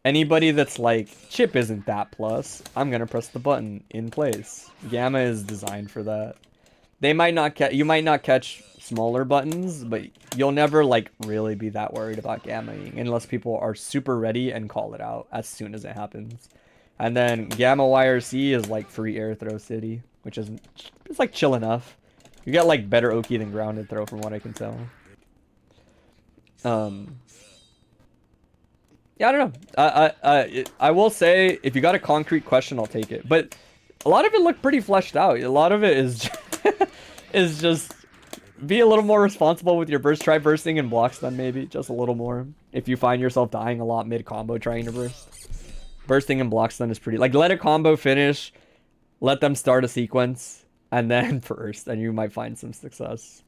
Speaker 3: anybody that's like, Chipp isn't that plus. I'm gonna press the button in place. Gamma is designed for that. They might not catch, you might not catch smaller buttons, but you'll never like really be that worried about gammaing unless people are super ready and call it out as soon as it happens. And then Gamma YRC is like free air throw city, which is, it's like chill enough. You get like better Oki than grounded throw from what I can tell. Yeah, I don't know. I will say if you got a concrete question, I'll take it. But a lot of it looked pretty fleshed out. A lot of it is is just be a little more responsible with your burst. Try bursting and block stun maybe just a little more. If you find yourself dying a lot mid combo trying to burst, bursting and block stun is pretty. Like let a combo finish, let them start a sequence, and then burst, and you might find some success.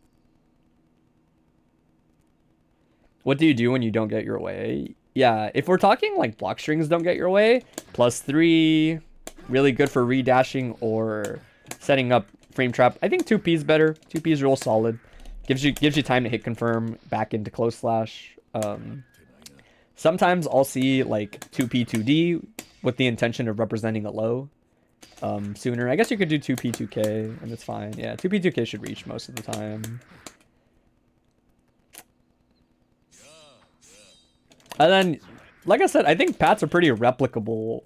Speaker 3: What do you do when you don't get your way? Yeah, if we're talking like block strings don't get your way, +3, really good for redashing or setting up frame trap. I think 2P is better. 2P is real solid. Gives you time to hit confirm back into close slash. Sometimes I'll see like 2P 2D with the intention of representing a low sooner. I guess you could do 2P 2K and it's fine. Yeah, 2P 2K should reach most of the time. And then, like I said, I think Pat's a pretty replicable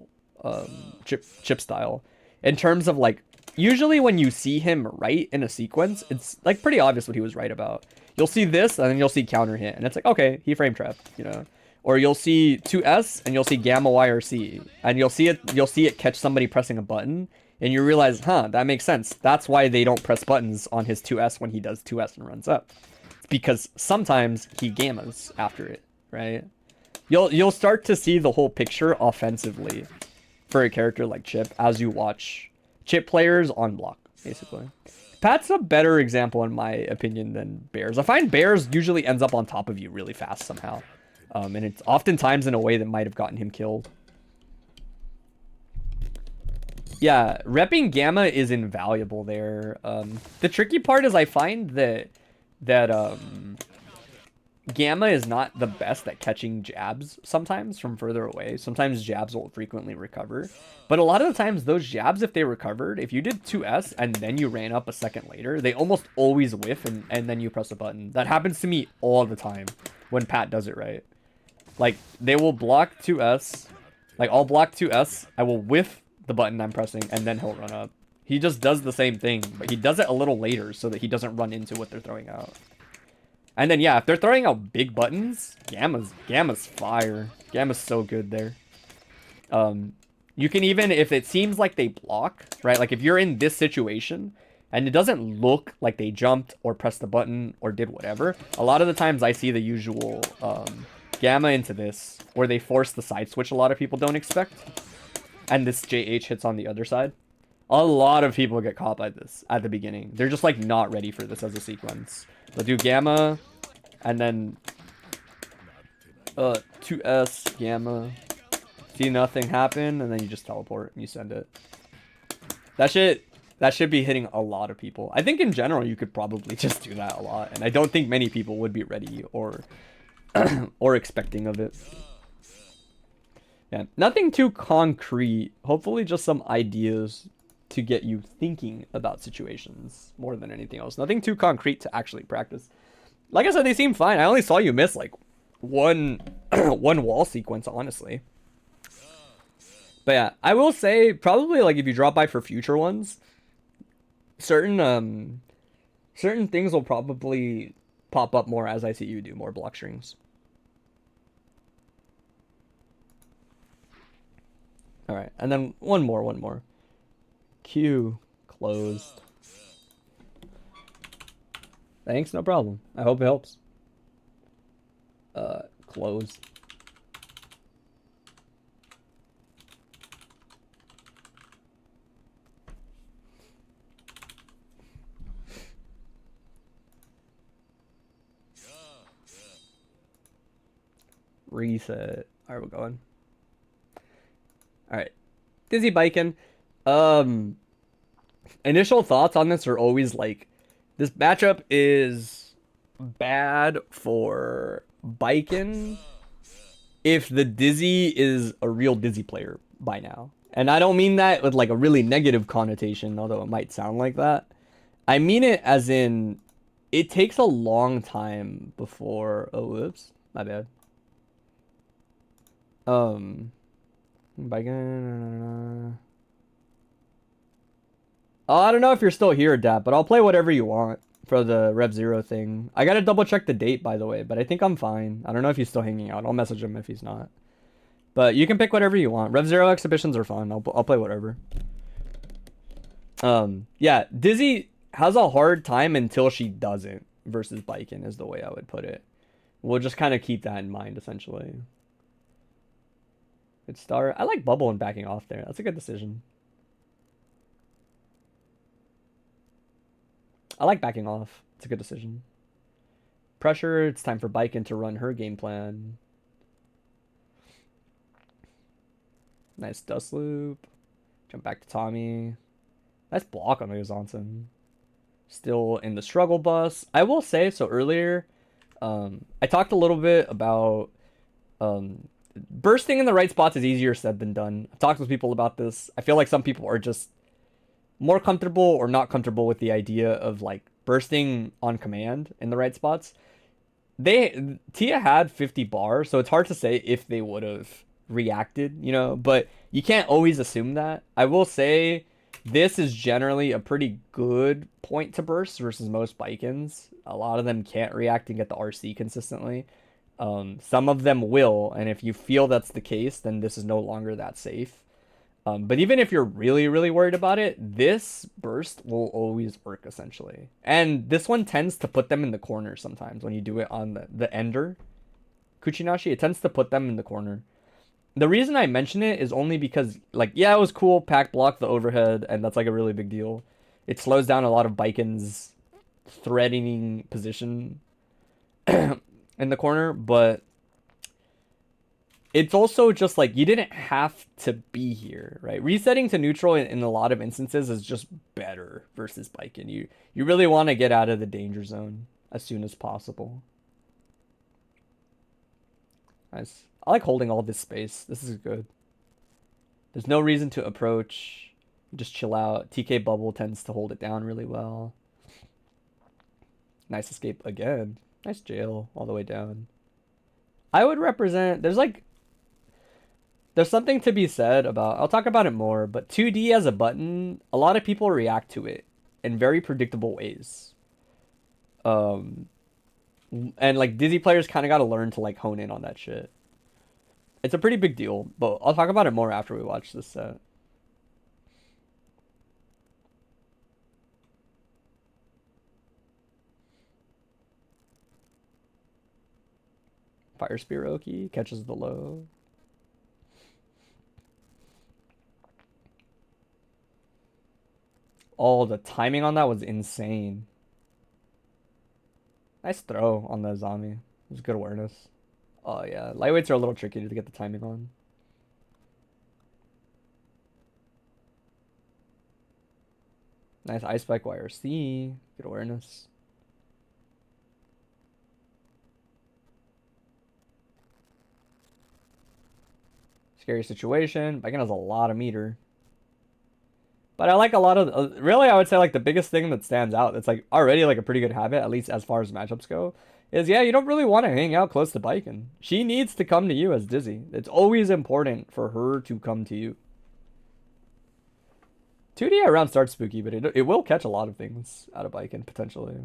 Speaker 3: Chipp style. In terms of like, usually when you see him right in a sequence, it's like pretty obvious what he was right about. You'll see this and then you'll see counter hit. And it's like, okay, he frame trapped, you know. Or you'll see 2S and you'll see Gamma YRC. And you'll see it catch somebody pressing a button. And you realize, huh, that makes sense. That's why they don't press buttons on his 2S when he does 2S and runs up. It's because sometimes he gammas after it, right? You'll start to see the whole picture offensively for a character like Chipp as you watch Chipp players on block, basically. Pat's a better example in my opinion than Bears. I find Bears usually ends up on top of you really fast somehow. And it's oftentimes in a way that might have gotten him killed. Yeah, repping Gamma is invaluable there. The tricky part is I find that Gamma is not the best at catching jabs sometimes from further away. Sometimes jabs will frequently recover. But a lot of the times those jabs, if they recovered, if you did 2S and then you ran up a second later, they almost always whiff and then you press a button. That happens to me all the time when Pat does it right. Like, they will block 2S. Like, I'll block 2S. I will whiff the button I'm pressing and then he'll run up. He just does the same thing, but he does it a little later so that he doesn't run into what they're throwing out. And then, yeah, if they're throwing out big buttons, Gamma's fire. Gamma's so good there. You can even, if it seems like they block, right? Like, if you're in this situation, and it doesn't look like they jumped or pressed the button or did whatever, a lot of the times I see the usual Gamma into this, where they force the side switch a lot of people don't expect. And this JH hits on the other side. A lot of people get caught by this at the beginning. They're just, like, not ready for this as a sequence. They'll do Gamma, and then 2S, Gamma, see nothing happen, and then you just teleport and you send it. That should be hitting a lot of people. I think in general you could probably just do that a lot, and I don't think many people would be ready or or expecting of it. Yeah, nothing too concrete. Hopefully just some ideas to get you thinking about situations more than anything else. Nothing too concrete to actually practice. Like I said, they seem fine. I only saw you miss like one wall sequence, honestly. But yeah, I will say probably like if you drop by for future ones, certain things will probably pop up more as I see you do more block strings. All right, and then one more. Q closed. Thanks, no problem. I hope it helps. Closed. Reset. All right, we're going. All right. Dizzy Baiken. Initial thoughts on this are always like, this matchup is bad for Baiken if the Dizzy is a real Dizzy player by now. And I don't mean that with like a really negative connotation, although it might sound like that. I mean it as in, it takes a long time before... Oh, whoops. My bad. Baiken... Oh, I don't know if you're still here, Dap, but I'll play whatever you want for the Rev Zero thing. I gotta double check the date, by the way, but I think I'm fine. I don't know if he's still hanging out. I'll message him if he's not. But you can pick whatever you want. Rev Zero exhibitions are fun. I'll play whatever. Yeah, Dizzy has a hard time until she doesn't versus Baiken is the way I would put it. We'll just kind of keep that in mind, essentially. Good start. I like Bubble and backing off there. That's a good decision. I like backing off. It's a good decision. Pressure. It's time for Baiken to run her game plan. Nice dust loop. Jump back to Tommy. Nice block on Ozanson. Still in the struggle bus. I will say, so earlier, I talked a little bit about bursting in the right spots is easier said than done. I've talked with people about this. I feel like some people are just more comfortable or not comfortable with the idea of like bursting on command in the right spots. Tia had 50 bars, so it's hard to say if they would have reacted, you know, but you can't always assume that. I will say this is generally a pretty good point to burst versus most Baikens. A lot of them can't react and get the RC consistently. Some of them will, and if you feel that's the case, then this is no longer that safe. But even if you're really, really worried about it, this burst will always work, essentially. And this one tends to put them in the corner sometimes when you do it on the ender. Kuchinashi, it tends to put them in the corner. The reason I mention it is only because, like, yeah, it was cool, pack block the overhead, and that's, like, a really big deal. It slows down a lot of Baiken's threatening position in the corner, but it's also just like you didn't have to be here, right? Resetting to neutral in a lot of instances is just better versus Baiken. You really want to get out of the danger zone as soon as possible. Nice. I like holding all this space. This is good. There's no reason to approach. Just chill out. TK Bubble tends to hold it down really well. Nice escape again. Nice jail all the way down. I would represent... There's something to be said about... I'll talk about it more, but 2D as a button, a lot of people react to it in very predictable ways. And, like, Dizzy players kind of got to learn to, like, hone in on that shit. It's a pretty big deal, but I'll talk about it more after we watch this set. Fire Spear Oki catches the low. Oh, the timing on that was insane. Nice throw on the zombie. It was good awareness. Oh yeah, lightweights are a little tricky to get the timing on. Nice ice spike YRC. Good awareness. Scary situation. Baiken has a lot of meter. But I like a lot of... really, I would say like the biggest thing that stands out that's like already like a pretty good habit, at least as far as matchups go, is yeah, you don't really want to hang out close to Baiken. She needs to come to you as Dizzy. It's always important for her to come to you. 2D around starts spooky, but it will catch a lot of things out of Baiken, potentially.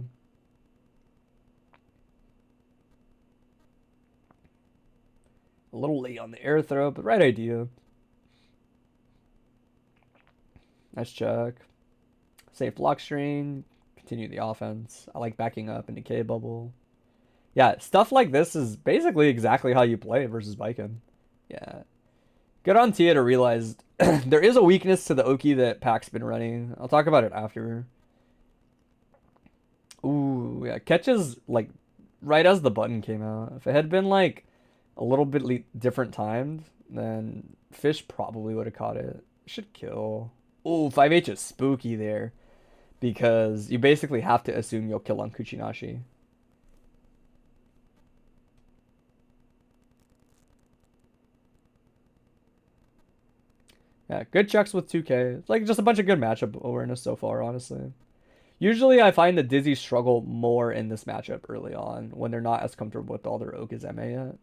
Speaker 3: A little late on the air throw, but right idea. Nice check. Safe block strain. Continue the offense. I like backing up into K bubble. Yeah, stuff like this is basically exactly how you play versus Baiken. Yeah. Good on Tia to realize there is a weakness to the Oki that Pack's been running. I'll talk about it after. Ooh, yeah. Catches, like, right as the button came out. If it had been, like, a little bit different timed, then fish probably would have caught it. Should kill. Oh, 5H is spooky there. Because you basically have to assume you'll kill on Kuchinashi. Yeah, good checks with 2K. It's like just a bunch of good matchup awareness so far, honestly. Usually I find that Dizzy struggle more in this matchup early on when they're not as comfortable with all their Okazeme yet.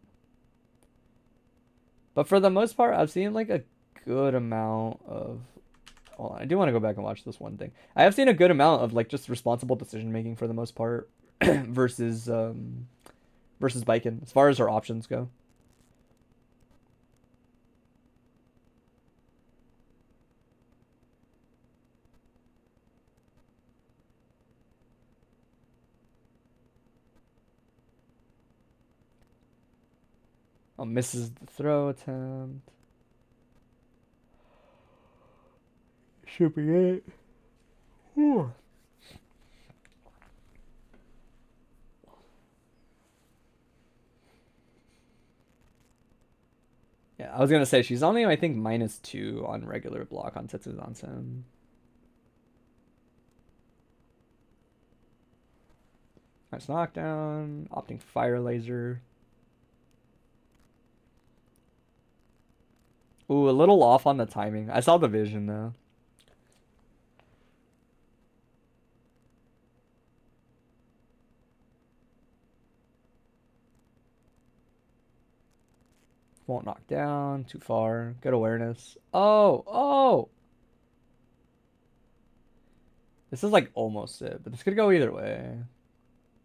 Speaker 3: But for the most part, I've seen like a good amount of... Hold on, I do want to go back and watch this one thing. I have seen a good amount of like just responsible decision making for the most part versus Baiken as far as her options go. Oh, misses the throw attempt. Should be it. Whew. Yeah, I was gonna say she's only I think -2 on regular block on Tetsuzansen. Nice knockdown. Opting fire laser. Ooh, a little off on the timing. I saw the vision though. Won't knock down. Too far. Good awareness. Oh! This is like almost it, but this could go either way.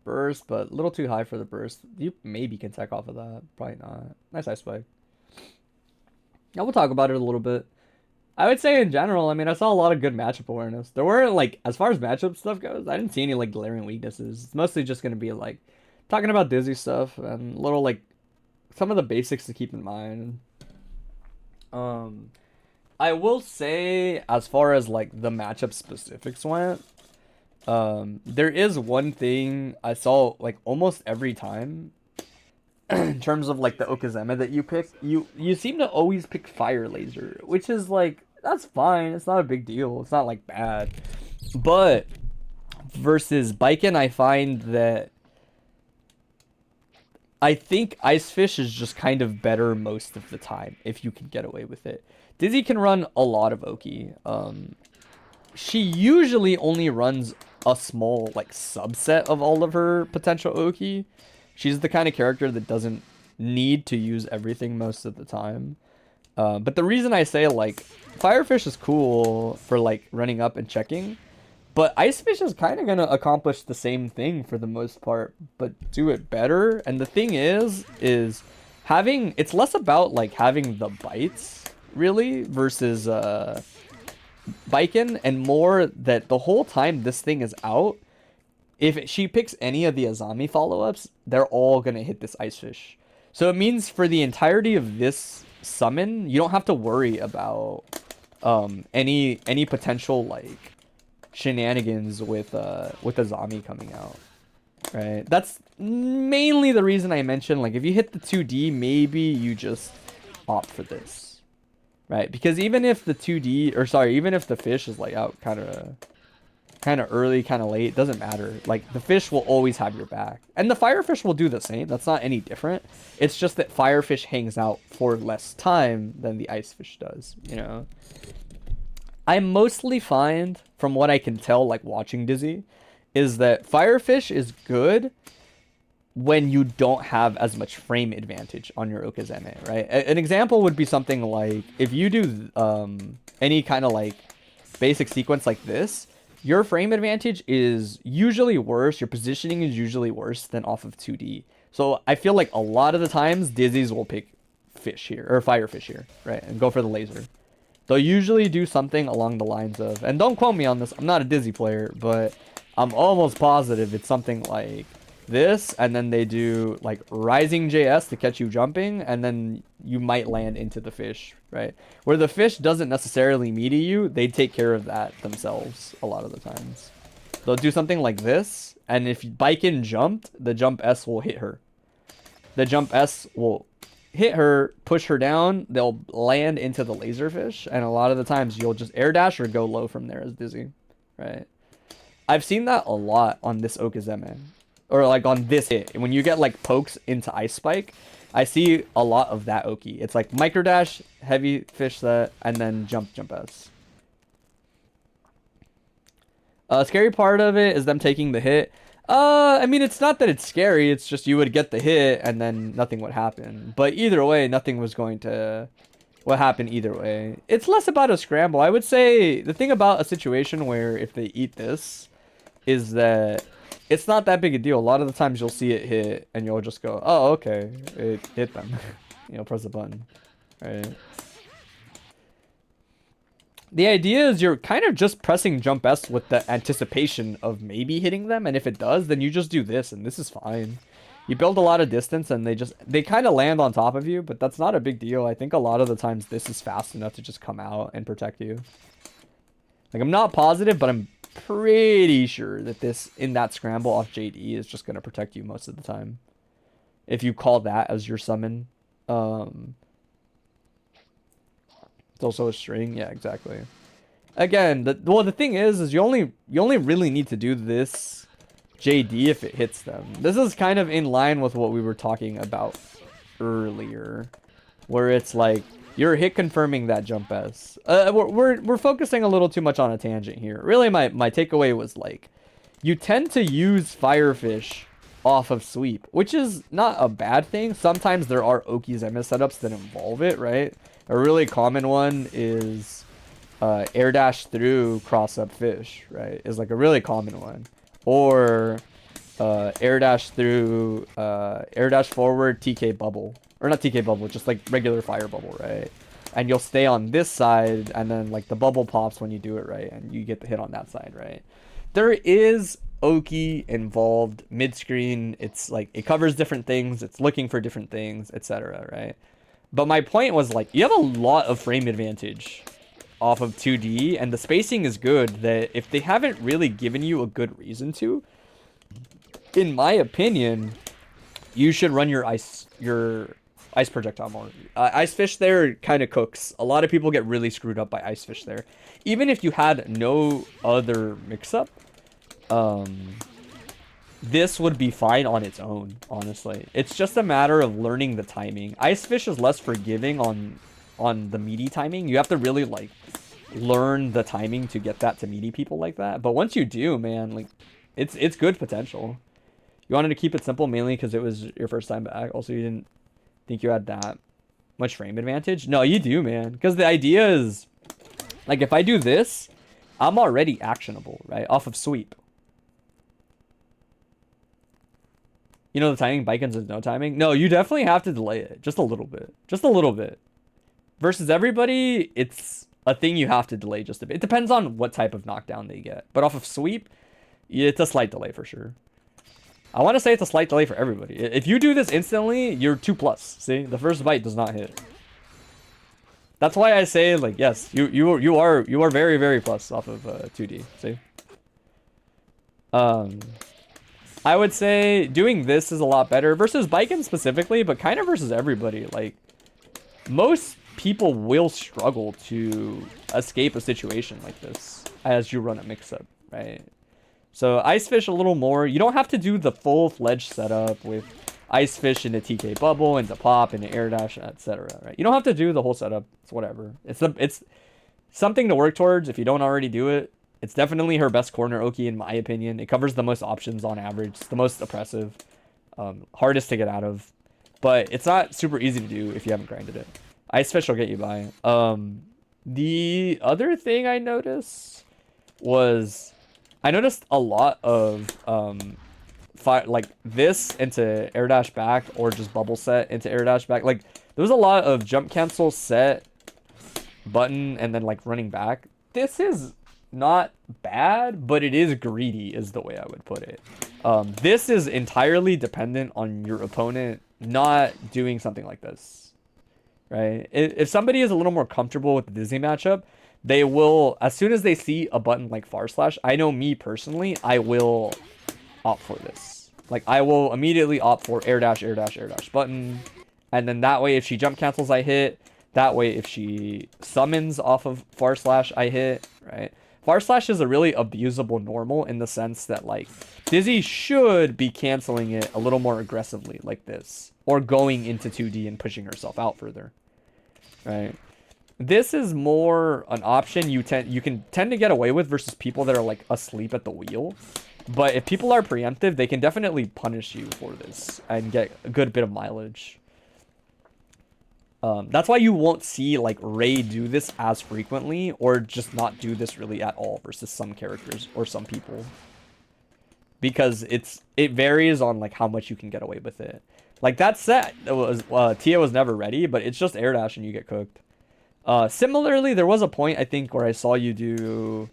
Speaker 3: Burst, but a little too high for the burst. You maybe can tech off of that. Probably not. Nice ice spike. Now we'll talk about it a little bit. I would say in general, I mean, I saw a lot of good matchup awareness. There weren't like, as far as matchup stuff goes, I didn't see any like glaring weaknesses. It's mostly just going to be like talking about Dizzy stuff and little like some of the basics to keep in mind. I will say, as far as like the matchup specifics went, there is one thing I saw like almost every time in terms of like the Okazeme that you pick. You seem to always pick fire laser, which is like, that's fine. It's not a big deal. It's not like bad. But versus Baiken, I find that I think Icefish is just kind of better most of the time if you can get away with it. Dizzy can run a lot of Oki. She usually only runs a small like subset of all of her potential Oki. She's the kind of character that doesn't need to use everything most of the time. But the reason I say like Firefish is cool for like running up and checking, but Icefish is kind of going to accomplish the same thing for the most part, but do it better. And the thing is having, it's less about like having the bites really versus Baiken, and more that the whole time this thing is out, if she picks any of the Azami follow-ups, they're all going to hit this Icefish. So it means for the entirety of this summon, you don't have to worry about any potential like shenanigans with Azami coming out, right? That's mainly the reason I mentioned like if you hit the 2D, maybe you just opt for this, right? Because even if the 2D, or sorry, even if the fish is like out kind of early, kind of late, doesn't matter. Like the fish will always have your back, and the firefish will do the same. That's not any different. It's just that firefish hangs out for less time than the icefish does, you know. I mostly find, from what I can tell, like watching Dizzy, is that firefish is good when you don't have as much frame advantage on your Okazeme, right? An example would be something like if you do any kind of like basic sequence like this, your frame advantage is usually worse, your positioning is usually worse than off of 2D. So I feel like a lot of the times Dizzy's will pick fish here, or firefish here, right? And go for the laser. They'll usually do something along the lines of, and don't quote me on this, I'm not a Dizzy player, but I'm almost positive it's something like this, and then they do like rising JS to catch you jumping, and then you might land into the fish, right? Where the fish doesn't necessarily meaty you, they take care of that themselves a lot of the times. They'll do something like this, and if Baiken jumped, the jump S will hit her. The jump S will hit her, push her down, they'll land into the laserfish, and a lot of the times you'll just air dash or go low from there as dizzy, right? I've seen that a lot on this Okazeme, or like on this hit. When you get like pokes into Ice Spike, I see a lot of that Oki. It's like micro dash, heavy fish set, and then jump S. Scary part of it is them taking the hit. I mean, it's not that it's scary. It's just you would get the hit and then nothing would happen. But either way, nothing was going to what happened either way. It's less about a scramble. I would say the thing about a situation where if they eat this is that it's not that big a deal. A lot of the times you'll see it hit and you'll just go, oh, okay, it hit them. You know, press the button, right? The idea is you're kind of just pressing jump S with the anticipation of maybe hitting them, and if it does, then you just do this, and this is fine. You build a lot of distance, and they kind of land on top of you, but that's not a big deal. I think a lot of the times this is fast enough to just come out and protect you. Like, I'm not positive, but I'm pretty sure that this, in that scramble off JD, is just going to protect you most of the time. If you call that as your summon. It's also a string. Yeah, exactly. Again, the thing is you only really need to do this JD if it hits them. This is kind of in line with what we were talking about earlier, where it's like you're hit confirming that jump S. We're focusing a little too much on a tangent here. Really, my takeaway was like, you tend to use Firefish off of sweep, which is not a bad thing. Sometimes there are Okizeme setups that involve it, right? A really common one is air dash through cross up fish, right? Is like a really common one. Or air dash through, air dash forward TK bubble. Or not TK bubble, just like regular fire bubble, right? And you'll stay on this side, and then like the bubble pops when you do it right, and you get the hit on that side, right? There is Oki involved mid-screen. It's like it covers different things, it's looking for different things, etc., right? But my point was like, you have a lot of frame advantage off of 2D, and the spacing is good that if they haven't really given you a good reason to, in my opinion, you should run your ice projectile more. Ice fish there kind of cooks. A lot of people get really screwed up by ice fish there. Even if you had no other mix-up, this would be fine on its own, honestly. It's just a matter of learning the timing. Ice fish is less forgiving on the meaty timing. You have to really like learn the timing to get that to meaty people like that. But once you do, man, like it's good potential. You wanted to keep it simple mainly because it was your first time back. Also, you didn't think you had that much frame advantage. No, you do, man. Because the idea is, like, if I do this, I'm already actionable, right? Off of sweep. You know the timing? Baiken's is no timing? No, you definitely have to delay it. Just a little bit. Just a little bit. Versus everybody, it's a thing you have to delay just a bit. It depends on what type of knockdown they get. But off of sweep, it's a slight delay for sure. I want to say it's a slight delay for everybody. If you do this instantly, you're 2+. See? The first bite does not hit. That's why I say, like, yes, you are very, very plus off of 2D. See? I would say doing this is a lot better versus Baiken specifically, but kind of versus everybody. Like, most people will struggle to escape a situation like this as you run a mix-up, right? So Ice Fish a little more. You don't have to do the full-fledged setup with Ice Fish into TK Bubble, into Pop, into Air Dash, etc. Right? You don't have to do the whole setup. It's whatever. It's something to work towards if you don't already do it. It's definitely her best corner Oki in my opinion. It covers the most options on average. It's the most oppressive. Hardest to get out of. But it's not super easy to do if you haven't grinded it. Ice Fish will get you by. The other thing I noticed was I noticed a lot of like this into air dash back or just bubble set into air dash back. Like there was a lot of jump cancel set button and then like running back. This is not bad, but it is greedy is the way I would put it. This is entirely dependent on your opponent not doing something like this, right? If somebody is a little more comfortable with the Disney matchup, they will, as soon as they see a button like far slash, I know me personally, I will opt for this. Like I will immediately opt for air dash, air dash, air dash button. And then that way, if she jump cancels, I hit. That way, if she summons off of far slash, I hit, right? Far slash is a really abusable normal in the sense that, like, Dizzy should be canceling it a little more aggressively, like this. Or going into 2D and pushing herself out further, right? This is more an option you can tend to get away with versus people that are, like, asleep at the wheel. But if people are preemptive, they can definitely punish you for this and get a good bit of mileage. That's why you won't see, like, Ray do this as frequently or just not do this really at all versus some characters or some people. Because it varies on, like, how much you can get away with it. Like, that set, it was, Tia was never ready, but it's just air dash and you get cooked. Similarly, there was a point, I think, where I saw you do...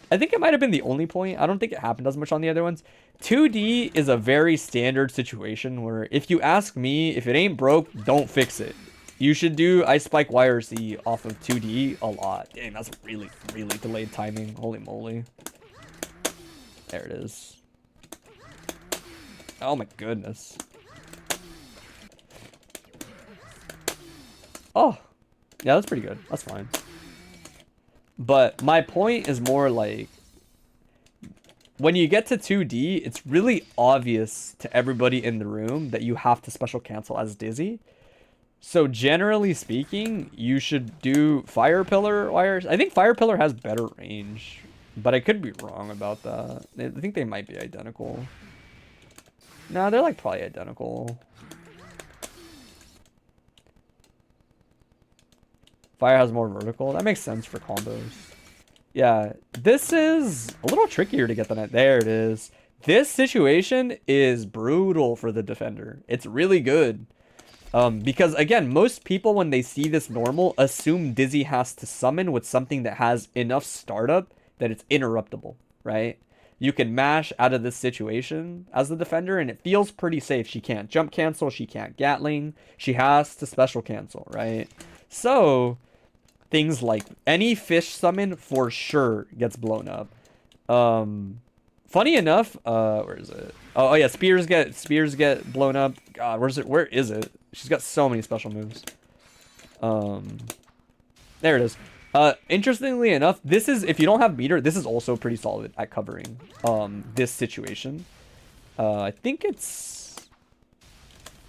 Speaker 3: I think it might have been the only point. I don't think it happened as much on the other ones. 2D is a very standard situation where if you ask me, if it ain't broke, don't fix it. You should do Ice Spike YRC off of 2D a lot. Dang, that's really, really delayed timing. Holy moly. There it is. Oh my goodness. Oh. Yeah, that's pretty good. That's fine. But my point is more like, when you get to 2D, it's really obvious to everybody in the room that you have to special cancel as Dizzy. So generally speaking, you should do Fire Pillar wires. I think Fire Pillar has better range, but I could be wrong about that. I think they might be identical. No, they're like probably identical. Fire has more vertical. That makes sense for combos. Yeah, this is a little trickier to get than that. There it is. This situation is brutal for the defender. It's really good. Because, again, most people, when they see this normal, assume Dizzy has to summon with something that has enough startup that it's interruptible, right? You can mash out of this situation as the defender, and it feels pretty safe. She can't jump cancel. She can't Gatling. She has to special cancel, right? So... things like any fish summon for sure gets blown up. Funny enough, where is it? Oh yeah, spears get blown up. God, where's it? Where is it? She's got so many special moves. There it is. Interestingly enough, this is, if you don't have meter, this is also pretty solid at covering this situation. I think it's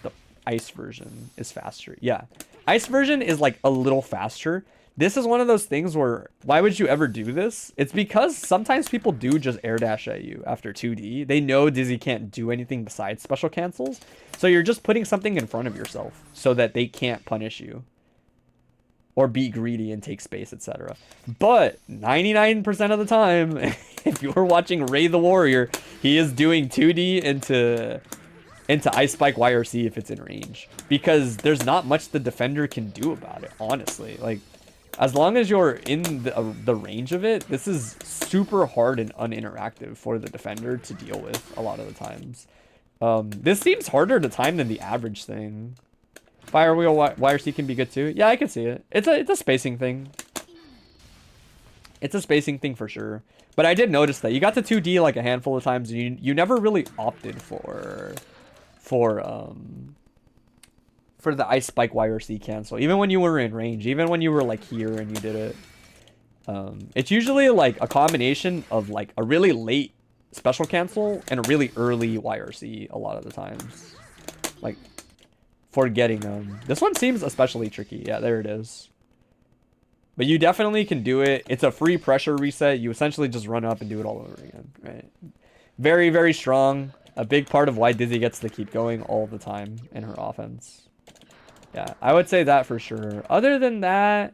Speaker 3: the ice version is faster. Yeah, ice version is like a little faster. This is one of those things where, why would you ever do this? It's because sometimes people do just air dash at you after 2D. They know Dizzy can't do anything besides special cancels. So you're just putting something in front of yourself so that they can't punish you. Or be greedy and take space, etc. But 99% of the time, if you're watching Ray the Warrior, he is doing 2D into Ice Spike YRC if it's in range. Because there's not much the defender can do about it, honestly. Like, as long as you're in the range of it, this is super hard and uninteractive for the defender to deal with a lot of the times. This seems harder to time than the average thing. Fire Wheel YRC can be good too. Yeah, I can see it. It's a spacing thing. It's a spacing thing for sure. But I did notice that you got to 2D like a handful of times, and you never really opted for the Ice Spike YRC cancel, even when you were in range, even when you were like here and you did it. It's usually like a combination of like a really late special cancel and a really early YRC a lot of the times. Like, for getting them. This one seems especially tricky. Yeah, there it is. But you definitely can do it. It's a free pressure reset. You essentially just run up and do it all over again, right? Very, very strong. A big part of why Dizzy gets to keep going all the time in her offense. Yeah, I would say that for sure. Other than that,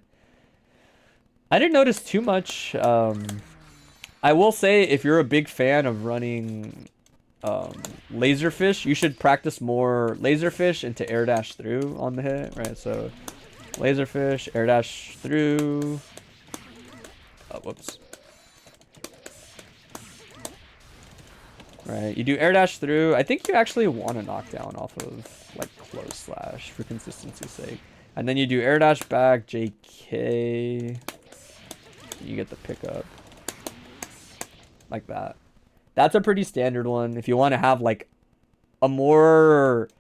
Speaker 3: I didn't notice too much. I will say, if you're a big fan of running Laserfish, you should practice more Laserfish into air dash through on the hit, right? So Laserfish, air dash through. Oh, whoops. Right, you do air dash through. I think you actually want to knock down off of like close slash for consistency's sake. And then you do air dash back, JK. You get the pickup. Like that. That's a pretty standard one. If you want to have like a more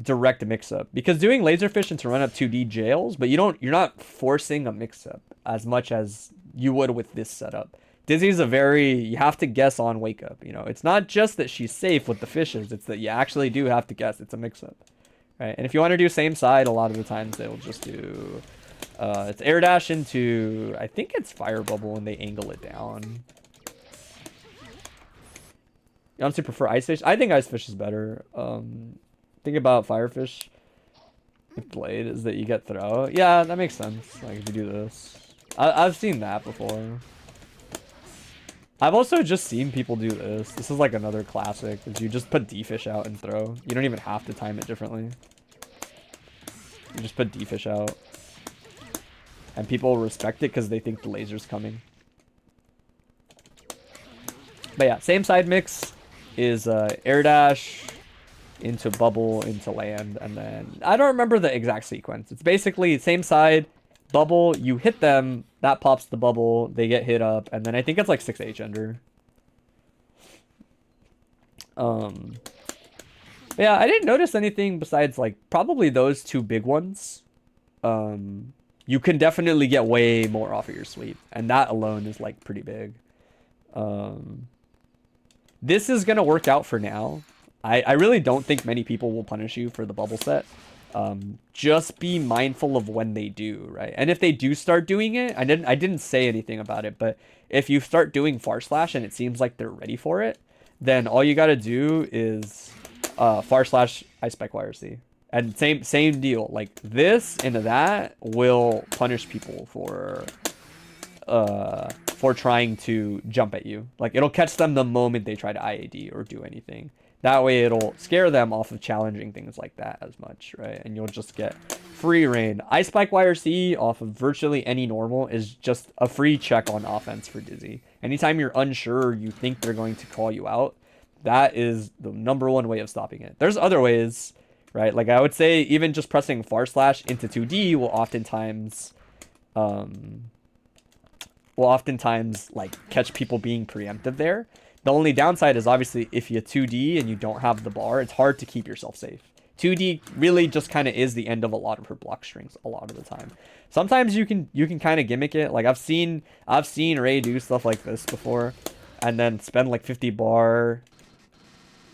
Speaker 3: direct mix-up, because doing laserfish into run up 2D jails, but you're not forcing a mix-up as much as you would with this setup. Dizzy's you have to guess on wake up, you know. It's not just that she's safe with the fishes, it's that you actually do have to guess it's a mix-up, right? And if you want to do same side, a lot of the times they'll just do it's air dash into, I think it's fire bubble, and they angle it down. You honestly prefer ice fish? I think ice fish is better. Think about firefish with blade is that you get throw. Yeah, that makes sense. Like if you do this, I've seen that before. I've also just seen people do this. This is like another classic. Is you just put D fish out and throw. You don't even have to time it differently. You just put D fish out, and people respect it because they think the laser's coming. But yeah, same side mix is air dash into bubble into land, and then I don't remember the exact sequence. It's basically same side, bubble, you hit them, that pops the bubble, they get hit up, and then I think it's like 6H ender. But yeah, I didn't notice anything besides like probably those two big ones. You can definitely get way more off of your sweep, and that alone is like pretty big. This is gonna work out for now. I really don't think many people will punish you for the bubble set. Just be mindful of when they do, right? And if they do start doing it, I didn't say anything about it, but if you start doing far slash and it seems like they're ready for it, then all you gotta do is far slash ice spike YRC. And same deal. Like this into that will punish people for trying to jump at you. Like it'll catch them the moment they try to IAD or do anything. That way it'll scare them off of challenging things like that as much, right? And you'll just get free reign. Ice Spike YRC off of virtually any normal is just a free check on offense for Dizzy. Anytime you're unsure, you think they're going to call you out, that is the number1 way of stopping it. There's other ways, right? Like I would say even just pressing far slash into 2D will oftentimes like catch people being preemptive there. The only downside is obviously if you 2D and you don't have the bar, it's hard to keep yourself safe. 2D really just kind of is the end of a lot of her block strings a lot of the time. Sometimes you can kind of gimmick it. Like I've seen Ray do stuff like this before, and then spend like 50 bar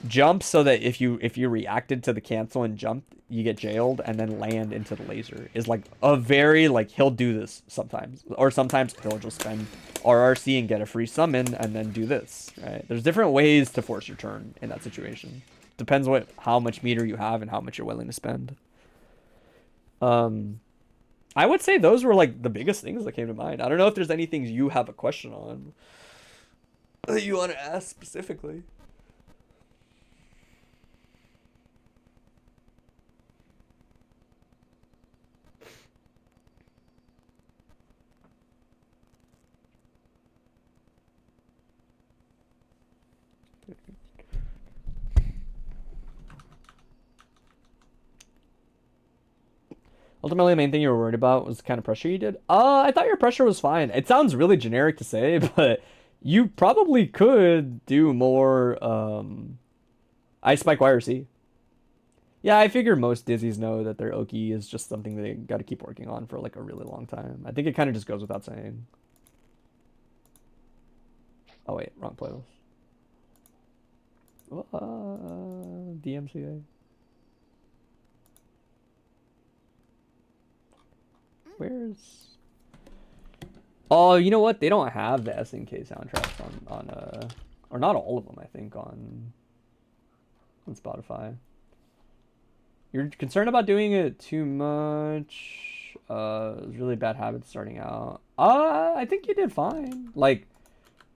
Speaker 3: jump so that if you reacted to the cancel and jump, you get jailed, and then land into the laser is like a very like he'll do this sometimes, or sometimes he'll just spend RRC and get a free summon and then do this, right? There's different ways to force your turn in that situation. Depends how much meter you have and how much you're willing to spend. I would say those were like the biggest things that came to mind. I don't know if there's anything you have a question on that you want to ask specifically. Ultimately, the main thing you were worried about was the kind of pressure you did. I thought your pressure was fine. It sounds really generic to say, but you probably could do more Ice Spike YRC. Yeah, I figure most Dizzies know that their Oki is just something they got to keep working on for like a really long time. I think it kind of just goes without saying. Oh wait, wrong playlist. DMCA. Where's... Oh, you know what? They don't have the SNK soundtracks on or not all of them, I think, on Spotify. You're concerned about doing it too much. Really bad habits starting out. I think you did fine. Like,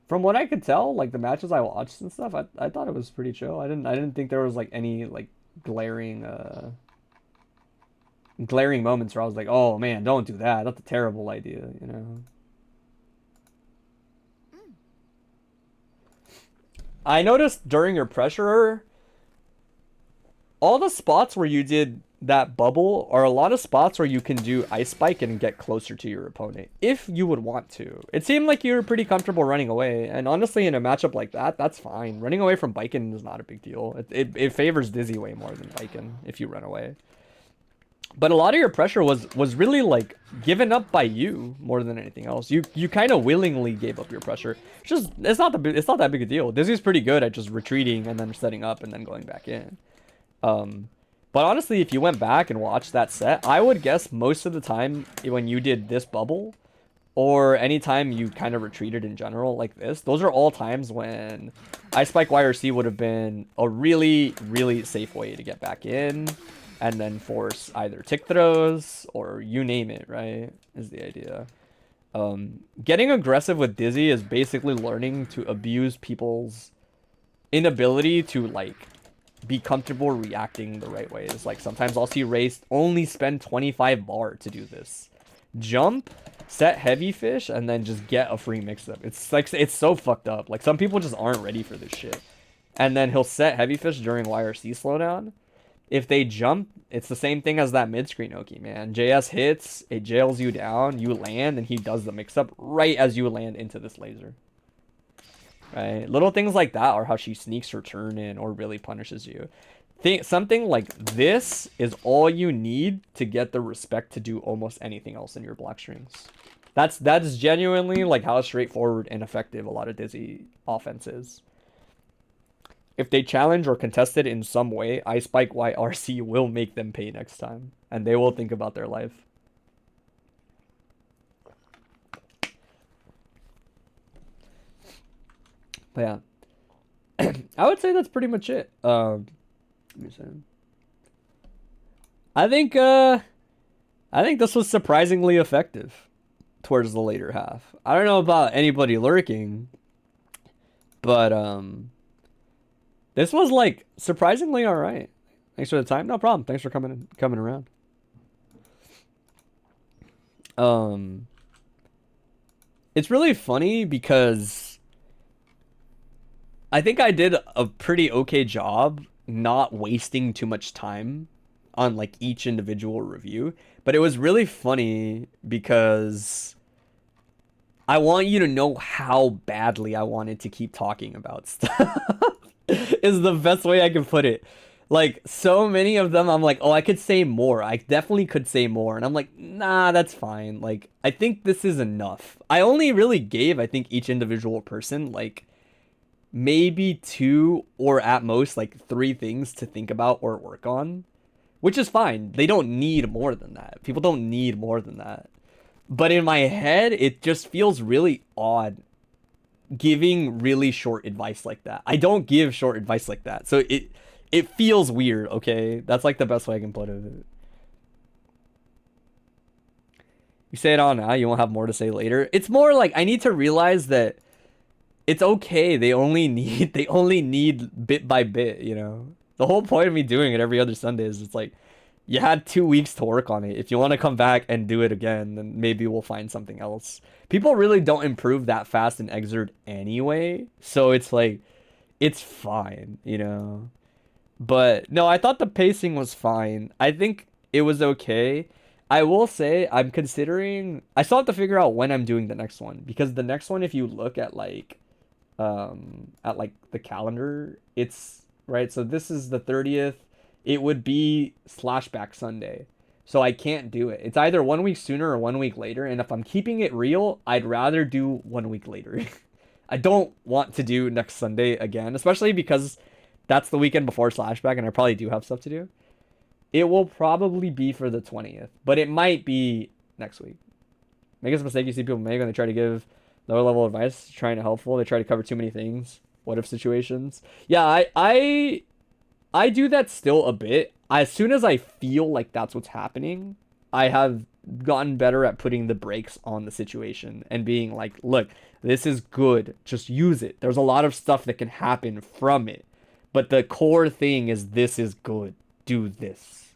Speaker 3: from what I could tell, like the matches I watched and stuff, I thought it was pretty chill. I didn't think there was like any like glaring moments where I was like, oh man, don't do that. That's a terrible idea, you know? I noticed during your pressure, all the spots where you did that bubble are a lot of spots where you can do ice spike and get closer to your opponent if you would want to. It seemed like you were pretty comfortable running away, and honestly, in a matchup like that, that's fine. Running away from Baiken is not a big deal. It favors Dizzy way more than Baiken if you run away. But a lot of your pressure was really like given up by you more than anything else. You kind of willingly gave up your pressure. It's not that big a deal. Dizzy's pretty good at just retreating and then setting up and then going back in. But honestly, if you went back and watched that set, I would guess most of the time when you did this bubble, or anytime you kind of retreated in general like this, those are all times when Ice Spike YRC would have been a really, really safe way to get back in and then force either tick throws or you name it, right? Is the idea. Getting aggressive with Dizzy is basically learning to abuse people's inability to like be comfortable reacting the right ways. Like sometimes I'll see Race only spend 25 bar to do this. Jump, set heavy fish, and then just get a free mix-up. It's like, it's so fucked up. Like some people just aren't ready for this shit. And then he'll set heavy fish during YRC slowdown. If they jump, it's the same thing as that mid-screen Oki, man. JS hits, it jails you down, you land, and he does the mix-up right as you land into this laser. Right? Little things like that are how she sneaks her turn in or really punishes you. Something like this is all you need to get the respect to do almost anything else in your block strings. That's genuinely like how straightforward and effective a lot of Dizzy offense is. If they challenge or contest it in some way, Ice Spike YRC will make them pay next time. And they will think about their life. But yeah. I would say that's pretty much it. Let me see. I think this was surprisingly effective towards the later half. I don't know about anybody lurking, but this was like surprisingly all right. Thanks for the time. No problem. Thanks for coming around. It's really funny because I think I did a pretty okay job not wasting too much time on like each individual review, but it was really funny because I want you to know how badly I wanted to keep talking about stuff. Is the best way I can put it. Like so many of them I'm like, oh, I could say more. I definitely could say more. And I'm like, nah, that's fine. Like I think this is enough. I only really gave, I think, each individual person like maybe 2 or at most like 3 things to think about or work on, which is fine. They don't need more than that. People don't need more than that. But in my head, it just feels really odd giving really short advice like that. I don't give short advice like that. So it feels weird, okay? That's like the best way I can put it. You say it all now, you won't have more to say later. It's more like I need to realize that it's okay. They only need bit by bit, you know? The whole point of me doing it every other Sunday is it's like, you had 2 weeks to work on it. If you want to come back and do it again, then maybe we'll find something else. People really don't improve that fast in Exerd anyway. So it's like, it's fine, you know? But no, I thought the pacing was fine. I think it was okay. I will say I still have to figure out when I'm doing the next one. Because the next one, if you look at like the calendar, it's right. So this is the 30th. It would be /back Sunday. So I can't do it. It's either 1 week sooner or 1 week later. And if I'm keeping it real, I'd rather do 1 week later. I don't want to do next Sunday again, especially because that's the weekend before /back and I probably do have stuff to do. It will probably be for the 20th, but it might be next week. Biggest mistake you see people make when they try to give lower level advice, trying to helpful. They try to cover too many things. What if situations? Yeah, I do that still a bit. As soon as I feel like that's what's happening, I have gotten better at putting the brakes on the situation and being like, look, this is good. Just use it. There's a lot of stuff that can happen from it. But the core thing is this is good. Do this.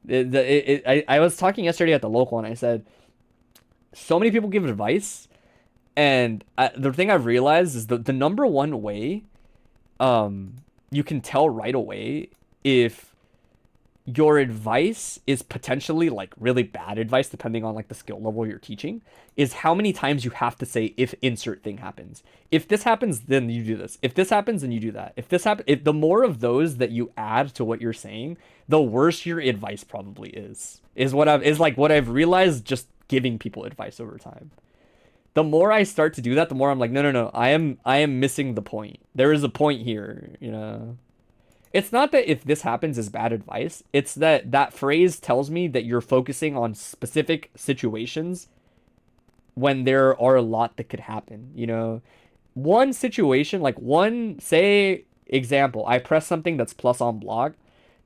Speaker 3: I was talking yesterday at the local and I said, so many people give advice. And the thing I've realized is the number one way you can tell right away if your advice is potentially like really bad advice depending on like the skill level you're teaching, is how many times you have to say if insert thing happens. If this happens, then you do this. If this happens, then you do that. If this happens, if the more of those that you add to what you're saying, the worse your advice probably is what I've realized just giving people advice over time. The more I start to do that, the more I'm like, no, I am missing the point. There is a point here, you know. It's not that if this happens is bad advice. It's that that phrase tells me that you're focusing on specific situations when there are a lot that could happen, you know. One situation, like one, say, example, I press something that's plus on block.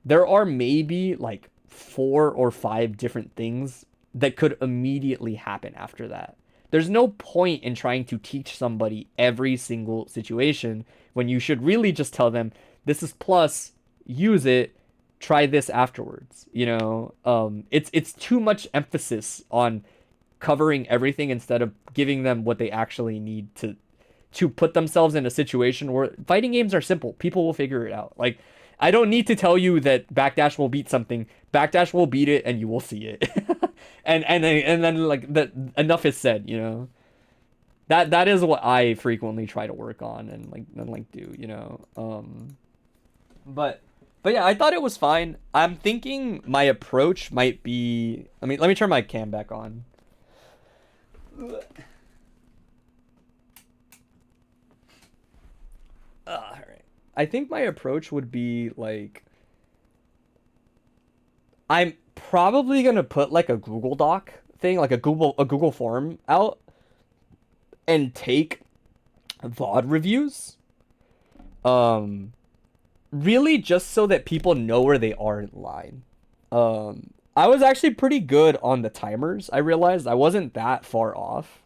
Speaker 3: There are maybe like 4 or 5 different things that could immediately happen after that. There's no point in trying to teach somebody every single situation when you should really just tell them, this is plus, use it, try this afterwards. You know, it's too much emphasis on covering everything instead of giving them what they actually need to put themselves in a situation where fighting games are simple. People will figure it out. Like, I don't need to tell you that backdash will beat something. Backdash will beat it, and you will see it. and then like that, enough is said. You know, that is what I frequently try to work on and do. You know, but yeah, I thought it was fine. I'm thinking my approach might be. I mean, let me turn my cam back on. All right. I think my approach would be like, I'm probably gonna put like a Google Doc thing, like a Google form out, and take VOD reviews. Really just so that people know where they are in line. I was actually pretty good on the timers. I realized I wasn't that far off.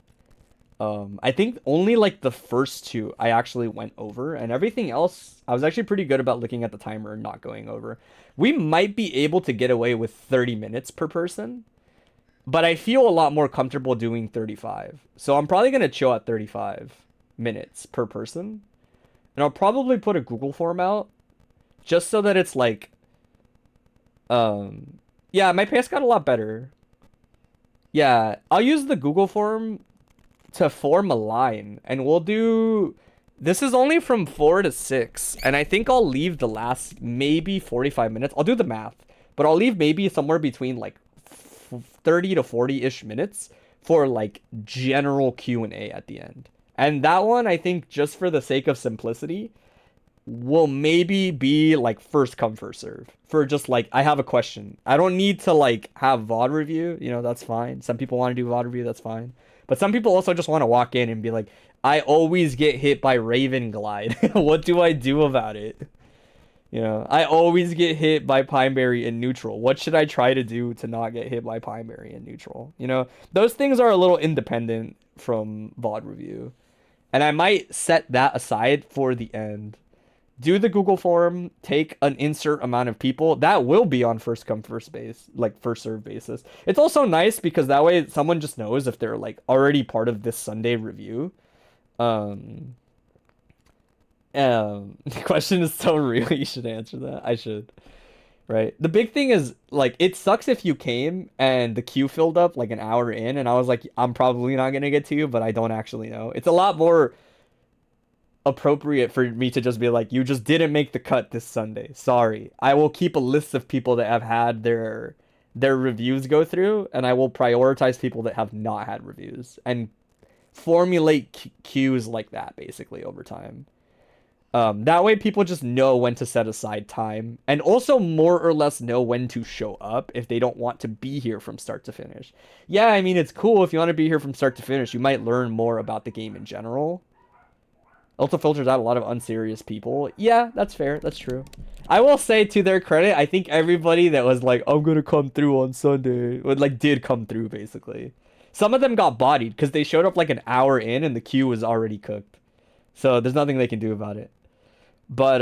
Speaker 3: I think only like the first 2 I actually went over, and everything else I was actually pretty good about looking at the timer and not going over. We might be able to get away with 30 minutes per person, but I feel a lot more comfortable doing 35. So I'm probably going to chill at 35 minutes per person, and I'll probably put a Google form out just so that it's like, yeah, my pace got a lot better. Yeah, I'll use the Google form to form a line, and we'll do, this is only from 4 to 6, and I think I'll leave the last maybe 45 minutes. I'll do the math, but I'll leave maybe somewhere between like 30 to 40-ish minutes for like general Q&A at the end. And that one, I think, just for the sake of simplicity, will maybe be like first come first serve, for just like, I have a question. I don't need to like have VOD review, you know, that's fine. Some people want to do VOD review, that's fine. But some people also just want to walk in and be like, I always get hit by Raven Glide. What do I do about it? You know, I always get hit by Pineberry in neutral. What should I try to do to not get hit by Pineberry in neutral? You know, those things are a little independent from VOD review. And I might set that aside for the end. Do the Google form, take an insert amount of people. That will be on first come first base, like first serve basis. It's also nice because that way someone just knows if they're like already part of this Sunday review. The question is so real, you should answer that. I should. Right? The big thing is, like, it sucks if you came and the queue filled up like an hour in and I was like, I'm probably not gonna get to you, but I don't actually know. It's a lot more appropriate for me to just be like, you just didn't make the cut this Sunday. Sorry. I will keep a list of people that have had their reviews go through, and I will prioritize people that have not had reviews and formulate queues like that basically over time. That way people just know when to set aside time, and also more or less know when to show up if they don't want to be here from start to finish. Yeah, I mean, it's cool if you want to be here from start to finish. You might learn more about the game in general. Also filters out a lot of unserious people. Yeah, that's fair. That's true. I will say, to their credit, I think everybody that was like, I'm gonna come through on Sunday, did come through, basically. Some of them got bodied because they showed up like an hour in and the queue was already cooked. So there's nothing they can do about it. But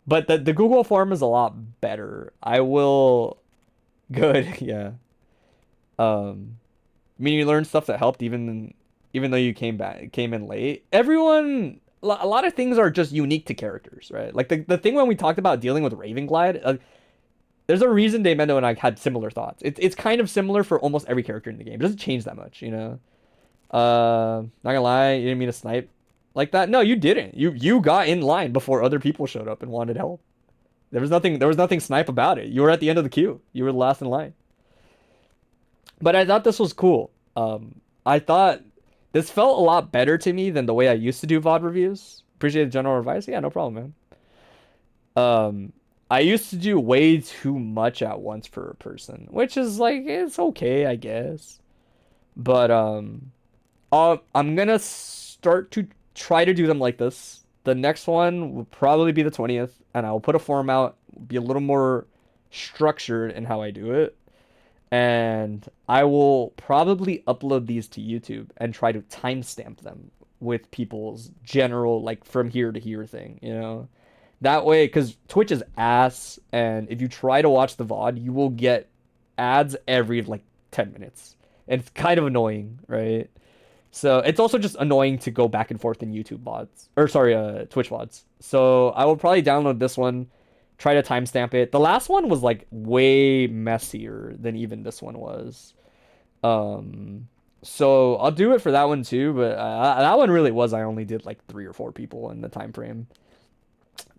Speaker 3: the Google form is a lot better. I will... Good, yeah. I mean, you learned stuff that helped even though you came in late. Everyone, a lot of things are just unique to characters, right? Like the thing when we talked about dealing with Raven Glide, there's a reason Daemendo and I had similar thoughts. It's kind of similar for almost every character in the game. It doesn't change that much, you know. Not gonna lie, you didn't mean to snipe like that. No, you didn't. You got in line before other people showed up and wanted help. There was nothing snipe about it. You were at the end of the queue. You were the last in line. But I thought this was cool. I thought this felt a lot better to me than the way I used to do VOD reviews. Appreciate the general advice. Yeah, no problem, man. I used to do way too much at once for a person, which is like, it's okay, I guess. But I'm gonna start to try to do them like this. The next one will probably be the 20th, and I will put a form out, be a little more structured in how I do it. And I will probably upload these to YouTube and try to timestamp them with people's general, like, from here to here thing, you know? That way, because Twitch is ass, and if you try to watch the VOD, you will get ads every, like, 10 minutes. And it's kind of annoying, right? So it's also just annoying to go back and forth in YouTube VODs. Or, sorry, Twitch VODs. So I will probably download this one, try to timestamp it. The last one was, like, way messier than even this one was. So I'll do it for that one, too. But that one really was, I only did, like, 3 or 4 people in the time frame.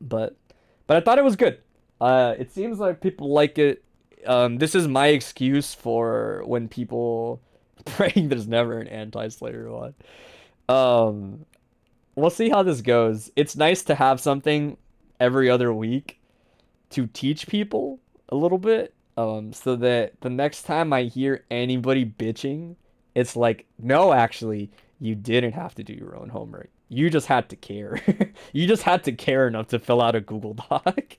Speaker 3: But I thought it was good. It seems like people like it. This is my excuse for when people praying there's never an anti-Slayer one. We'll see how this goes. It's nice to have something every other week to teach people a little bit. So that the next time I hear anybody bitching, it's like, no, actually, you didn't have to do your own homework. You just had to care. You just had to care enough to fill out a Google Doc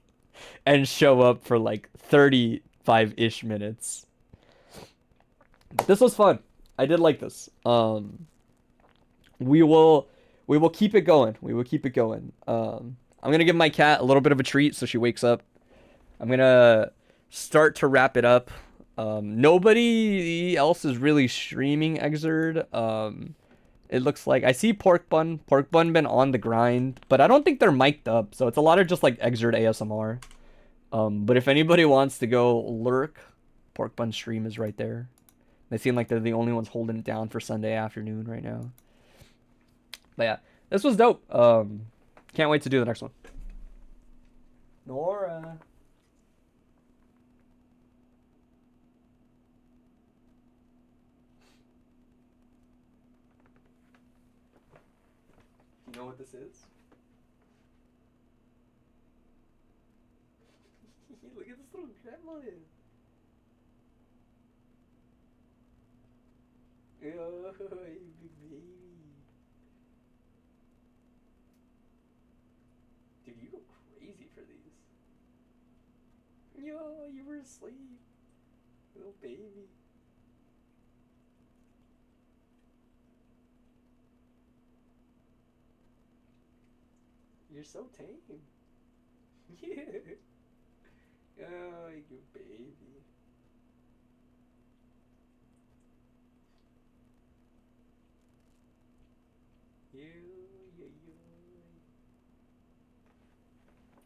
Speaker 3: and show up for like 35-ish minutes. This was fun. I did like this. We will keep it going. We will keep it going. I'm gonna give my cat a little bit of a treat so she wakes up. I'm gonna start to wrap it up. Nobody else is really streaming Exerd. It looks like I see PorkBun. PorkBun been on the grind, but I don't think they're mic'd up, so it's a lot of just like Exerd ASMR. But if anybody wants to go lurk, PorkBun stream is right there. They seem like they're the only ones holding it down for Sunday afternoon right now. But yeah, this was dope. Can't wait to do the next one. Nora. You know what this is? Look at this little grandma. Oh, you big baby. Dude, you go crazy for these. Yo, you were asleep. Little baby. You're so tame. Yeah. Oh, you baby. You.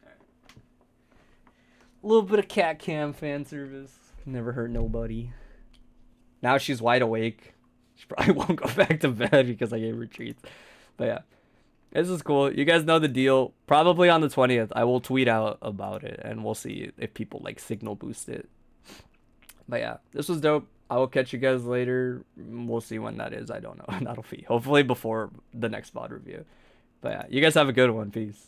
Speaker 3: Alright. A little bit of cat cam fan service. Never hurt nobody. Now she's wide awake. She probably won't go back to bed because I gave her treats. But yeah. This is cool. You guys know the deal. Probably on the 20th, I will tweet out about it, and we'll see if people, like, signal boost it. But yeah, this was dope. I will catch you guys later. We'll see when that is. I don't know. That'll be hopefully before the next VOD review. But yeah, you guys have a good one. Peace.